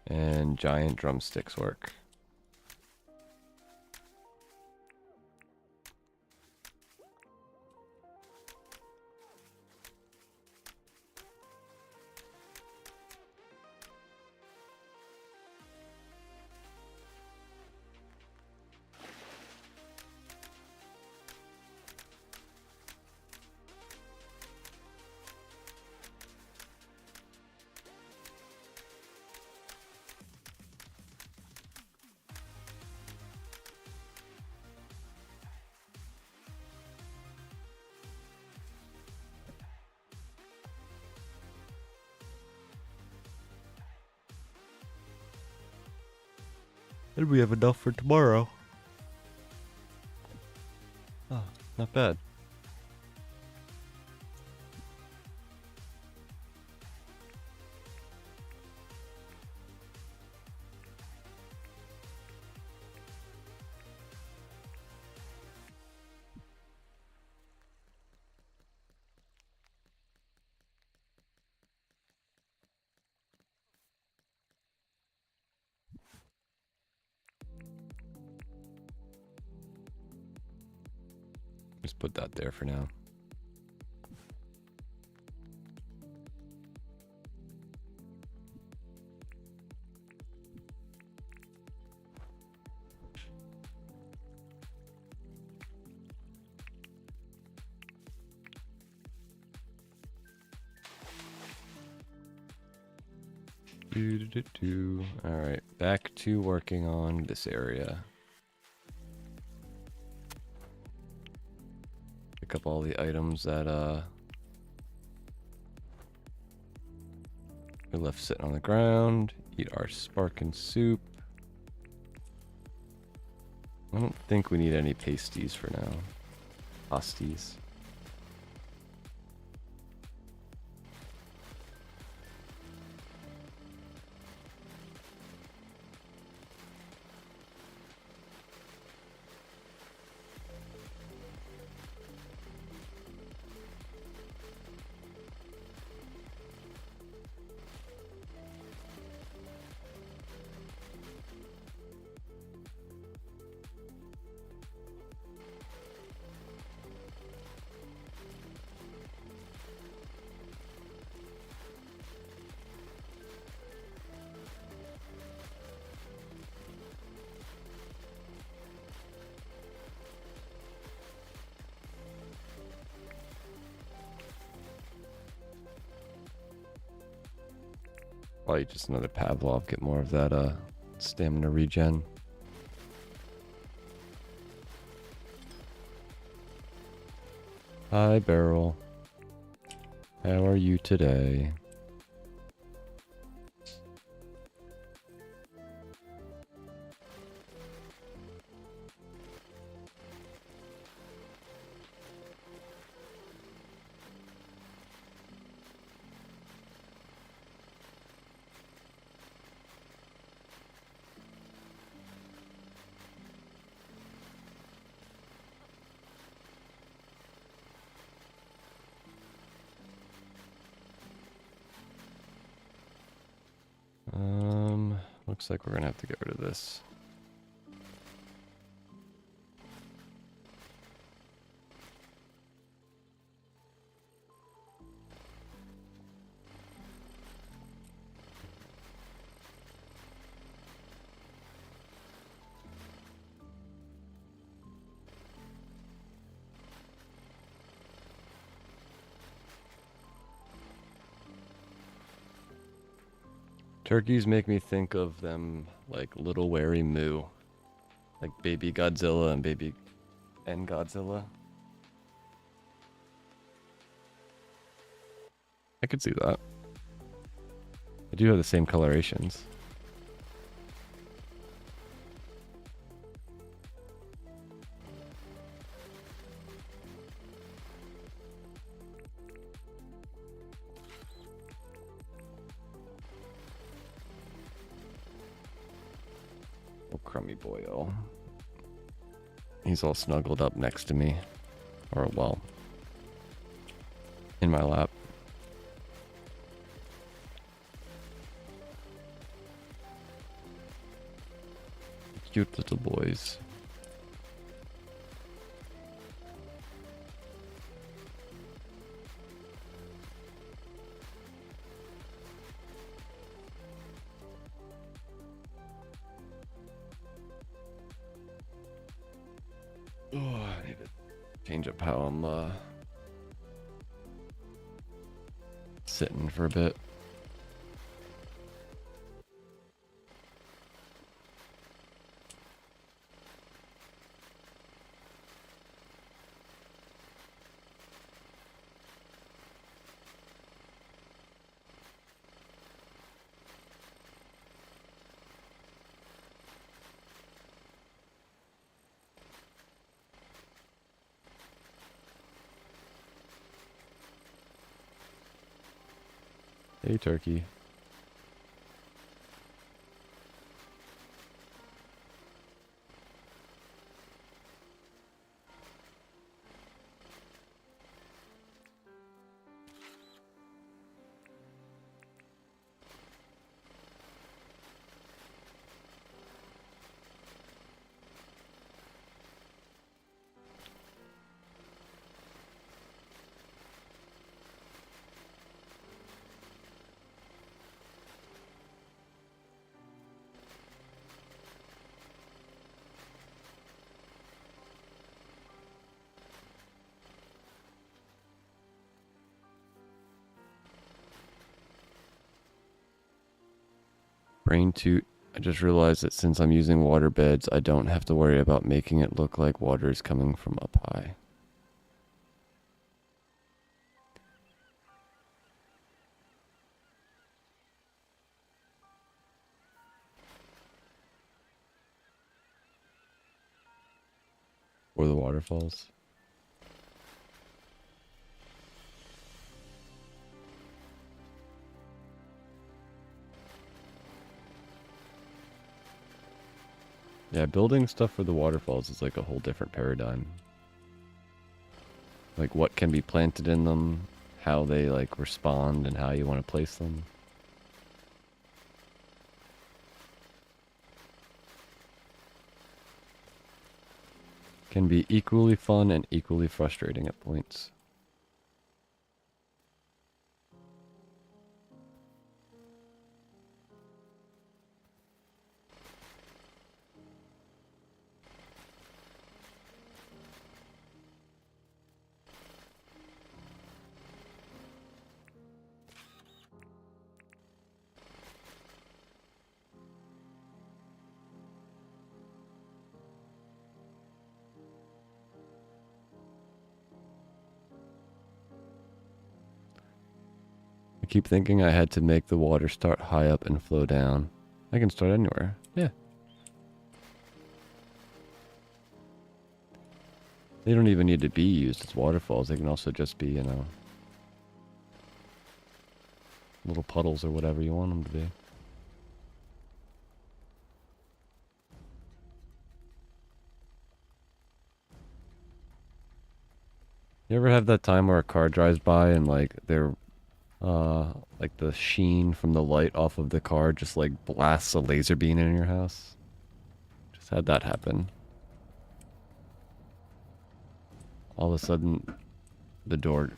And giant drumsticks work. And we have enough for tomorrow. Oh, not bad. Just put that there for now. All right, back to working on this area. Pick up all the items that we left sitting on the ground. Eat our sparkin' soup. I don't think we need any pasties for now. Pasties. Probably just another Pavlov, get more of that stamina regen. Hi, Beryl. How are you today? Looks like we're gonna have to get rid of this. Turkeys make me think of them like little wary moo. Like baby Godzilla and Godzilla. I could see that. They do have the same colorations. Crummy boyo. He's all snuggled up next to me. Or, well, in my lap. Cute little boys. Oh, I need to change up how I'm sitting for a bit. Hey, turkey. Brain toot. I just realized that since I'm using water beds, I don't have to worry about making it look like water is coming from up high. Or the waterfalls. Yeah, building stuff for the waterfalls is like a whole different paradigm. Like what can be planted in them, how they like respond, and how you want to place them. Can be equally fun and equally frustrating at points. I keep thinking I had to make the water start high up and flow down. I can start anywhere. Yeah. They don't even need to be used as waterfalls. They can also just be, you know, little puddles or whatever you want them to be. You ever have that time where a car drives by and like like the sheen from the light off of the car just like blasts a laser beam in your house? Just had that happen. All of a sudden, the door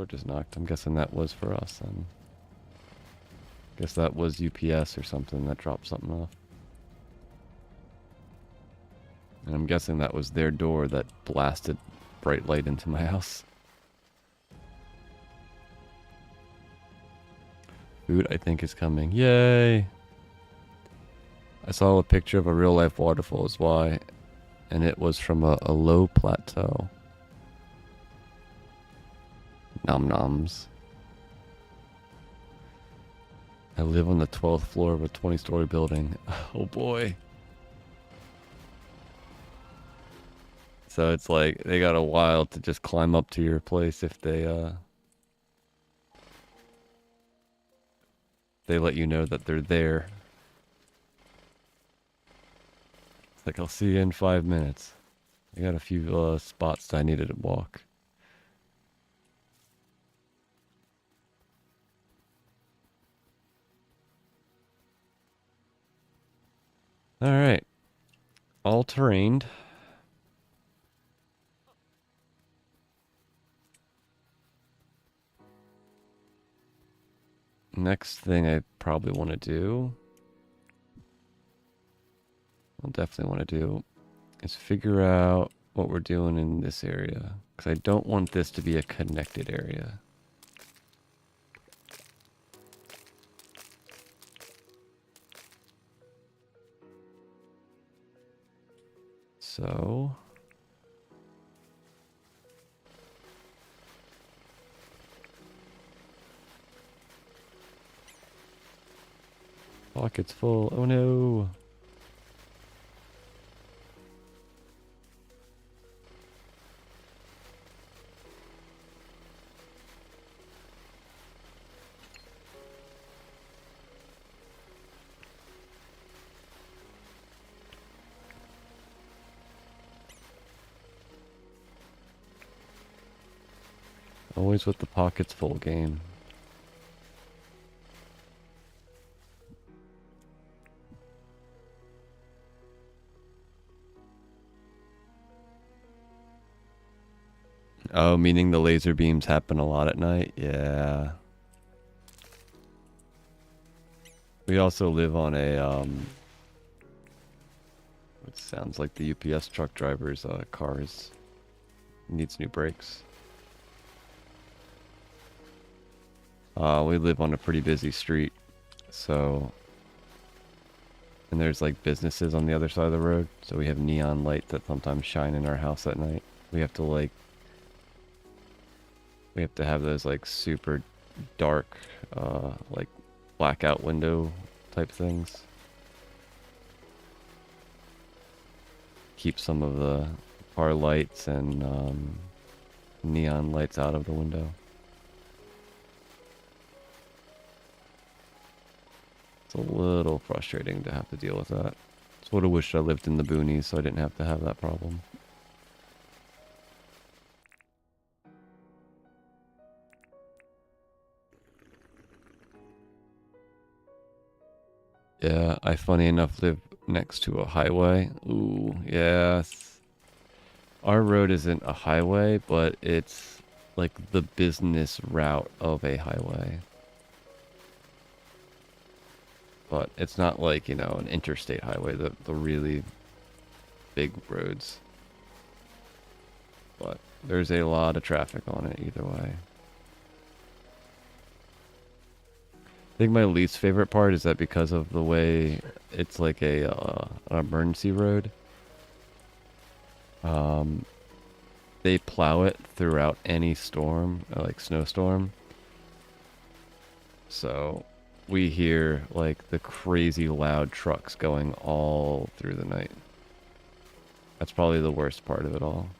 just knocked. I'm guessing that was for us then. Guess that was UPS or something that dropped something off. And I'm guessing that was their door that blasted bright light into my house. Food, I think, is coming. Yay! I saw a picture of a real-life waterfall is why, and it was from a low plateau. Nom noms. I live on the 12th floor of a 20-story building. Oh boy. So it's like they got a while to just climb up to your place if they let you know that they're there. It's like, I'll see you in 5 minutes. I got a few spots that I needed to walk. Alright. All terrained. Next thing I probably want to do, I'll definitely want to do, is figure out what we're doing in this area. Because I don't want this to be a connected area. So... pocket's full. Oh no! Always with the pockets full game. Oh, meaning the laser beams happen a lot at night? Yeah. We also live on a, it sounds like the UPS truck driver's cars. Needs new brakes. We live on a pretty busy street, so... And there's like businesses on the other side of the road, so we have neon lights that sometimes shine in our house at night. We have to like... We have to have those like super dark, like blackout window type things. Keep some of the car lights and neon lights out of the window. It's a little frustrating to have to deal with that. Sort of wish I lived in the boonies so I didn't have to have that problem. Yeah, I funny enough live next to a highway. Ooh, yeah. Our road isn't a highway, but it's like the business route of a highway. But it's not like, you know, an interstate highway, the really big roads. But there's a lot of traffic on it either way. I think my least favorite part is that because of the way it's like an emergency road, they plow it throughout any storm, like snowstorm. So we hear like the crazy loud trucks going all through the night. That's probably the worst part of it all.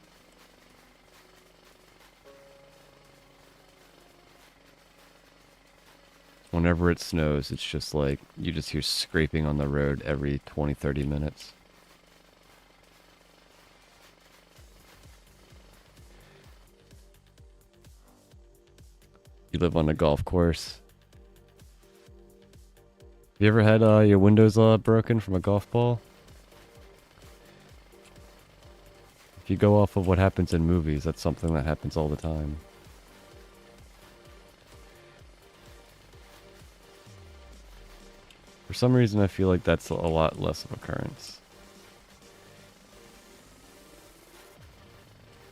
Whenever it snows, it's just like, you just hear scraping on the road every 20-30 minutes. You live on a golf course. Have you ever had your windows broken from a golf ball? If you go off of what happens in movies, that's something that happens all the time. For some reason, I feel like that's a lot less of occurrence.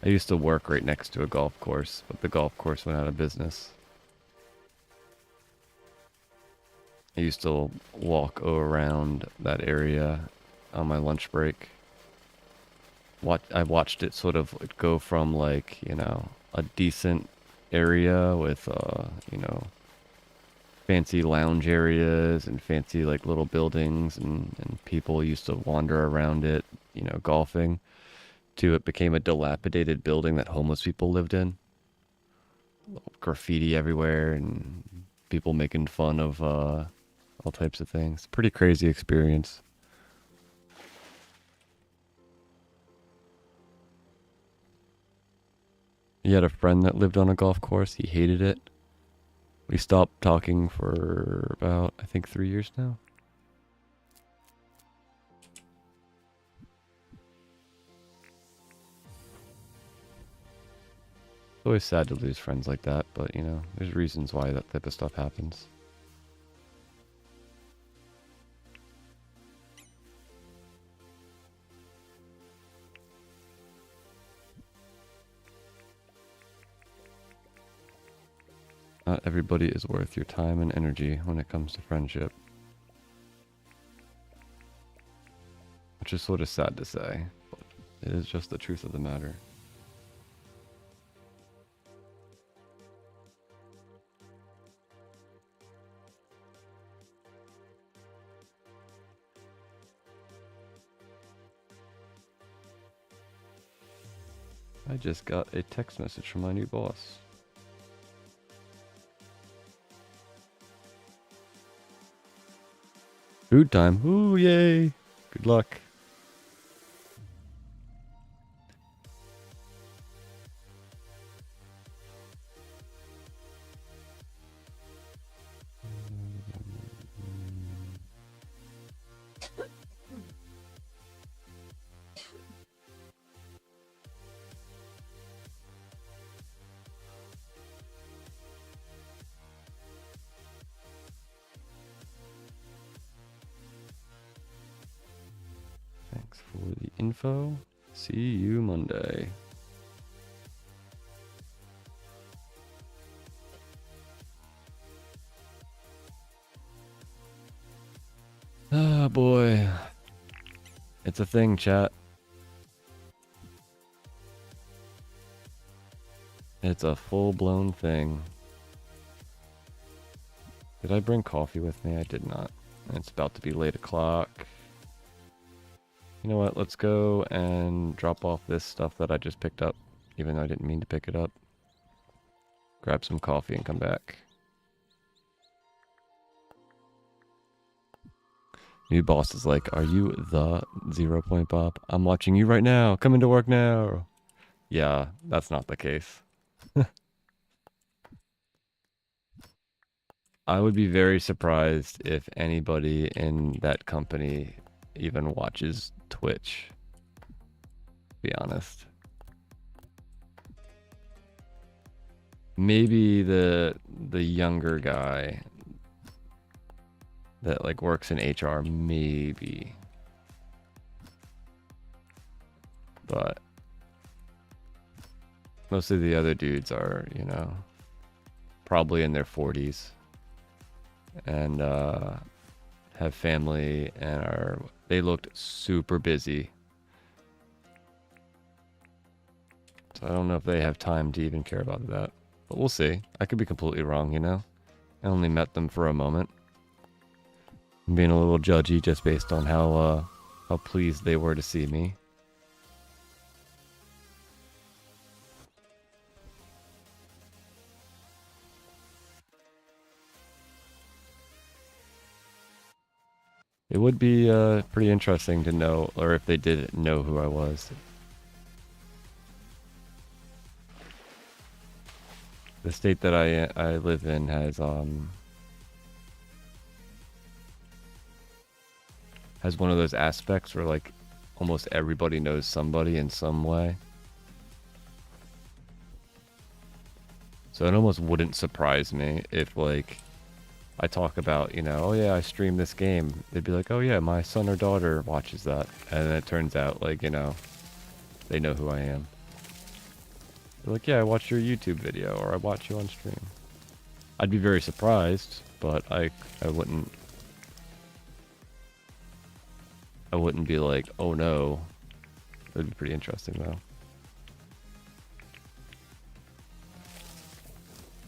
I used to work right next to a golf course, but the golf course went out of business. I used to walk around that area on my lunch break. I watched it sort of go from like, you know, a decent area with, you know, fancy lounge areas and fancy like little buildings and people used to wander around it, you know, golfing, to it became a dilapidated building that homeless people lived in. Graffiti everywhere and people making fun of all types of things. Pretty crazy experience. He had a friend that lived on a golf course. He hated it. We stopped talking for about, I think, 3 years now. It's always sad to lose friends like that, but, you know, there's reasons why that type of stuff happens. Not everybody is worth your time and energy when it comes to friendship. Which is sort of sad to say, but it is just the truth of the matter. I just got a text message from my new boss. Food time. Ooh, yay. Good luck. info. See you Monday. Oh boy. It's a thing, chat. It's a full-blown thing. Did I bring coffee with me? I did not. It's about to be late o'clock. You know what? Let's go and drop off this stuff that I just picked up, even though I didn't mean to pick it up. Grab some coffee and come back. New boss is like, are you the 0 Point Bob? I'm watching you right now. Come into work now. Yeah, that's not the case. I would be very surprised if anybody in that company even watches Twitch, to be honest. Maybe the younger guy that like works in HR, maybe. But most of the other dudes are, you know, probably in their 40s and have family and they looked super busy. So I don't know if they have time to even care about that. But we'll see. I could be completely wrong, you know? I only met them for a moment. I'm being a little judgy just based on how pleased they were to see me. It would be pretty interesting to know, or if they did know who I was. The state that I live in has one of those aspects where like almost everybody knows somebody in some way. So it almost wouldn't surprise me if like I talk about, you know, oh yeah, I stream this game. They'd be like, oh yeah, my son or daughter watches that. And then it turns out like, you know, they know who I am. They're like, yeah, I watched your YouTube video, or I watch you on stream. I'd be very surprised, but I wouldn't be like, oh no. That'd be pretty interesting though.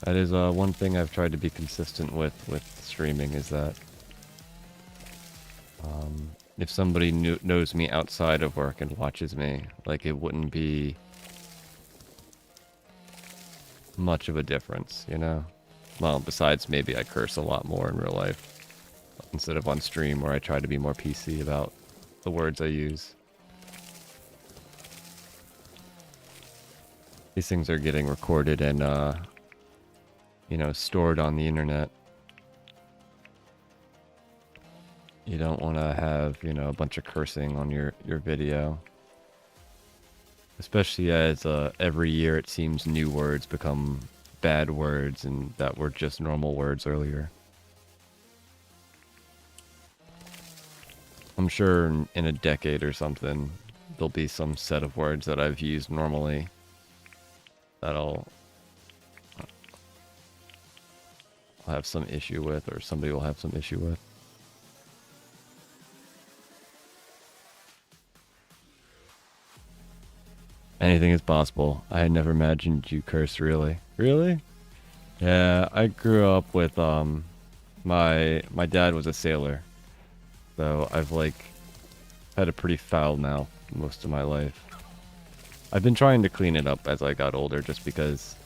That is one thing I've tried to be consistent with streaming is that if somebody knows me outside of work and watches me, like it wouldn't be much of a difference, you know? Well, besides maybe I curse a lot more in real life instead of on stream where I try to be more PC about the words I use. These things are getting recorded and you know, stored on the internet. You don't want to have, you know, a bunch of cursing on your video. Especially as every year it seems new words become bad words and that were just normal words earlier. I'm sure in a decade or something there'll be some set of words that I've used normally that I'll have some issue with, or somebody will have some issue with. Anything is possible. I had never imagined you curse, really. Really? Yeah, I grew up with, my dad was a sailor. So I've, like, had a pretty foul mouth most of my life. I've been trying to clean it up as I got older just because,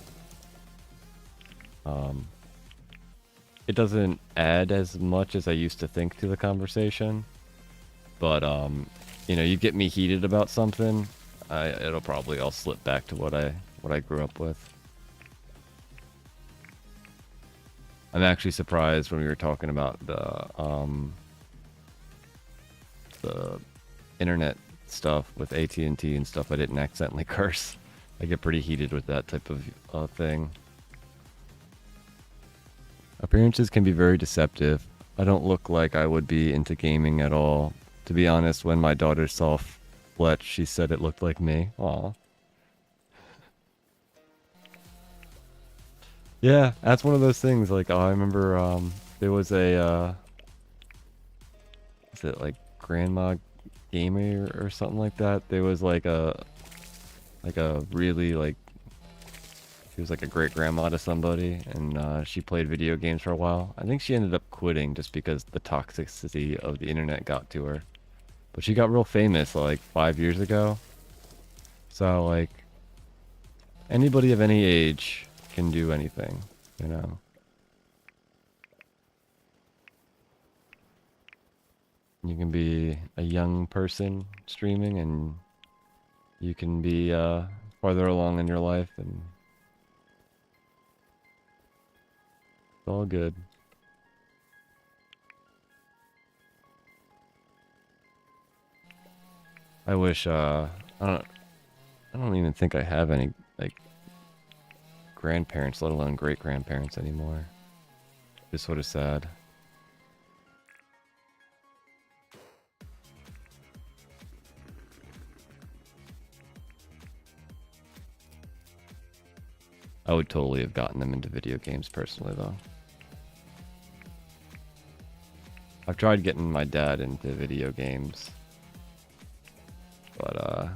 it doesn't add as much as I used to think to the conversation. But, you know, you get me heated about something, I'll slip back to what I grew up with. I'm actually surprised when we were talking about the internet stuff with AT&T and stuff, I didn't accidentally curse. I get pretty heated with that type of thing. Appearances can be very deceptive. I don't look like I would be into gaming at all. To be honest, when my daughter saw Fletch, she said it looked like me. Aw. Yeah, that's one of those things. Like, I remember there was a is it like Grandma Gamer or something like that? There was like a really like she was like a great grandma to somebody, and she played video games for a while. I think she ended up quitting just because the toxicity of the internet got to her. But she got real famous like 5 years ago. So like anybody of any age can do anything, you know. You can be a young person streaming, and you can be farther along in your life, and it's all good. I wish I don't even think I have any like grandparents, let alone great grandparents anymore. It's sort of sad. I would totally have gotten them into video games personally, though. I've tried getting my dad into video games, but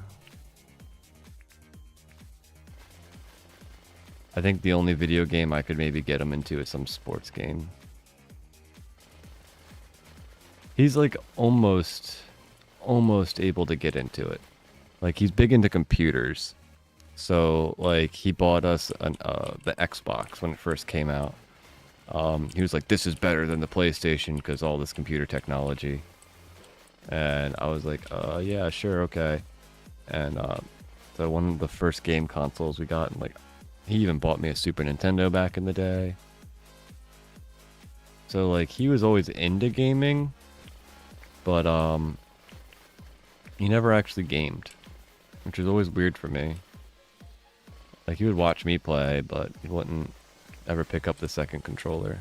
I think the only video game I could maybe get him into is some sports game. He's like almost able to get into it. Like, he's big into computers. So like he bought us the Xbox when it first came out. He was like, "This is better than the PlayStation because all this computer technology." And I was like, yeah, sure, okay." And so one of the first game consoles we got, and like, he even bought me a Super Nintendo back in the day. So like he was always into gaming, but he never actually gamed, which is always weird for me. Like, he would watch me play, but he wouldn't ever pick up the second controller.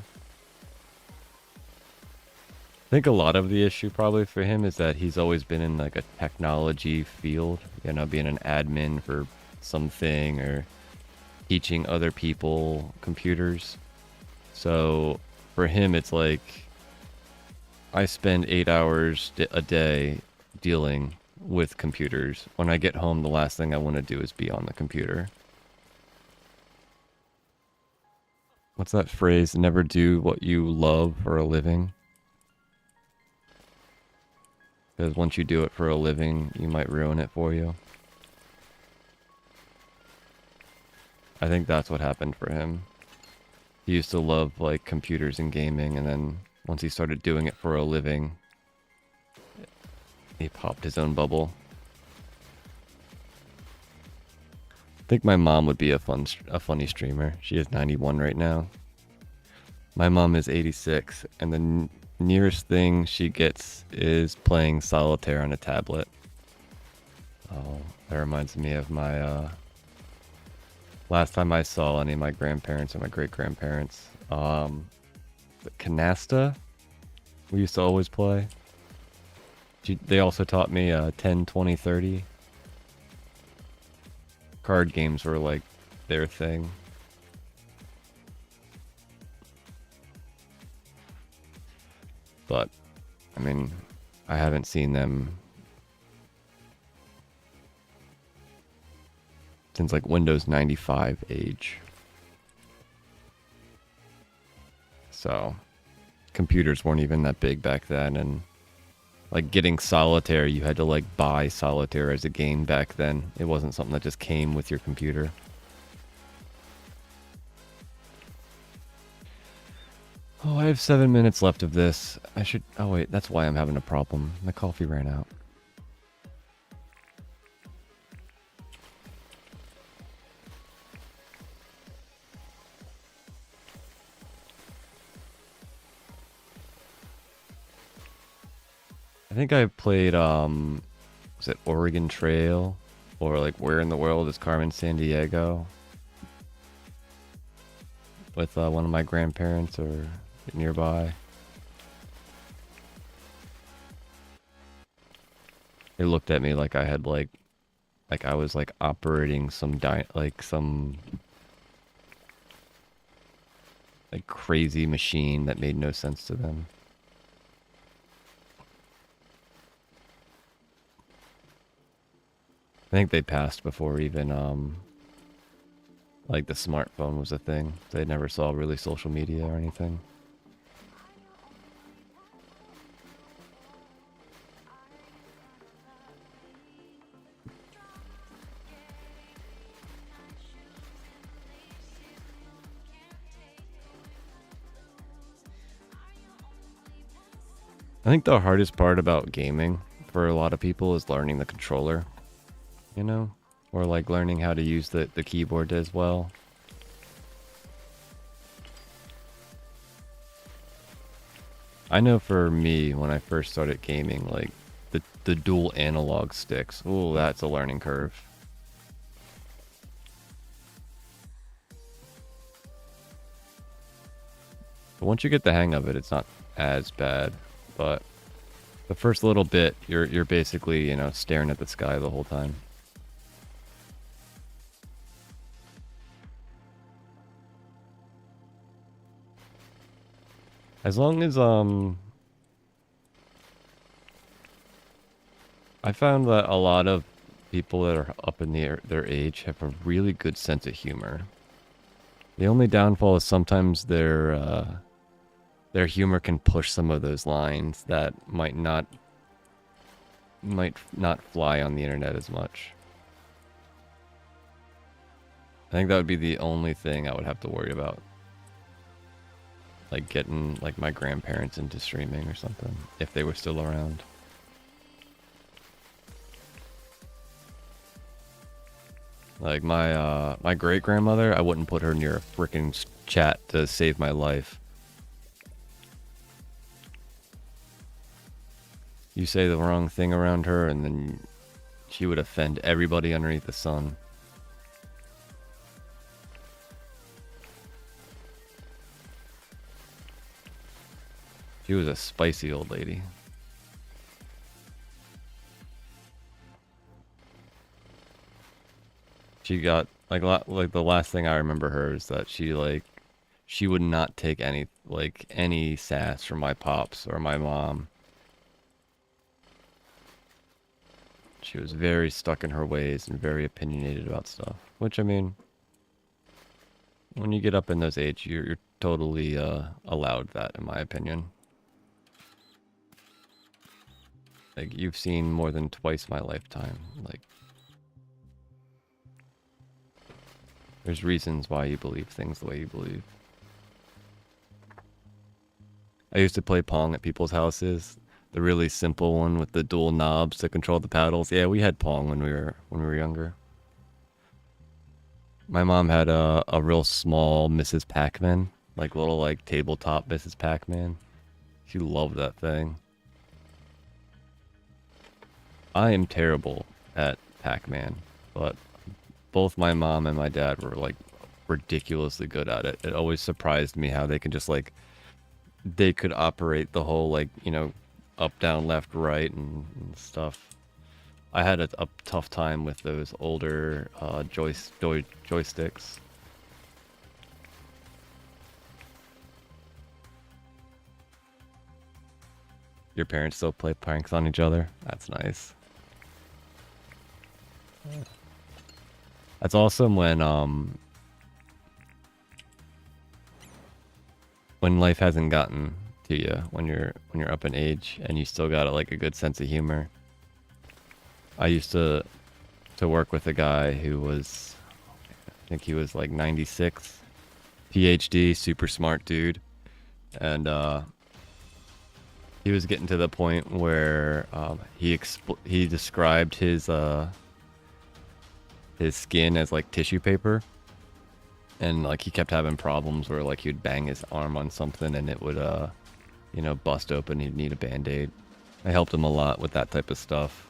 I think a lot of the issue probably for him is that he's always been in like a technology field, you know, being an admin for something or teaching other people computers. So for him, it's like I spend 8 hours a day dealing with computers. When I get home, the last thing I want to do is be on the computer. What's that phrase? Never do what you love for a living. Because once you do it for a living, you might ruin it for you. I think that's what happened for him. He used to love like computers and gaming, and then once he started doing it for a living, he popped his own bubble. I think my mom would be a funny streamer. She is 91 right now. My mom is 86, and the nearest thing she gets is playing solitaire on a tablet. Oh, that reminds me of my last time I saw any of my grandparents or my great-grandparents. The canasta we used to always play. They also taught me 10, 20, 30. Card games were like their thing. But, I mean, I haven't seen them since like Windows 95 age. So, computers weren't even that big back then, and like getting solitaire, you had to like buy solitaire as a game back then. It wasn't something that just came with your computer. Oh, I have 7 minutes left of this. I should... Oh wait, that's why I'm having a problem. My coffee ran out. I think I played, was it Oregon Trail? Or like Where in the World is Carmen Sandiego? With one of my grandparents or nearby. They looked at me like I had like I was like operating some some like crazy machine that made no sense to them. I think they passed before even like the smartphone was a thing. They never saw really social media or anything. I think the hardest part about gaming for a lot of people is learning the controller, you know? Or like learning how to use the keyboard as well. I know for me, when I first started gaming, like the dual analog sticks, ooh, that's a learning curve. But once you get the hang of it, it's not as bad. But the first little bit, you're basically, you know, staring at the sky the whole time. As long as I found that a lot of people that are up in their age have a really good sense of humor. The only downfall is sometimes their humor can push some of those lines that might not fly on the internet as much. I think that would be the only thing I would have to worry about. Like getting like my grandparents into streaming or something, if they were still around. Like my great grandmother, I wouldn't put her near a freaking chat to save my life. You say the wrong thing around her and then she would offend everybody underneath the sun. She was a spicy old lady. She got like the last thing I remember her is that she would not take any sass from my pops or my mom. She was very stuck in her ways and very opinionated about stuff. Which, I mean, when you get up in those age, you're totally allowed that, in my opinion. Like, you've seen more than twice my lifetime. Like, there's reasons why you believe things the way you believe. I used to play Pong at people's houses. The really simple one with the dual knobs to control the paddles. Yeah, we had Pong when we were younger. My mom had a real small Mrs. Pac-Man, like little like tabletop Mrs. Pac-Man. She loved that thing. I am terrible at Pac-Man, but both my mom and my dad were like ridiculously good at it. It always surprised me how they could just like, they could operate the whole like, you know, up, down, left, right and stuff. I had a tough time with those older joysticks. Your parents still play pranks on each other? That's nice. That's awesome when life hasn't gotten to you, when you're up in age and you still got like a good sense of humor. I used to work with a guy who was, I think he was like 96, PhD, super smart dude, and he was getting to the point where he described his skin as like tissue paper, and like he kept having problems where like he'd bang his arm on something and it would you know, bust open. He'd need a band-aid. I helped him a lot with that type of stuff.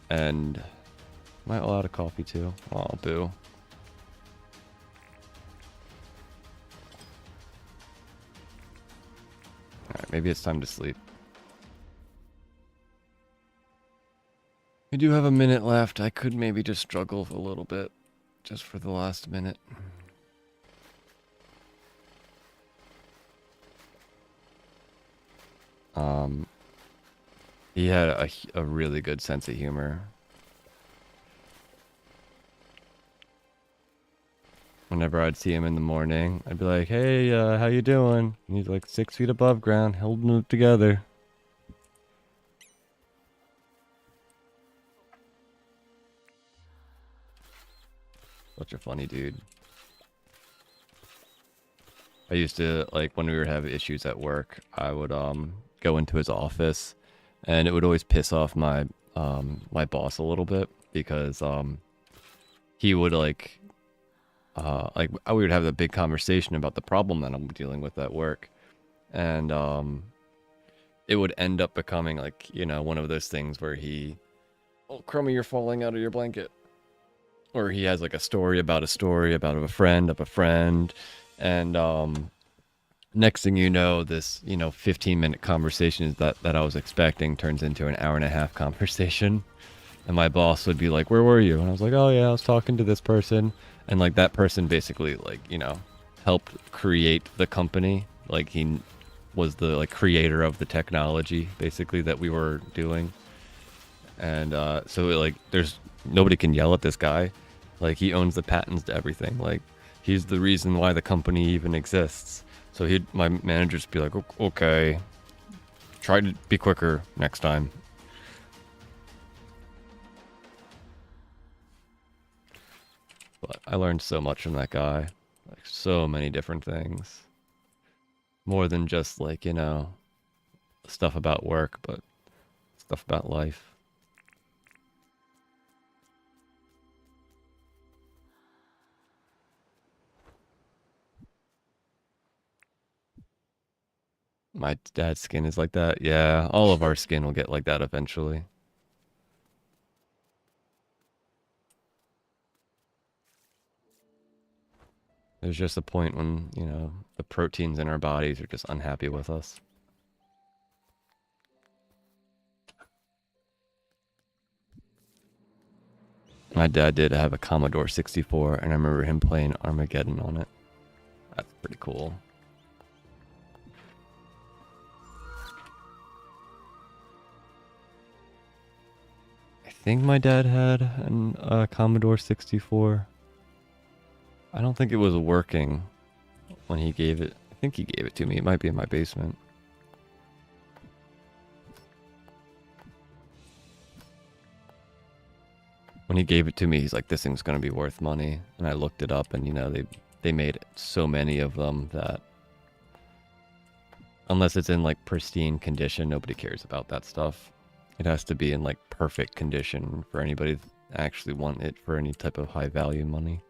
And am I all out of coffee too? Oh, boo. Alright, maybe it's time to sleep. We do have a minute left. I could maybe just struggle a little bit, just for the last minute. He had a really good sense of humor. Whenever I'd see him in the morning, I'd be like, "Hey, how you doing?" And he's like 6 feet above ground, holding it together. Such a funny dude. I used to, like, when we were having issues at work, I would go into his office, and it would always piss off my my boss a little bit because he would like we would have a big conversation about the problem that I'm dealing with at work, and it would end up becoming like, you know, one of those things where he, "Oh, Crummy, you're falling out of your blanket," or he has like a story about a friend, and next thing you know, this, you know, 15-minute conversation that I was expecting turns into an hour and a half conversation. And my boss would be like, "Where were you?" And I was like, "Oh yeah, I was talking to this person." And like that person basically, like, you know, helped create the company. Like he was the like creator of the technology basically that we were doing. And so like there's nobody can yell at this guy. Like he owns the patents to everything. Like he's the reason why the company even exists. So my managers be like, "Okay, try to be quicker next time." But I learned so much from that guy. Like so many different things. More than just like, you know, stuff about work, but stuff about life. My dad's skin is like that. Yeah, all of our skin will get like that eventually. There's just a point when, you know, the proteins in our bodies are just unhappy with us. My dad did have a Commodore 64, and I remember him playing Armageddon on it. That's pretty cool. I think my dad had a Commodore 64. I don't think it was working when he gave it. I think he gave it to me. It might be in my basement. When he gave it to me, he's like, "This thing's gonna be worth money." And I looked it up, and you know, they made so many of them that unless it's in like pristine condition, nobody cares about that stuff. It has to be in like perfect condition for anybody to actually want it for any type of high value money.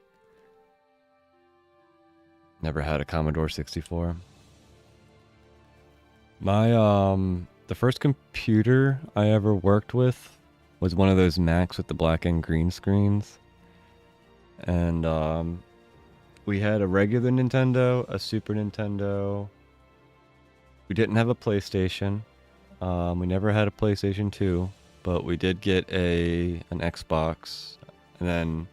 Never had a Commodore 64. My the first computer I ever worked with was one of those Macs with the black and green screens. And we had a regular Nintendo, a Super Nintendo. We didn't have a PlayStation. We never had a PlayStation 2, but we did get an Xbox, and then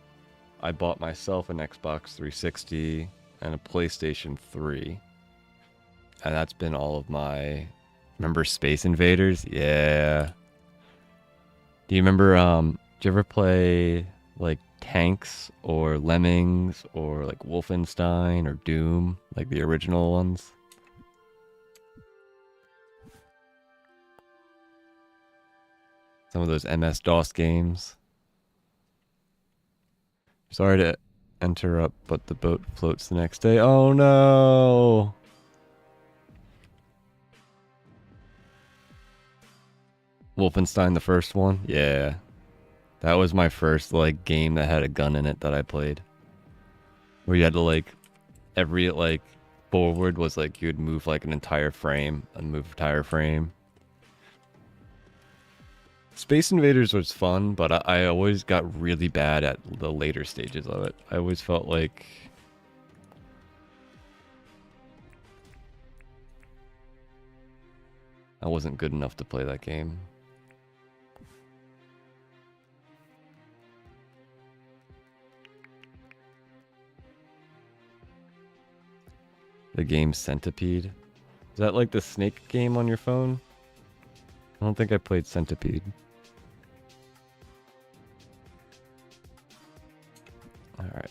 I bought myself an Xbox 360 and a PlayStation 3. And that's been all of my... Remember Space Invaders? Yeah. Do you remember, did you ever play, like, Tanks or Lemmings or, like, Wolfenstein or Doom? Like, the original ones? Some of those MS-DOS games. Sorry to interrupt, but the boat floats the next day. Oh, no! Wolfenstein, the first one? Yeah. That was my first, like, game that had a gun in it that I played. Where you had to, like, every, like, forward was, like, you would move, like, an entire frame. Space Invaders was fun, but I always got really bad at the later stages of it. I always felt like... I wasn't good enough to play that game. The game Centipede. Is that like the snake game on your phone? I don't think I played Centipede. Alright,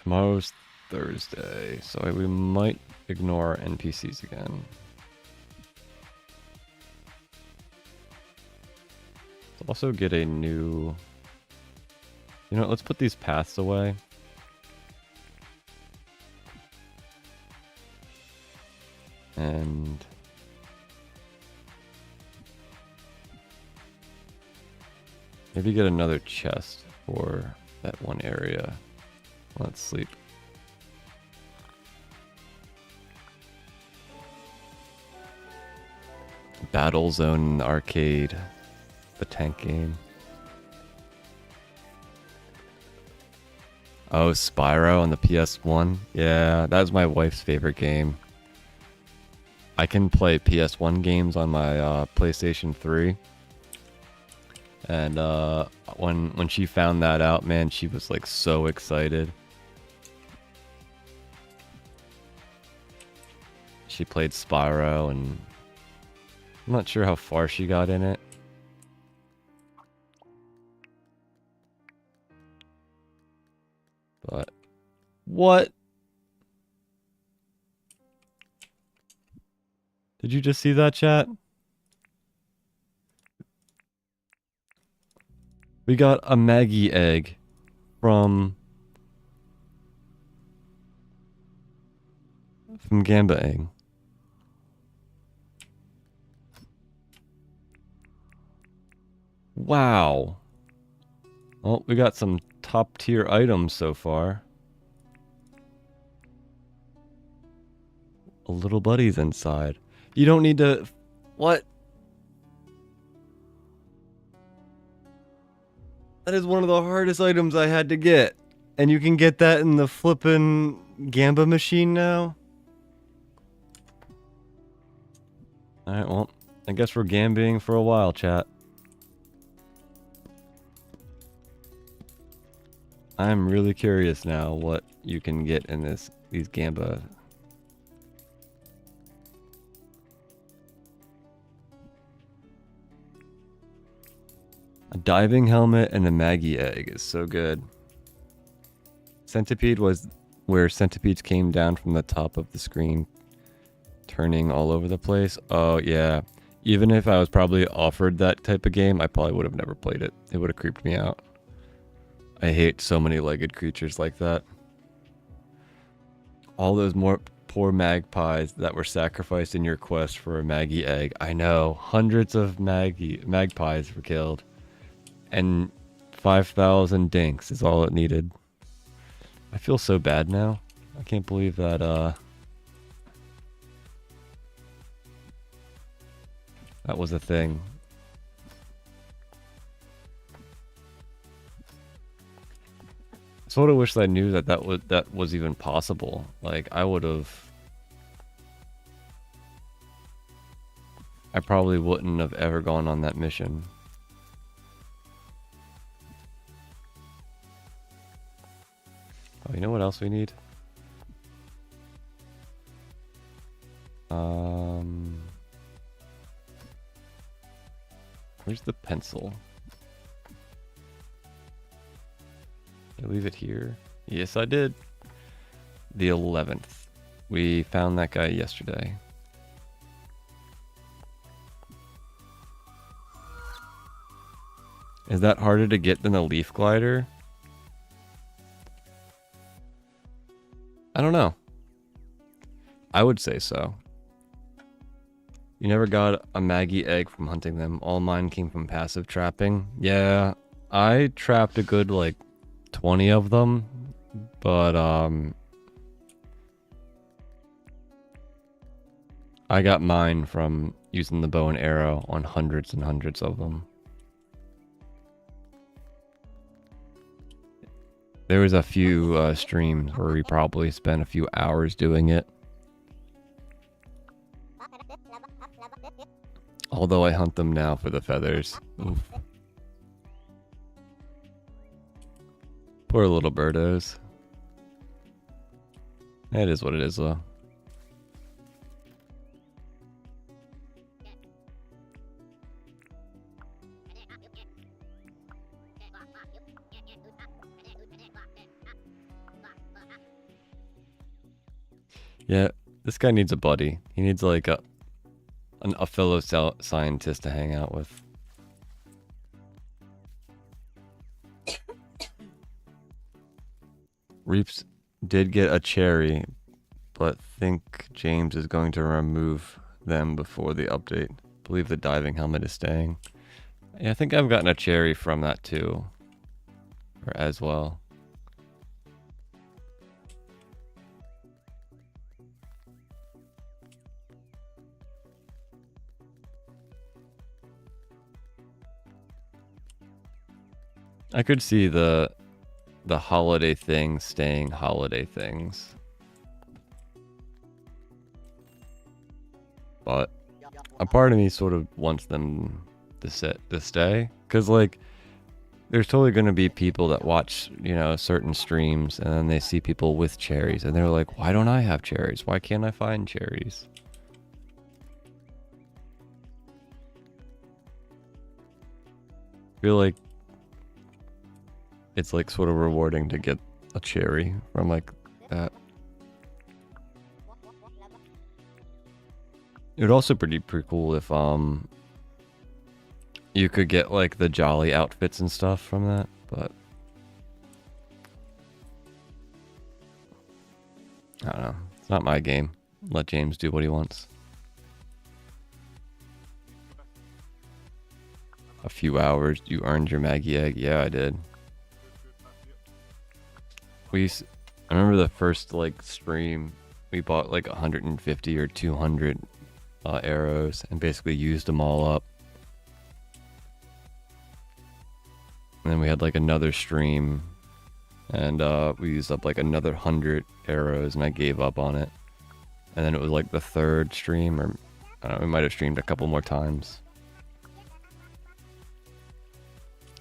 tomorrow's Thursday, so we might ignore NPCs again. Let's also get a new... You know what, let's put these paths away. And... maybe get another chest for that one area. Let's sleep. Battle Zone Arcade. The tank game. Oh, Spyro on the PS1. Yeah, that was my wife's favorite game. I can play PS1 games on my PlayStation 3. And when she found that out, man, she was like so excited. She played Spyro, and I'm not sure how far she got in it. But what? Did you just see that, chat? We got a Maggie egg from Gamba Egg. Wow. Well, we got some top tier items so far. A little buddy's inside. You don't need to... What? That is one of the hardest items I had to get. And you can get that in the flippin' Gamba machine now? Alright, well, I guess we're gambying for a while, chat. I'm really curious now what you can get in these Gamba. A diving helmet and a Maggie egg is so good. Centipede was where centipedes came down from the top of the screen, turning all over the place. Oh yeah. Even if I was probably offered that type of game, I probably would have never played it. It would have creeped me out. I hate so many legged creatures like that. All those poor magpies that were sacrificed in your quest for a Maggie egg. I know, hundreds of magpies were killed. And 5,000 dinks is all it needed. I feel so bad now. I can't believe that, that was a thing. I sort of wish I knew that was even possible. Like, I probably wouldn't have ever gone on that mission. Oh, you know what else we need? Where's the pencil? Did I leave it here? Yes, I did. The 11th. We found that guy yesterday. Is that harder to get than a leaf glider? I don't know. I would say so. You never got a Maggie egg from hunting them. All mine came from passive trapping. Yeah, I trapped a good like 20 of them, but I got mine from using the bow and arrow on hundreds and hundreds of them. There was a few streams where we probably spent a few hours doing it. Although I hunt them now for the feathers. Oof. Poor little birdos. It is what it is, though. Yeah, this guy needs a buddy. He needs like a fellow scientist to hang out with. Reaps did get a cherry, but think James is going to remove them before the update. Believe the diving helmet is staying. Yeah, I think I've gotten a cherry from that too. Or as well. I could see the holiday things staying holiday things. But a part of me sort of wants them to stay. Because, like, there's totally going to be people that watch, you know, certain streams and then they see people with cherries and they're like, why don't I have cherries? Why can't I find cherries? I feel like it's like sort of rewarding to get a cherry from like that. It would also be pretty cool if you could get like the jolly outfits and stuff from that, but I don't know. It's not my game. Let James do what he wants. A few hours, you earned your Maggie egg. Yeah, I did. I remember the first like stream, we bought like 150 or 200 arrows and basically used them all up. And then we had like another stream and we used up like another 100 arrows and I gave up on it. And then it was like the third stream, or I don't know, we might have streamed a couple more times.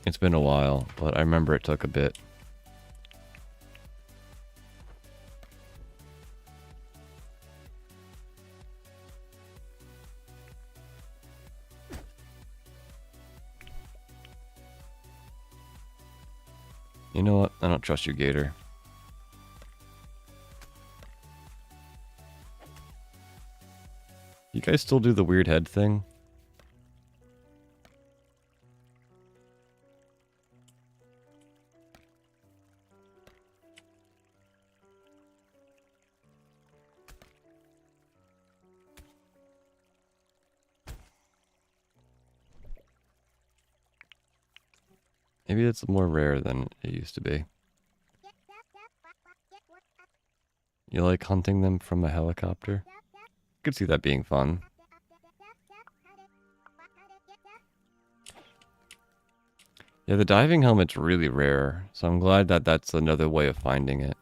It's been a while, but I remember it took a bit. You know what? I don't trust you, Gator. You guys still do the weird head thing? Maybe it's more rare than it used to be. You like hunting them from a helicopter? I could see that being fun. Yeah, the diving helmet's really rare, so I'm glad that that's another way of finding it.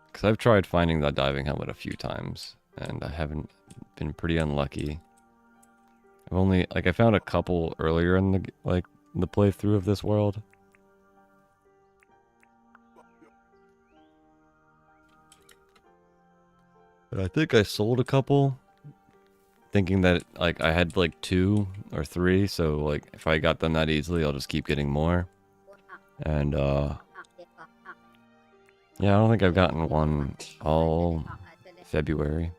Because I've tried finding that diving helmet a few times, and I haven't been pretty unlucky. I've only, like, I found a couple earlier in the, like, the playthrough of this world. But I think I sold a couple, thinking that, like, I had, like, 2 or 3, so, like, if I got them that easily, I'll just keep getting more. And, yeah, I don't think I've gotten one all February.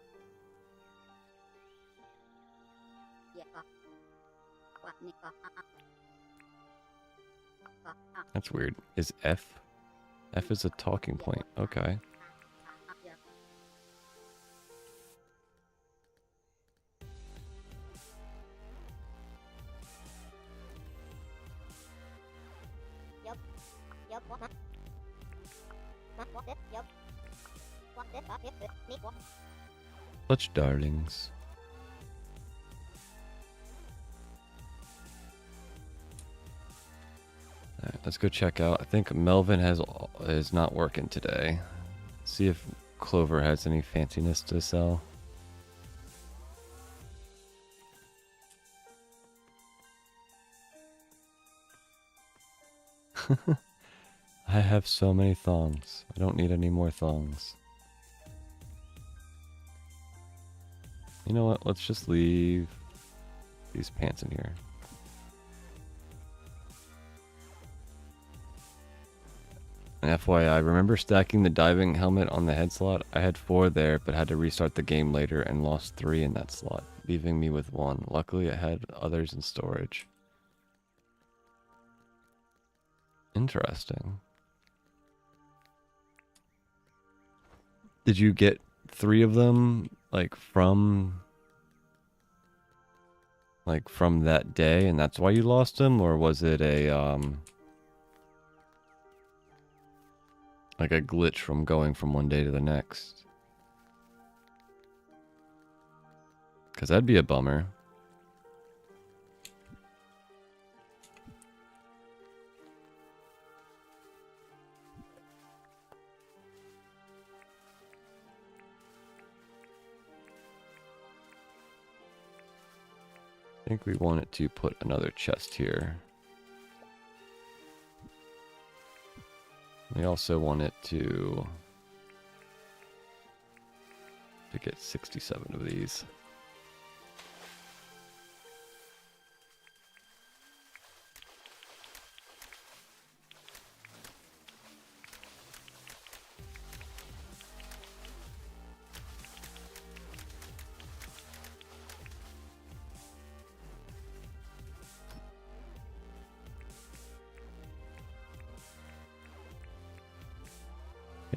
That's weird. Is F? F is a talking point. Okay. Such darlings. Alright, let's go check out. I think Melvin is not working today. See if Clover has any fanciness to sell. I have so many thongs. I don't need any more thongs. You know what? Let's just leave these pants in here. And FYI, remember stacking the diving helmet on the head slot? I had 4 there, but had to restart the game later and lost 3 in that slot, leaving me with 1. Luckily, I had others in storage. Interesting. Did you get 3 of them, like, from that day, and that's why you lost them? Or was it a, like a glitch from going from one day to the next? Because that'd be a bummer. I think we wanted to put another chest here. We also wanted to get 67 of these.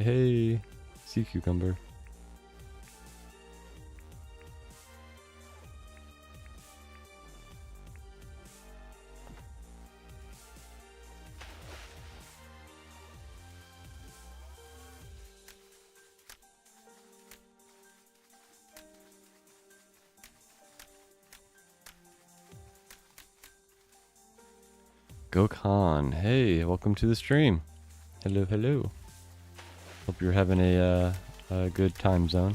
Hey, sea cucumber. Gokhan, hey, welcome to the stream. Hello, hello. Hope you're having a good time zone.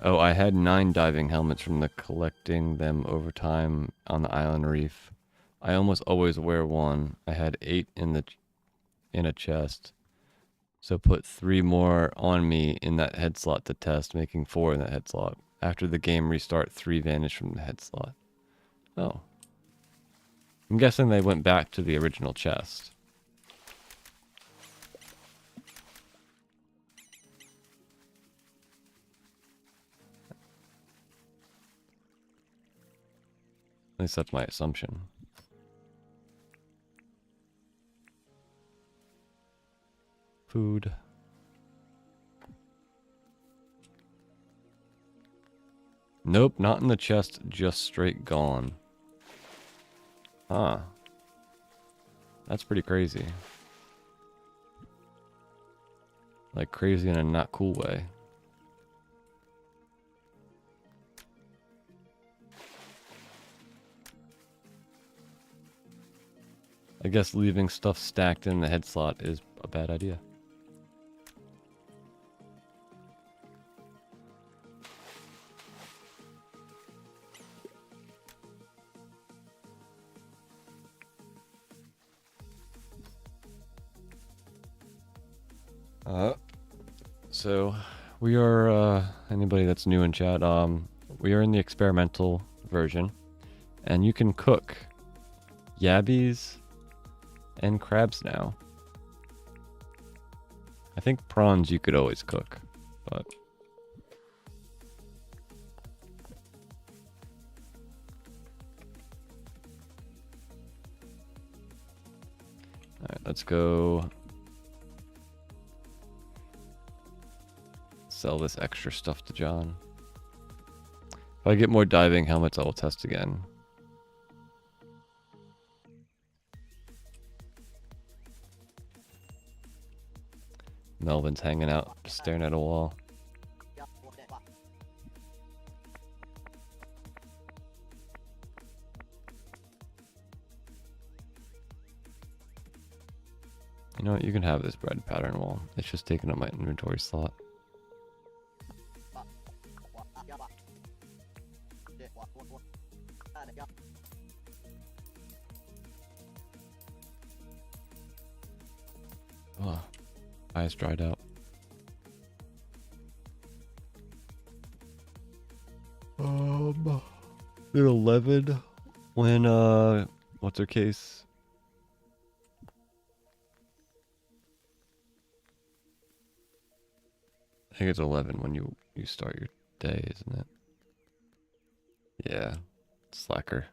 Oh, I had 9 diving helmets from the collecting them over time on the island reef. I almost always wear one. I had 8 in a chest. So put 3 more on me in that head slot to test, making 4 in that head slot. After the game restart, 3 vanished from the head slot. Oh. I'm guessing they went back to the original chest. At least that's my assumption. Food. Nope, not in the chest, just straight gone. Huh. That's pretty crazy. Like crazy in a not cool way. I guess leaving stuff stacked in the head slot is a bad idea. So we are, anybody that's new in chat, we are in the experimental version, and you can cook yabbies and crabs now. I think prawns you could always cook, but alright, let's go sell this extra stuff to John. If I get more diving helmets, I will test again. Melvin's hanging out, staring at a wall. You know what? You can have this bread pattern wall. It's just taking up my inventory slot. Eyes dried out. At 11 when what's her case? I think it's 11 when you start your day, isn't it? Yeah, slacker.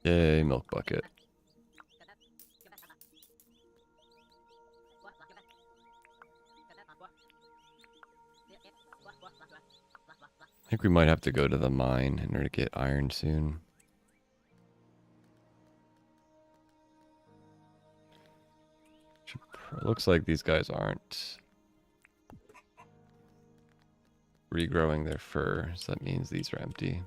Yay, milk bucket. I think we might have to go to the mine in order to get iron soon. Looks like these guys aren't regrowing their fur, so that means these are empty.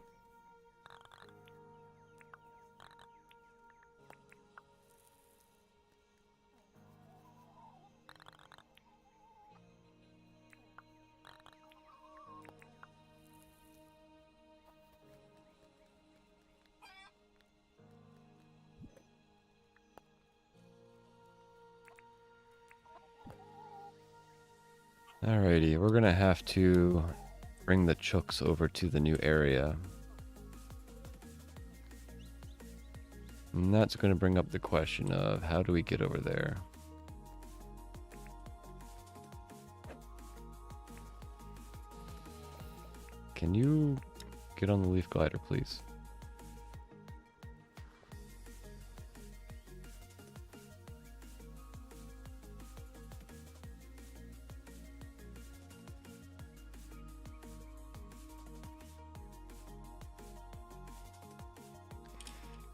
Alrighty, we're gonna have to bring the chooks over to the new area. And that's gonna bring up the question of how do we get over there? Can you get on the leaf glider, please?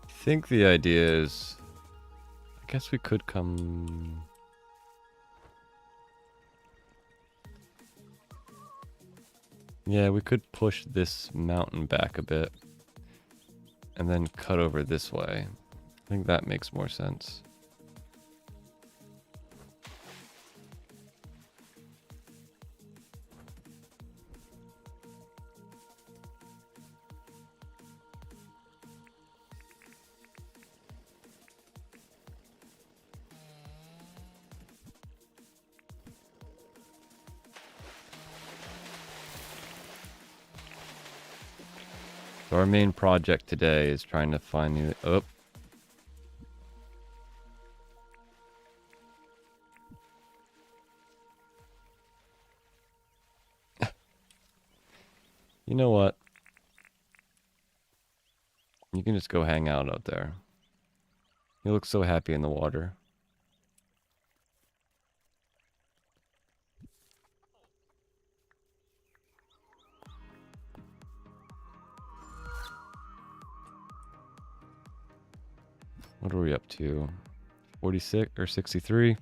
I think the idea is, I guess we could come. Yeah, we could push this mountain back a bit and then cut over this way. I think that makes more sense. So our main project today is trying to find new... Oh. You know what? You can just go hang out there. You look so happy in the water. What are we up to? 46 or 63?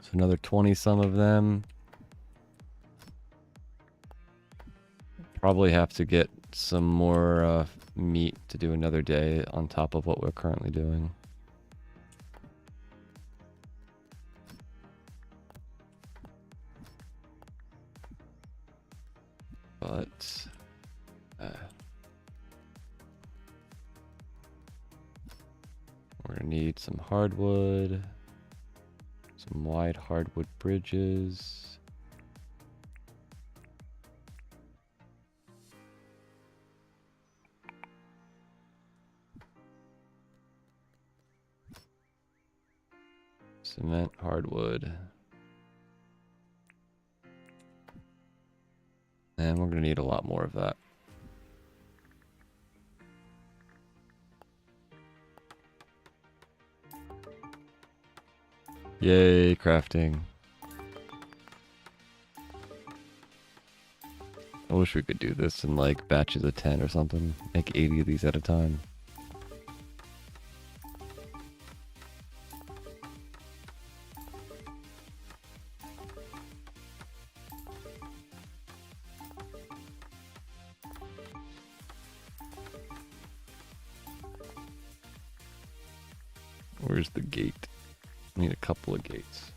So another 20 some of them. Probably have to get some more meat to do another day on top of what we're currently doing. But we're gonna need some hardwood, some wide hardwood bridges. Cement, hardwood. And we're gonna need a lot more of that. Yay, crafting. I wish we could do this in like batches of 10 or something. Make 80 of these at a time. Where's the gate? I need a couple of gates.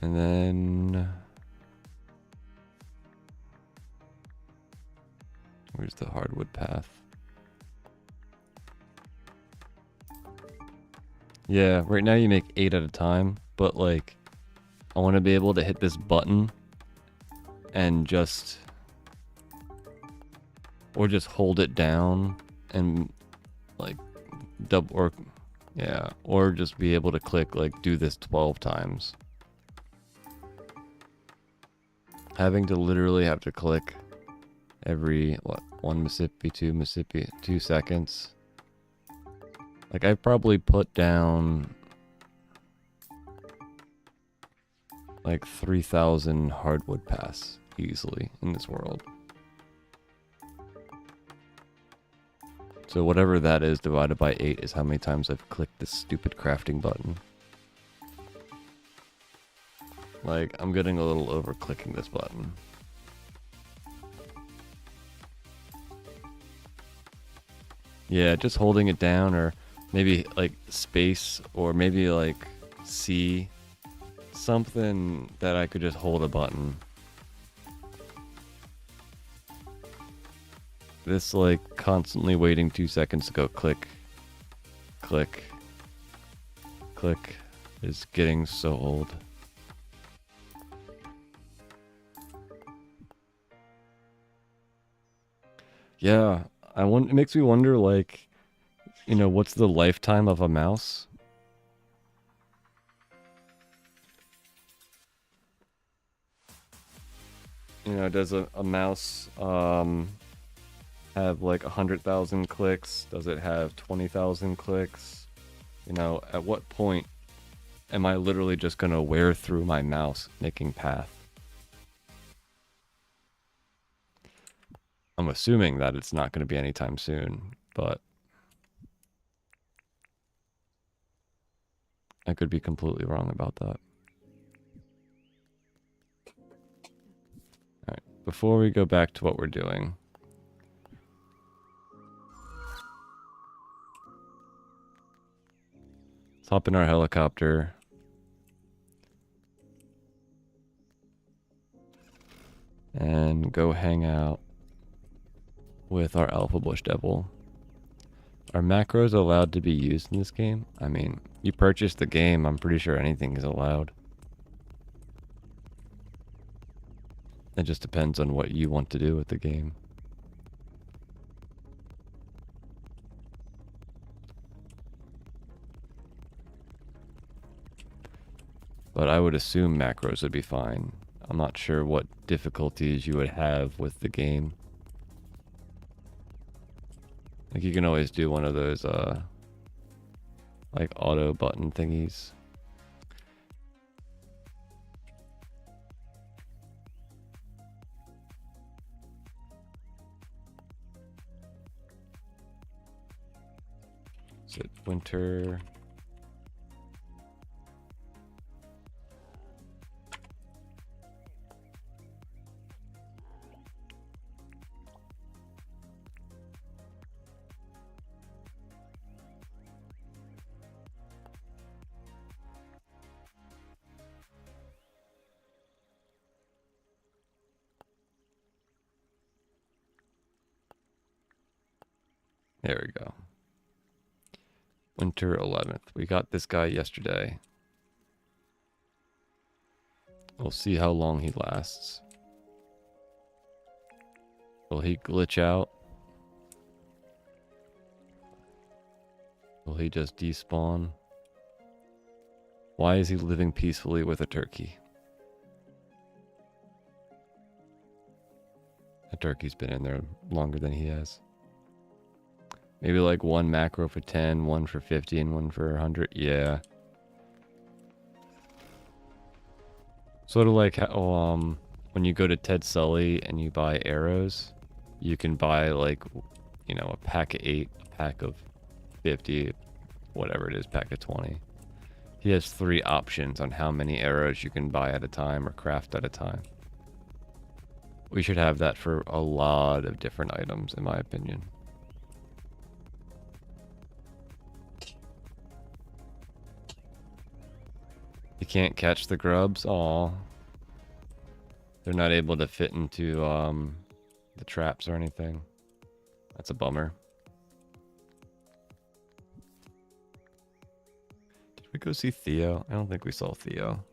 And then... where's the hardwood path? Yeah, right now you make 8 at a time, but like, I want to be able to hit this button and just... or just hold it down and like double, or yeah, or just be able to click like do this 12 times. Having to literally have to click every, what, 1 Mississippi, 2 Mississippi, 2 seconds. Like, I've probably put down like 3,000 hardwood paths easily in this world. So whatever that is divided by 8 is how many times I've clicked this stupid crafting button. Like, I'm getting a little over clicking this button. Yeah, just holding it down, or maybe like space, or maybe like C. Something that I could just hold a button. This like constantly waiting 2 seconds to go click, click, click is getting so old. Yeah, it makes me wonder, like, you know, what's the lifetime of a mouse? You know, does a mouse have like 100,000 clicks? Does it have 20,000 clicks? You know, at what point am I literally just gonna wear through my mouse making path? I'm assuming that it's not going to be anytime soon, but I could be completely wrong about that. Alright, before we go back to what we're doing, let's hop in our helicopter. And go hang out with our Alpha Bush Devil. Are macros allowed to be used in this game? I mean, you purchased the game, I'm pretty sure anything is allowed. It just depends on what you want to do with the game. But I would assume macros would be fine. I'm not sure what difficulties you would have with the game. Like, you can always do one of those, like, auto button thingies. Is it winter? There we go. Winter 11th. We got this guy yesterday. We'll see how long he lasts. Will he glitch out? Will he just despawn? Why is he living peacefully with a turkey? A turkey's been in there longer than he has. Maybe like one macro for 10, one for 50, and one for 100. Yeah. Sort of like how, when you go to Ted Sully and you buy arrows, you can buy like, you know, a pack of 8, a pack of 50, whatever it is, pack of 20. He has 3 options on how many arrows you can buy at a time or craft at a time. We should have that for a lot of different items, in my opinion. You can't catch the grubs? Aw. They're not able to fit into the traps or anything. That's a bummer. Did we go see Theo? I don't think we saw Theo.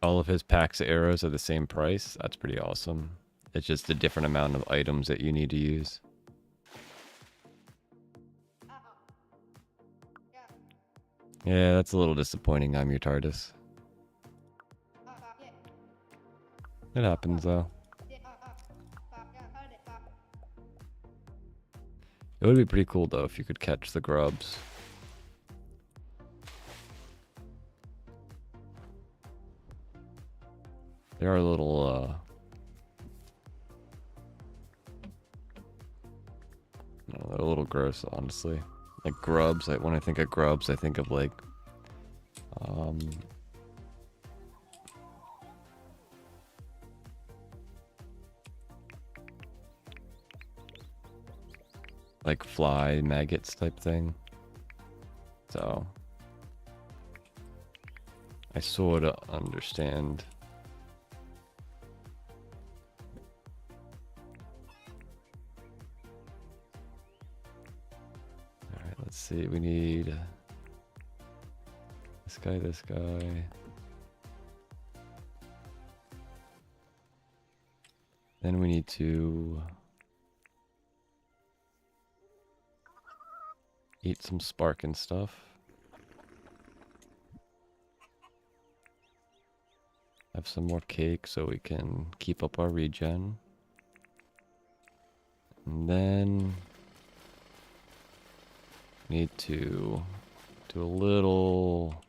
All of his packs of arrows are the same price. That's pretty awesome. It's just a different amount of items that you need to use. Yeah, that's a little disappointing. I'm your TARDIS. It happens though. It would be pretty cool though if you could catch the grubs. They are a little no, they're a little gross, honestly. Like grubs, like when I think of grubs, I think of like like fly maggots type thing. So I sort of understand. All right, let's see. We need this guy, this guy. Then we need to eat some spark and stuff. Have some more cake so we can keep up our regen. And then need to do a little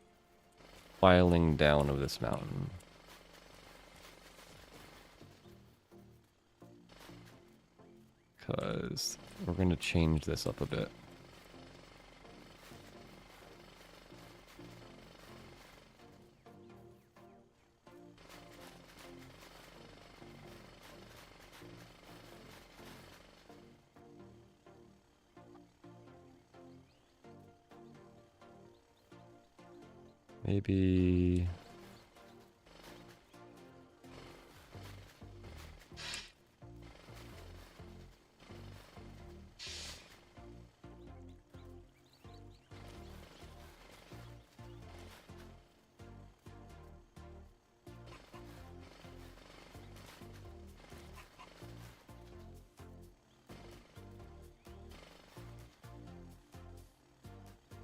filing down of this mountain. Because we're going to change this up a bit. Maybe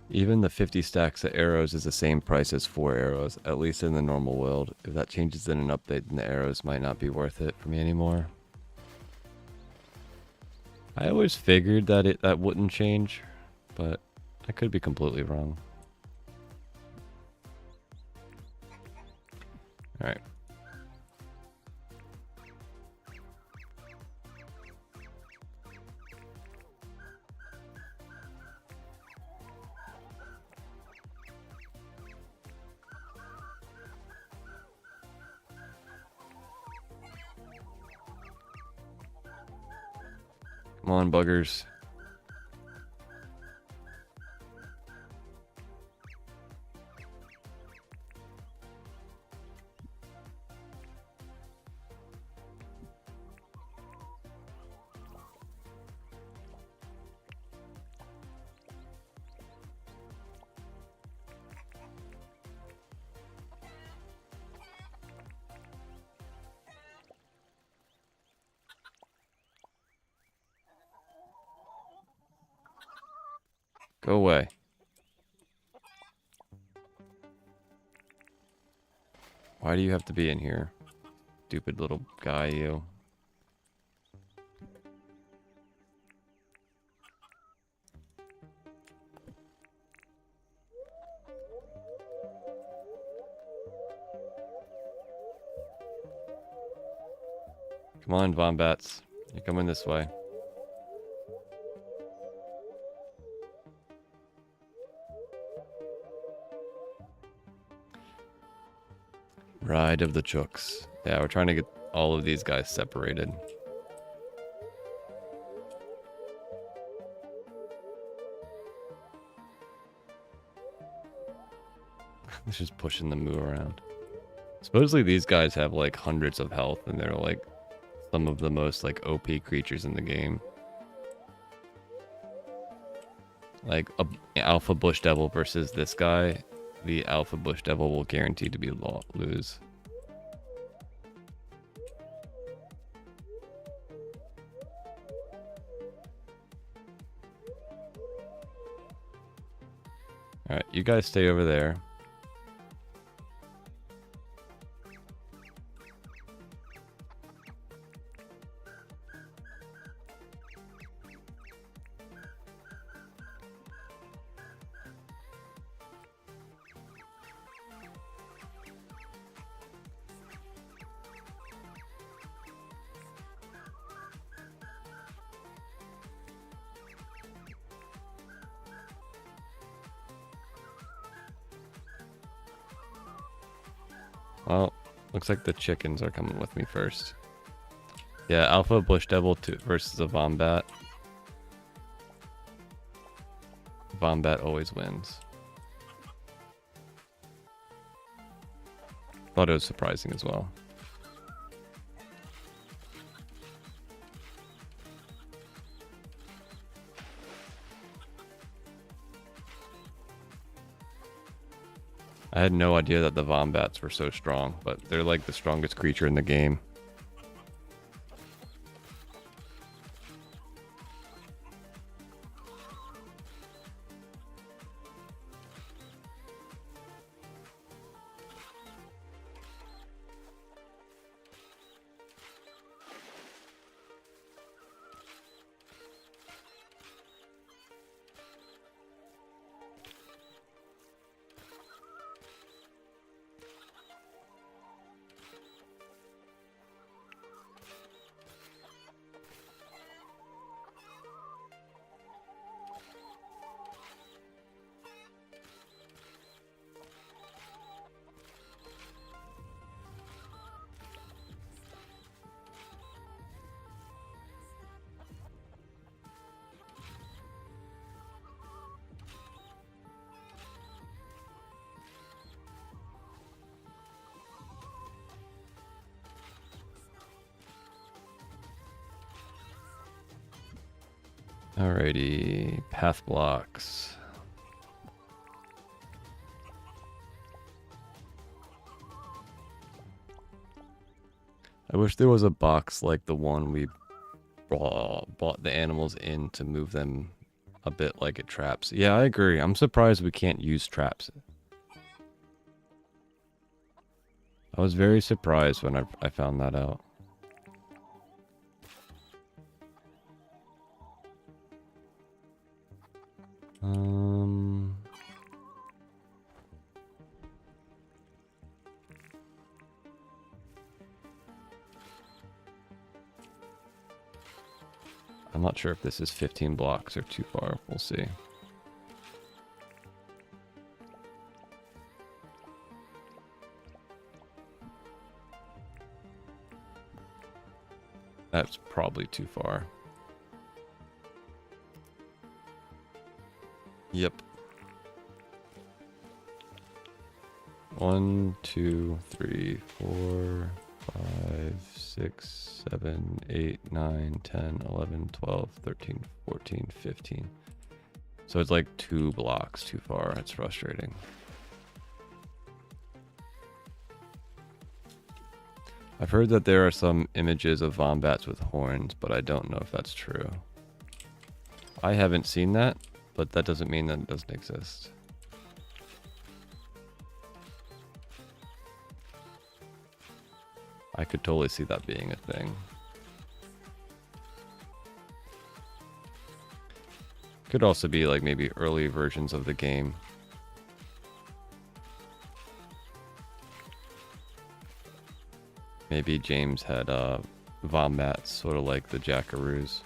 even the 50 stacks of arrows is the same price as 4 arrows, at least in the normal world. If that changes in an update, then the arrows might not be worth it for me anymore. I always figured that that wouldn't change, but I could be completely wrong. Alright. Come on, buggers. Go away. Why do you have to be in here? Stupid little guy, you. Come on, Vombats. You're coming this way. Ride of the Chooks. Yeah, we're trying to get all of these guys separated. It's just pushing the moo around. Supposedly these guys have like hundreds of health and they're like some of the most like OP creatures in the game. Like a alpha bush devil versus this guy, the alpha bush devil will guarantee to be lose. Alright, you guys stay over there. Well, looks like the chickens are coming with me first. Yeah, Alpha Bush Devil versus a Vombat. Vombat always wins. Thought it was surprising as well. I had no idea that the Vombats were so strong, but they're like the strongest creature in the game. Alrighty, path blocks. I wish there was a box like the one we bought the animals in to move them a bit like it traps. Yeah, I agree. I'm surprised we can't use traps. I was very surprised when I found that out. I'm not sure if this is 15 blocks or too far. We'll see. That's probably too far. Yep. 1, 2, 3, 4, 5, 6, 7, 8, 9, 10, 11, 12, 13, 14, 15. So it's like 2 blocks too far. It's frustrating. I've heard that there are some images of Vombats with horns, but I don't know if that's true. I haven't seen that, but that doesn't mean that it doesn't exist. I could totally see that being a thing. Could also be like maybe early versions of the game. Maybe James had Vombats, sort of like the Jackaroos.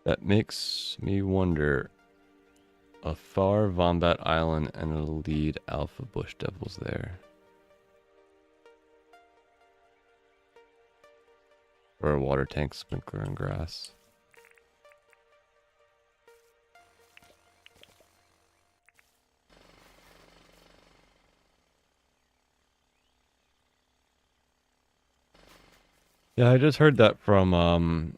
That makes me wonder. A far Vombat Island and a lead Alpha Bush Devils there. Or a water tank, sprinkler, and grass. Yeah, I just heard that from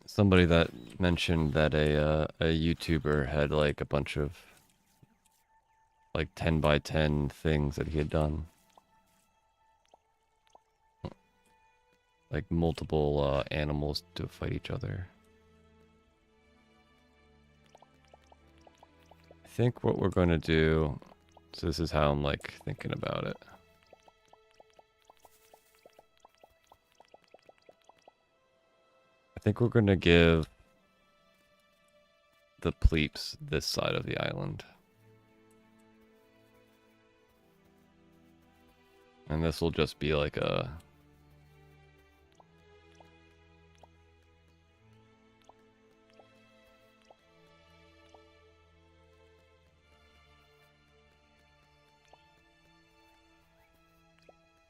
somebody that mentioned that a YouTuber had like a bunch of like 10 by 10 things that he had done. Like multiple animals to fight each other. I think what we're going to do, so this is how I'm like thinking about it. I think we're going to give the Pleeps this side of the island. And this will just be like a...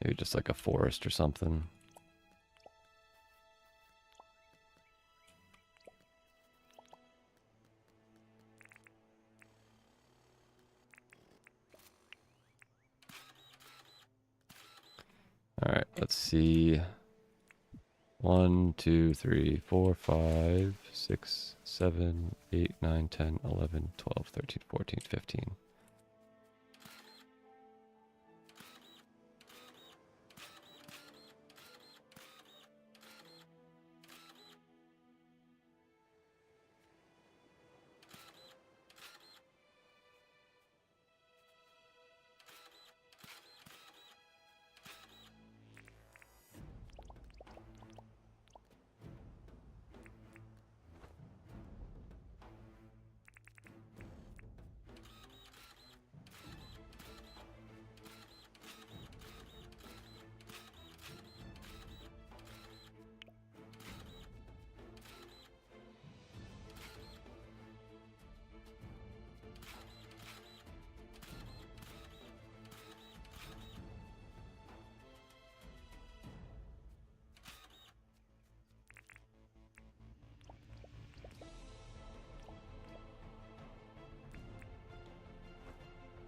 maybe just like a forest or something. All right, let's see. 1, 2, 3, 4, 5, 6, 7, 8, 9, 10, 11, 12, 13, 14, 15.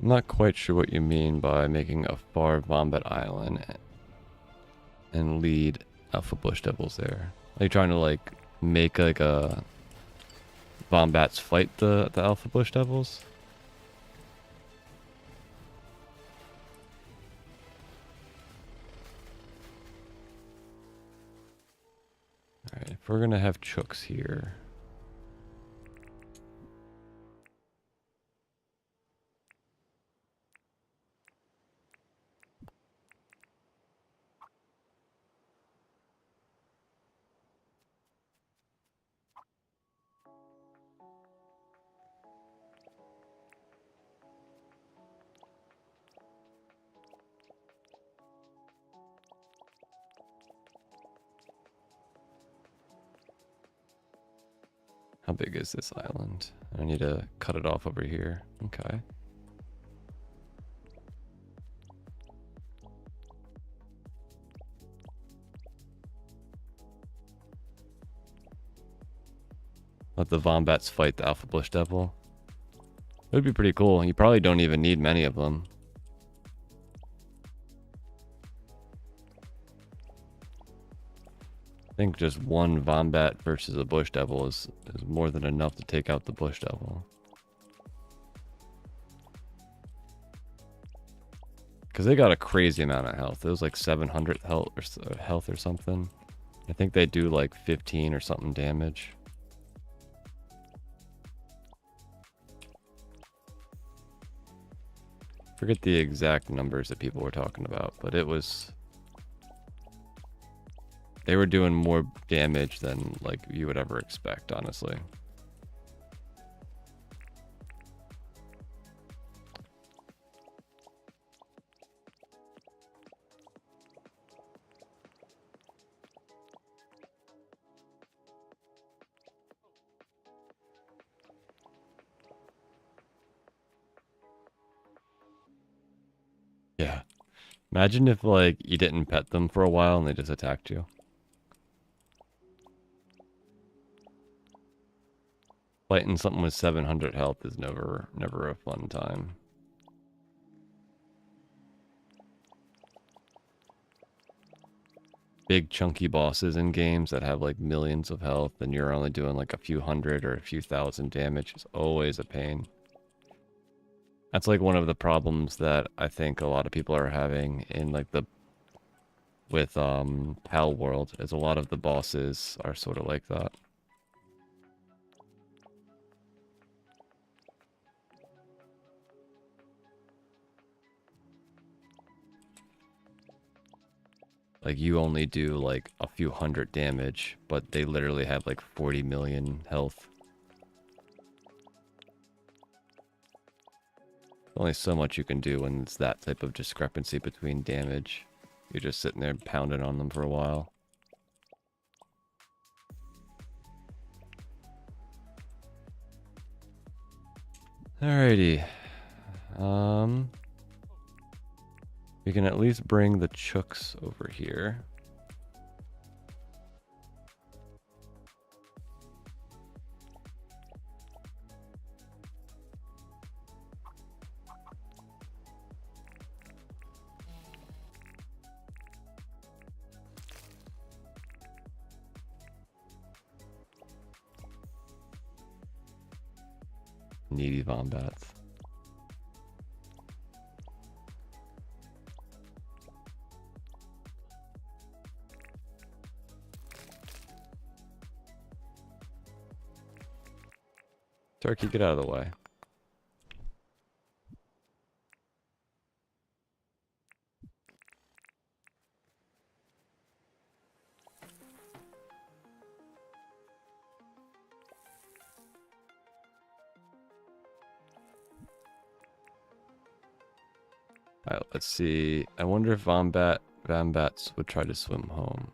I'm not quite sure what you mean by making a far Vombat Island and lead Alpha Bush Devils there. Are you trying to like make like a Vombats fight the Alpha Bush Devils? Alright, if we're gonna have chooks here. How big is this island? I need to cut it off over here. Okay. Let the Vombats fight the Alpha Bush Devil. It would be pretty cool. You probably don't even need many of them. I think just one Vombat versus a Bush Devil is more than enough to take out the Bush Devil. Because they got a crazy amount of health. It was like 700 health or something. I think they do like 15 or something damage. Forget the exact numbers that people were talking about, but it was... they were doing more damage than like you would ever expect, honestly. Imagine if, like, you didn't pet them for a while and they just attacked you. Fighting something with 700 health is never a fun time. Big chunky bosses in games that have like millions of health and you're only doing like a few hundred or a few thousand damage is always a pain. That's like one of the problems that I think a lot of people are having in like with Pal World, is a lot of the bosses are sort of like that. Like, you only do, like, a few hundred damage, but they literally have, like, 40 million health. Only so much you can do when it's that type of discrepancy between damage. You're just sitting there pounding on them for a while. Alrighty. We can at least bring the chooks over here. Needy wombats. Turkey, get out of the way. Alright, let's see. I wonder if Vombats would try to swim home.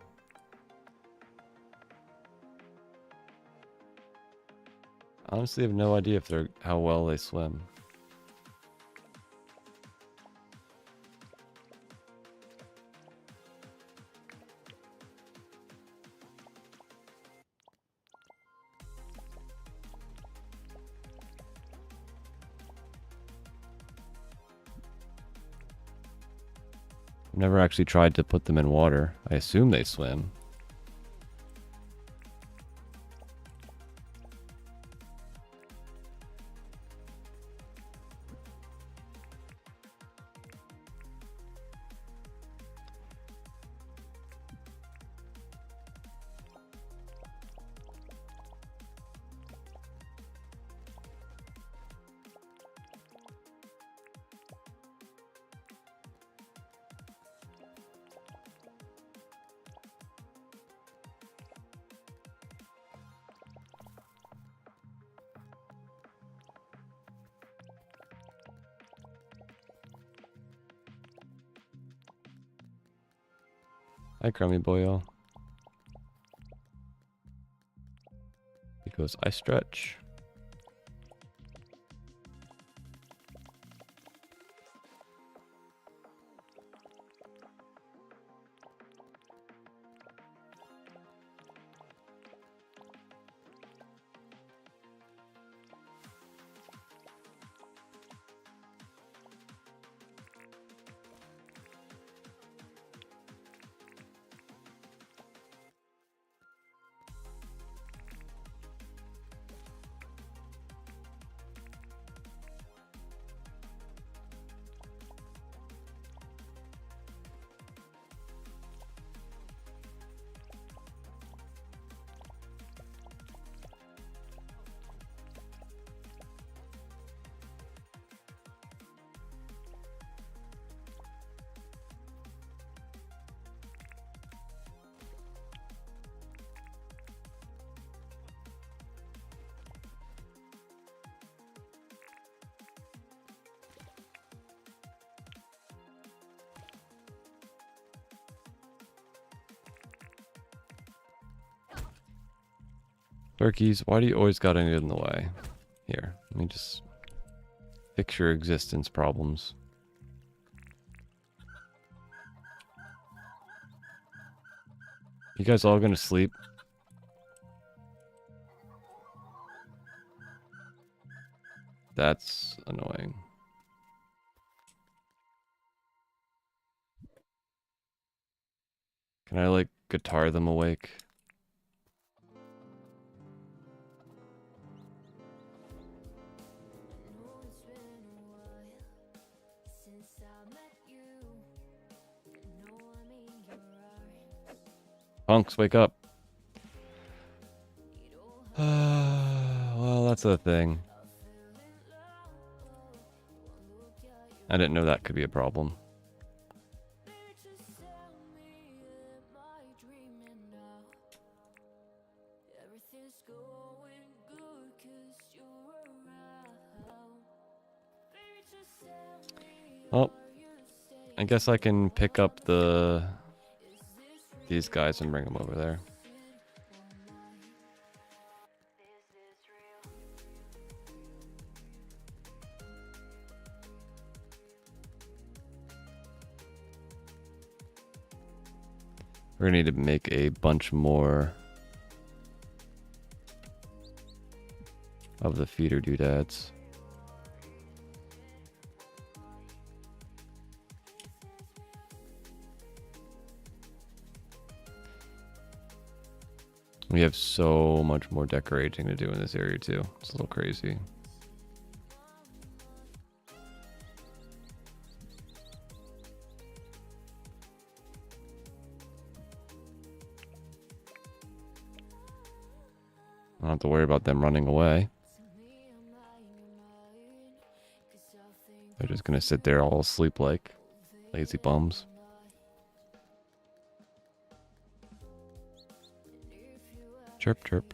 Honestly, I have no idea if how well they swim. I've never actually tried to put them in water. I assume they swim. Hi, Crummy Boyo. Because I stretch. Turkeys, why do you always gotta get in the way? Here, let me just fix your existence problems. You guys all gonna sleep? That's annoying. Can I, like, guitar them awake? Punks, wake up. Well, that's a thing. I didn't know that could be a problem. Well, I guess I can pick up these guys and bring them over there. We're gonna need to make a bunch more of the feeder doodads. We have so much more decorating to do in this area too. It's a little crazy. I don't have to worry about them running away. They're just gonna sit there all asleep like lazy bums. Chirp, chirp.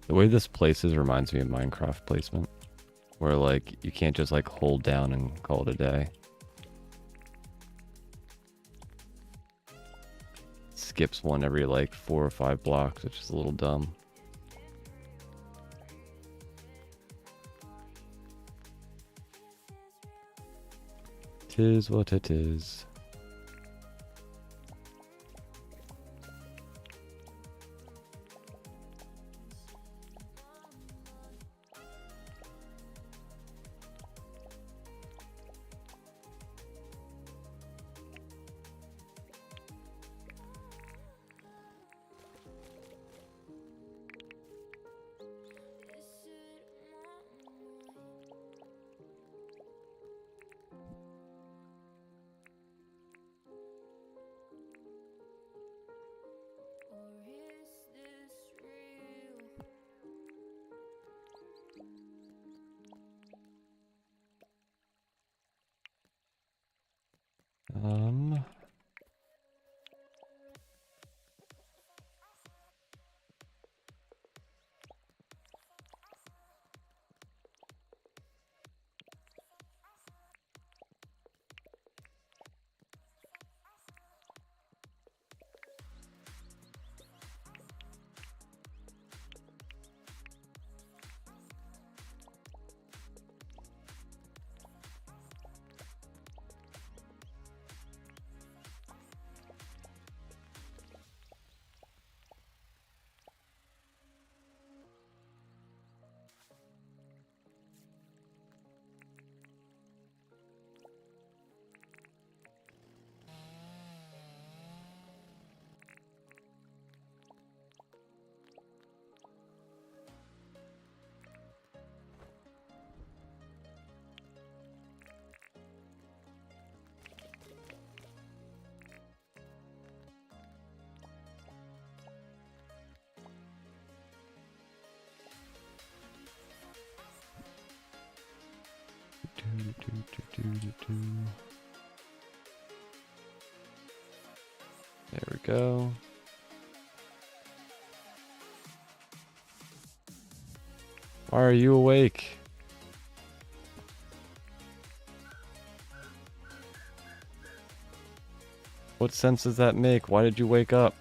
The way this place is reminds me of Minecraft placement, where like you can't just like hold down and call it a day. Skips one every like 4 or 5 blocks, which is a little dumb. Tis what it is. Um, There we we go. Why are you awake? What sense does that make? Why did you wake up?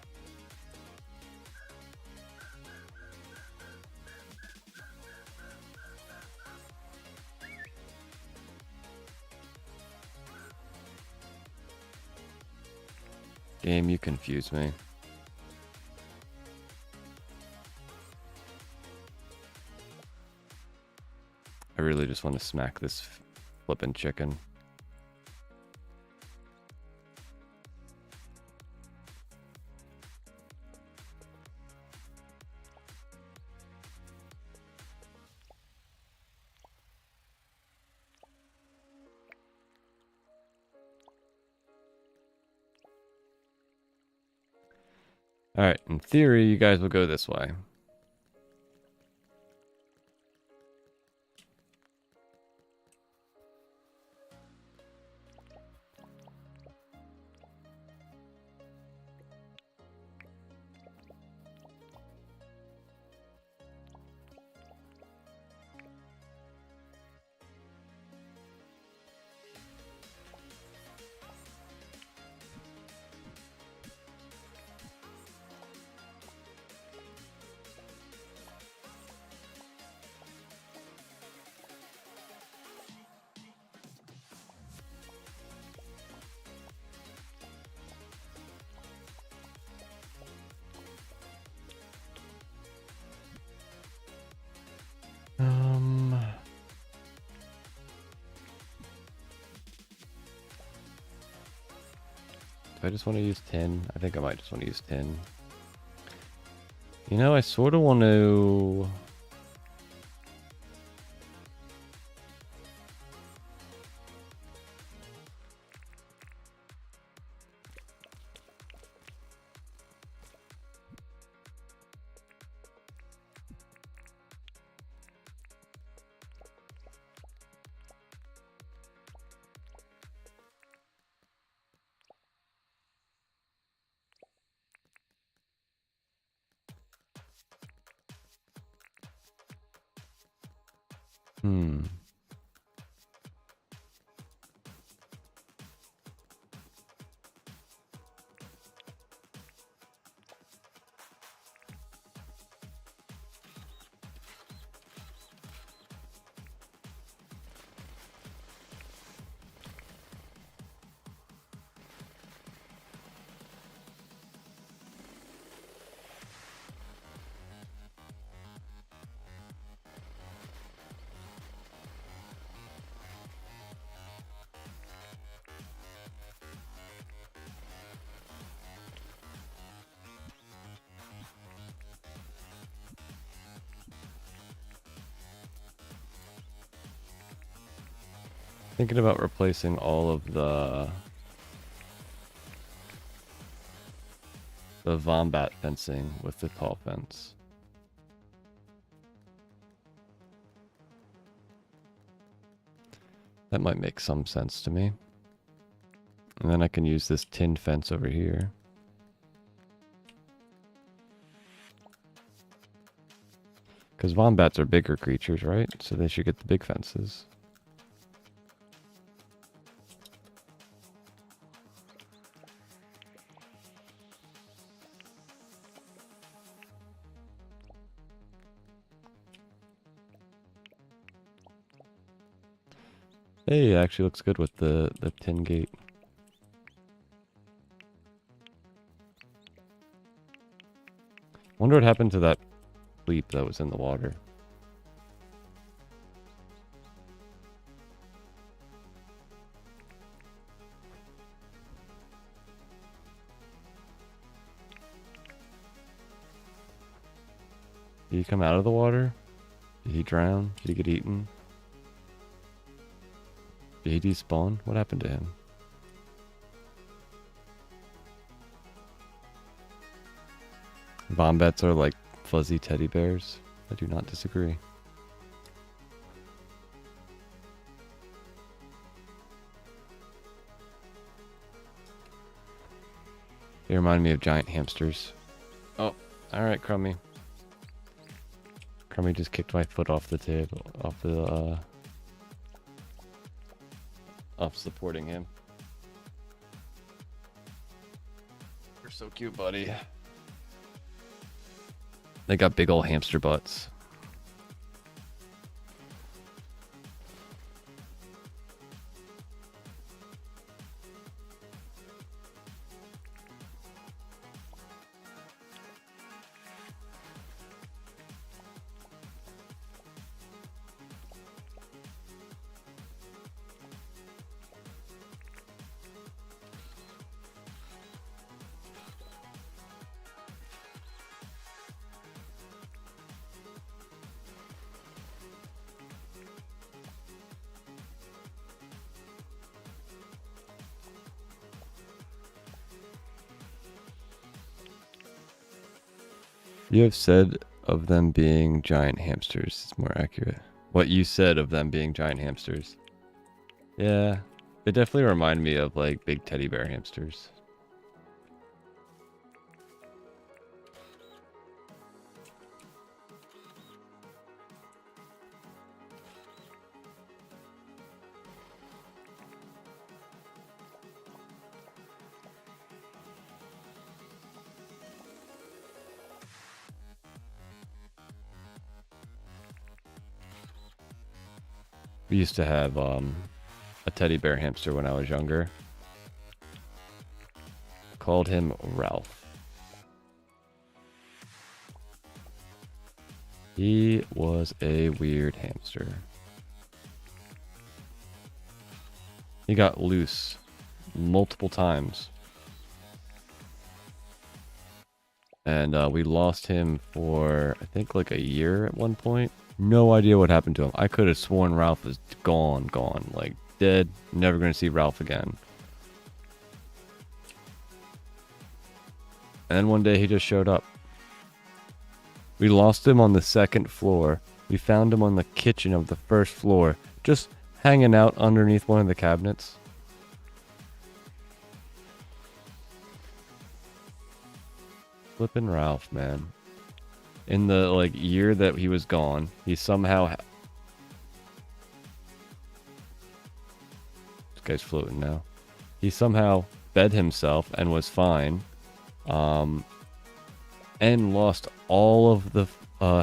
Game, you confuse me. I really just want to smack this flippin' chicken. Alright, in theory, you guys will go this way. Do I just want to use tin? I think I might just want to use tin. You know, I sort of want to... Thinking about replacing all of the Vombat fencing with the tall fence. That might make some sense to me. And then I can use this tin fence over here. Because Wombats are bigger creatures, right? So they should get the big fences. Hey, it actually looks good with the tin gate. Wonder what happened to that bleep that was in the water. Did he come out of the water? Did he drown? Did he get eaten? Did he despawn? What happened to him? Wombats are like fuzzy teddy bears. I do not disagree. They remind me of giant hamsters. Oh, alright, Crummy. Crummy just kicked my foot off the table, off supporting him. You're so cute, buddy. They got big old hamster butts. You have said of them being giant hamsters. It's more accurate. What you said of them being giant hamsters. Yeah, they definitely remind me of like big teddy bear hamsters. We used to have a teddy bear hamster when I was younger. Called him Ralph. He was a weird hamster. He got loose multiple times. And we lost him for, I think, like a year at one point. No idea what happened to him. I could have sworn Ralph was gone, like dead. Never going to see Ralph again. And then one day he just showed up. We lost him on the second floor. We found him on the kitchen of the first floor, just hanging out underneath one of the cabinets. Flippin' Ralph, man. In the like year that he was gone, he somehow this guy's floating now. He somehow fed himself and was fine, and lost all of the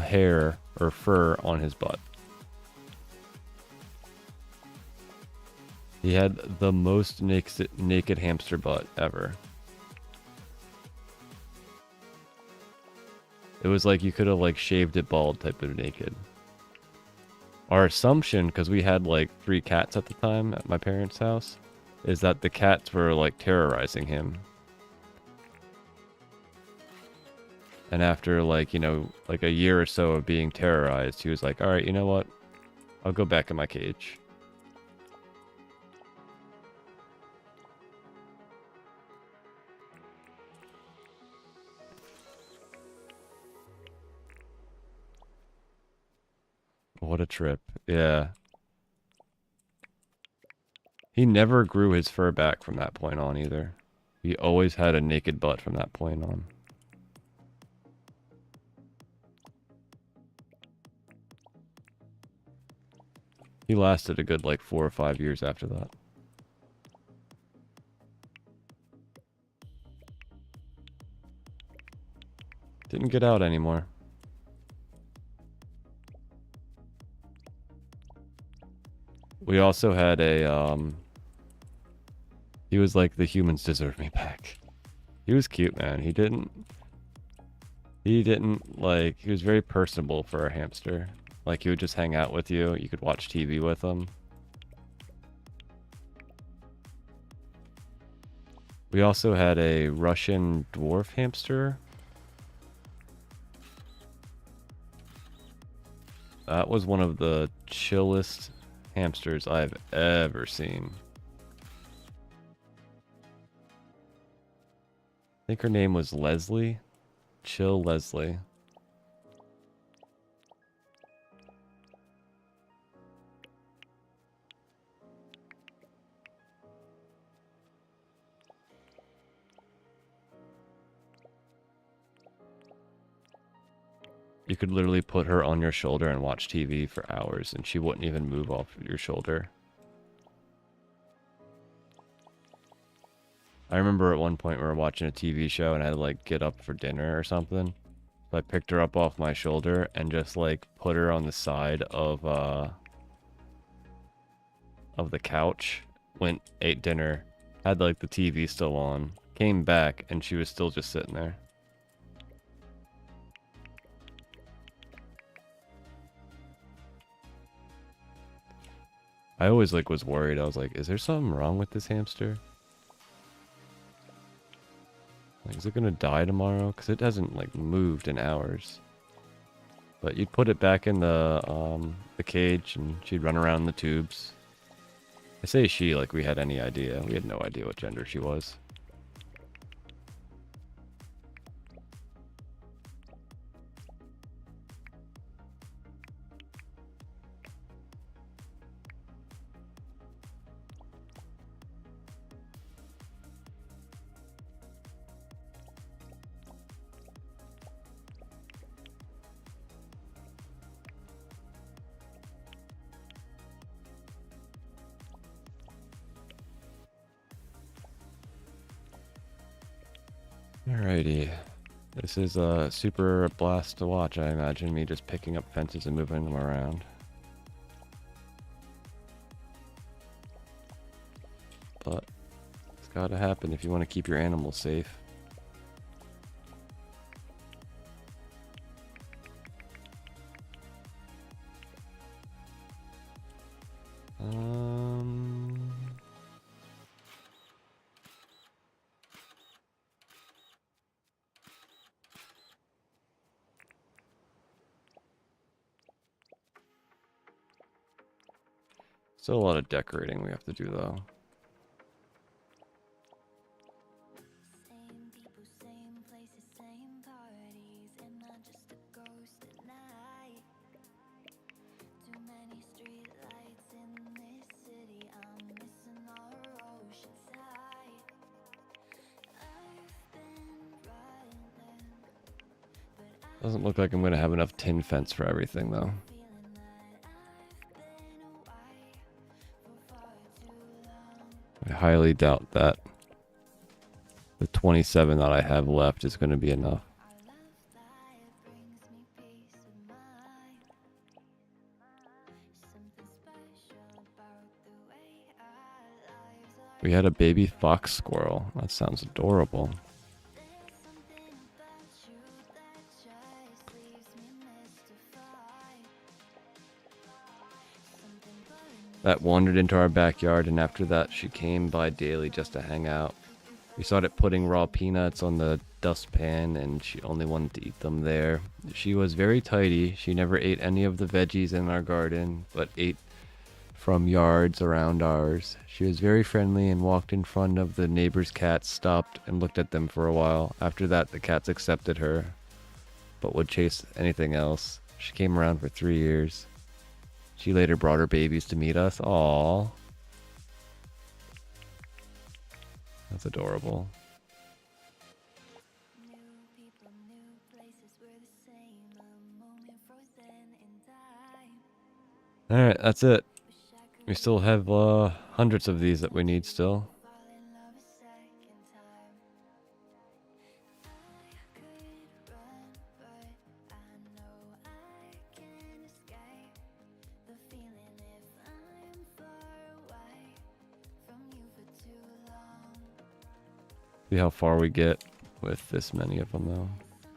hair or fur on his butt. He had the most naked hamster butt ever. It was like you could have like shaved it bald type of naked. Our assumption, because we had like 3 cats at the time at my parents' house, is that the cats were like terrorizing him. And after like, you know, like a year or so of being terrorized, he was like, all right, you know what? I'll go back in my cage. What a trip. Yeah. He never grew his fur back from that point on either. He always had a naked butt from that point on. He lasted a good like 4 or 5 years after that. Didn't get out anymore. We also had a, he was like, the humans deserve me back. He was cute, man. He didn't like, he was very personable for a hamster. Like, he would just hang out with you. You could watch TV with him. We also had a Russian dwarf hamster. That was one of the chillest hamsters I've ever seen. I think her name was Leslie. Chill Leslie. You could literally put her on your shoulder and watch TV for hours, and she wouldn't even move off your shoulder. I remember at one point we were watching a TV show and I had to like get up for dinner or something. So I picked her up off my shoulder and just like put her on the side of the couch. Went, ate dinner, had like the TV still on, came back and she was still just sitting there. I always like was worried. I was like, is there something wrong with this hamster? Like, is it gonna die tomorrow? Because it hasn't like moved in hours. But you'd put it back in the cage and she'd run around the tubes. I say she like we had any idea. We had no idea what gender she was. Alrighty. This is a super blast to watch, I imagine, me just picking up fences and moving them around. But it's gotta happen if you want to keep your animals safe. Still a lot of decorating we have to do, though. Same people, same places, same parties. Am I just a ghost at night? Too many street lights in this city. I'm missing our ocean side. I've been running, but Doesn't look like I'm gonna have enough tin fence for everything, though. feeling that I've been away for far too long. I highly doubt that the 27 that I have left is going to be enough. Our love that brings me peace of mind. Something special about the way our lives are. We had a baby fox squirrel. That sounds adorable. There's something about you that just leaves me mystified. Something burning That wandered into our backyard, and after that she came by daily just to hang out. We started putting raw peanuts on the dustpan, and she only wanted to eat them there. She was very tidy. She never ate any of the veggies in our garden, but ate from yards around ours. She was very friendly and walked in front of the neighbor's cats, stopped and looked at them for a while. After that, the cats accepted her, but would chase anything else. She came around for 3 years. She later brought her babies to meet us. Aww. That's adorable. new people, new places, we're the same. A moment frozen in time. Alright, that's it. Wish I could We still have hundreds of these that we need still. fall in love a second time. I could run, but I know I can escape the feeling if I'm far away from you for too long. See how far we get with this many of them, though.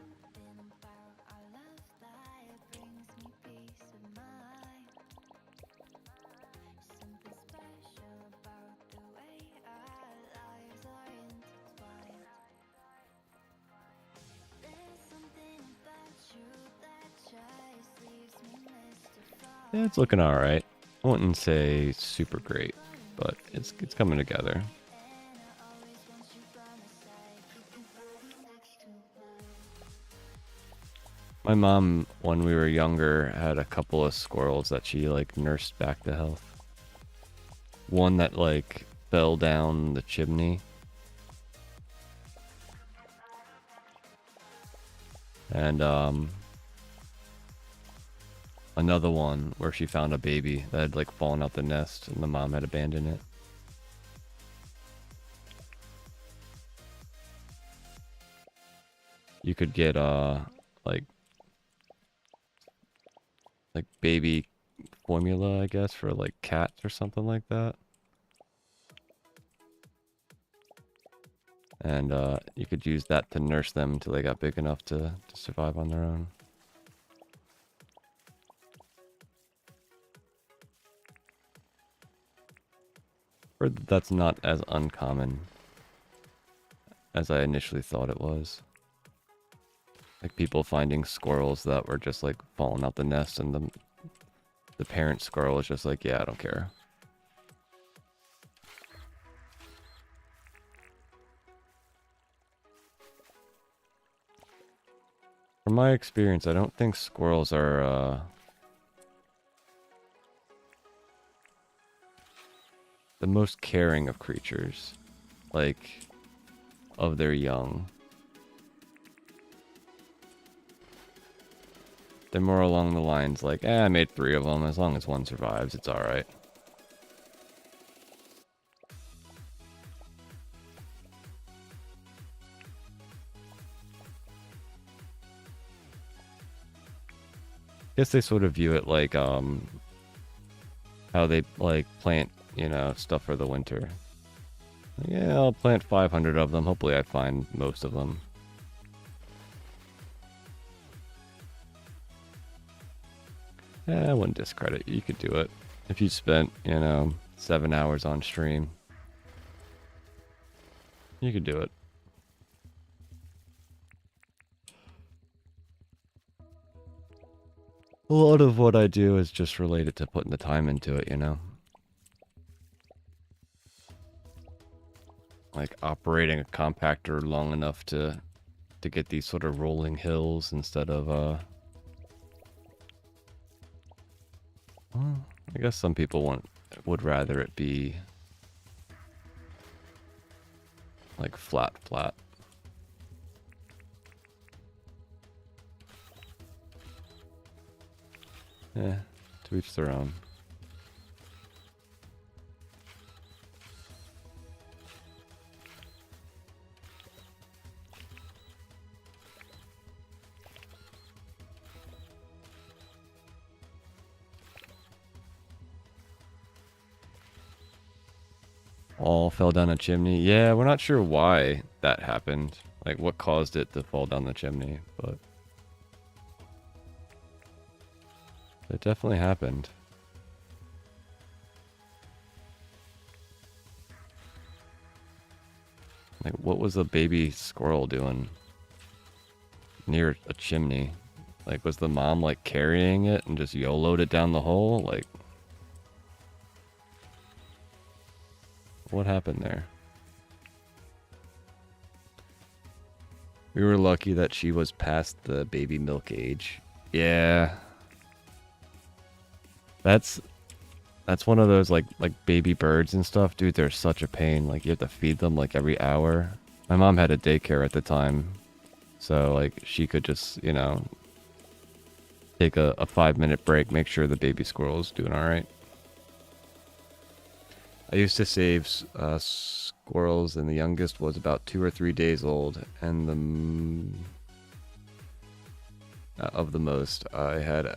Something about our love that brings me peace of mind. Something special about the way our lives are intertwined. There's something about you that just leaves me mystified. Yeah, it's looking alright. I wouldn't say super great, but it's coming together. And I always want you by my side, keep your body next to mine. My mom, when we were younger, had a couple of squirrels that she like nursed back to health. One that like fell down the chimney. And another one where she found a baby that had like fallen out the nest and the mom had abandoned it. You could get like baby formula, I guess, for like cats or something like that. And you could use that to nurse them until they got big enough to survive on their own. Heard that that's not as uncommon as I initially thought it was. Like people finding squirrels that were just like falling out the nest, and the parent squirrel is just like, yeah, I don't care. From my experience, I don't think squirrels are the most caring of creatures, like of their young. They're more along the lines like, I made 3 of them. As long as one survives, it's alright. I guess they sort of view it like, how they, like, plant, you know, stuff for the winter. Yeah, I'll plant 500 of them. Hopefully I find most of them. I wouldn't discredit you. You could do it. If you spent, you know, 7 hours on stream, you could do it. A lot of what I do is just related to putting the time into it, you know? Like operating a compactor long enough to get these sort of rolling hills instead of, well, I guess some people would rather it be like flat. Yeah, to each their own. All fell down a chimney. Yeah, we're not sure why that happened. Like what caused it to fall down the chimney, but it definitely happened. Like, what was a baby squirrel doing near a chimney? Like, was the mom, like, carrying it and just YOLO'd it down the hole? Like, what happened there? We were lucky that she was past the baby milk age. Yeah. That's one of those like baby birds and stuff, dude. They're such a pain. Like you have to feed them like every hour. My mom had a daycare at the time, so like she could just, you know, take a 5-minute break, make sure the baby squirrel's doing all right. I used to save squirrels, and the youngest was about 2 or 3 days old, and of the most I had.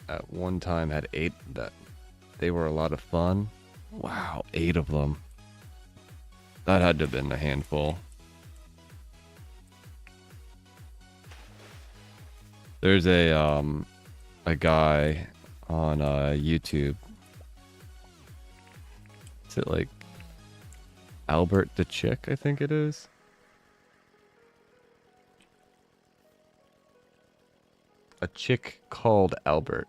At one time had 8 that they were a lot of fun. Wow, 8 of them. That had to have been a handful. There's a guy on YouTube. Is it like Albert the Chick, I think it is? A chick called Albert.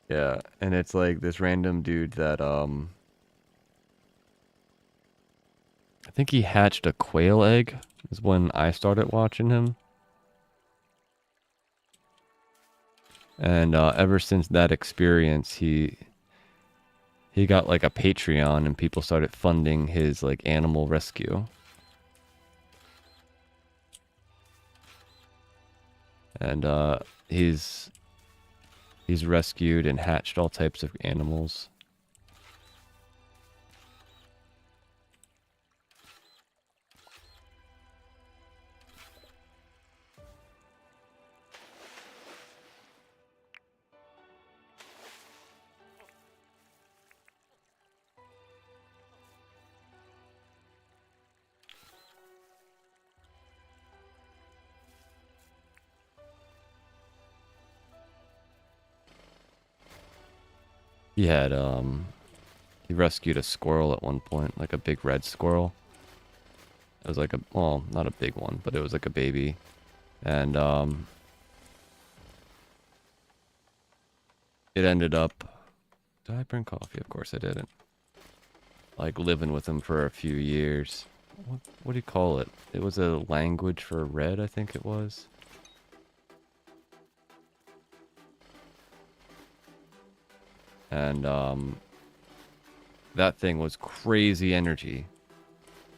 Yeah, and it's like this random dude that I think he hatched a quail egg is when I started watching him. And ever since that experience, he got like a Patreon, and people started funding his like animal rescue. And he's rescued and hatched all types of animals. He had he rescued a squirrel at one point, like a big red squirrel. It was like a, well, not a big one, but it was like a baby. And it ended up, did I bring coffee? Of course I didn't. Like living with him for a few years. What do you call it? It was a language for red, I think it was. And that thing was crazy energy.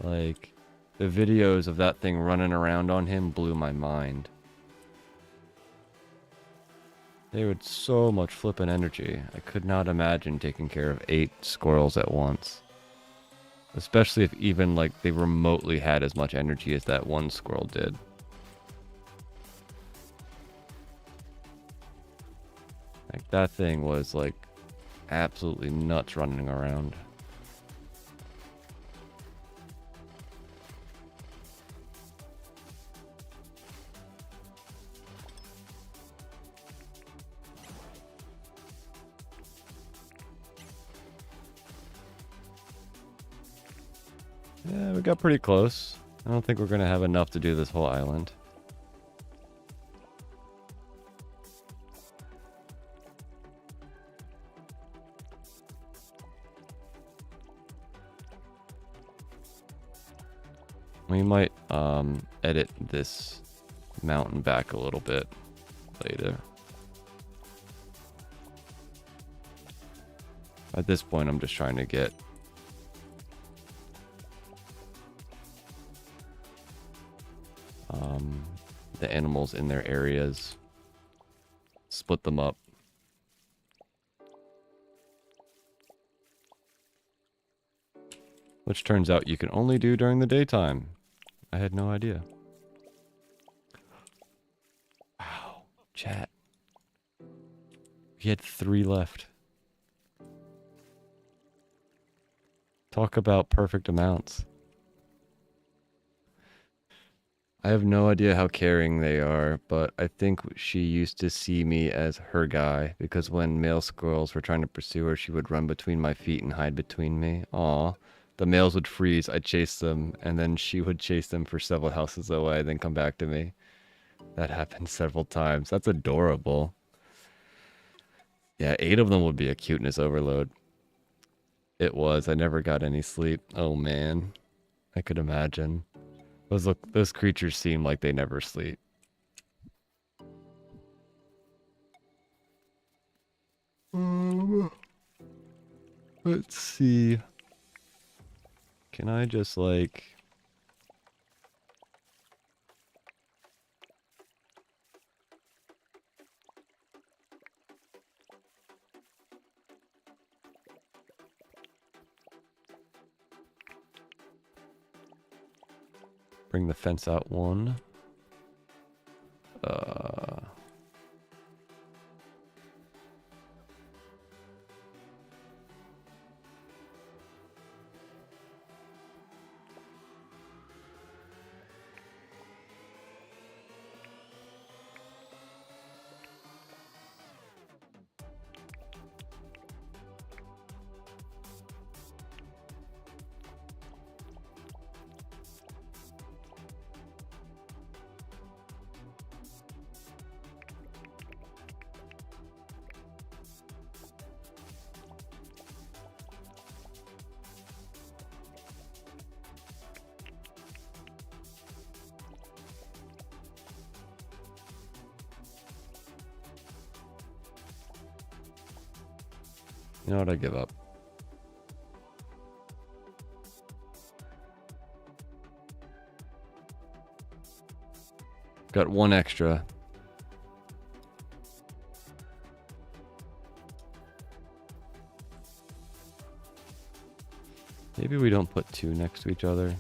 Like, the videos of that thing running around on him blew my mind. They had so much flippin' energy. I could not imagine taking care of 8 squirrels at once. Especially if even, like, they remotely had as much energy as that one squirrel did. Like, that thing was, like, absolutely nuts running around. Yeah, we got pretty close. I don't think we're gonna have enough to do this whole island. We might edit this mountain back a little bit later. At this point, I'm just trying to get the animals in their areas, split them up. Which turns out you can only do during the daytime. I had no idea. Wow, chat. We had 3 left. Talk about perfect amounts. I have no idea how caring they are, but I think she used to see me as her guy, because when male squirrels were trying to pursue her, she would run between my feet and hide between me. Aw. The males would freeze, I'd chase them, and then she would chase them for several houses away, then come back to me. That happened several times. That's adorable. Yeah, 8 of them would be a cuteness overload. It was. I never got any sleep. Oh man. I could imagine. Those creatures seem like they never sleep. Let's see. Can I just like... bring the fence out 1. You know what? I give up. Got 1 extra. Maybe we don't put two next to each other.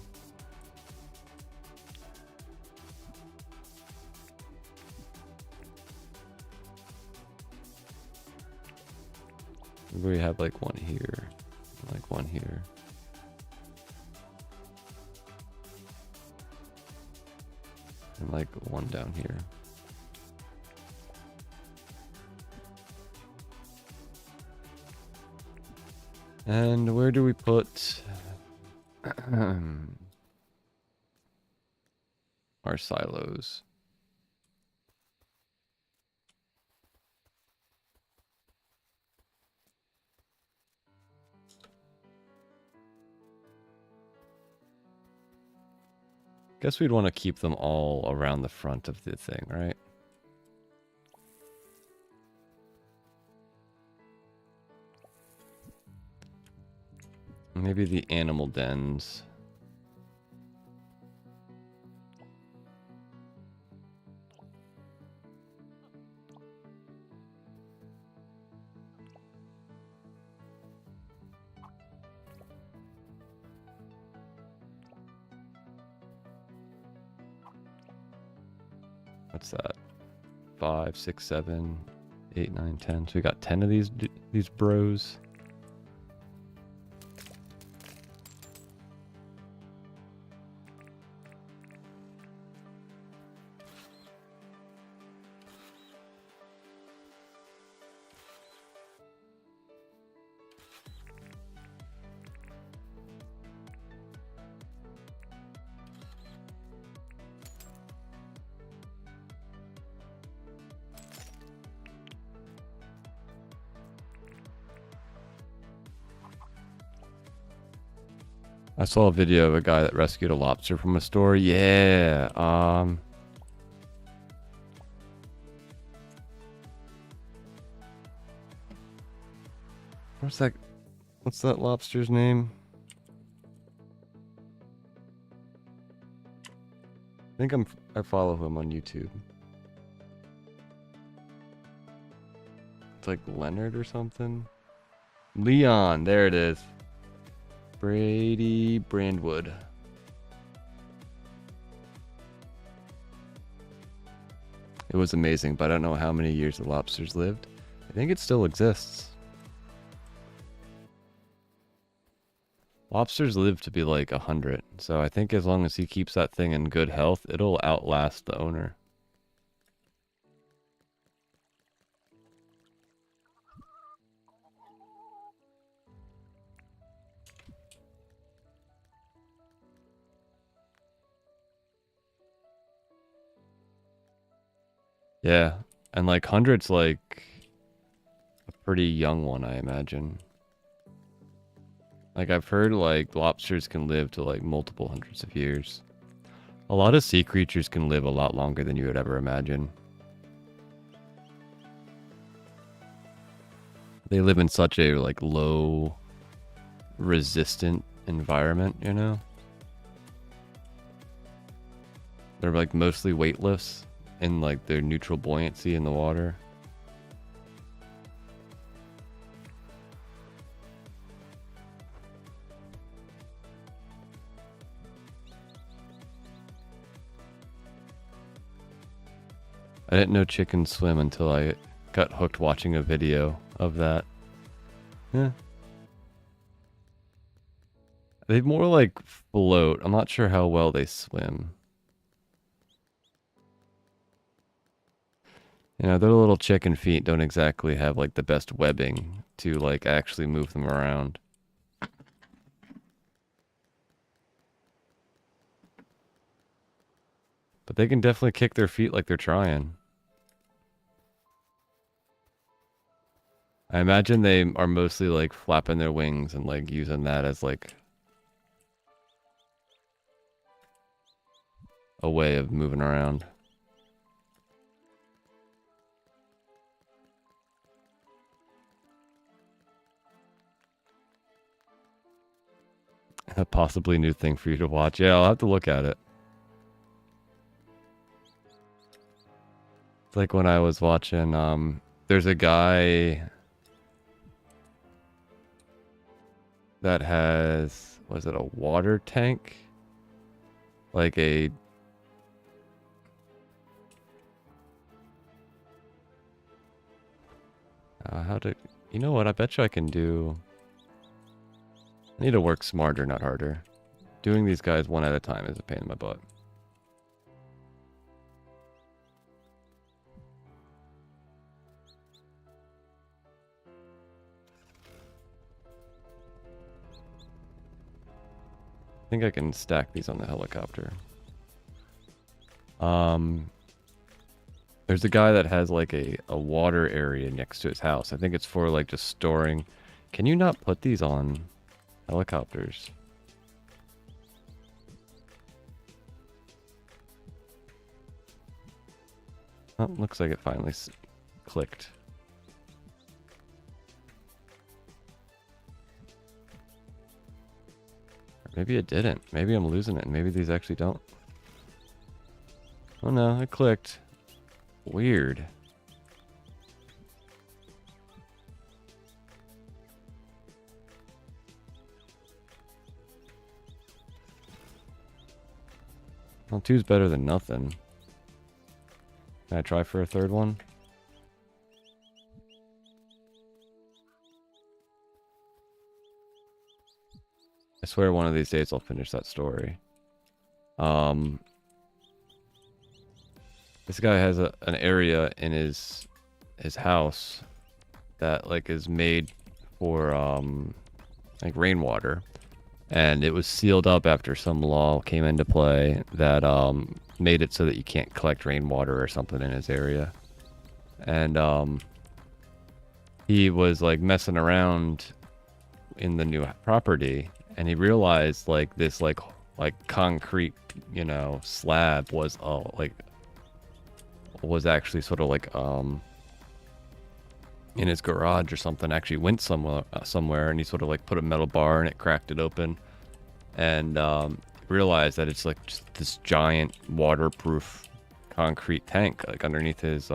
Maybe we have like one here, like one here. And like one down here. And where do we put our silos? Guess we'd want to keep them all around the front of the thing, right? Maybe the animal dens. What's that? 5, 6, 7, 8, 9, 10. So we got 10 of these bros. I saw a video of a guy that rescued a lobster from a store. Yeah. What's that lobster's name? I think I follow him on YouTube. It's like Leonard or something. Leon, there it is. Brady Brandwood. It was amazing, but I don't know how many years the lobsters lived. I think it still exists. Lobsters live to be like 100, so I think as long as he keeps that thing in good health, it'll outlast the owner. Yeah, and like 100's like a pretty young one, I imagine. Like I've heard like lobsters can live to like multiple hundreds of years. A lot of sea creatures can live a lot longer than you would ever imagine. They live in such a like low resistant environment, you know? They're like mostly weightless in like their neutral buoyancy in the water. I didn't know chickens swim until I got hooked watching a video of that. Yeah. They more like float. I'm not sure how well they swim. You know, their little chicken feet don't exactly have like the best webbing to like actually move them around. But they can definitely kick their feet like they're trying. I imagine they are mostly like flapping their wings and like using that as like a way of moving around. A possibly new thing for you to watch. Yeah, I'll have to look at it. It's like when I was watching, there's a guy that has was it a water tank? Like a... how to... You know what? I bet you I can do... I need to work smarter, not harder. Doing these guys one at a time is a pain in my butt. I think I can stack these on the helicopter. There's a guy that has like a water area next to his house. I think it's for like just storing. Can you not put these on helicopters? Oh, looks like it finally clicked. Maybe it didn't. Maybe I'm losing it. Maybe these actually don't. Oh no, it clicked. Weird. Well, two's better than nothing. Can I try for a third one? I swear one of these days I'll finish that story. This guy has an area in his house that like is made for like rainwater, and it was sealed up after some law came into play that made it so that you can't collect rainwater or something in his area. And he was like messing around in the new property, and he realized like this like concrete, you know, slab was actually sort of like in his garage or something. Actually went somewhere, and he sort of like put a metal bar and it cracked it open, and realized that it's like just this giant waterproof concrete tank like underneath his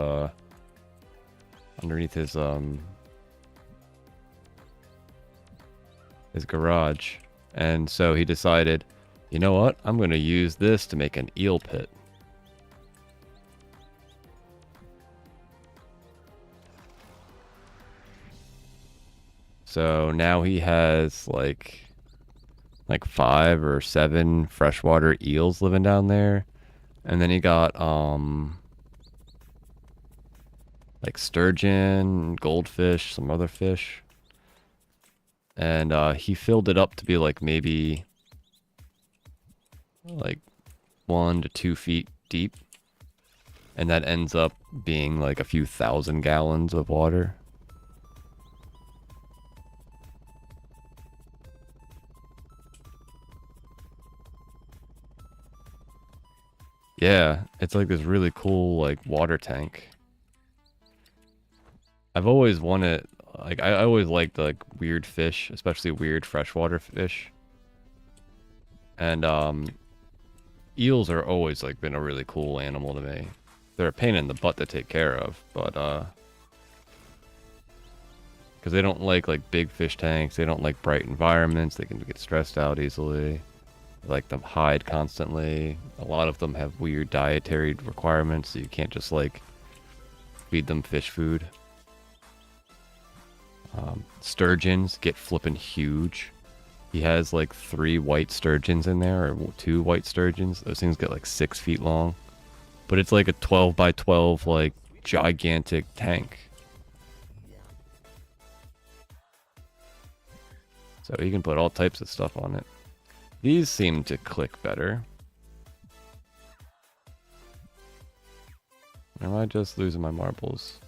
garage. And so he decided, you know what, I'm going to use this to make an eel pit. So now he has like 5 or 7 freshwater eels living down there. And then he got like sturgeon, goldfish, some other fish. And he filled it up to be like maybe like 1 to 2 feet deep. And that ends up being like a few thousand gallons of water. Yeah, it's like this really cool like water tank. I've always wanted, like, I always liked like weird fish, especially weird freshwater fish. And eels are always like been a really cool animal to me. They're a pain in the butt to take care of, but because they don't like big fish tanks, they don't like bright environments, they can get stressed out easily. They like them hide constantly. A lot of them have weird dietary requirements, so you can't just like feed them fish food. Sturgeons get flippin' huge. He has like 3 white sturgeons in there, or 2 white sturgeons. Those things get like 6 feet long. But it's like a 12 by 12 like gigantic tank. So you can put all types of stuff on it. These seem to click better. Am I just losing my marbles?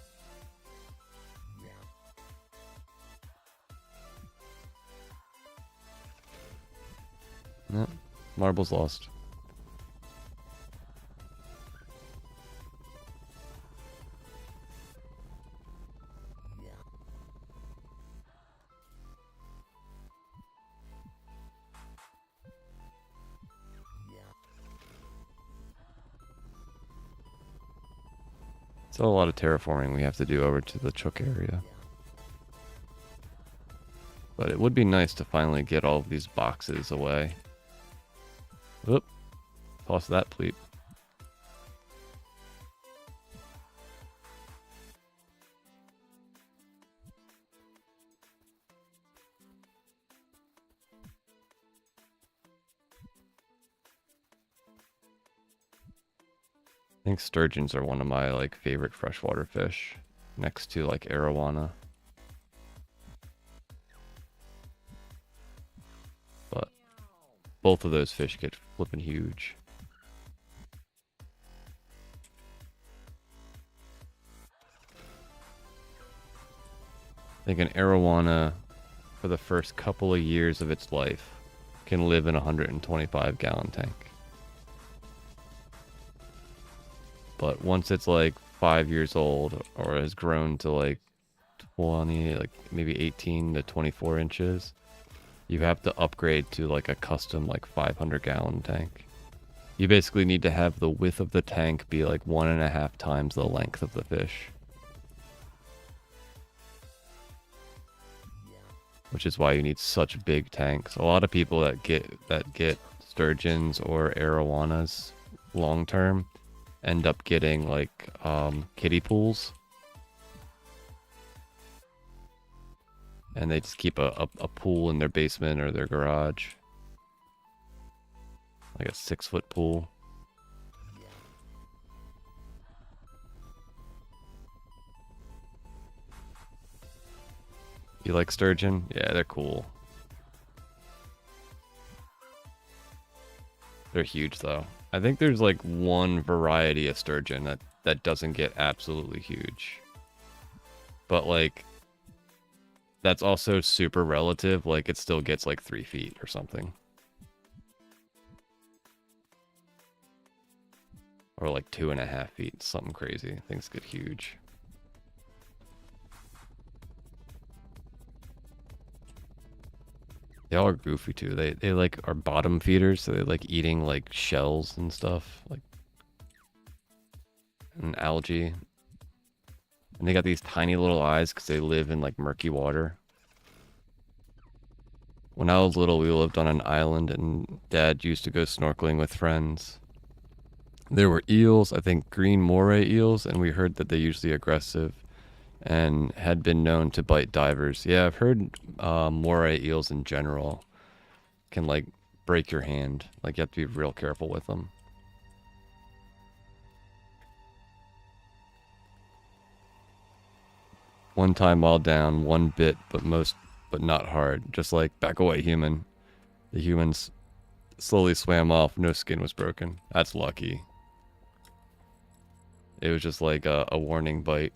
No, marbles lost. So a lot of terraforming we have to do over to the Chook area. But it would be nice to finally get all of these boxes away. Oop. Toss that pleat. I think sturgeons are one of my like favorite freshwater fish, next to like arowana. But both of those fish get flippin' huge. I think an arowana, for the first couple of years of its life, can live in a 125-gallon tank. But once it's like 5 years old or has grown to like 20, like maybe 18 to 24 inches, you have to upgrade to like a custom like 500-gallon tank. You basically need to have the width of the tank be like 1.5 times the length of the fish. Which is why you need such big tanks. A lot of people that get sturgeons or arowanas long term end up getting like kiddie pools, and they just keep a pool in their basement or their garage, like a 6-foot pool. You like sturgeon? Yeah, they're cool. They're huge though. I think there's like one variety of sturgeon that doesn't get absolutely huge. But like, that's also super relative. Like, it still gets like 3 feet or something. Or like 2.5 feet, something crazy. Things get huge. They all are goofy too. They like are bottom feeders, so they like eating like shells and stuff, like and algae. And they got these tiny little eyes because they live in like murky water. When I was little, we lived on an island, and Dad used to go snorkeling with friends. There were eels, I think green moray eels, and we heard that they're usually aggressive and had been known to bite divers. Yeah, I've heard moray eels in general can like break your hand. Like, you have to be real careful with them. One time while down, one bit, but not hard. Just like, back away, human. The humans slowly swam off. No skin was broken. That's lucky. It was just like a warning bite.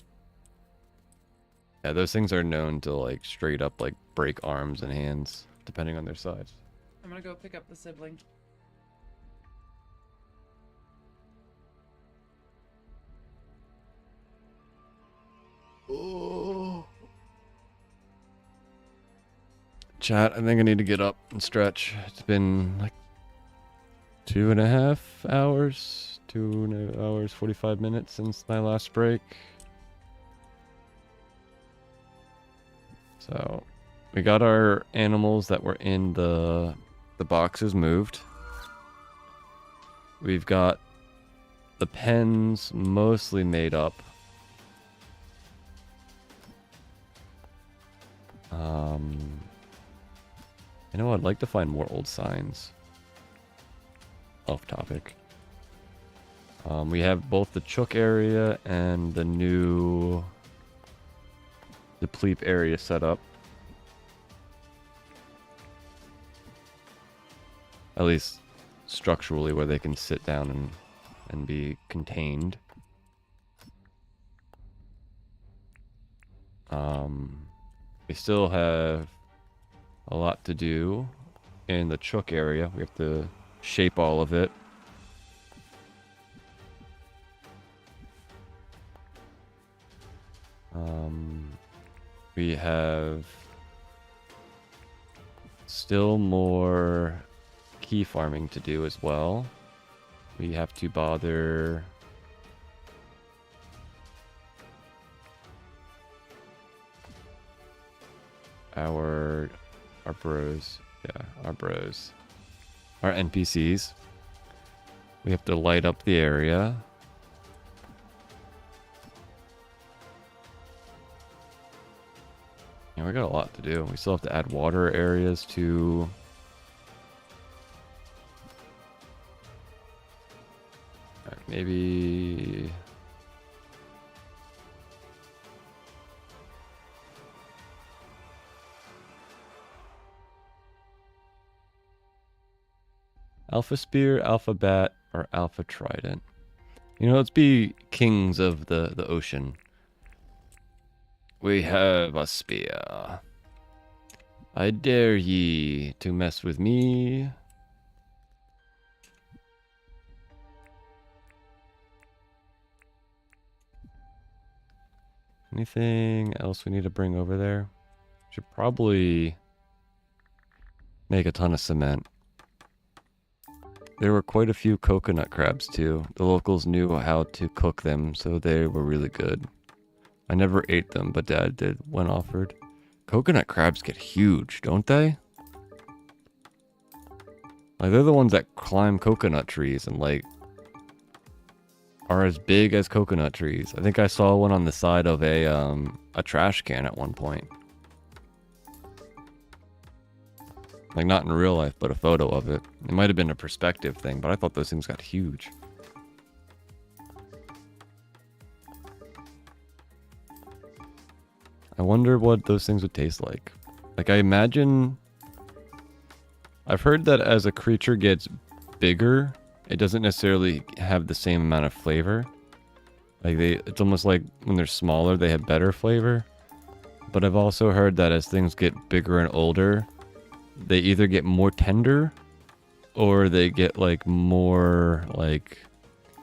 Yeah, those things are known to like straight up like break arms and hands, depending on their size. I'm gonna go pick up the sibling. Oh. Chat, I think I need to get up and stretch. It's been like 2.5 hours, 2 hours, 45 minutes since my last break. So, we got our animals that were in the boxes moved. We've got the pens mostly made up. You know, I'd like to find more old signs. Off topic. We have both the chook area and the new pleep area set up. At least structurally, where they can sit down and be contained. We still have a lot to do in the chook area. We have to shape all of it. We have still more key farming to do as well. We have to bother our Our bros. Yeah, our bros. Our NPCs. We have to light up the area. Yeah, we got a lot to do. We still have to add water areas to... Alright, maybe... Alpha Spear, Alpha Bat, or Alpha Trident. You know, let's be kings of the ocean. We have a spear. I dare ye to mess with me. Anything else we need to bring over there? Should probably make a ton of cement. There were quite a few coconut crabs too. The locals knew how to cook them, so they were really good. I never ate them, but Dad did when offered. Coconut crabs get huge, don't they? Like, they're the ones that climb coconut trees and, like, are as big as coconut trees. I think I saw one on the side of a trash can at one point. Like, not in real life, but a photo of it. It might have been a perspective thing, but I thought those things got huge. I wonder what those things would taste like. Like, I imagine... I've heard that as a creature gets bigger, it doesn't necessarily have the same amount of flavor. Like, it's almost like when they're smaller, they have better flavor. But I've also heard that as things get bigger and older, they either get more tender or they get like more like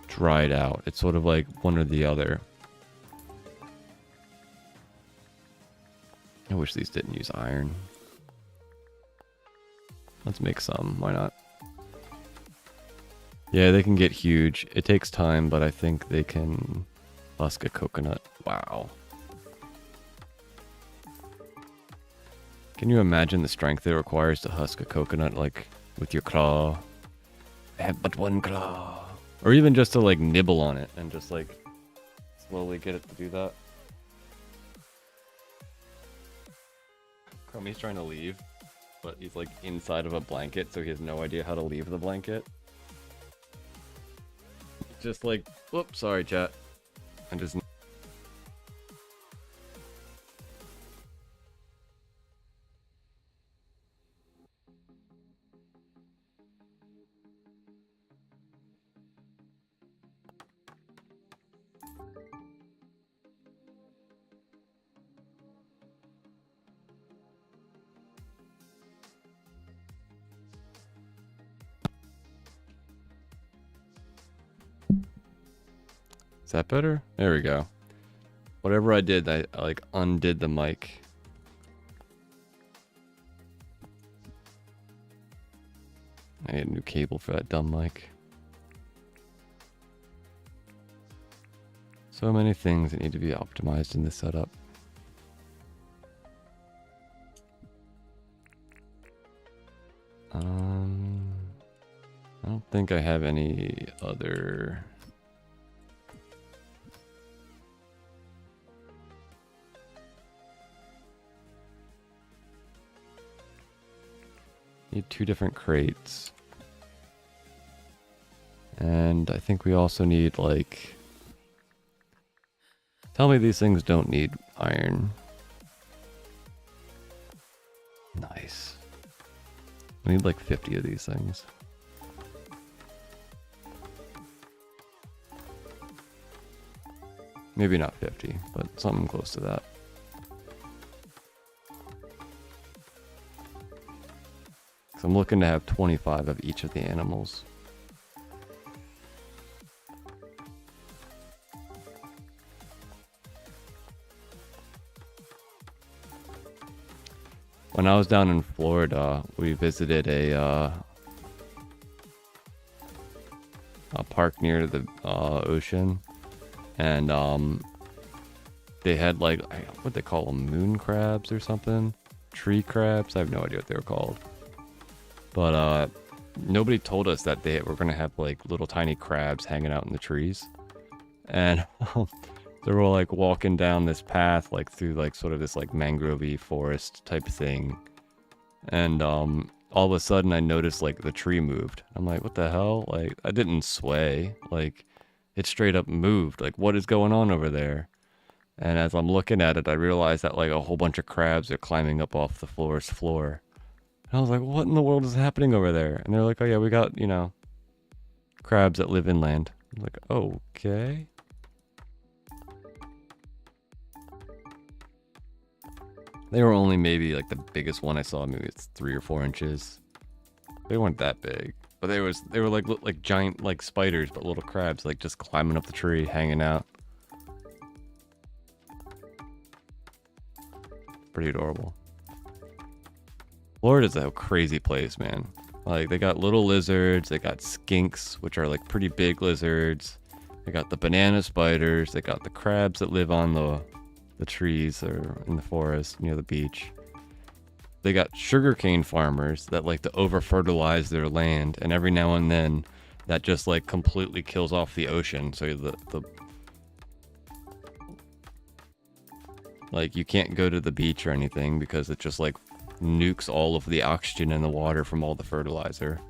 dried out. It's sort of like one or the other. I wish these didn't use iron. Let's make some, why not? Yeah, they can get huge. It takes time, but I think they can husk a coconut. Wow. Can you imagine the strength it requires to husk a coconut, like, with your claw? I have but one claw. Or even just to, like, nibble on it and just, like, slowly get it to do that. Crummy's trying to leave, but he's, like, inside of a blanket, so he has no idea how to leave the blanket. Just, like, whoops, sorry, chat. I just... Is that better? There we go. Whatever I did, I like undid the mic. I need a new cable for that dumb mic. So many things that need to be optimized in this setup. I don't think I have any other... Need 2 different crates. And I think we also need, like... Tell me these things don't need iron. Nice. We need like 50 of these things. Maybe not 50, but something close to that. So I'm looking to have 25 of each of the animals. When I was down in Florida, we visited a park near the ocean, and they had like what they call them, moon crabs or something, tree crabs. I have no idea what they were called. But nobody told us that they were gonna have like little tiny crabs hanging out in the trees. And they were like walking down this path like through like sort of this like mangrovey forest type thing. And all of a sudden I noticed like the tree moved. I'm like, what the hell? Like I didn't sway. Like it straight up moved. Like what is going on over there? And as I'm looking at it, I realized that like a whole bunch of crabs are climbing up off the forest floor. And I was like, what in the world is happening over there? And they're like, oh yeah, we got, you know, crabs that live inland. I'm like, okay. They were only maybe like the biggest one I saw, maybe it's 3 or 4 inches. They weren't that big, but they were like giant like spiders, but little crabs like just climbing up the tree, hanging out. Pretty adorable. Florida's a crazy place, man. Like they got little lizards, they got skinks, which are like pretty big lizards. They got the banana spiders, they got the crabs that live on the trees or in the forest near the beach. They got sugarcane farmers that like to over fertilize their land, and every now and then that just like completely kills off the ocean. So the like you can't go to the beach or anything because it just like nukes all of the oxygen in the water from all the fertilizer.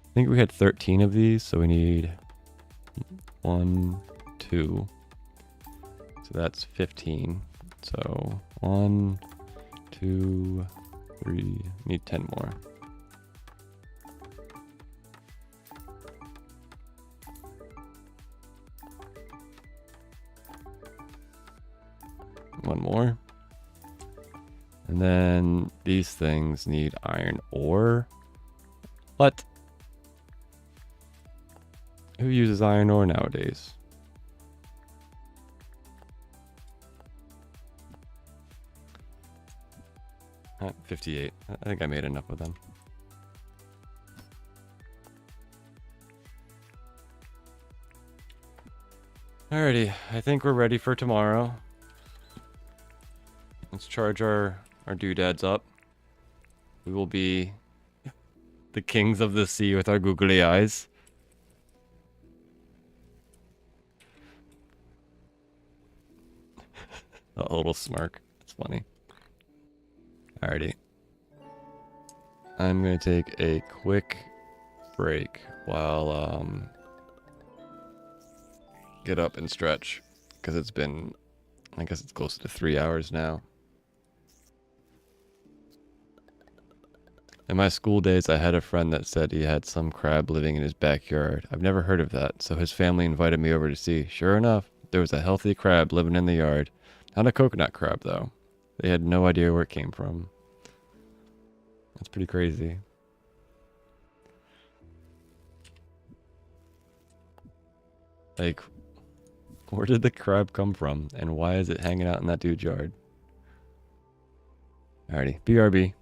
I think we had 13 of these, so we need 1, 2. So that's 15. So 1, 2, 3. Need 10 more. One more. And then these things need iron ore. What? Who uses iron ore nowadays? 58. I think I made enough of them. Alrighty, I think we're ready for tomorrow. Let's charge our doodads up. We will be the kings of the sea with our googly eyes. A little smirk. It's funny. Alrighty. I'm gonna take a quick break while get up and stretch, because it's been, I guess it's close to 3 hours now. In my school days, I had a friend that said he had some crab living in his backyard. I've never heard of that, so his family invited me over to see. Sure enough, there was a healthy crab living in the yard. Not a coconut crab, though. They had no idea where it came from. That's pretty crazy. Like, where did the crab come from? And why is it hanging out in that dude's yard? Alrighty, BRB.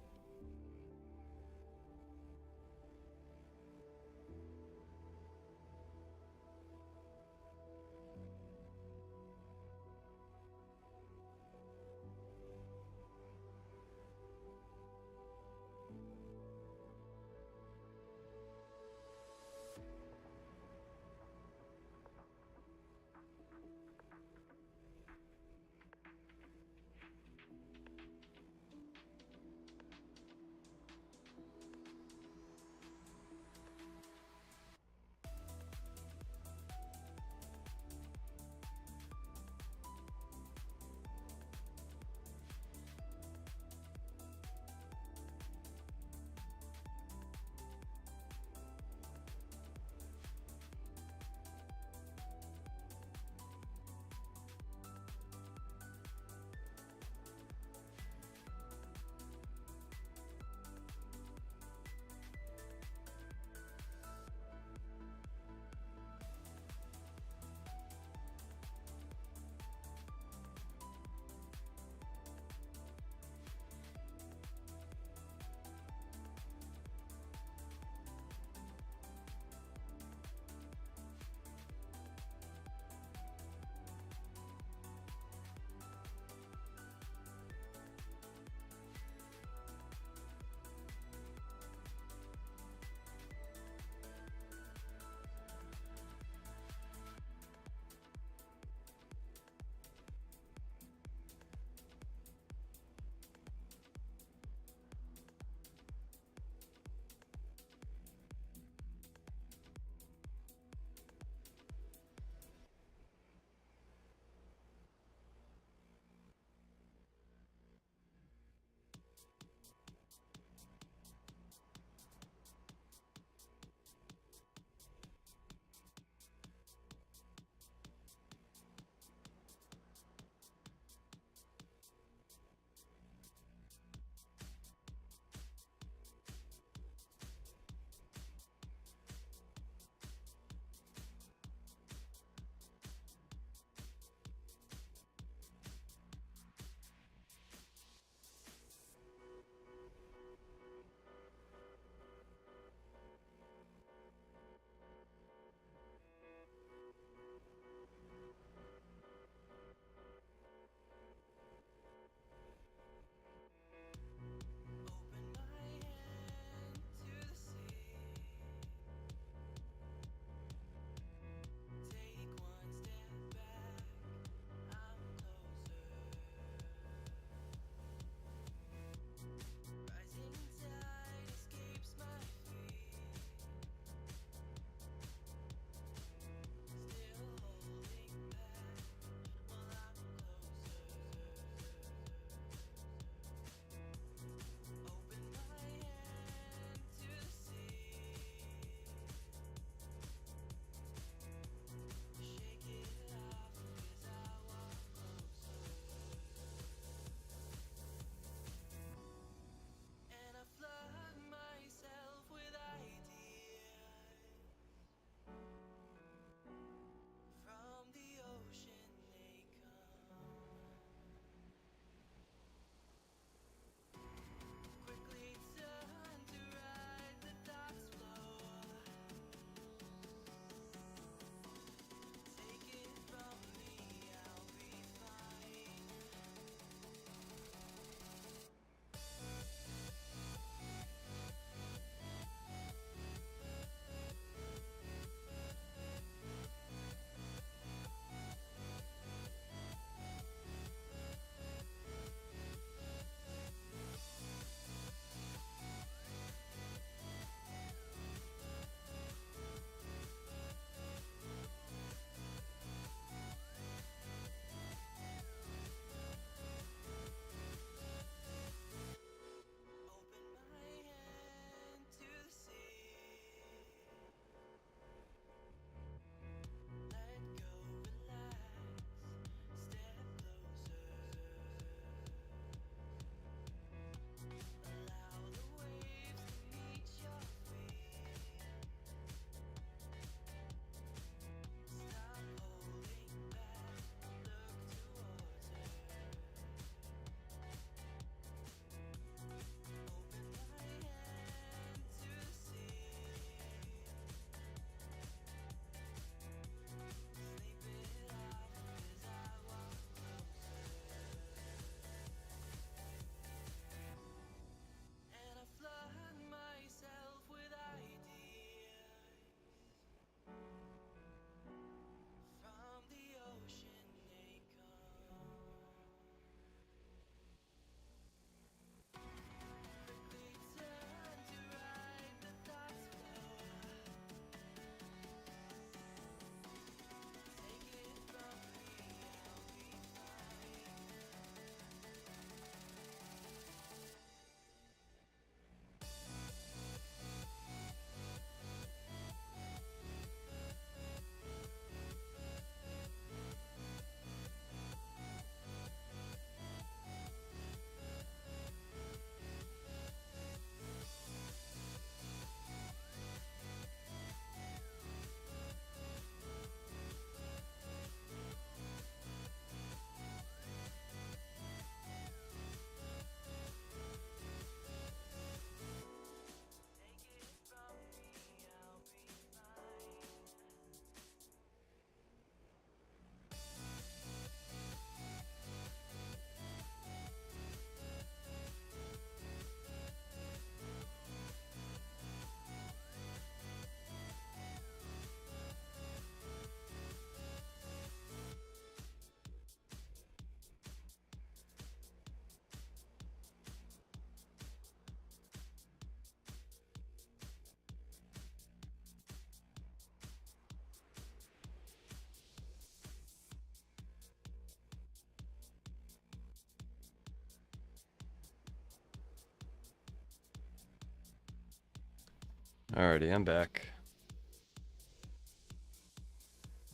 Alrighty, I'm back.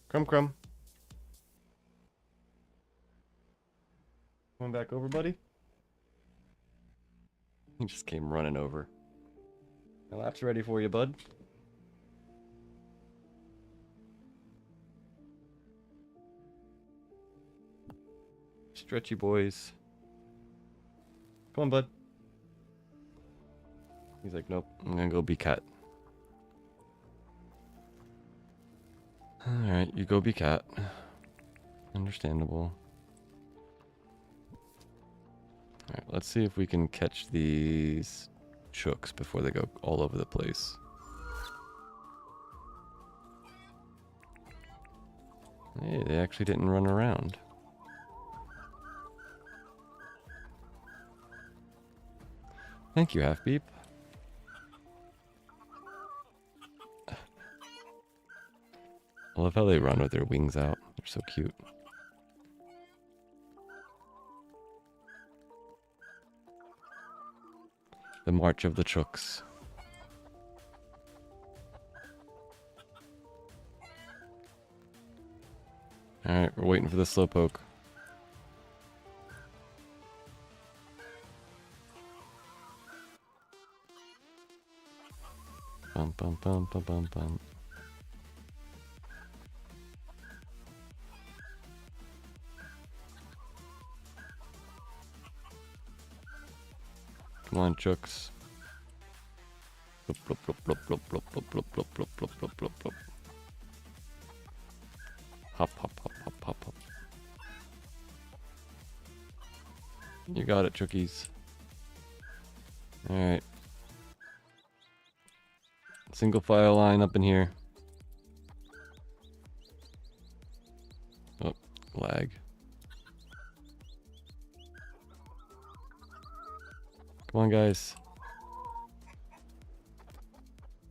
Crumb crumb. Coming back over, buddy? He just came running over. My lap's ready for you, bud. Stretchy boys. Come on, bud. He's like, nope, I'm gonna go be cat. Alright, you go be cat. Understandable. Alright, let's see if we can catch these chooks before they go all over the place. Hey, they actually didn't run around. Thank you, Half Beep. I love how they run with their wings out. They're so cute. The March of the Chooks. Alright, we're waiting for the slowpoke. Bum bum bum bum bum bum. Come on, chooks. Blop, blop, blop, blop, blop, blop, blop, blop, blop, blop, blop, blop, blop. Hop, hop, hop, hop, hop, hop. You got it, chookies. Alright. Single file line up in here. Oh, lag. Come on, guys.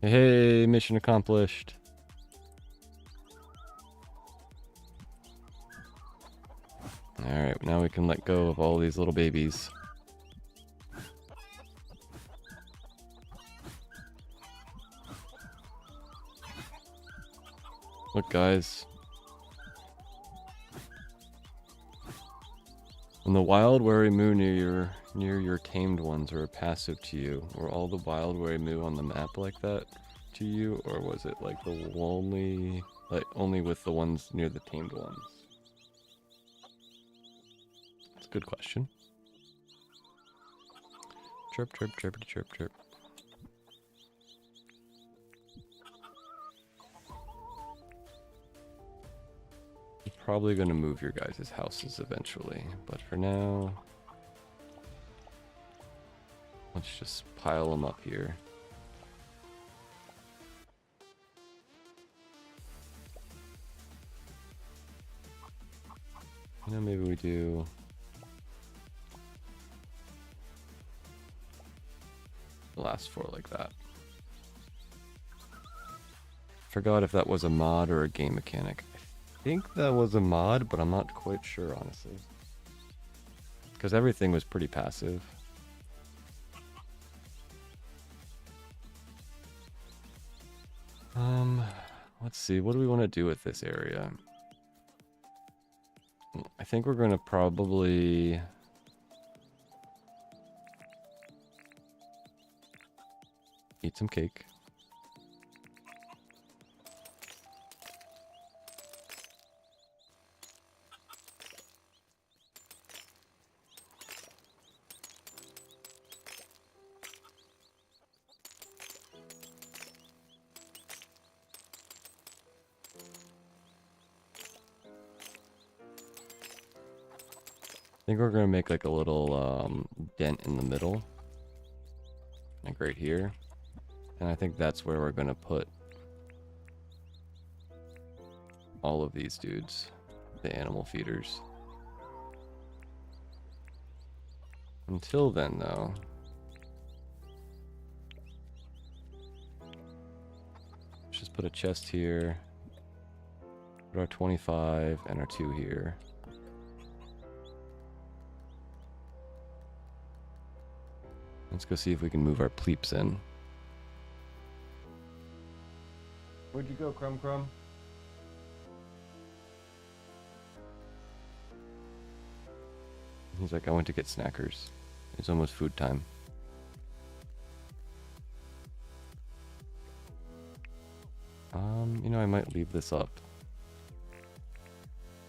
Hey, mission accomplished. Alright, now we can let go of all these little babies. Look, guys. When the wild wary moo near your tamed ones are passive to you, were all the wild wary moo on the map like that to you, or was it like the only with the ones near the tamed ones? That's a good question. Chirp, chirp, chirp, chirp, chirp. Probably going to move your guys' houses eventually, but for now, let's just pile them up here. You know, maybe we do the last four like that. Forgot if that was a mod or a game mechanic. I think that was a mod, but I'm not quite sure, honestly. Because everything was pretty passive. Let's see, what do we want to do with this area? I think we're going to probably eat some cake. I think we're gonna make like a little dent in the middle, like right here, and I think that's where we're gonna put all of these dudes, the animal feeders. Until then, though, let's just put a chest here, put our 25 and our 2 here. Let's go see if we can move our pleeps in. Where'd you go, Crumb Crumb? He's like, I went to get snackers. It's almost food time. You know, I might leave this up.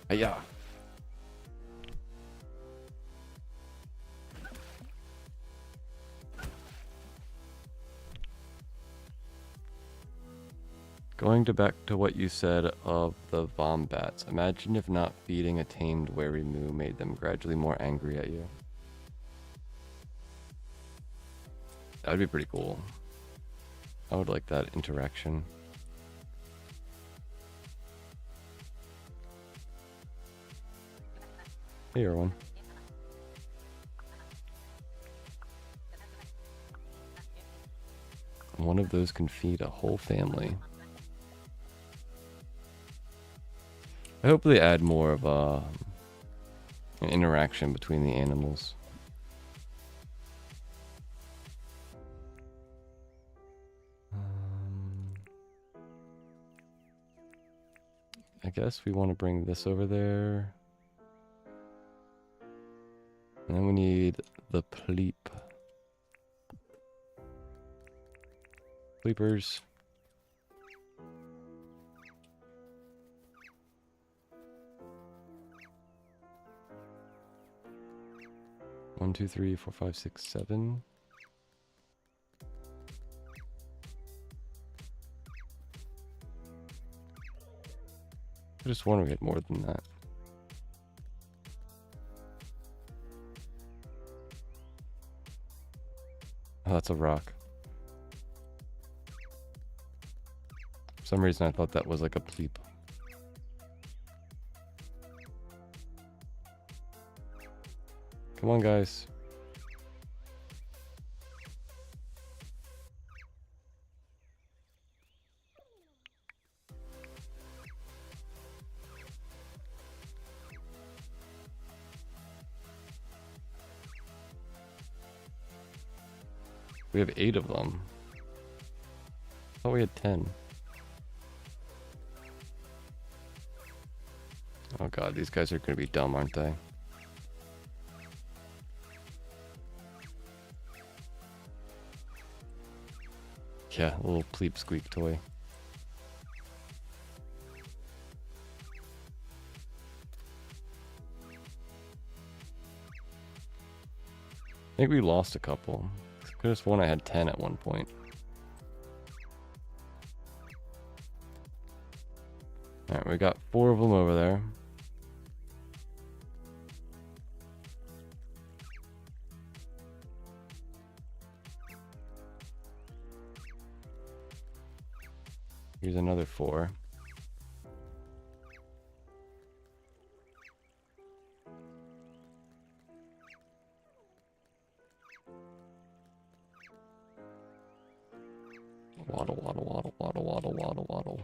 Yeah. Going back to what you said of the wombats, imagine if not feeding a tamed wary moo made them gradually more angry at you. That'd be pretty cool. I would like that interaction. Hey, everyone. One of those can feed a whole family. I hope they add more of an interaction between the animals. I guess we want to bring this over there. And then we need the pleep. Pleepers. One, two, three, four, five, six, seven. I just want to get more than that. Oh, that's a rock. For some reason I thought that was like a pleep. Come on, guys. We have 8 of them. I thought we had 10. Oh god, these guys are going to be dumb, aren't they? Yeah, a little pleep squeak toy. I think we lost a couple. I could have sworn I had 10 at one point. Alright, we got 4 of them over there. Here's another 4. Waddle, waddle, waddle, waddle, waddle, waddle, waddle.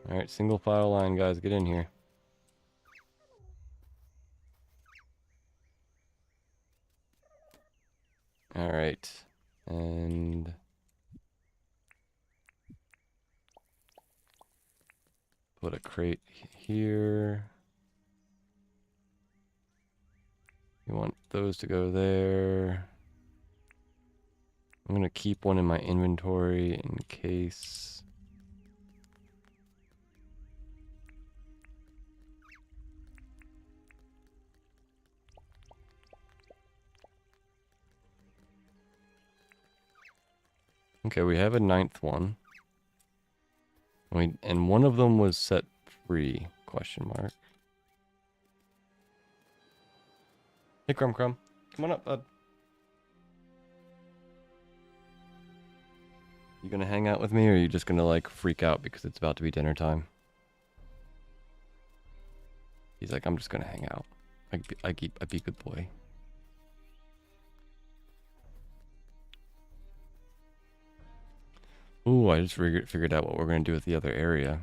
Alright, single file line, guys, get in here. Alright, and put a crate here. You want those to go there. I'm gonna keep one in my inventory in case. Okay, we have a 9th one. And one of them was set free, question mark. Hey, Crumb Crumb. Come on up, bud. You gonna hang out with me, or are you just gonna, like, freak out because it's about to be dinner time? He's like, I'm just gonna hang out. I'd be a good boy. Ooh, I just figured out what we're gonna do with the other area.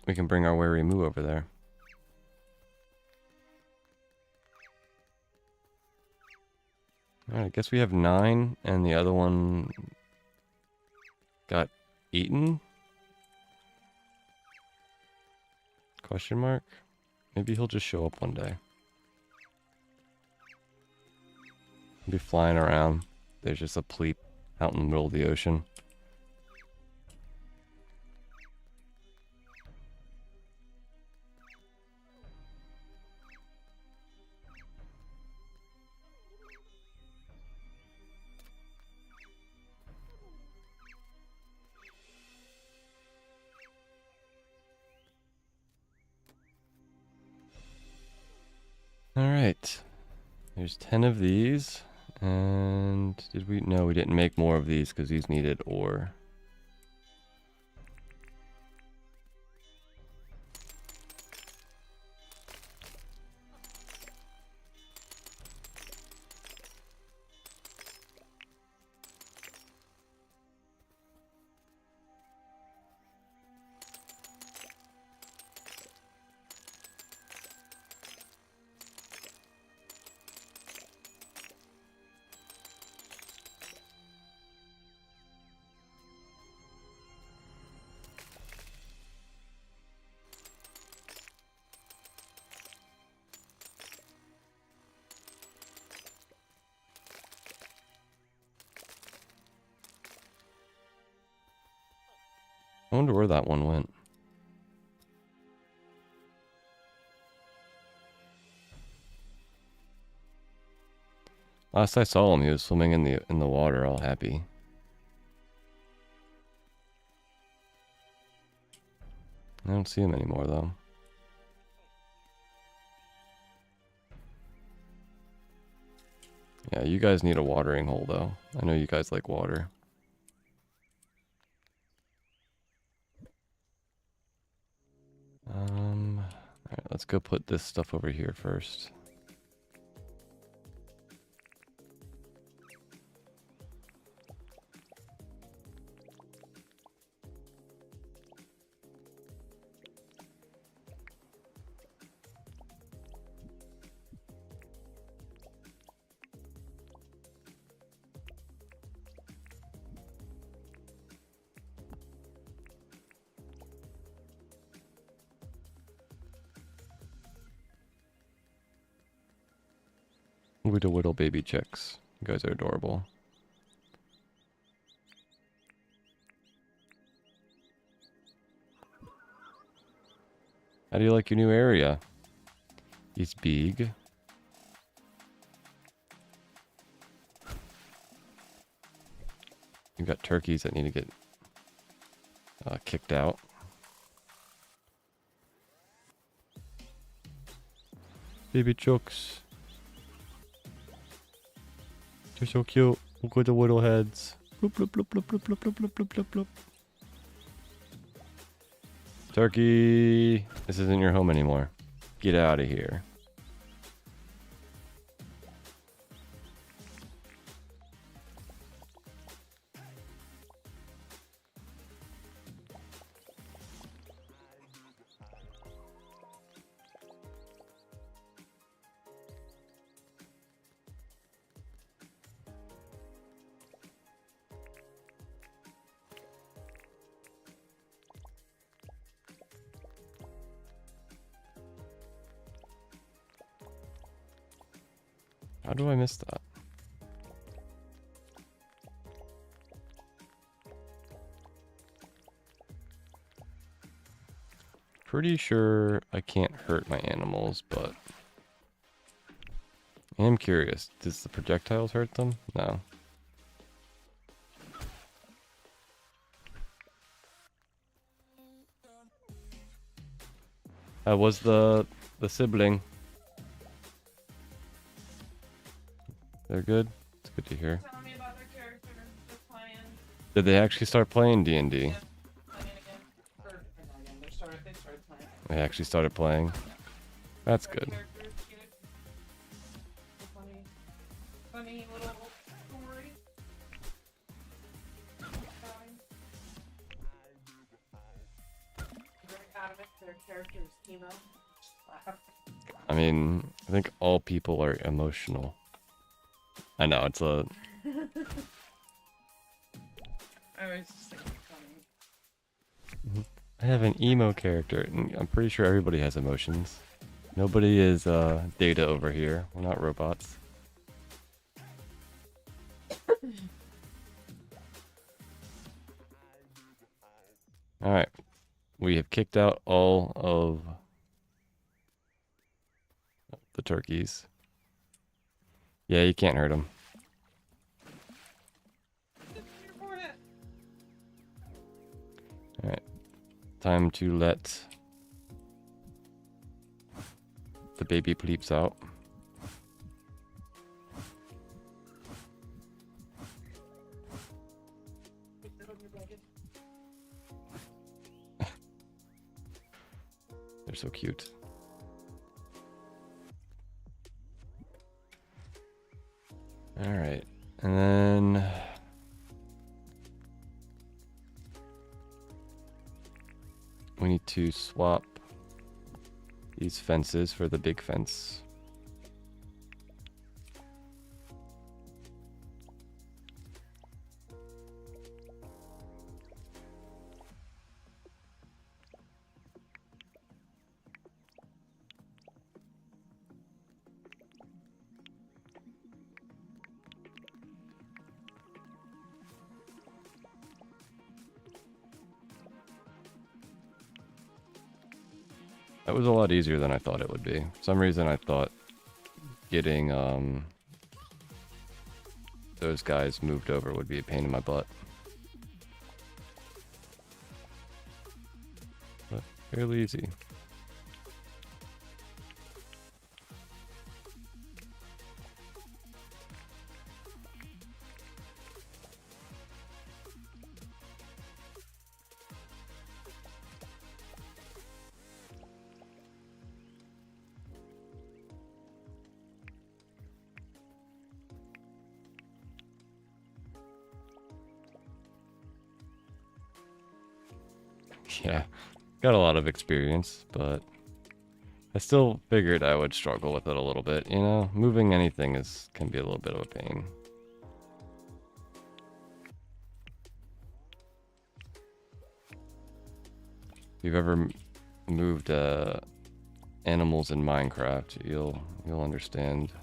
We can bring our wary moo over there. Alright, I guess we have 9, and the other one got eaten? Question mark? Maybe he'll just show up one day. He'll be flying around. There's just a pleep out in the middle of the ocean. Alright. There's 10 of these. And did we? No, we didn't make more of these because these needed ore. I wonder where that one went. Last I saw him, he was swimming in the water, all happy. I don't see him anymore, though. Yeah, you guys need a watering hole, though. I know you guys like water. Alright, let's go put this stuff over here first. Whittle baby chicks. You guys are adorable. How do you like your new area? It's big. You've got turkeys that need to get kicked out. Baby chooks. They're so cute. Look at the little heads. Bloop, bloop, bloop, bloop, bloop, bloop, bloop, bloop, bloop, bloop. Turkey! This isn't your home anymore. Get out of here. How do I miss that? Pretty sure I can't hurt my animals, but I am curious. Does the projectiles hurt them? No. That was the sibling. They're good? It's good to hear. Tell me about their character. They're playing. Did they actually start playing D&D? Yeah, playing again. Or not again. They started playing. They actually started playing? That's good. Characters, cute. Funny little story. Very adamant to their character's emo. Laugh. I mean, I think all people are emotional. I know, it's a... I was just thinking funny. I have an emo character, and I'm pretty sure everybody has emotions. Nobody is Data over here. We're not robots. Alright. We have kicked out all of the turkeys. Yeah, you can't hurt them. Alright. Time to let the baby pleeps out. They're so cute. Alright, and then we need to swap these fences for the big fence. That was a lot easier than I thought it would be. For some reason I thought getting those guys moved over would be a pain in my butt. But fairly easy. Yeah, got a lot of experience, but I still figured I would struggle with it a little bit. You know, moving anything can be a little bit of a pain. If you've ever moved animals in Minecraft, you'll understand.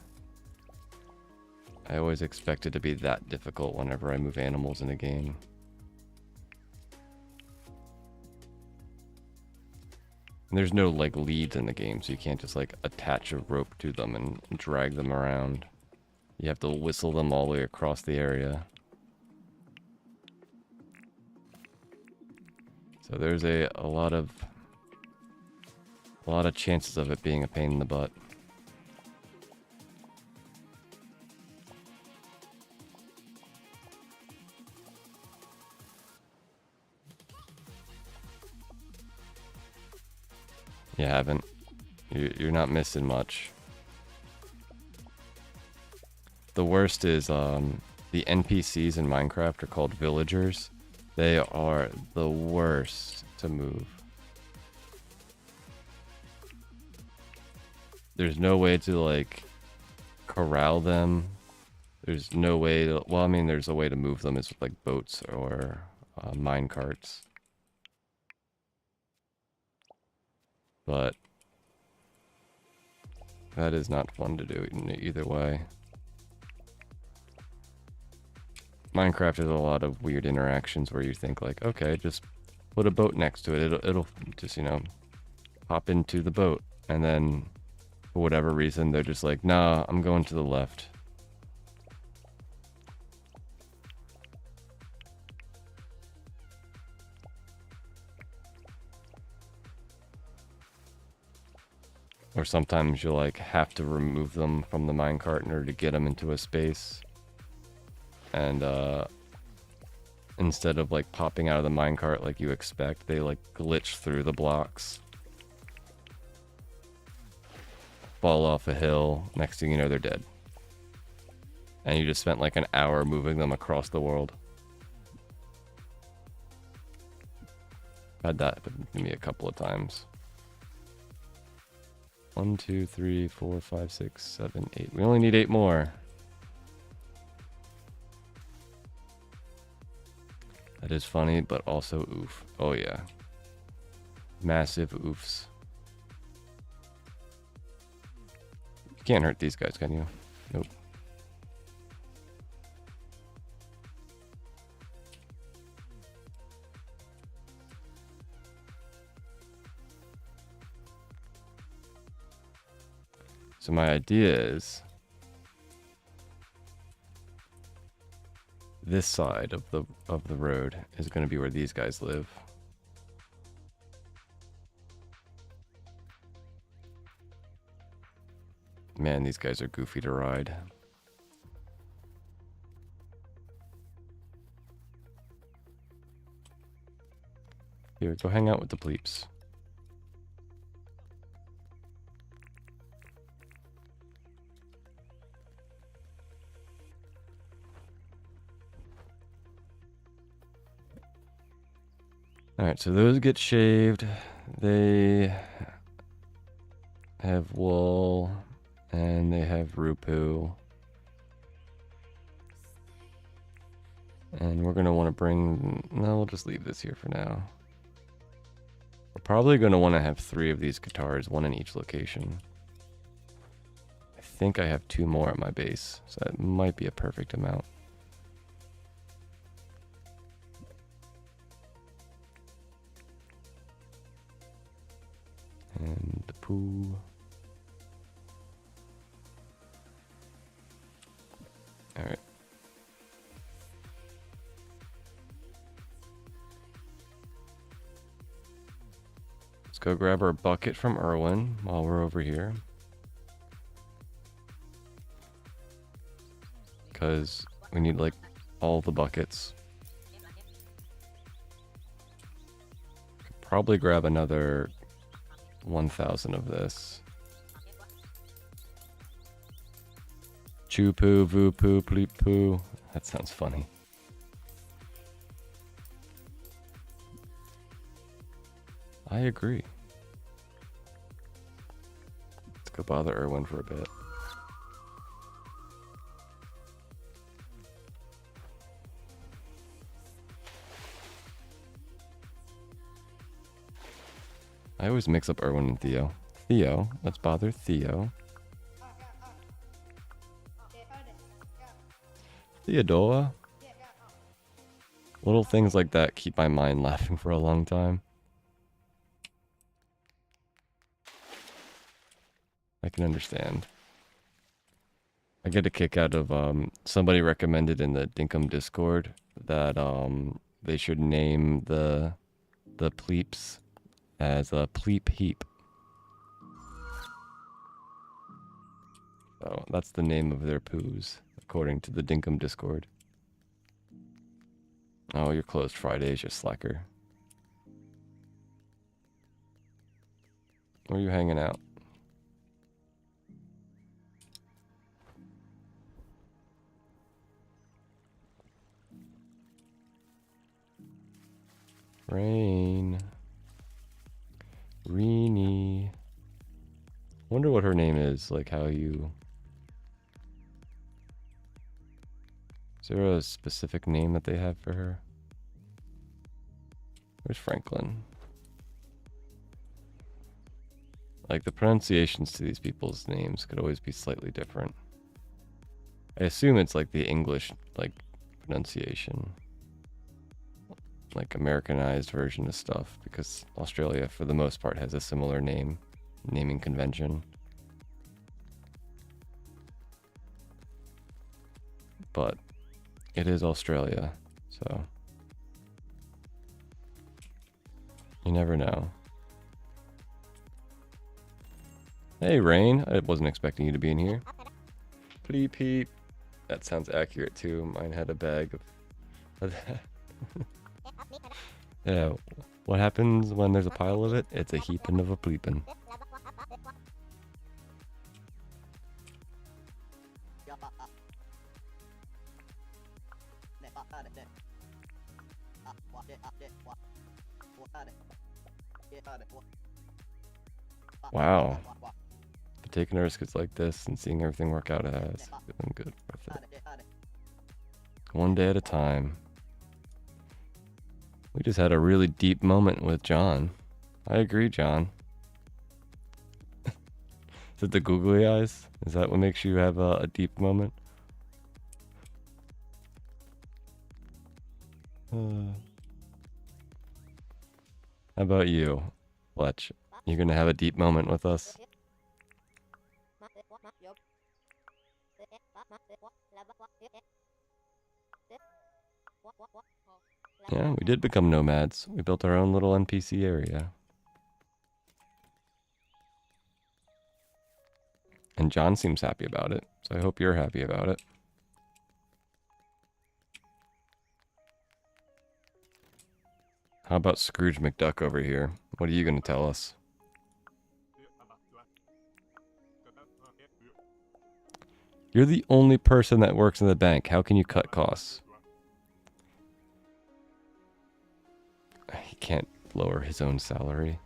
I always expect it to be that difficult whenever I move animals in a game. And there's no like leads in the game, so you can't just like attach a rope to them and drag them around. You have to whistle them all the way across the area. So there's a lot of chances of it being a pain in the butt. You haven't. You're not missing much. The worst is the NPCs in Minecraft are called villagers. They are the worst to move. There's no way to like corral them. There's no way to, well, I mean, there's a way to move them. It's with like boats or mine carts. But that is not fun to do in either way. Minecraft has a lot of weird interactions where you think like, okay, just put a boat next to it. It'll just, you know, hop into the boat. And then for whatever reason, they're just like, nah, I'm going to the left. Or sometimes you'll like have to remove them from the minecart in order to get them into a space. And instead of like popping out of the minecart like you expect, they like glitch through the blocks. Fall off a hill, next thing you know they're dead. And you just spent like an hour moving them across the world. Had that happen to me a couple of times. 1, 2, 3, 4, 5, 6, 7, 8. We only need 8 more. That is funny, but also oof. Oh yeah. Massive oofs. You can't hurt these guys, can you? Nope. So my idea is this side of the road is going to be where these guys live. Man, these guys are goofy to ride. Here, go hang out with the plebes. Alright, so those get shaved. They have wool, and they have rupu. And we're going to want to bring... No, we'll just leave this here for now. We're probably going to want to have 3 of these guitars, 1 in each location. I think I have 2 more at my base, so that might be a perfect amount. And the poo. Alright. Let's go grab our bucket from Erwin while we're over here. Because we need like all the buckets. Could probably grab another 1,000 of this. Chew poo, voo poo, pleep poo. That sounds funny. I agree. Let's go bother Erwin for a bit. I always mix up Erwin and Theo. Theo, let's bother Theo. Theodora. Little things like that keep my mind laughing for a long time. I can understand. I get a kick out of somebody recommended in the Dinkum Discord that they should name the pleeps as a pleep heap. So that's the name of their poos, according to the Dinkum Discord. Oh, you're closed Fridays, you slacker. Where are you hanging out? Rain. Reenie. Wonder what her name is, like how you... Is there a specific name that they have for her? Where's Franklin? Like the pronunciations to these people's names could always be slightly different. I assume it's like the English like pronunciation. Like Americanized version of stuff, because Australia for the most part has a similar naming convention. But it is Australia, so you never know. Hey Rain, I wasn't expecting you to be in here. Pleep peep. That sounds accurate too. Mine had a bag of yeah, what happens when there's a pile of it? It's a heaping of a bleeping. Wow. taking risks like this and seeing everything work out has been good worth it. One day at a time. We just had a really deep moment with John. I agree, John. Is it the googly eyes? Is that what makes you have a deep moment? How about you, Fletch? You're gonna have a deep moment with us? Yeah, we did become nomads. We built our own little NPC area. And John seems happy about it, so I hope you're happy about it. How about Scrooge McDuck over here? What are you going to tell us? You're the only person that works in the bank. How can you cut costs? He can't lower his own salary.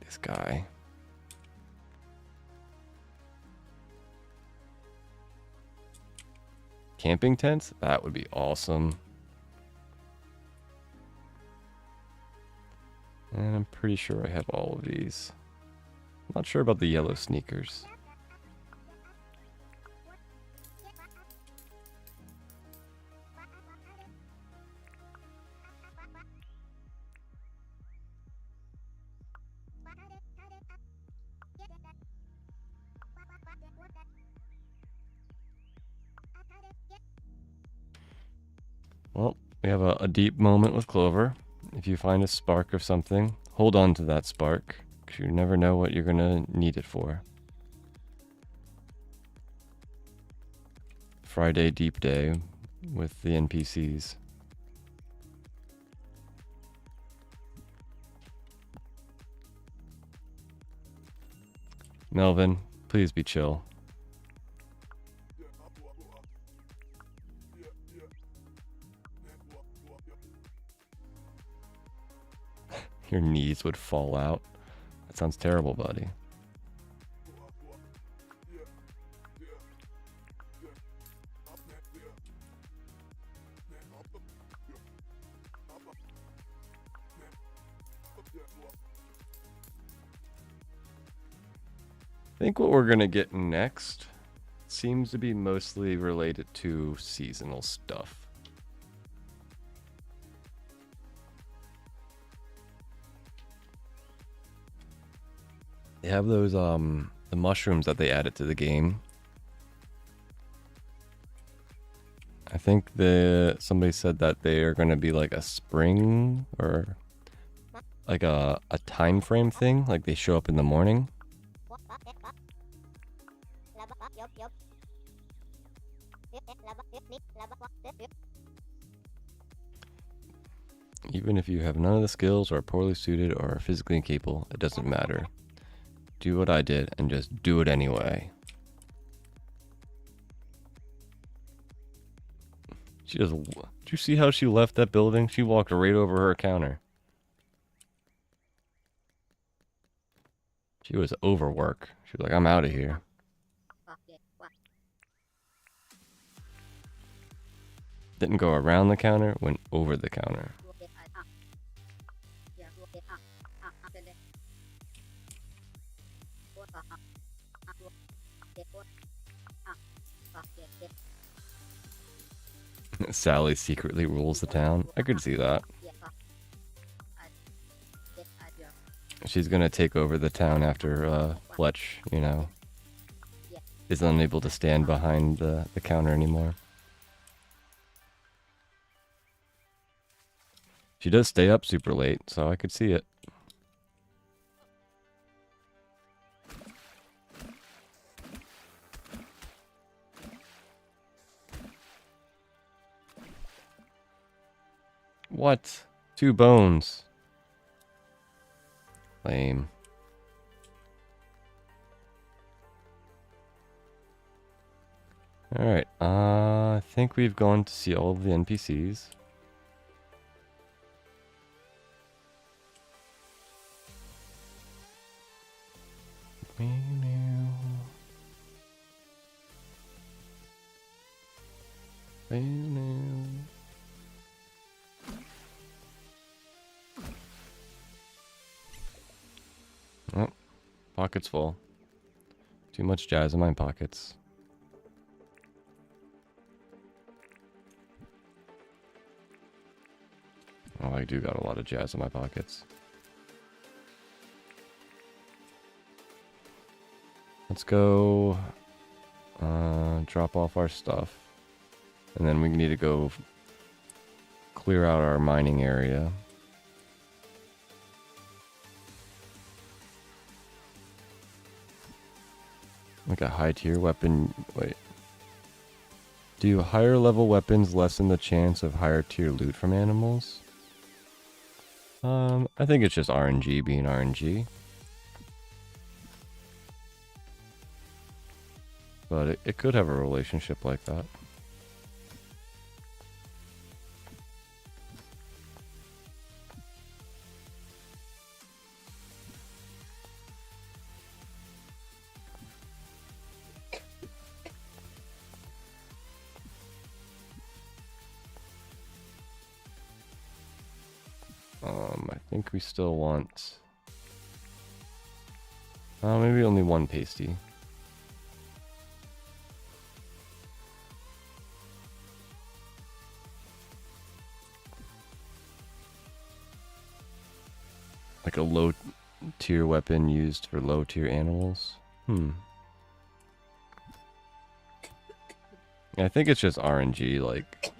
This guy. Camping tents? That would be awesome. And I'm pretty sure I have all of these. I'm not sure about the yellow sneakers. Well, we have a deep moment with Clover. If you find a spark of something, hold on to that spark, because you never know what you're going to need it for. Friday deep day with the NPCs. Melvin, please be chill. Your knees would fall out. That sounds terrible, buddy. I think what we're gonna get next seems to be mostly related to seasonal stuff. They have those the mushrooms that they added to the game. I think somebody said that they are going to be like a spring or like a time frame thing, like they show up in the morning. Even if you have none of the skills or are poorly suited or are physically incapable, it doesn't matter. Do what I did and just do it anyway. She just, did you see how she left that building? She walked right over her counter. She was overwork. She was like, I'm out of here. Didn't go around the counter, went over the counter. Sally secretly rules the town. I could see that. She's gonna take over the town after Fletch, you know, is unable to stand behind the counter anymore. She does stay up super late, so I could see it. What? 2 bones. Lame. Alright, I think we've gone to see all of the NPCs. Oh, pockets full. Too much jazz in my pockets. Oh, I do got a lot of jazz in my pockets. Let's go drop off our stuff. And then we need to go clear out our mining area. Like a high tier weapon. Wait. Do higher level weapons lessen the chance of higher tier loot from animals? I think it's just RNG being RNG. But it could have a relationship like that. I think we still want... maybe only one pasty. Like a low tier weapon used for low tier animals. I think it's just RNG, like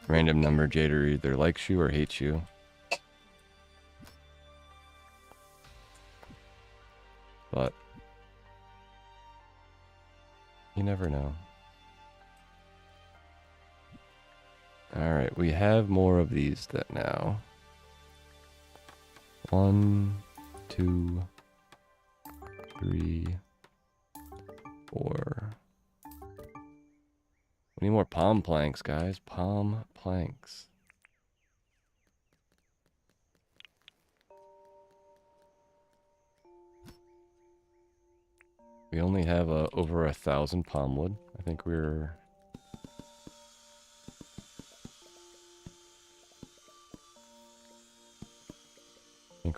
random number generator either likes you or hates you. But you never know. Alright, we have more of these that now. 1, 2, 3, 4. We need more palm planks, guys. Palm planks. We only have over 1,000 palm wood. I think we're...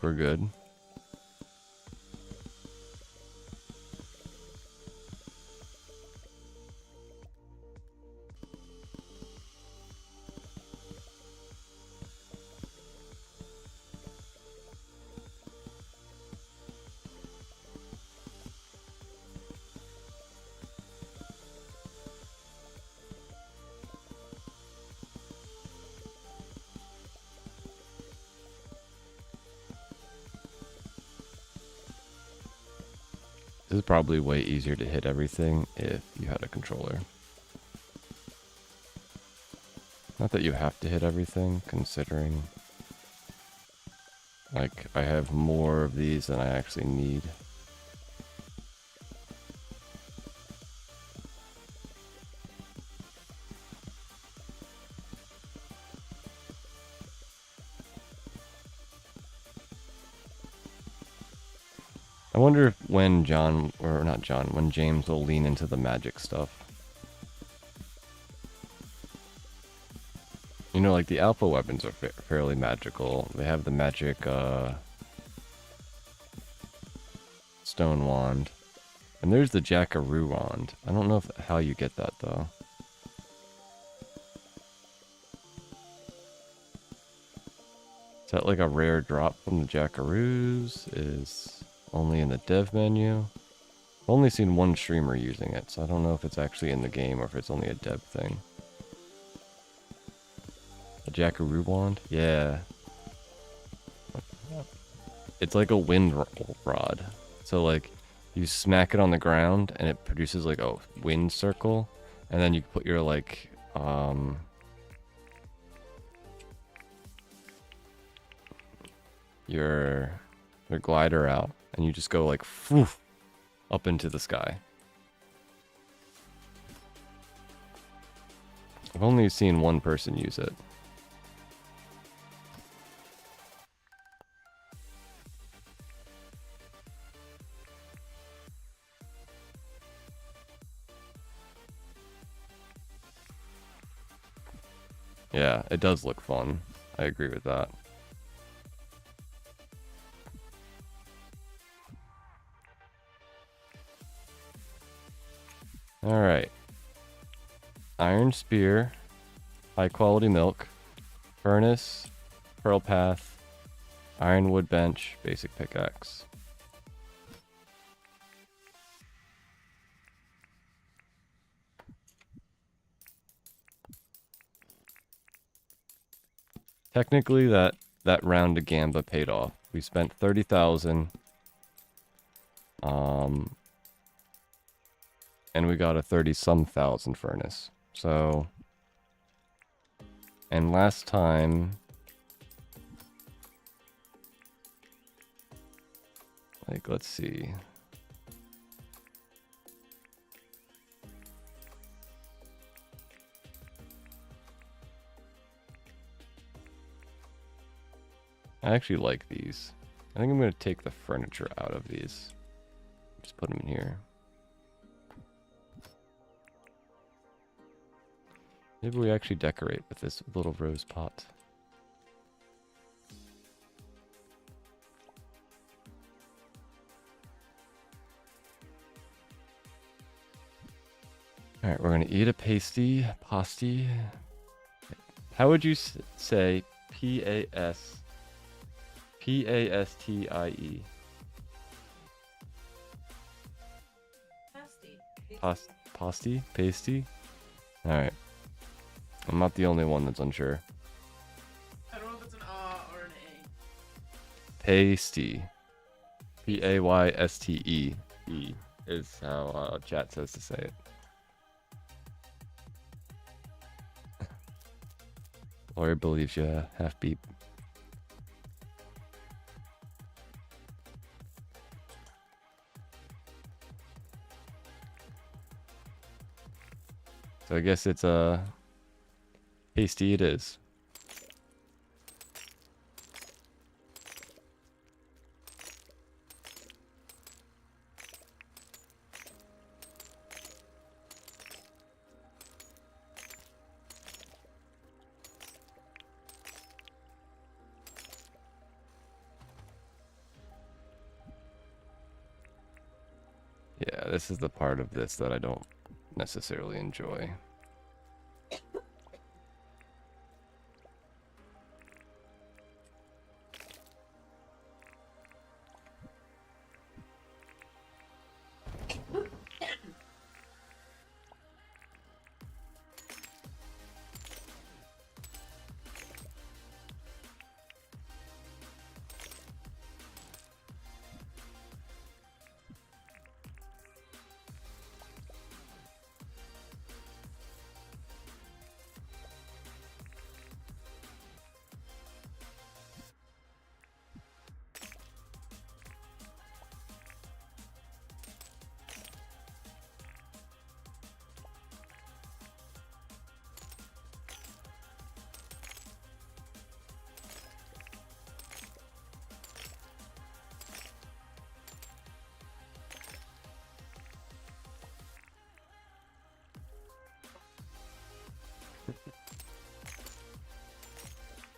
we're good. This is probably way easier to hit everything if you had a controller. Not that you have to hit everything, considering like I have more of these than I actually need. I wonder if when when James will lean into the magic stuff. You know, like the alpha weapons are fairly magical. They have the magic stone wand. And there's the jackaroo wand. I don't know how you get that though. Is that like a rare drop from the jackaroos? Is only in the dev menu? I've only seen one streamer using it, so I don't know if it's actually in the game or if it's only a dev thing. A jackaroo wand? Yeah. It's like a wind rod. So like you smack it on the ground and it produces like a wind circle, and then you put your like your glider out, and you just go like whoosh, up into the sky. I've only seen one person use it. Yeah, it does look fun. I agree with that. Alright. Iron spear, high quality milk, furnace, pearl path, ironwood bench, basic pickaxe. Technically, that round of Gamba paid off. We spent 30,000, and we got a 30-some thousand furnace. So, and last time, like, let's see. I actually like these. I think I'm going to take the furniture out of these. Just put them in here. Maybe we actually decorate with this little rose pot. Alright, we're going to eat a pasty. How would you say P-A-S... P-A-S-T-I-E? Pasty? Pasty? Alright. I'm not the only one that's unsure. I don't know if it's an or an A. Pasty. P-A-Y-S-T-E. E is how chat says to say it. Lawyer believes you, half beep. So I guess it's pasty it is. Yeah, this is the part of this that I don't necessarily enjoy.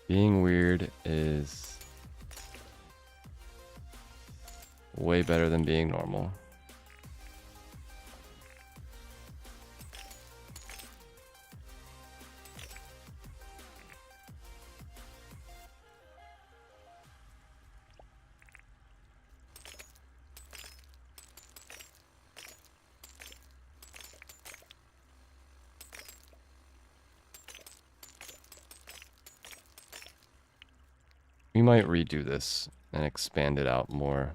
Being weird is way better than being normal. We might redo this and expand it out more.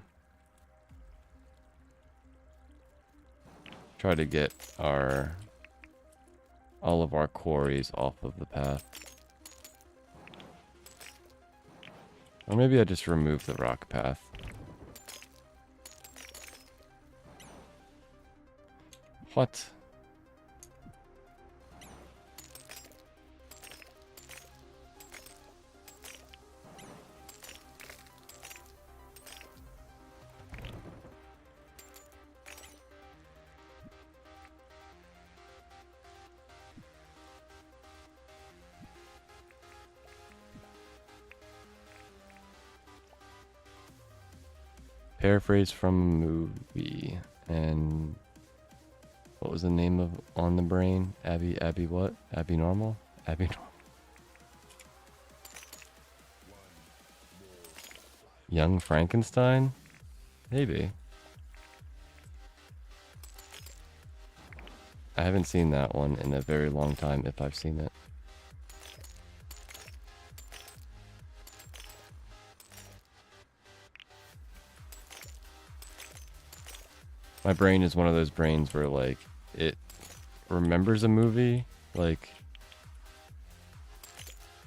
Try to get all of our quarries off of the path. Or maybe I just remove the rock path. What? paraphrase from a movie. And what was the name of On the Brain? Abby what? Abby Normal? Abby Normal. Young Frankenstein? Maybe. I haven't seen that one in a very long time, if I've seen it. My brain is one of those brains where, like, it remembers a movie, like,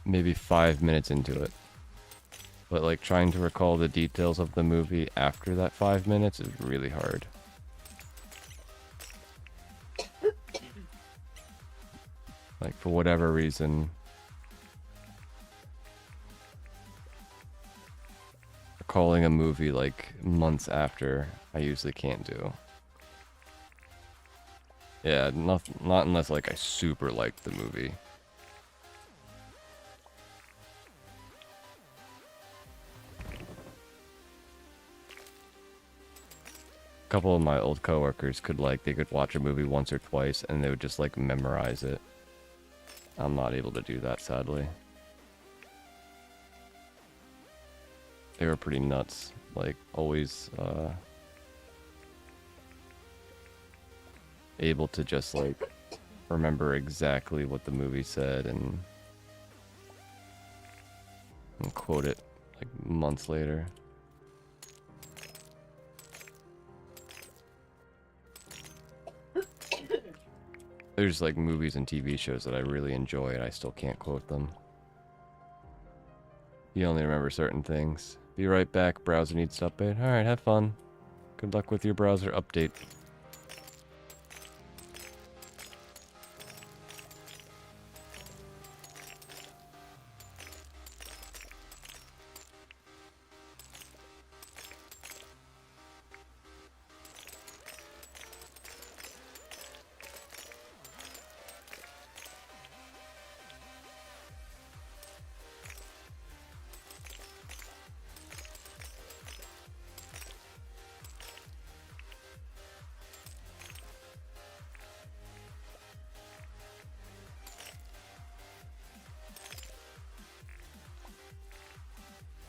maybe 5 minutes into it. But, like, trying to recall the details of the movie after that 5 minutes is really hard. Like, for whatever reason, recalling a movie, like, months after, I usually can't do. Yeah, not unless, like, I super liked the movie. A couple of my old coworkers could, like, they could watch a movie once or twice and they would just, like, memorize it. I'm not able to do that, sadly. They were pretty nuts. Like, always, able to just, like, remember exactly what the movie said and quote it, like, months later. There's, like, movies and TV shows that I really enjoy and I still can't quote them. You only remember certain things. Be right back, browser needs to update. Alright, have fun. Good luck with your browser update.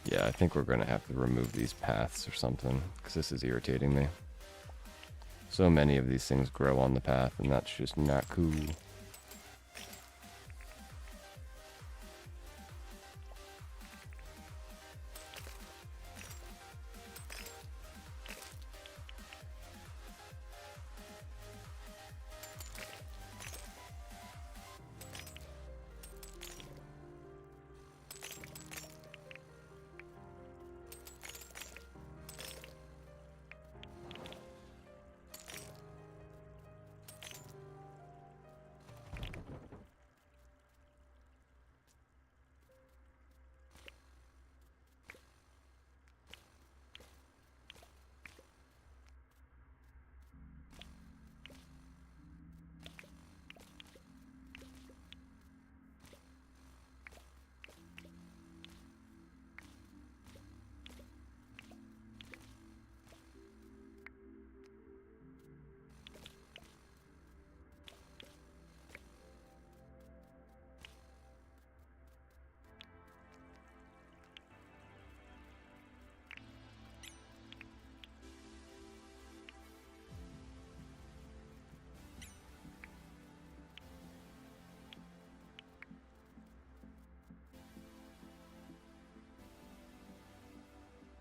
Yeah, I think we're gonna have to remove these paths or something, because this is irritating me. So many of these things grow on the path, and that's just not cool.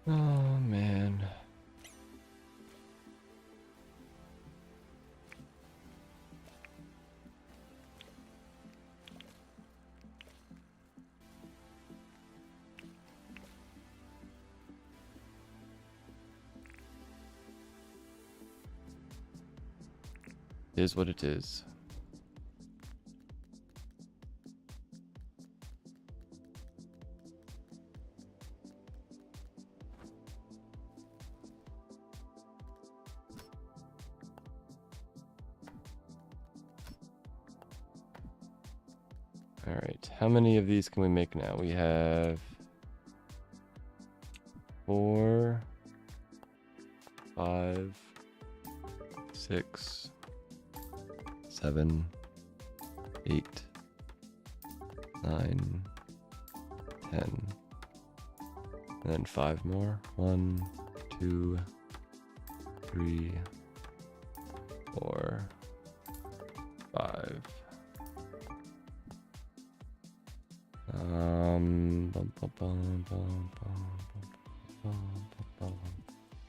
Oh, man. It is what it is. Alright, how many of these can we make now? We have 4, 5, 6, 7, 8, 9, 10. And then 5 more. 1, 2, 3, 4, 5.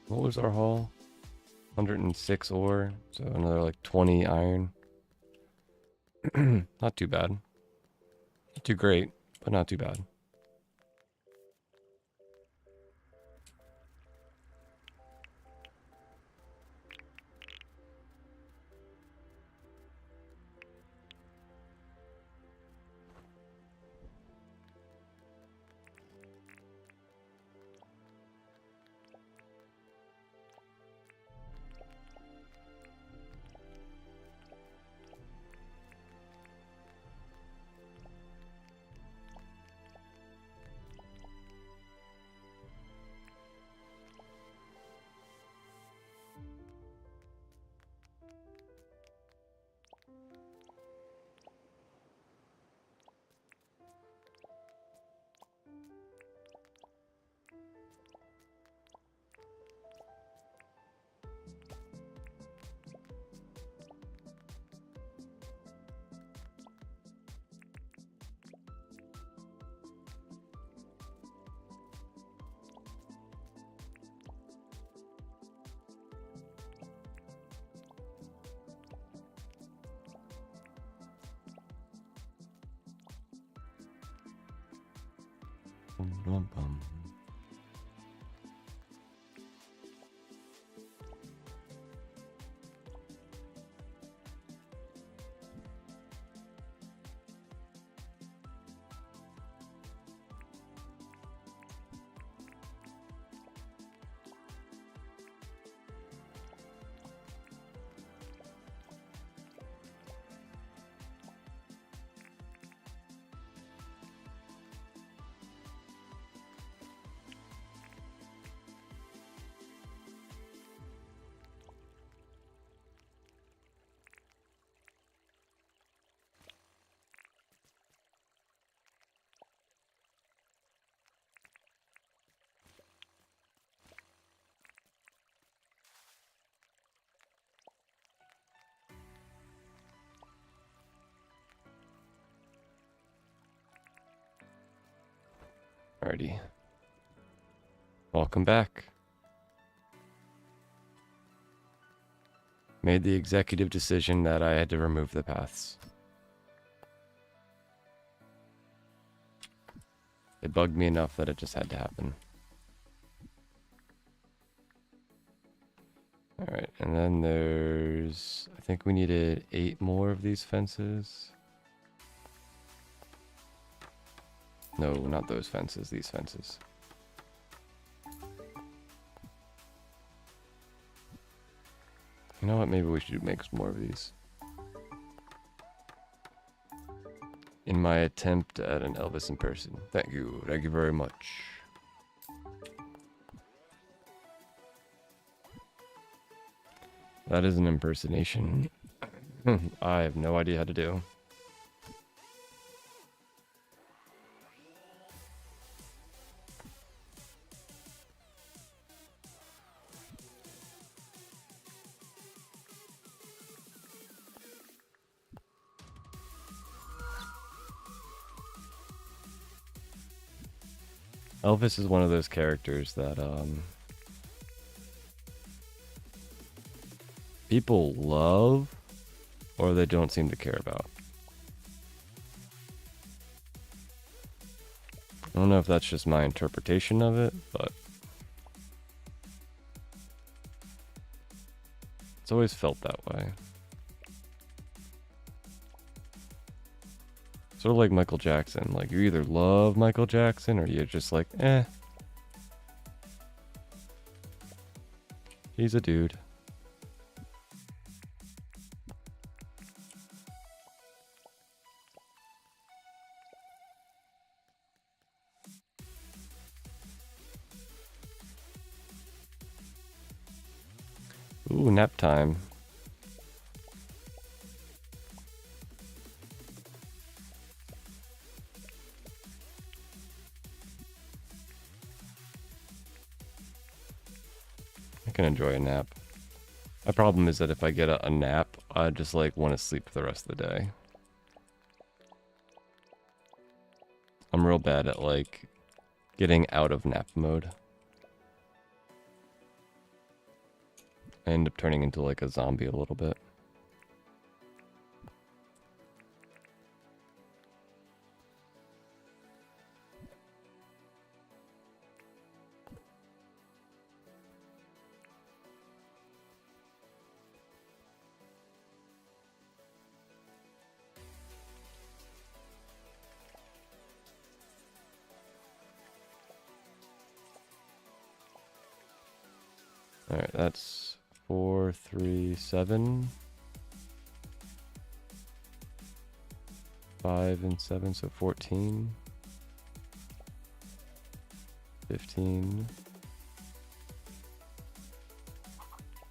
What was our haul? 106 ore, so another like 20 iron. Not too bad. Not too great, but not too bad. Bum, bum. Alrighty. Welcome back. Made the executive decision that I had to remove the paths. It bugged me enough that it just had to happen. Alright, and then there's... I think we needed 8 more of these fences. No, not those fences, these fences. You know what, maybe we should make some more of these. In my attempt at an Elvis impression. Thank you very much. That is an impersonation. I have no idea how to do. Elvis is one of those characters that people love or they don't seem to care about. I don't know if that's just my interpretation of it, but it's always felt that way. Sort of like Michael Jackson. Like, you either love Michael Jackson or you're just like, eh. He's a dude. Ooh, nap time. I can enjoy a nap. My problem is that if I get a nap, I just like want to sleep for the rest of the day. I'm real bad at like getting out of nap mode. I end up turning into like a zombie a little bit. Alright, that's 4, 3, 7. 5 and 7, so 14. 15.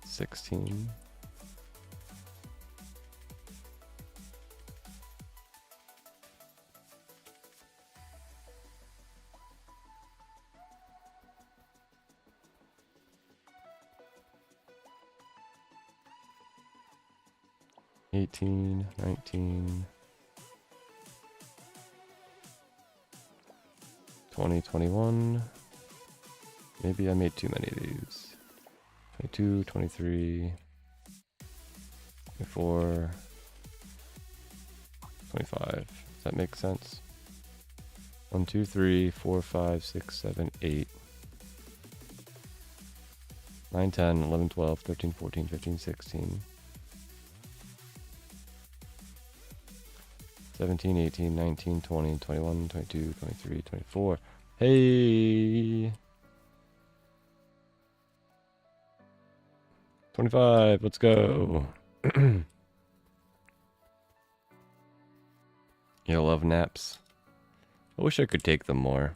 16. 18, 19, 20, 21. Maybe I made too many of these. 22, 23, 24, 25. Does that make sense? 1, 2, 3, 4, 5, 6, 7, 8, 9, 10, 11, 12, 13, 14, 15, 16. 17, 18, 19, 20, 21, 22, 23, 24. Hey! 25, let's go. You love naps? I wish I could take them more.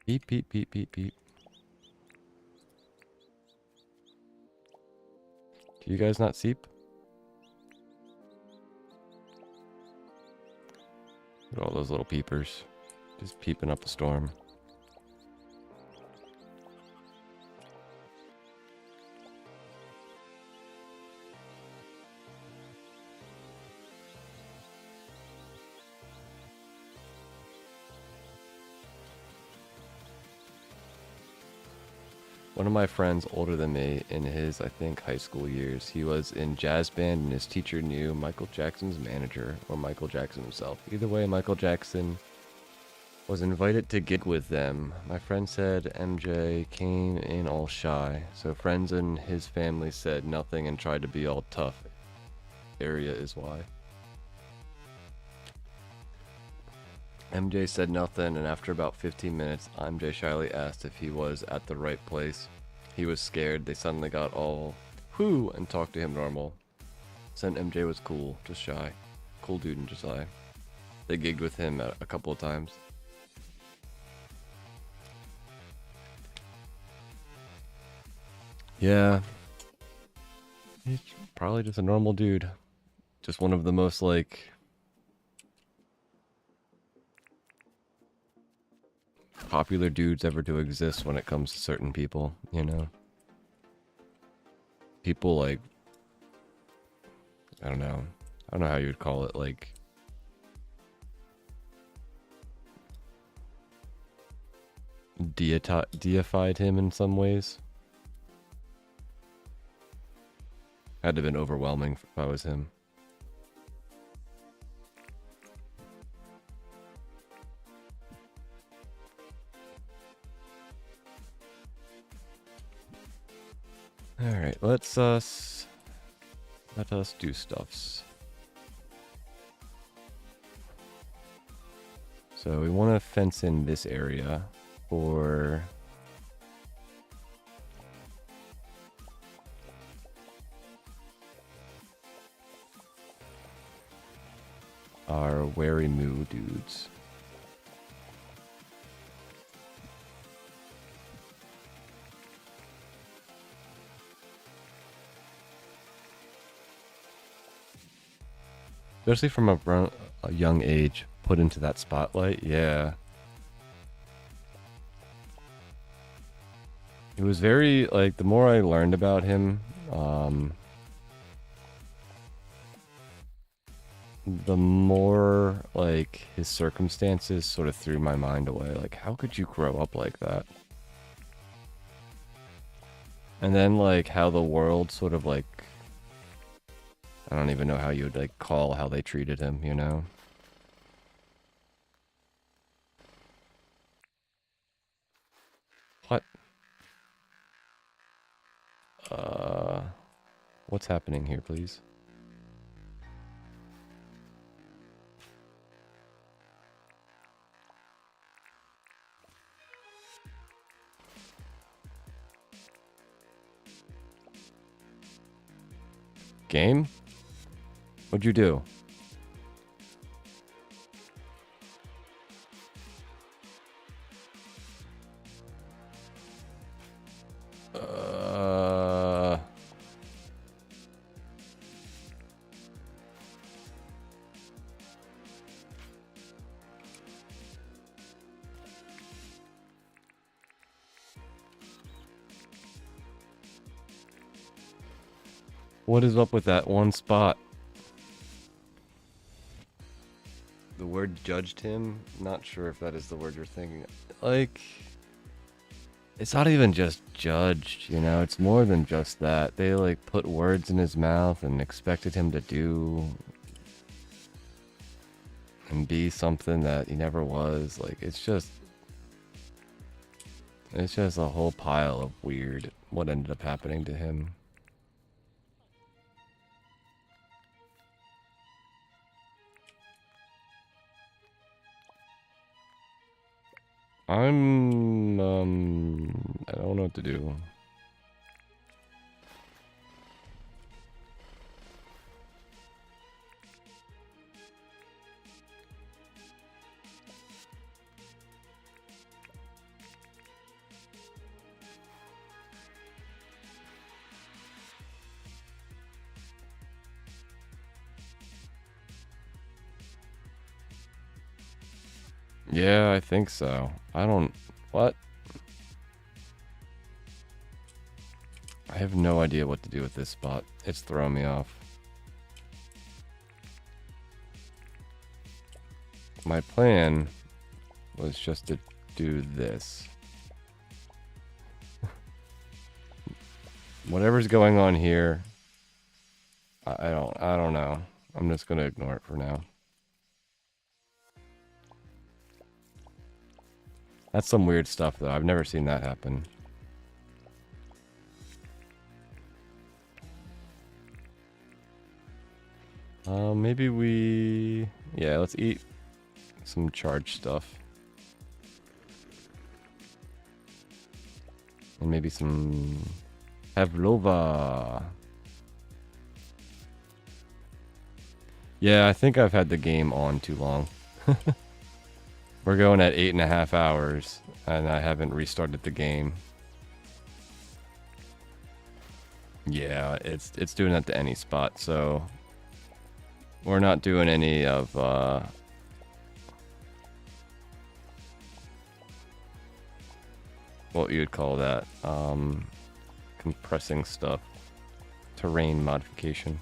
Beep, beep, beep, beep, beep. Do you guys not seep? Look at all those little peepers. Just peeping up a storm. One of my friends older than me in his, I think, high school years, he was in jazz band and his teacher knew Michael Jackson's manager or Michael Jackson himself. Either way, Michael Jackson was invited to gig with them. My friend said MJ came in all shy, so friends and his family said nothing and tried to be all tough. Area is why. MJ said nothing, and after about 15 minutes, MJ shyly asked if he was at the right place. He was scared. They suddenly got all whoo and talked to him normal. Said MJ was cool, just shy. Cool dude and just shy. They gigged with him a couple of times. Yeah. He's probably just a normal dude. Just one of the most, like, popular dudes ever to exist when it comes to certain people, you know? People like, I don't know how you would call it, like, deified him in some ways. Had to have been overwhelming if I was him. Alright, let us do stuffs. So we want to fence in this area for our wary moo dudes. Especially from a young age, put into that spotlight, yeah. It was very, like, the more I learned about him, the more, like, his circumstances sort of threw my mind away. Like, how could you grow up like that? And then, like, how the world sort of, like, I don't even know how you would, like, call how they treated him, you know? What? What's happening here, please? Game? What'd you do? What is up with that one spot? The word judged him? Not sure if that is the word you're thinking. Like, it's not even just judged, you know? It's more than just that. They, like, put words in his mouth and expected him to do and be something that he never was. Like, it's just a whole pile of weird what ended up happening to him. I don't know what to do. Yeah, I think so. What? I have no idea what to do with this spot. It's throwing me off. My plan was just to do this. Whatever's going on here, I don't know. I'm just gonna ignore it for now. That's some weird stuff, though. I've never seen that happen. Maybe yeah, let's eat some charged stuff. And maybe some pavlova. Yeah, I think I've had the game on too long. We're going at 8.5 hours, and I haven't restarted the game. Yeah, it's doing that to any spot, so we're not doing any of what you'd call that, compressing stuff, terrain modification.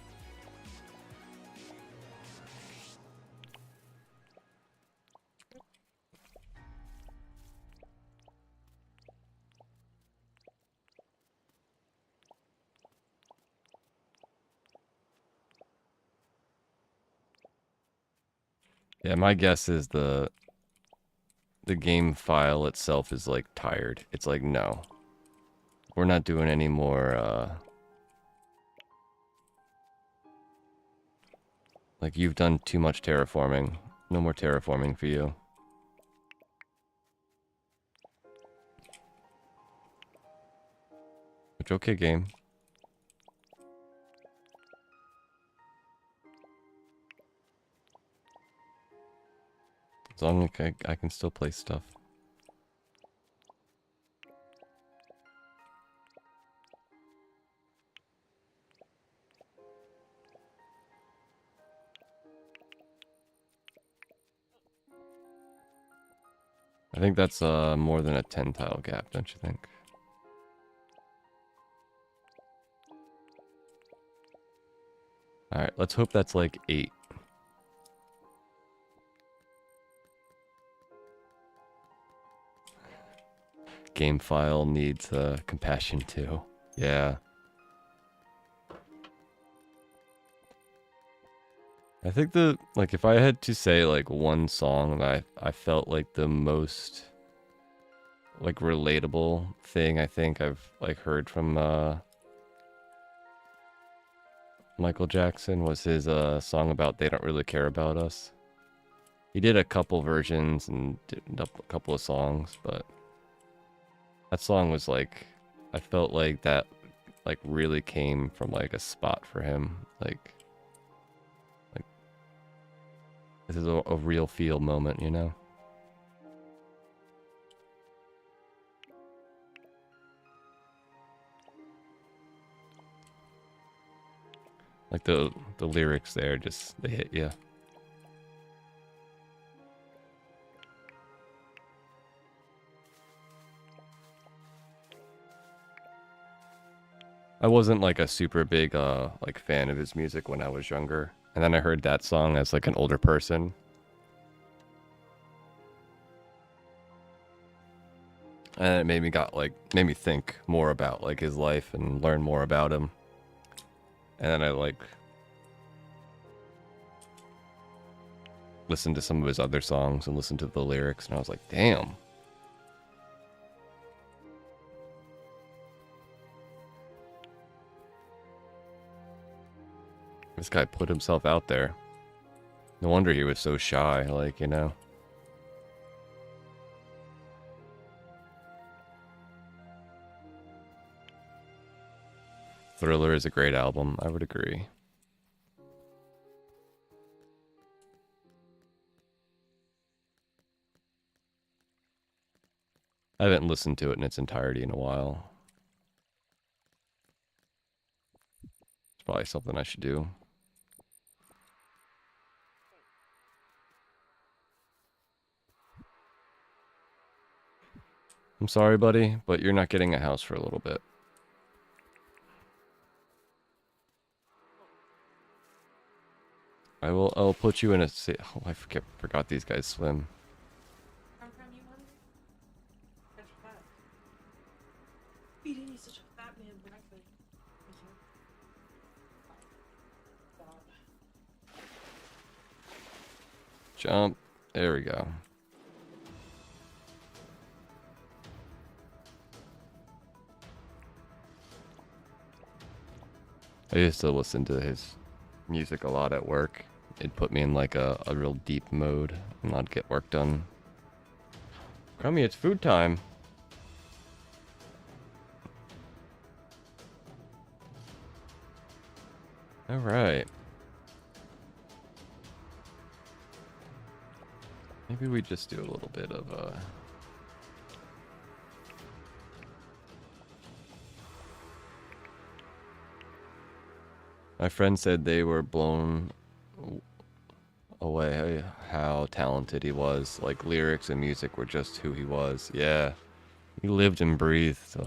Yeah, my guess is the game file itself is like tired. It's like, no, we're not doing any more Like, you've done too much terraforming. No more terraforming for you. Which, okay, game. As long as I can still play stuff. I think that's more than a 10 tile gap, don't you think? Alright, let's hope that's like 8. Game file needs compassion too. Yeah. I think like if I had to say like one song that I felt like the most like relatable thing I think I've like heard from Michael Jackson was his song about They Don't Really Care About Us. He did a couple versions and did a couple of songs, but that song was like, I felt like that like really came from like a spot for him. Like this is a real feel moment, you know? Like the lyrics there just, they hit you. I wasn't like a super big like fan of his music when I was younger. And then I heard that song as like an older person. And it made me think more about like his life and learn more about him. And then I like listened to some of his other songs and listened to the lyrics and I was like, damn. This guy put himself out there. No wonder he was so shy, like, you know. Thriller is a great album, I would agree. I haven't listened to it in its entirety in a while. It's probably something I should do. I'm sorry, buddy, but you're not getting a house for a little bit. I'll put you in a oh, I forgot these guys swim. Feeding you such a fat man breakfast. Jump. There we go. I used to listen to his music a lot at work. It put me in like a real deep mode and not get work done. Crummy, it's food time. All right. Maybe we just do a little bit of My friend said they were blown away how talented he was. Like, lyrics and music were just who he was. Yeah. He lived and breathed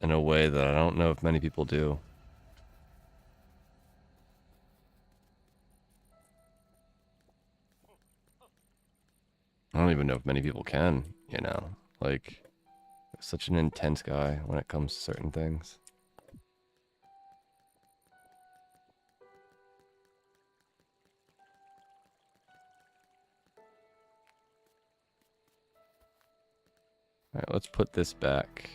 in a way that I don't know if many people do. I don't even know if many people can, you know? Like, such an intense guy when it comes to certain things. Alright, let's put this back.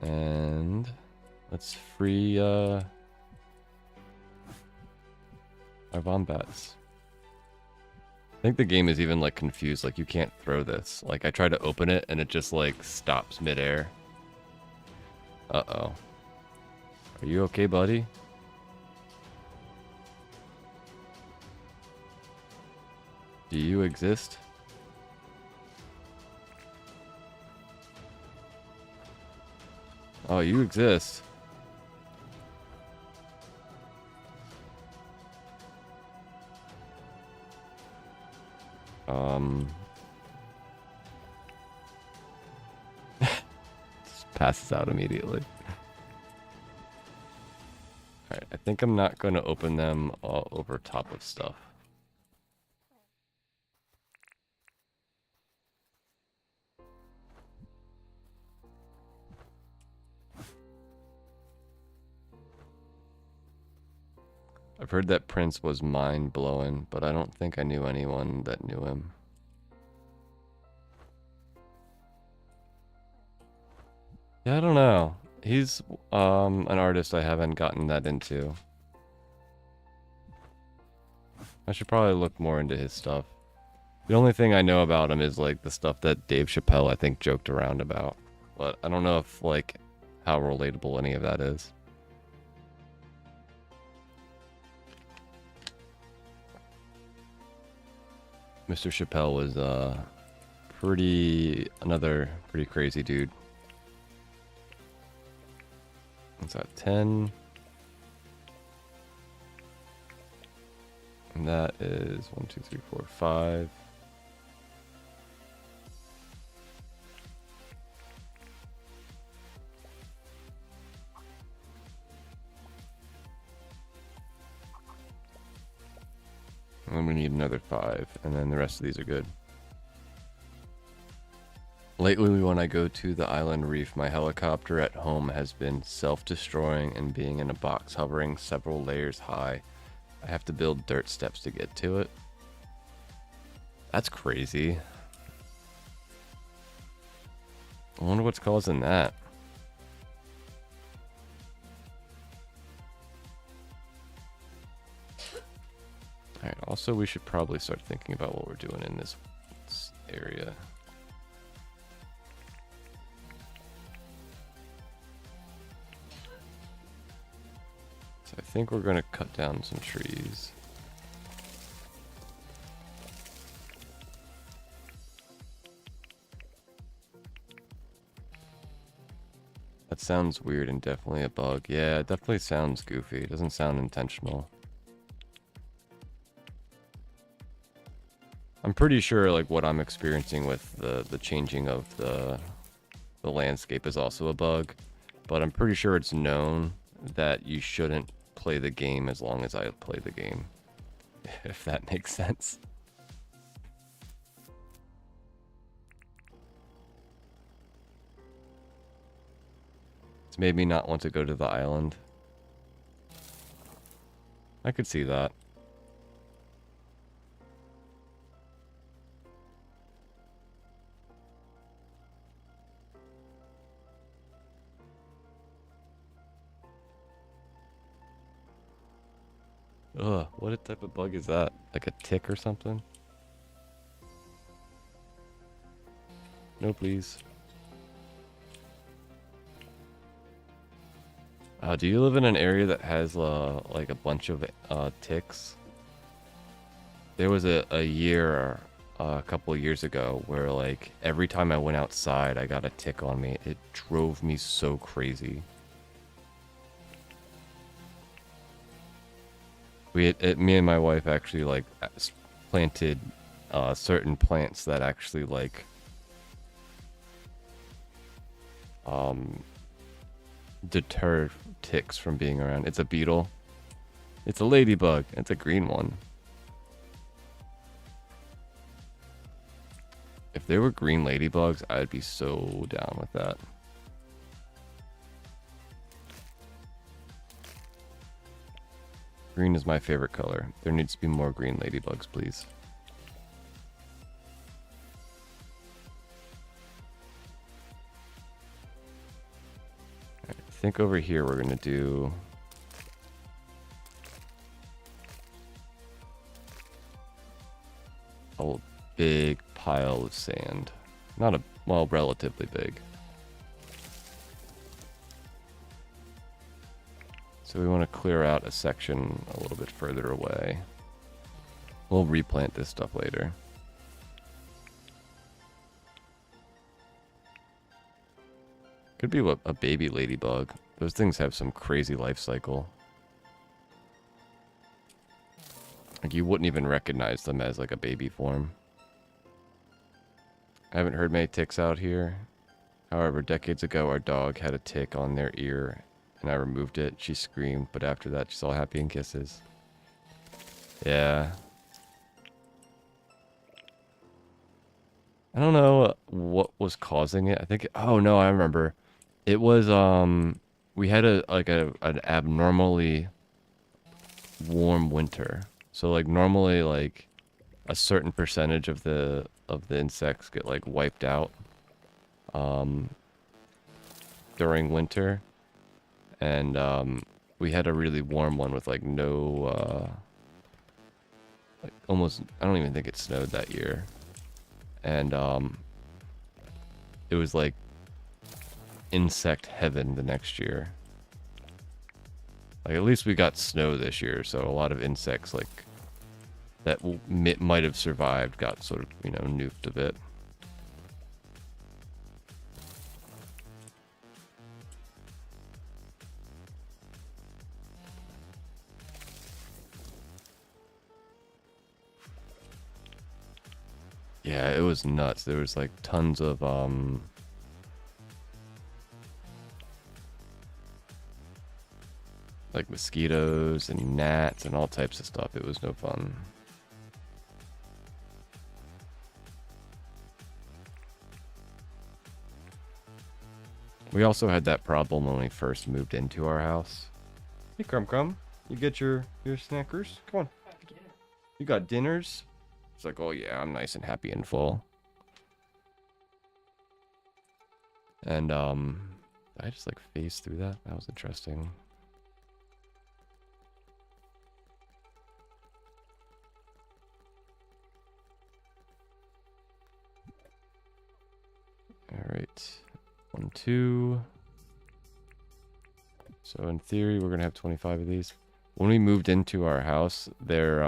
And Let's free our wombats. I think the game is even like confused, like you can't throw this. Like I try to open it and it just like stops midair. Uh-oh. Are you okay, buddy? Do you exist? Oh, you exist. Just passes out immediately. Alright, I think I'm not going to open them all over top of stuff. I've heard that Prince was mind-blowing, but I don't think I knew anyone that knew him. Yeah, I don't know. He's an artist I haven't gotten that into. I should probably look more into his stuff. The only thing I know about him is like the stuff that Dave Chappelle I think joked around about. But I don't know if like how relatable any of that is. Mr. Chappelle was another pretty crazy dude. What's that, 10? And that is 1, 2, 3, 4, 5. And then we need another 5, and then the rest of these are good. Lately, when I go to the island reef, my helicopter at home has been self-destroying and being in a box hovering several layers high. I have to build dirt steps to get to it. That's crazy. I wonder what's causing that. Alright, also we should probably start thinking about what we're doing in this area. So I think we're going to cut down some trees. That sounds weird and definitely a bug. Yeah, it definitely sounds goofy. It doesn't sound intentional. I'm pretty sure like what I'm experiencing with the changing of the landscape is also a bug, but I'm pretty sure it's known that you shouldn't play the game as long as I play the game, if that makes sense. It's made me not want to go to the island. I could see that. Ugh, what type of bug is that? Like a tick or something? No, please. Do you live in an area that has like a bunch of ticks? There was a year, a couple of years ago, where like every time I went outside, I got a tick on me. It drove me so crazy. Me and my wife actually like planted certain plants that actually like deter ticks from being around. It's a beetle. It's a ladybug. It's a green one. If there were green ladybugs, I'd be so down with that. Green is my favorite color. There needs to be more green ladybugs, please. Alright, I think over here we're gonna do a big pile of sand. Not a, well, relatively big. So we want to clear out a section a little bit further away. We'll replant this stuff later. Could be a baby ladybug. Those things have some crazy life cycle. Like you wouldn't even recognize them as like a baby form. I haven't heard many ticks out here. However, decades ago our dog had a tick on their ear and I removed it. She screamed, but after that she's all happy and kisses. Yeah. I don't know what was causing it. I think, oh no, I remember. It was, we had an abnormally warm winter. So like normally like a certain percentage of the insects get like wiped out during winter. And we had a really warm one with like no like almost, I don't even think it snowed that year. And it was like insect heaven the next year. Like at least we got snow this year, so a lot of insects like that might have survived got sort of, you know, nuked a bit. Yeah, it was nuts. There was like tons of like mosquitoes and gnats and all types of stuff. It was no fun. We also had that problem when we first moved into our house. Hey, Crumb Crumb, you get your snackers? Come on. You got dinners? It's like, oh yeah, I'm nice and happy and full. And I just like phased through that. That was interesting. All right, 1, 2. So in theory, we're gonna have 25 of these. When we moved into our house, there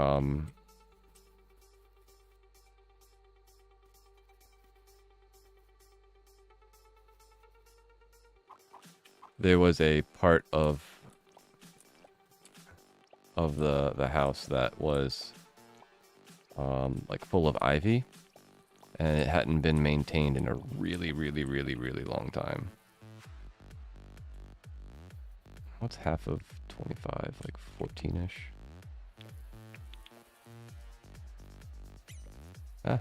was a part of the house that was like full of ivy, and it hadn't been maintained in a really long time. What's half of 25? Like 14-ish? Ah.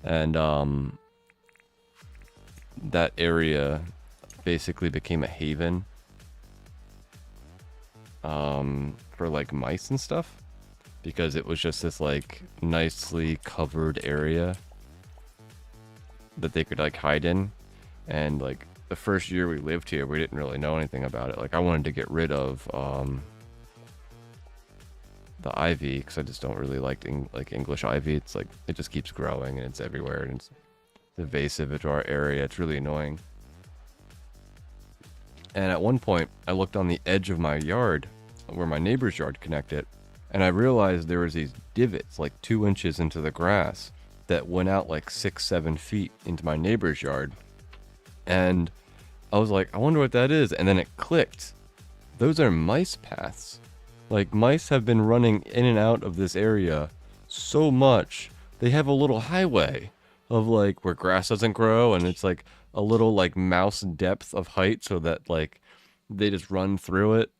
And that area basically became a haven for like mice and stuff, because it was just this like nicely covered area that they could like hide in. And like the first year we lived here, we didn't really know anything about it. Like I wanted to get rid of the ivy because I just don't really like English ivy. It's like it just keeps growing and it's everywhere and it's invasive into our area. It's really annoying. And at one point, I looked on the edge of my yard where my neighbor's yard connected, and I realized there was these divots like 2 inches into the grass that went out like 6-7 feet into my neighbor's yard. And I was like, I wonder what that is. And then it clicked. Those are mice paths. Like mice have been running in and out of this area so much. They have a little highway of like where grass doesn't grow, and it's like a little like mouse depth of height so that like they just run through it.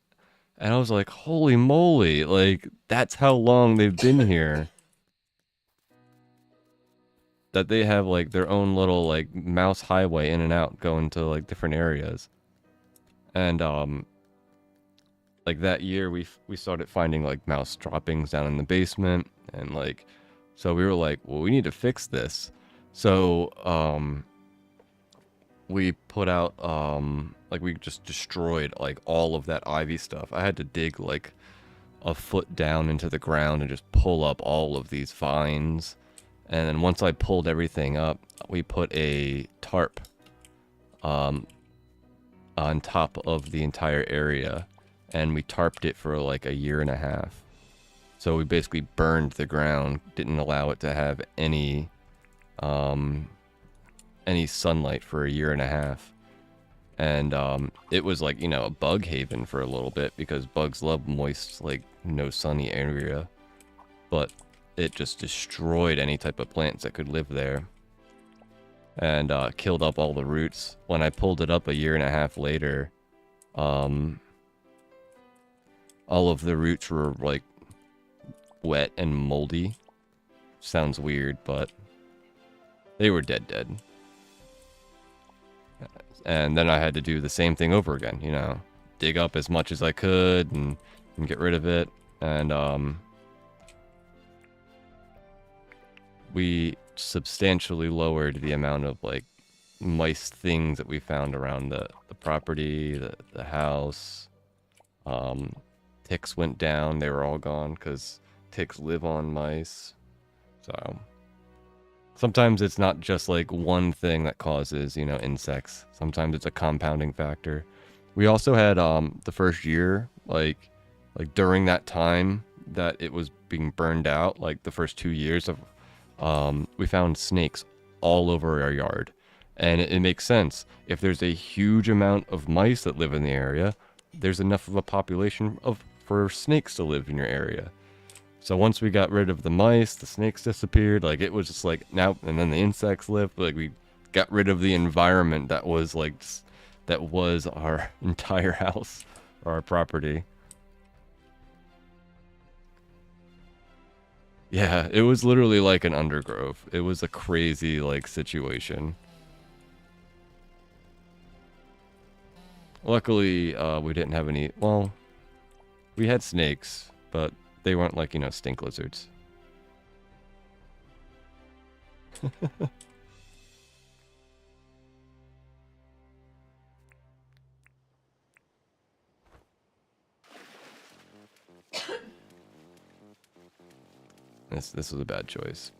And I was like, holy moly, like that's how long they've been here. that they have like their own little like mouse highway in and out going to like different areas. And like that year we started finding like mouse droppings down in the basement, and like so we were like, well, we need to fix this. So we put out like we just destroyed like all of that ivy stuff. I had to dig like a foot down into the ground and just pull up all of these vines. And then once I pulled everything up, we put a tarp on top of the entire area, and we tarped it for like a year and a half. So we basically burned the ground, didn't allow it to have any sunlight for a year and a half. And it was like, you know, a bug haven for a little bit because bugs love moist, like no sunny area. But it just destroyed any type of plants that could live there, and killed up all the roots. When I pulled it up a year and a half later, all of the roots were like wet and moldy. Sounds weird, but they were dead. And then I had to do the same thing over again, you know, dig up as much as I could and get rid of it. And we substantially lowered the amount of like mice things that we found around the property, the house. Ticks went down. They were all gone because ticks live on mice. So sometimes it's not just like one thing that causes, you know, insects. Sometimes it's a compounding factor. We also had the first year, like during that time that it was being burned out, like the first 2 years of we found snakes all over our yard. And it makes sense. If there's a huge amount of mice that live in the area, there's enough of a population for snakes to live in your area. So once we got rid of the mice, the snakes disappeared. Like it was just like now, and then the insects lived. Like we got rid of the environment that was like that was our entire house or our property. Yeah, it was literally like an undergrowth. It was a crazy like situation. Luckily, we didn't have any. Well, we had snakes, but they weren't like, you know, stink lizards. This was a bad choice.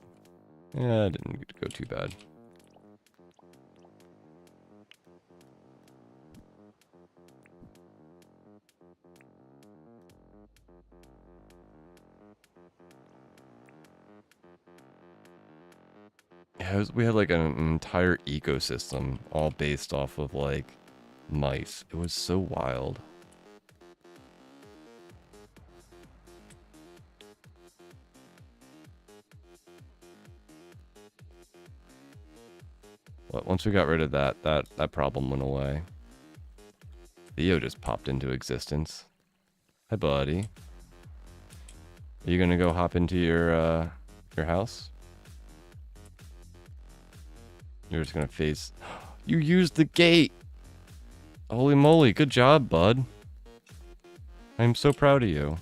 Yeah, it didn't go too bad. Yeah, we had like an entire ecosystem all based off of like mice. It was so wild. But once we got rid of that problem went away. Theo just popped into existence. Hi, buddy. Are you gonna go hop into your house? You're just gonna face... You used the gate! Holy moly, good job, bud. I'm so proud of you.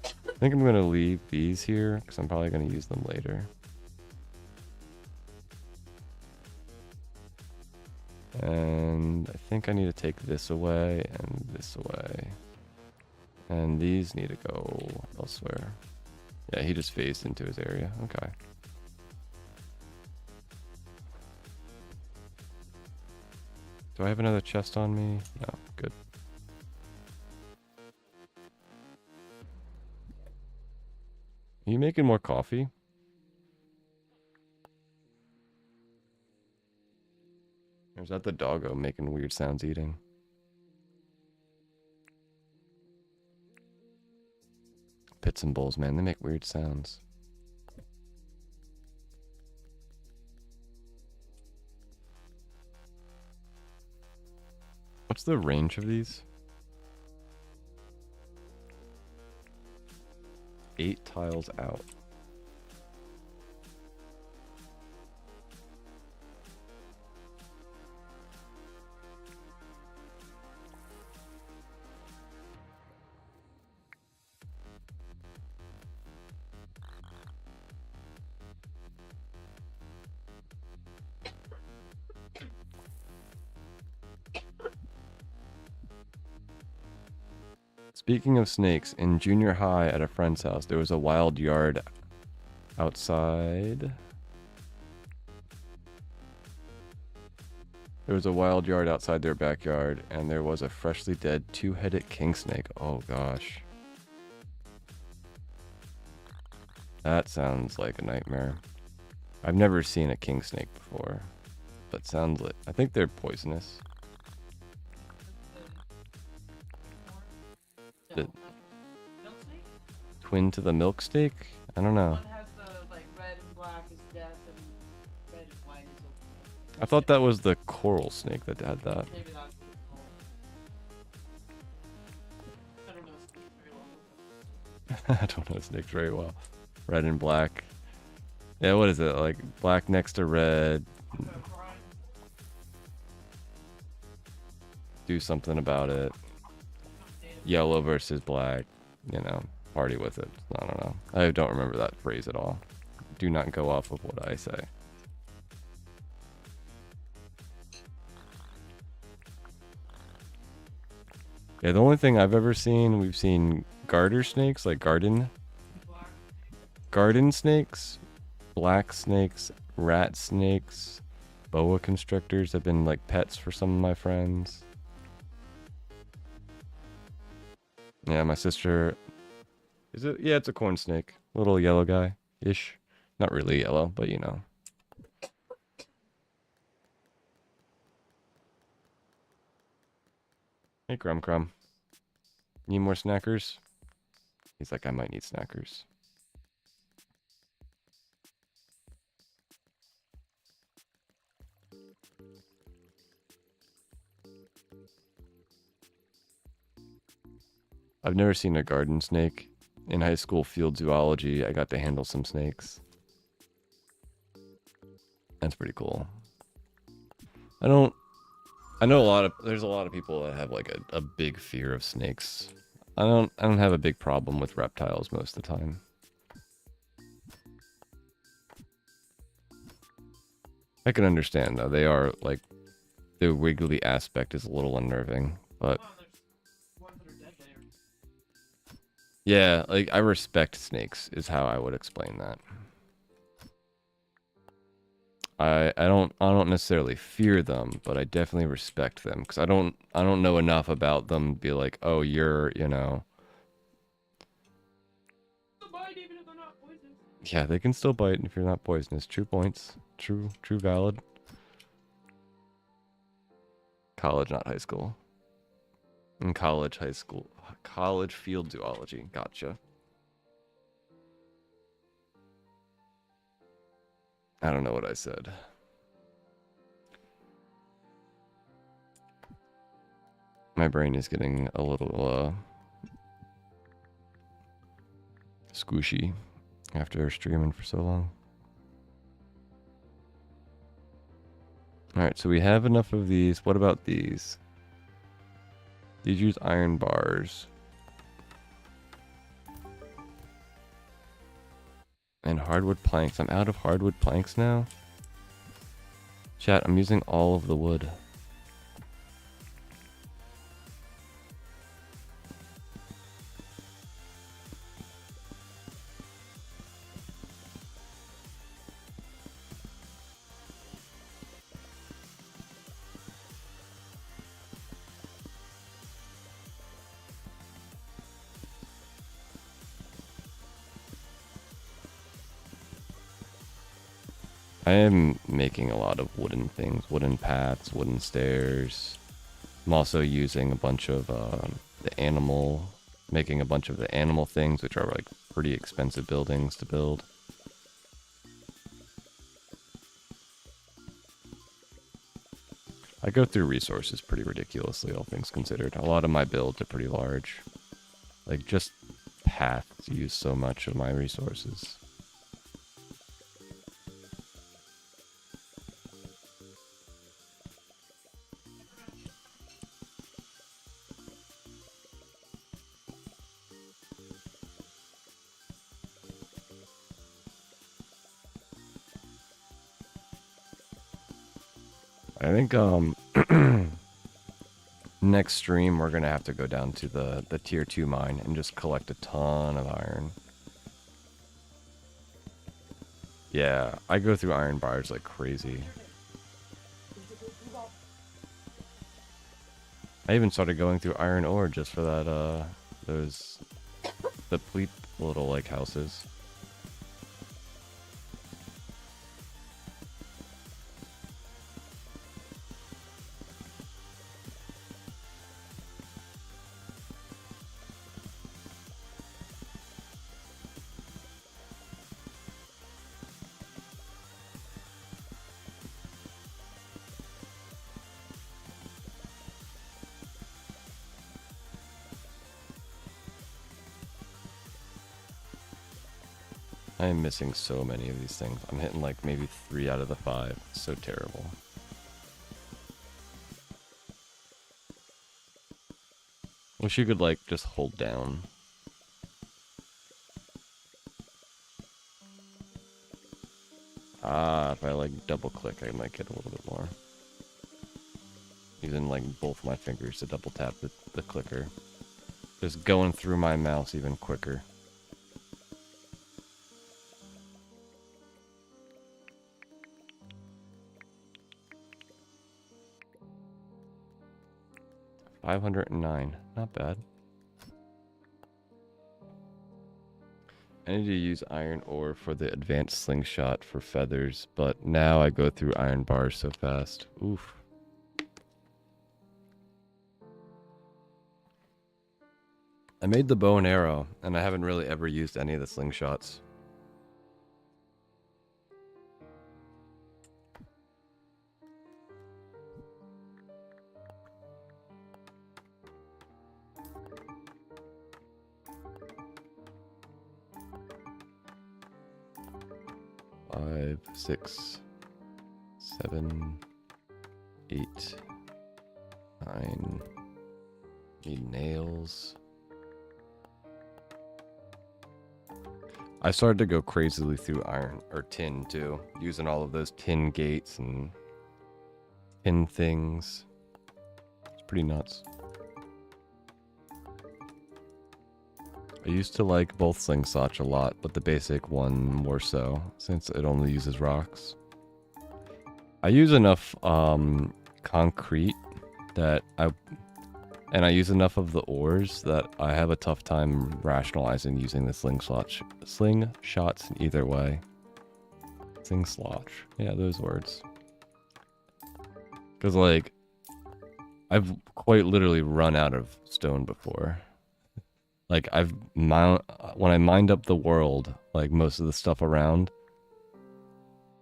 I think I'm gonna leave these here, because I'm probably gonna use them later. And I think I need to take this away and this away. And these need to go elsewhere. Yeah, he just phased into his area. Okay. Do I have another chest on me? No, good. Are you making more coffee? Or is that the doggo making weird sounds eating? Pits and bowls, man, they make weird sounds. What's the range of these? 8 tiles out. Speaking of snakes, in junior high at a friend's house, there was a wild yard outside. There was a wild yard outside their backyard, and there was a freshly dead 2-headed king snake. Oh gosh. That sounds like a nightmare. I've never seen a king snake before, but sounds like, I think they're poisonous. The Milk snake? twin to the milk steak? I don't know. One has the like red and black is death and red and white is open. I thought that was the coral snake that had that. Maybe that's what it's called. I don't know snakes very well. I don't know snakes very well. Red and black. Yeah, what is it? Like black next to red. Do something about it. Yellow versus black. You know, party with it. I don't know. I don't remember that phrase at all. Do not go off of what I say. Yeah, the only thing I've ever seen, we've seen garter snakes, like garden snakes, black snakes, rat snakes, boa constrictors have been like pets for some of my friends. Yeah, my sister, is it? Yeah, it's a corn snake, little yellow guy-ish. Not really yellow, but you know. Hey, Crumb Crumb. Need more snackers? He's like, I might need snackers. I've never seen a garden snake. In high school field zoology, I got to handle some snakes. That's pretty cool. I know there's a lot of people that have like a big fear of snakes. I don't have a big problem with reptiles most of the time. I can understand though. They are like, the wiggly aspect is a little unnerving, but yeah, like I respect snakes is how I would explain that. I don't necessarily fear them, but I definitely respect them because I don't know enough about them to be like, oh, you're, you know. Even if they're not poisonous. Yeah, they can still bite if you're not poisonous. True points. True valid. College, not high school. In college, high school. College field zoology. Gotcha. I don't know what I said. My brain is getting a little squishy after streaming for so long. Alright, so we have enough of these. What about these? These use iron bars. And hardwood planks. I'm out of hardwood planks now. Chat, I'm using all of the wood. I am making a lot of wooden things, wooden paths, wooden stairs. I'm also using a bunch of making a bunch of the animal things, which are like pretty expensive buildings to build. I go through resources pretty ridiculously, all things considered. A lot of my builds are pretty large. Like, just paths use so much of my resources. I think, next stream we're gonna have to go down to the tier 2 mine and just collect a ton of iron. Yeah, I go through iron bars like crazy. I even started going through iron ore just for that, the pleep little, like, houses. I am missing so many of these things. I'm hitting like maybe 3 out of the 5. It's so terrible. Wish you could like just hold down. Ah, if I like double click, I might get a little bit more. Using like both my fingers to double tap the clicker. Just going through my mouse even quicker. $509, not bad. I need to use iron ore for the advanced slingshot for feathers, but now I go through iron bars so fast. Oof. I made the bow and arrow, and I haven't really ever used any of the slingshots. Five, 6, 7, 8, 9. Need nails. I started to go crazily through iron or tin too, using all of those tin gates and tin things. It's pretty nuts. I used to like both slingshots a lot, but the basic one more so, since it only uses rocks. I use enough concrete that I use enough of the ores that I have a tough time rationalizing using the slingshots in either way. Slingslot. Yeah, those words. Because, like, I've quite literally run out of stone before. Like, when I mined up the world, like, most of the stuff around,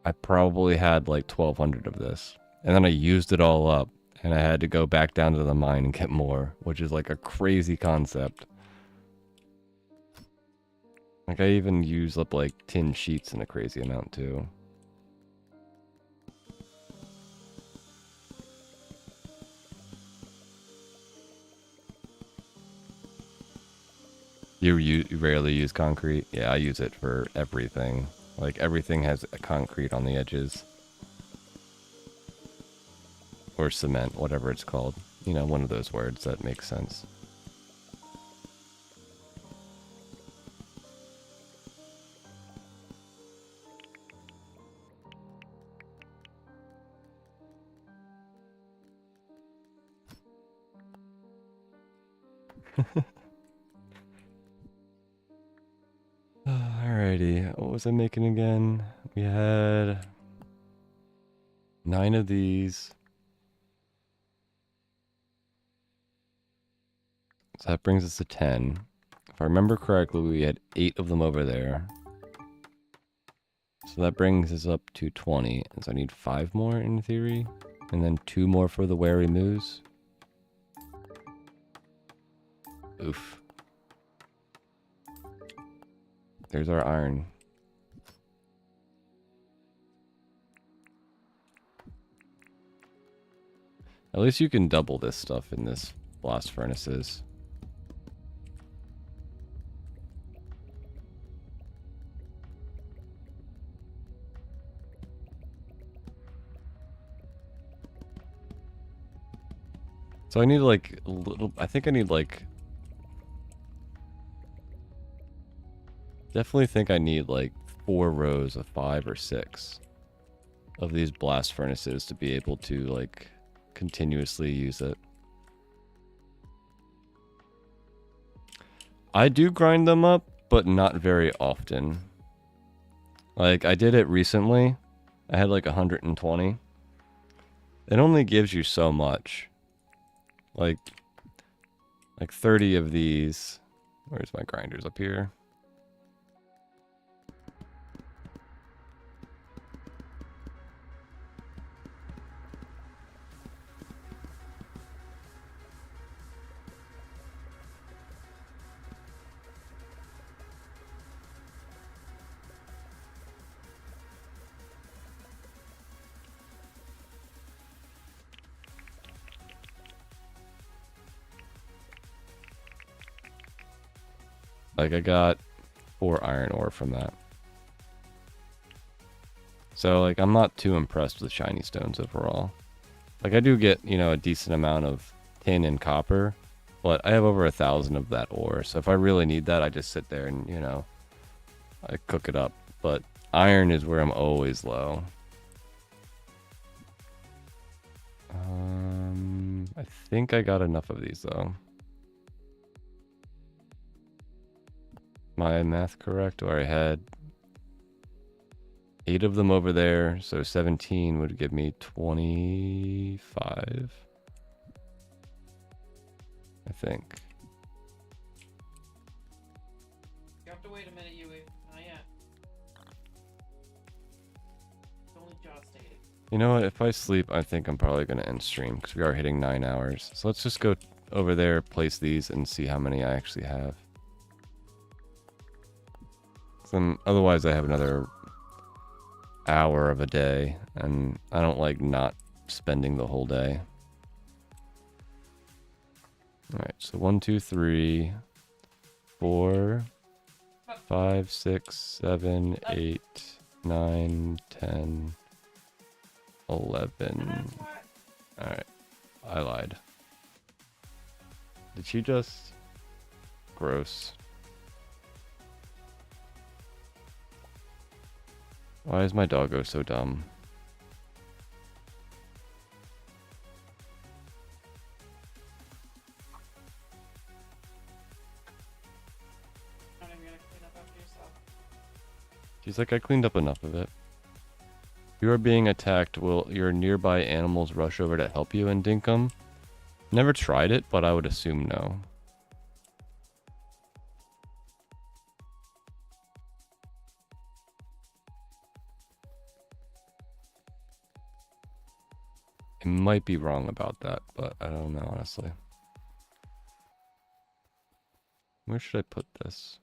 I probably had, like, 1,200 of this. And then I used it all up. And I had to go back down to the mine and get more, which is like a crazy concept. Like I even use up like tin sheets in a crazy amount too. You rarely use concrete? Yeah, I use it for everything. Like everything has a concrete on the edges. Or cement, whatever it's called. You know, one of those words that makes sense. Alrighty, what was I making again? We had 9 of these. So that brings us to 10. If I remember correctly, we had 8 of them over there. So that brings us up to 20. And so I need 5 more in theory. And then 2 more for the wary moose. Oof. There's our iron. At least you can double this stuff in this blast furnaces. So I need like a little, I think I need like, definitely think I need like 4 rows of 5 or 6 of these blast furnaces to be able to like continuously use it. I do grind them up, but not very often. Like I did it recently. I had like 120. It only gives you so much. Like 30 of these. Where's my grinders? Up here. Like I got 4 iron ore from that. So like I'm not too impressed with shiny stones overall. Like I do get, you know, a decent amount of tin and copper, but I have over 1,000 of that ore. So if I really need that, I just sit there and, you know, I cook it up. But iron is where I'm always low. I think I got enough of these though. My math correct? Or I had 8 of them over there, so 17 would give me 25. I think. You have to wait a minute, Yui. Not yet. It's only just stated. You know what? If I sleep, I think I'm probably going to end stream because we are hitting 9 hours. So let's just go over there, place these, and see how many I actually have. Otherwise, I have another hour of a day, and I don't like not spending the whole day. Alright, so 1, 2, 3, 4, 5, 6, 7, 8, 9, 10, 11. Alright, I lied. Did she just... Gross. Why is my doggo so dumb? Not even gonna clean up after yourself. She's like, I cleaned up enough of it. If you are being attacked, will your nearby animals rush over to help you in Dinkum? Never tried it, but I would assume no. I might be wrong about that, but I don't know, honestly. Where should I put this?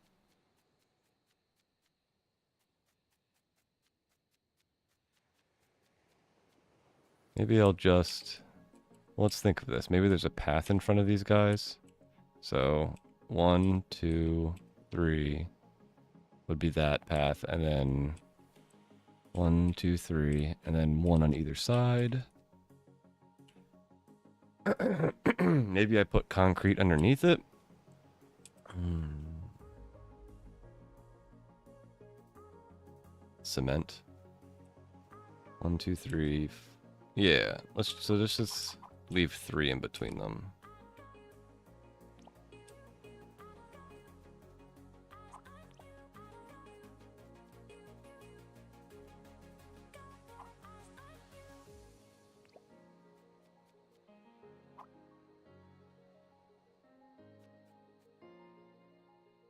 Maybe I'll just... Let's think of this. Maybe there's a path in front of these guys. So 1, 2, 3 would be that path, and then 1, 2, 3, and then 1 on either side. Maybe I put concrete underneath it. Cement. 1, 2, 3. Yeah. Let's just leave 3 in between them.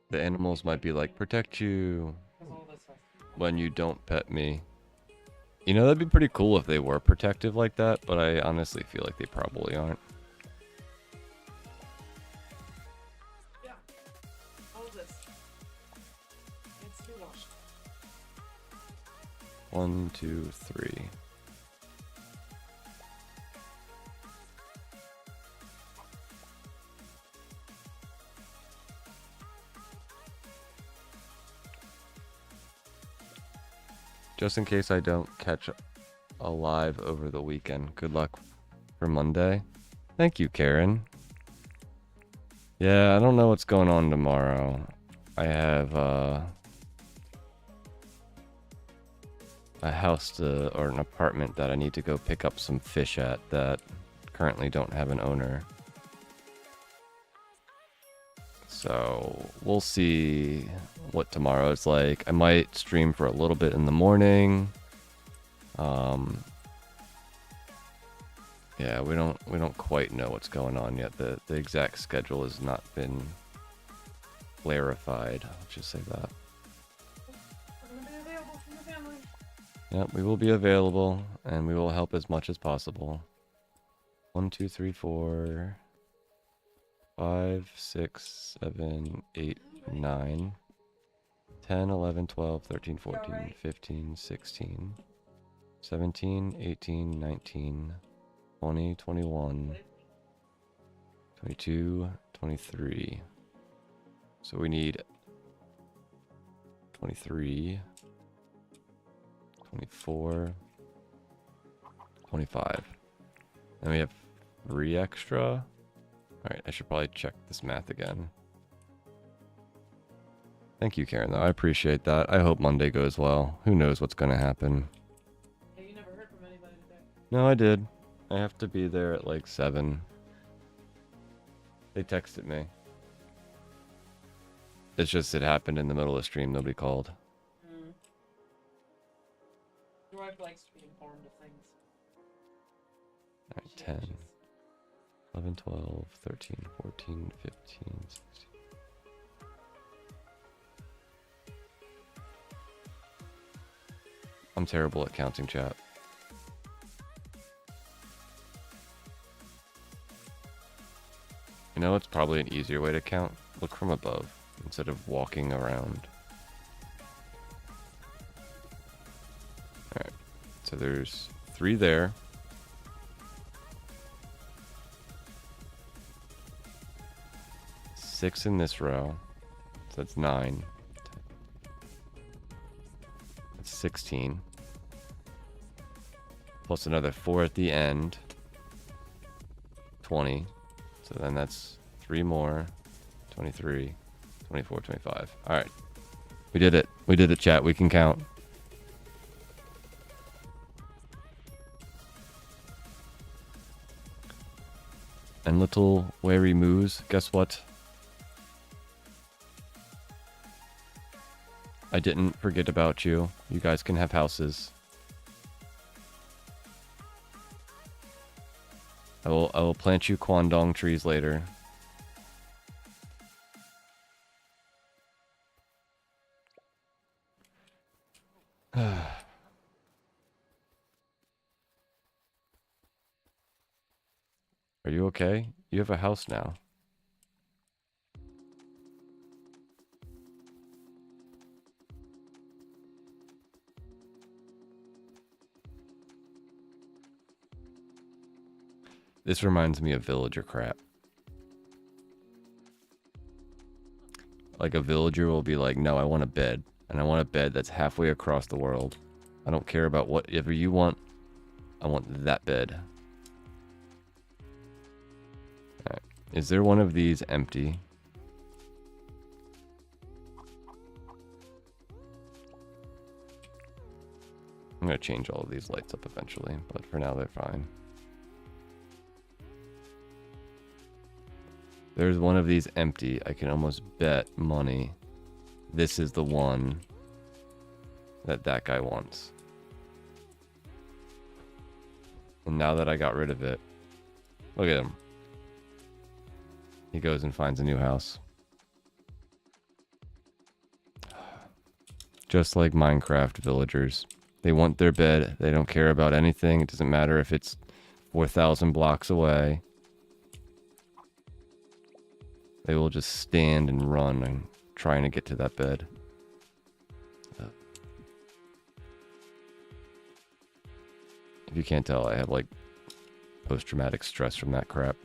The animals might be like, protect you Because all this has when you don't pet me. You know, that'd be pretty cool if they were protective like that, but I honestly feel like they probably aren't. Yeah. All of this. Needs to be washed. 1, 2, 3. Just in case I don't catch a live over the weekend. Good luck for Monday. Thank you, Karen. Yeah, I don't know what's going on tomorrow. I have a house or an apartment that I need to go pick up some fish at that currently don't have an owner. So we'll see what tomorrow is like. I might stream for a little bit in the morning. Yeah, we don't quite know what's going on yet. The exact schedule has not been clarified. I'll just say that. We're gonna be available from the family. Yep, we will be available and we will help as much as possible. 1, 2, 3, 4, 5, 6, 7, 8, 9, 10, 11, 12, 13, 14, 15, 16, 17, 18, 19, 20, 21, 22, 23. So we need 23, 24, 25. And we have 3 extra. Alright, I should probably check this math again. Thank you, Karen, though. I appreciate that. I hope Monday goes well. Who knows what's going to happen. Hey, you never heard from anybody today. No, I did. I have to be there at like 7. They texted me. It's just it happened in the middle of the stream. Nobody called. Your wife likes to be informed of things. Alright, 10, 11, 12, 13, 14, 15, 16. I'm terrible at counting, chat. You know, it's probably an easier way to count. Look from above instead of walking around. Alright, so there's 3 there. 6 in this row. So that's 9. That's 16. Plus another 4 at the end. 20. So then that's 3 more. 23, 24, 25. Alright. We did it. We did it, chat. We can count. And little wary moose, guess what? I didn't forget about you. You guys can have houses. I will plant you Kwandong trees later. Are you okay? You have a house now. This reminds me of villager crap. Like a villager will be like, no, I want a bed. And I want a bed that's halfway across the world. I don't care about whatever you want. I want that bed. Alright. Is there one of these empty? I'm going to change all of these lights up eventually, but for now they're fine. There's one of these empty. I can almost bet money this is the one that guy wants. And now that I got rid of it, look at him. He goes and finds a new house. Just like Minecraft villagers. They want their bed. They don't care about anything. It doesn't matter if it's 4,000 blocks away. They will just stand and run and trying to get to that bed. If you can't tell, I have like post-traumatic stress from that crap.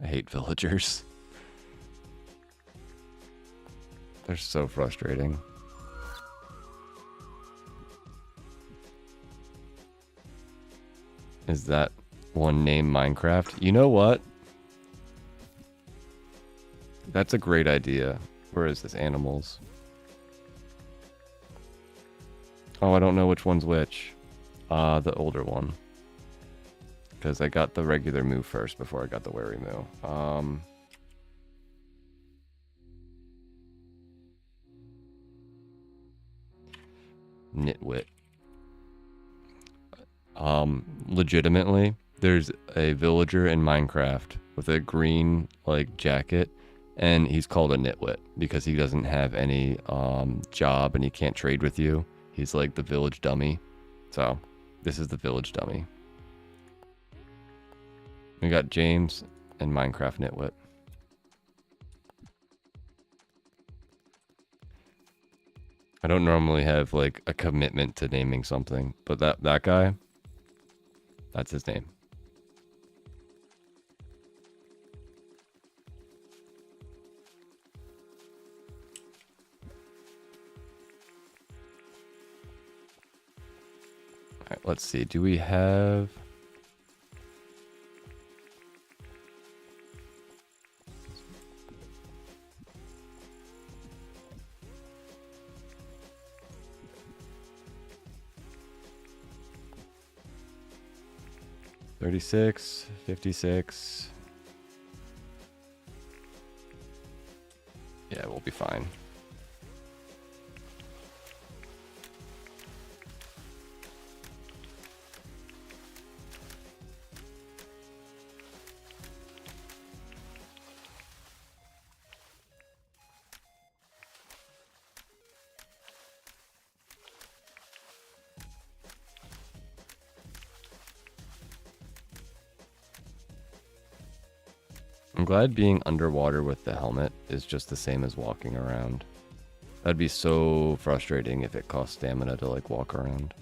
I hate villagers. They're so frustrating. Is that one name Minecraft? You know what? That's a great idea. Where is this? Animals. Oh, I don't know which one's which. The older one. Because I got the regular moo first before I got the wary moo. Nitwit. Legitimately, there's a villager in Minecraft with a green, like, jacket, and he's called a nitwit because he doesn't have any, job and he can't trade with you. He's like the village dummy. So, this is the village dummy. We got James and Minecraft nitwit. I don't normally have like a commitment to naming something, but that guy, that's his name. All right, let's see. Do we have... $36, $56. Yeah, we'll be fine. I'm glad being underwater with the helmet is just the same as walking around. That'd be so frustrating if it cost stamina to like walk around.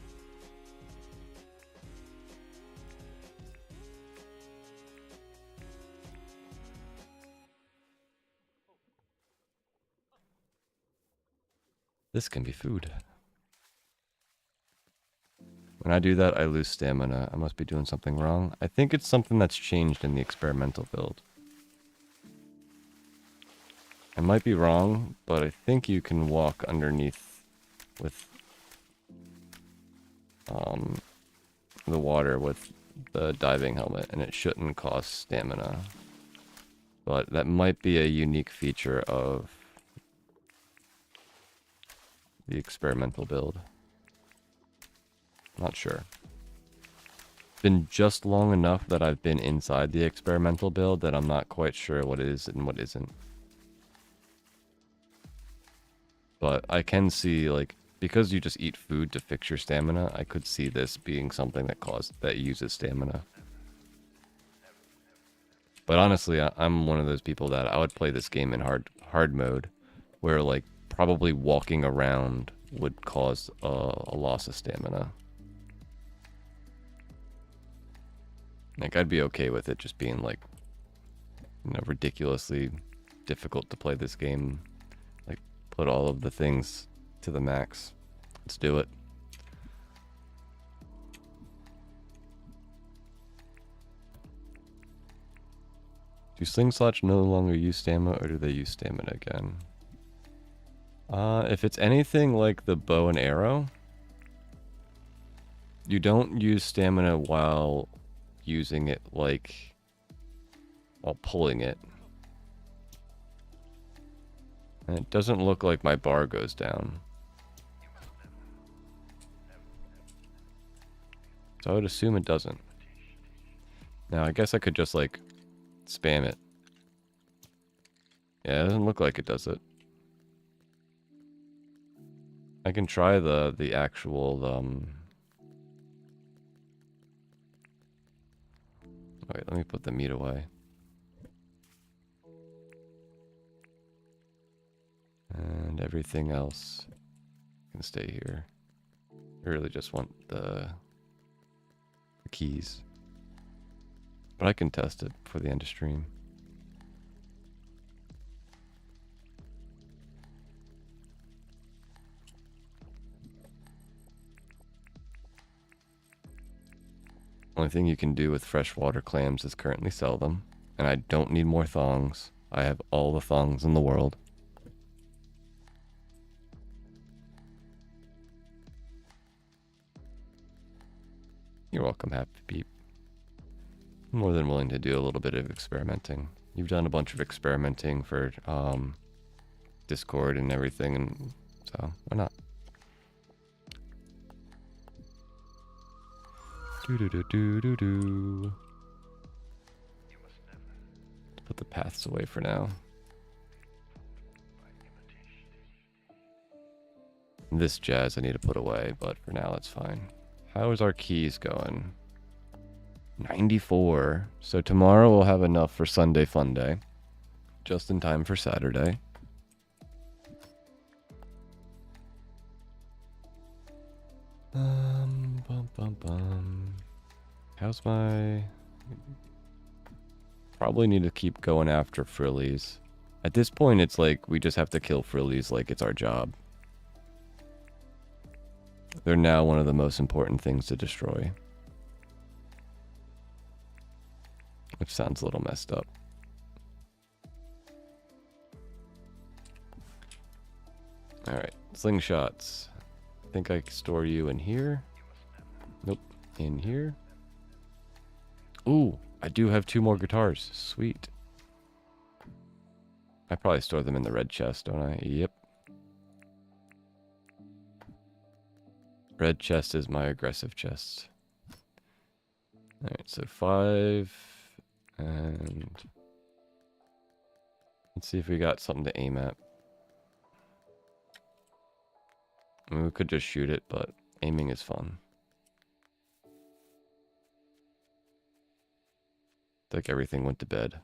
This can be food. When I do that, I lose stamina. I must be doing something wrong. I think it's something that's changed in the experimental build. I might be wrong, but I think you can walk underneath with the water with the diving helmet, and it shouldn't cost stamina. But that might be a unique feature of the experimental build. Not sure. Been just long enough that I've been inside the experimental build that I'm not quite sure what is and what isn't. But I can see, like, because you just eat food to fix your stamina, I could see this being something that uses stamina. But honestly, I'm one of those people that I would play this game in hard mode, where like probably walking around would cause a loss of stamina. Like I'd be okay with it just being like, you know, ridiculously difficult to play this game. Like put all of the things to the max. Let's do it. Do slingshots no longer use stamina, or do they use stamina again? If it's anything like the bow and arrow, you don't use stamina while using it, like while pulling it. And it doesn't look like my bar goes down. So I would assume it doesn't. Now I guess I could just like spam it. Yeah, it doesn't look like it does it. I can try the actual wait, let me put the meat away. And everything else can stay here. I really just want the keys. But I can test it before the end of stream. Only thing you can do with freshwater clams is currently sell them. And I don't need more thongs. I have all the thongs in the world. You're welcome, Happy Peep. I'm more than willing to do a little bit of experimenting. You've done a bunch of experimenting for Discord and everything, and so why not? Do do do do do do. Put the paths away for now. This jazz I need to put away, but for now it's fine. How is our keys going? 94. So tomorrow we'll have enough for Sunday Fun Day. Just in time for Saturday. Bum, bum, bum. How's my... Probably need to keep going after frillies. At this point, it's like we just have to kill frillies like it's our job. They're now one of the most important things to destroy. Which sounds a little messed up. Alright, slingshots. I think I can store you in here. Nope, in here. Ooh, I do have 2 more guitars. Sweet. I probably store them in the red chest, don't I? Yep. Red chest is my aggressive chest. Alright, so 5. And let's see if we got something to aim at. I mean, we could just shoot it, but aiming is fun. I think everything went to bed.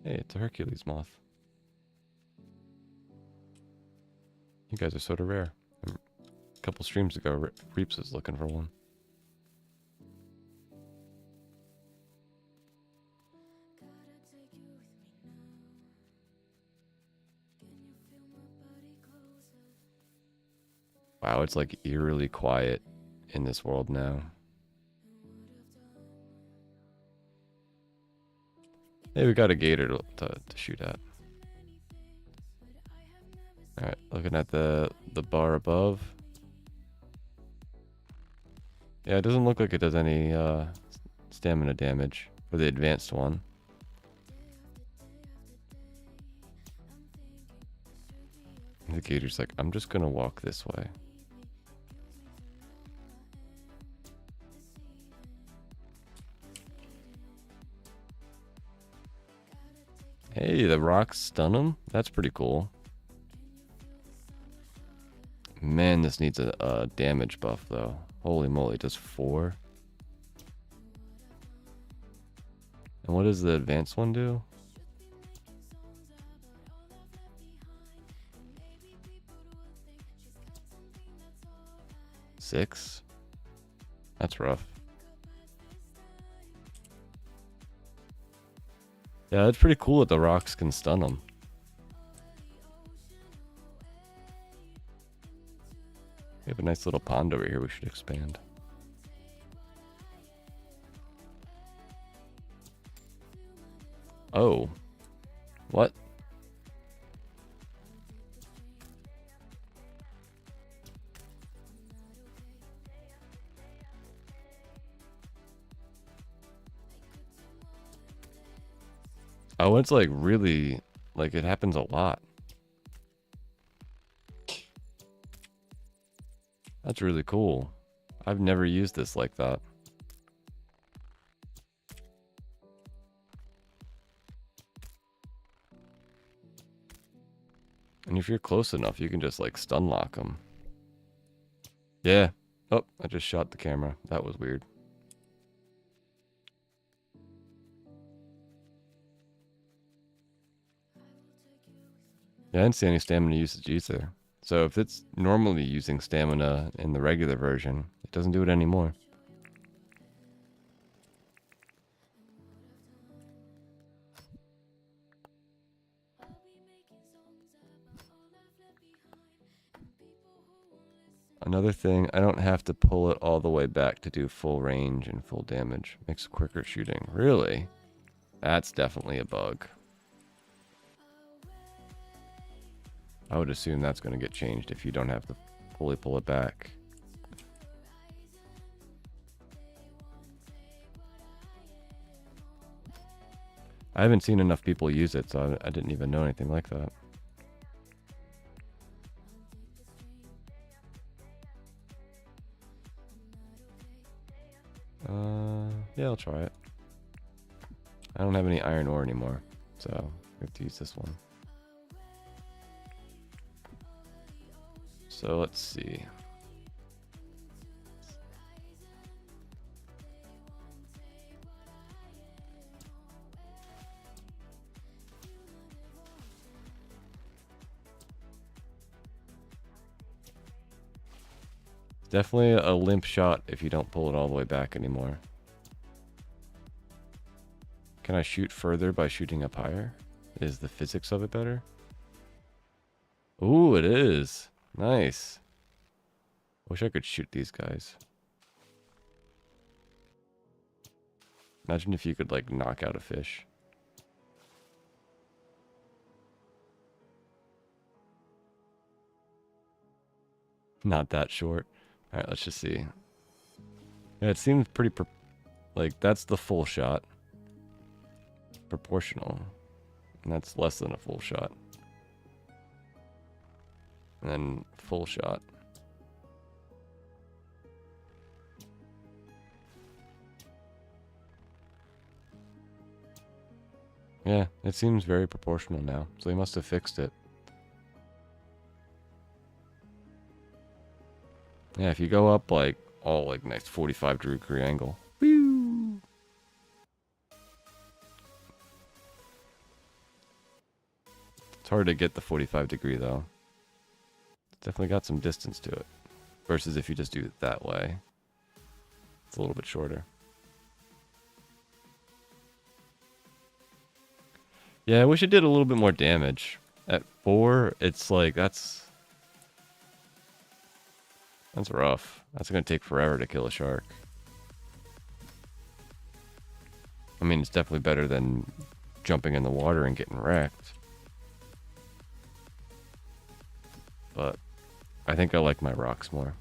Hey, it's a Hercules moth. You guys are sort of rare. A couple streams ago, Reeps was looking for one. Wow, it's like eerily quiet in this world now. Hey, we got a gator to shoot at. Alright, looking at the bar above. Yeah, it doesn't look like it does any stamina damage for the advanced one. The gator's like, I'm just gonna walk this way. Hey, the rocks stun him? That's pretty cool. Man, this needs a damage buff, though. Holy moly, just 4? And what does the advanced one do? 6? That's rough. Yeah, it's pretty cool that the rocks can stun them. We have a nice little pond over here we should expand. Oh. What? Oh, it's like really, like it happens a lot. That's really cool. I've never used this like that. And if you're close enough, you can just like stun lock them. Yeah. Oh, I just shot the camera. That was weird. Yeah, I didn't see any stamina usage either. So if it's normally using stamina in the regular version, it doesn't do it anymore. Another thing, I don't have to pull it all the way back to do full range and full damage. Makes quicker shooting. Really? That's definitely a bug. I would assume that's going to get changed if you don't have to fully pull it back. I haven't seen enough people use it, so I didn't even know anything like that. Yeah, I'll try it. I don't have any iron ore anymore, so I have to use this one. So let's see. Definitely a limp shot if you don't pull it all the way back anymore. Can I shoot further by shooting up higher? Is the physics of it better? Ooh, it is. Nice. Wish I could shoot these guys. Imagine if you could like knock out a fish. Not that short. All right, let's just see. Yeah, it seems pretty like that's the full shot. Proportional. And that's less than a full shot. And then full shot. Yeah, it seems very proportional now. So they must have fixed it. Yeah, if you go up like all like nice 45-degree angle. Woo! It's hard to get the 45-degree though. It's definitely got some distance to it. Versus if you just do it that way. It's a little bit shorter. Yeah, I wish it did a little bit more damage. At 4, it's like that's rough. That's gonna take forever to kill a shark. I mean, it's definitely better than jumping in the water and getting wrecked. But I think I like my rocks more.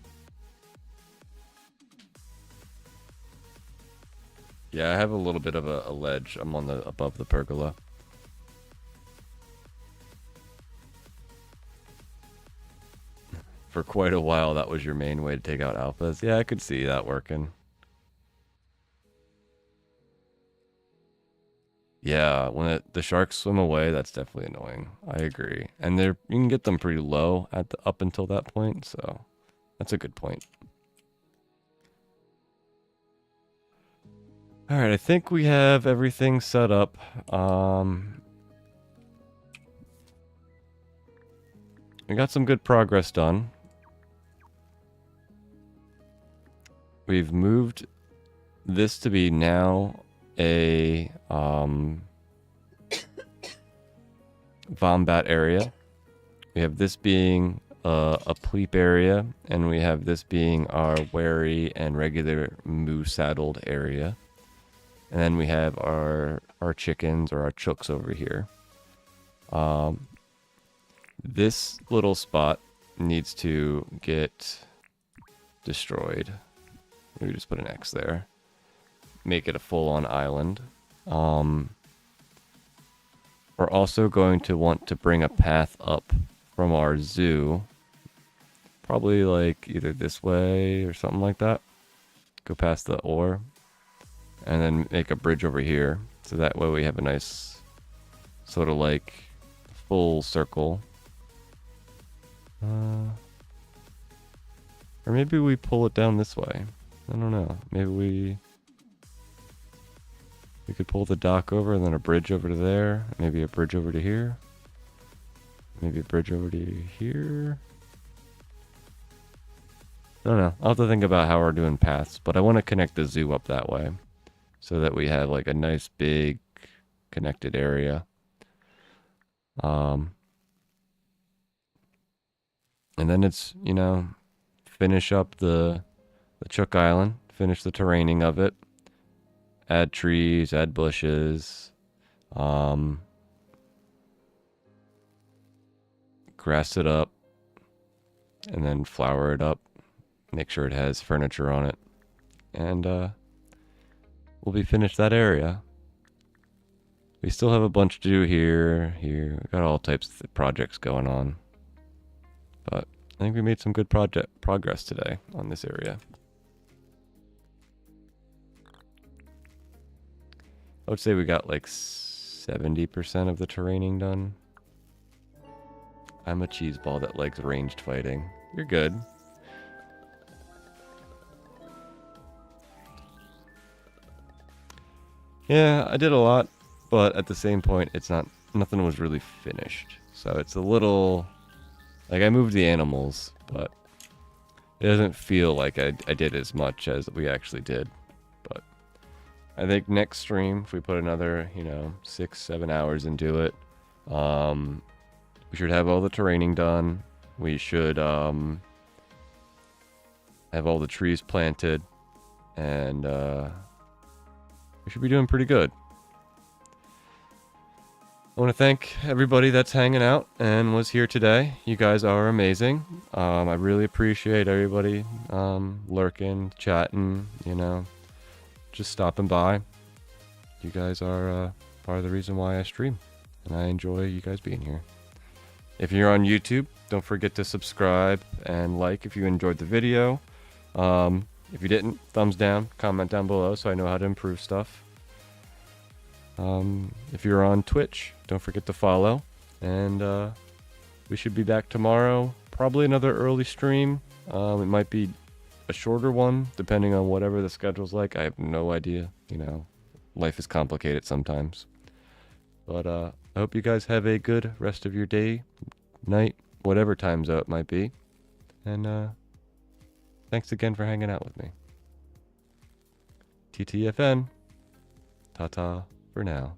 Yeah, I have a little bit of a ledge. I'm on the above the pergola. For quite a while, that was your main way to take out alphas. Yeah, I could see that working. Yeah, when the sharks swim away, that's definitely annoying. I agree. And you can get them pretty low up until that point, so that's a good point. All right, I think we have everything set up. We got some good progress done. We've moved this to be now a Vombat area. We have this being a pleep area, and we have this being our wary and regular moose saddled area. And then we have our chickens or our chooks over here. This little spot needs to get destroyed. Maybe just put an X there. Make it a full-on island. We're also going to want to bring a path up from our zoo. Probably like either this way or something like that. Go past the ore. And then make a bridge over here. So that way we have a nice sort of like full circle. Or maybe we pull it down this way. I don't know. Maybe we could pull the dock over and then a bridge over to there. Maybe a bridge over to here. Maybe a bridge over to here. I don't know. I'll have to think about how we're doing paths, but I want to connect the zoo up that way so that we have like a nice big connected area. And then it's, you know, finish up the Chook Island, finish the terraining of it, add trees, add bushes, grass it up, and then flower it up. Make sure it has furniture on it. And we'll be finished that area. We still have a bunch to do here. We got all types of projects going on. But I think we made some good progress today on this area. I would say we got like 70% of the terraining done. I'm a cheese ball that likes ranged fighting. You're good. Yeah, I did a lot, but at the same point, nothing was really finished. So it's a little, like I moved the animals, but it doesn't feel like I did as much as we actually did. But I think next stream, if we put another, 6-7 hours into it, we should have all the terraining done. We should have all the trees planted, and we should be doing pretty good. I want to thank everybody that's hanging out and was here today. You guys are amazing. I really appreciate everybody lurking, chatting, just stopping by. You guys are part of the reason why I stream, and I enjoy you guys being here. If you're on YouTube, don't forget to subscribe and like if you enjoyed the video. If you didn't, thumbs down, comment down below so I know how to improve stuff. If you're on Twitch, don't forget to follow. And we should be back tomorrow. Probably another early stream. It might be a shorter one, depending on whatever the schedule's like. I have no idea. Life is complicated sometimes. But I hope you guys have a good rest of your day, night, whatever time zone it might be. And thanks again for hanging out with me. TTFN. Ta-ta for now.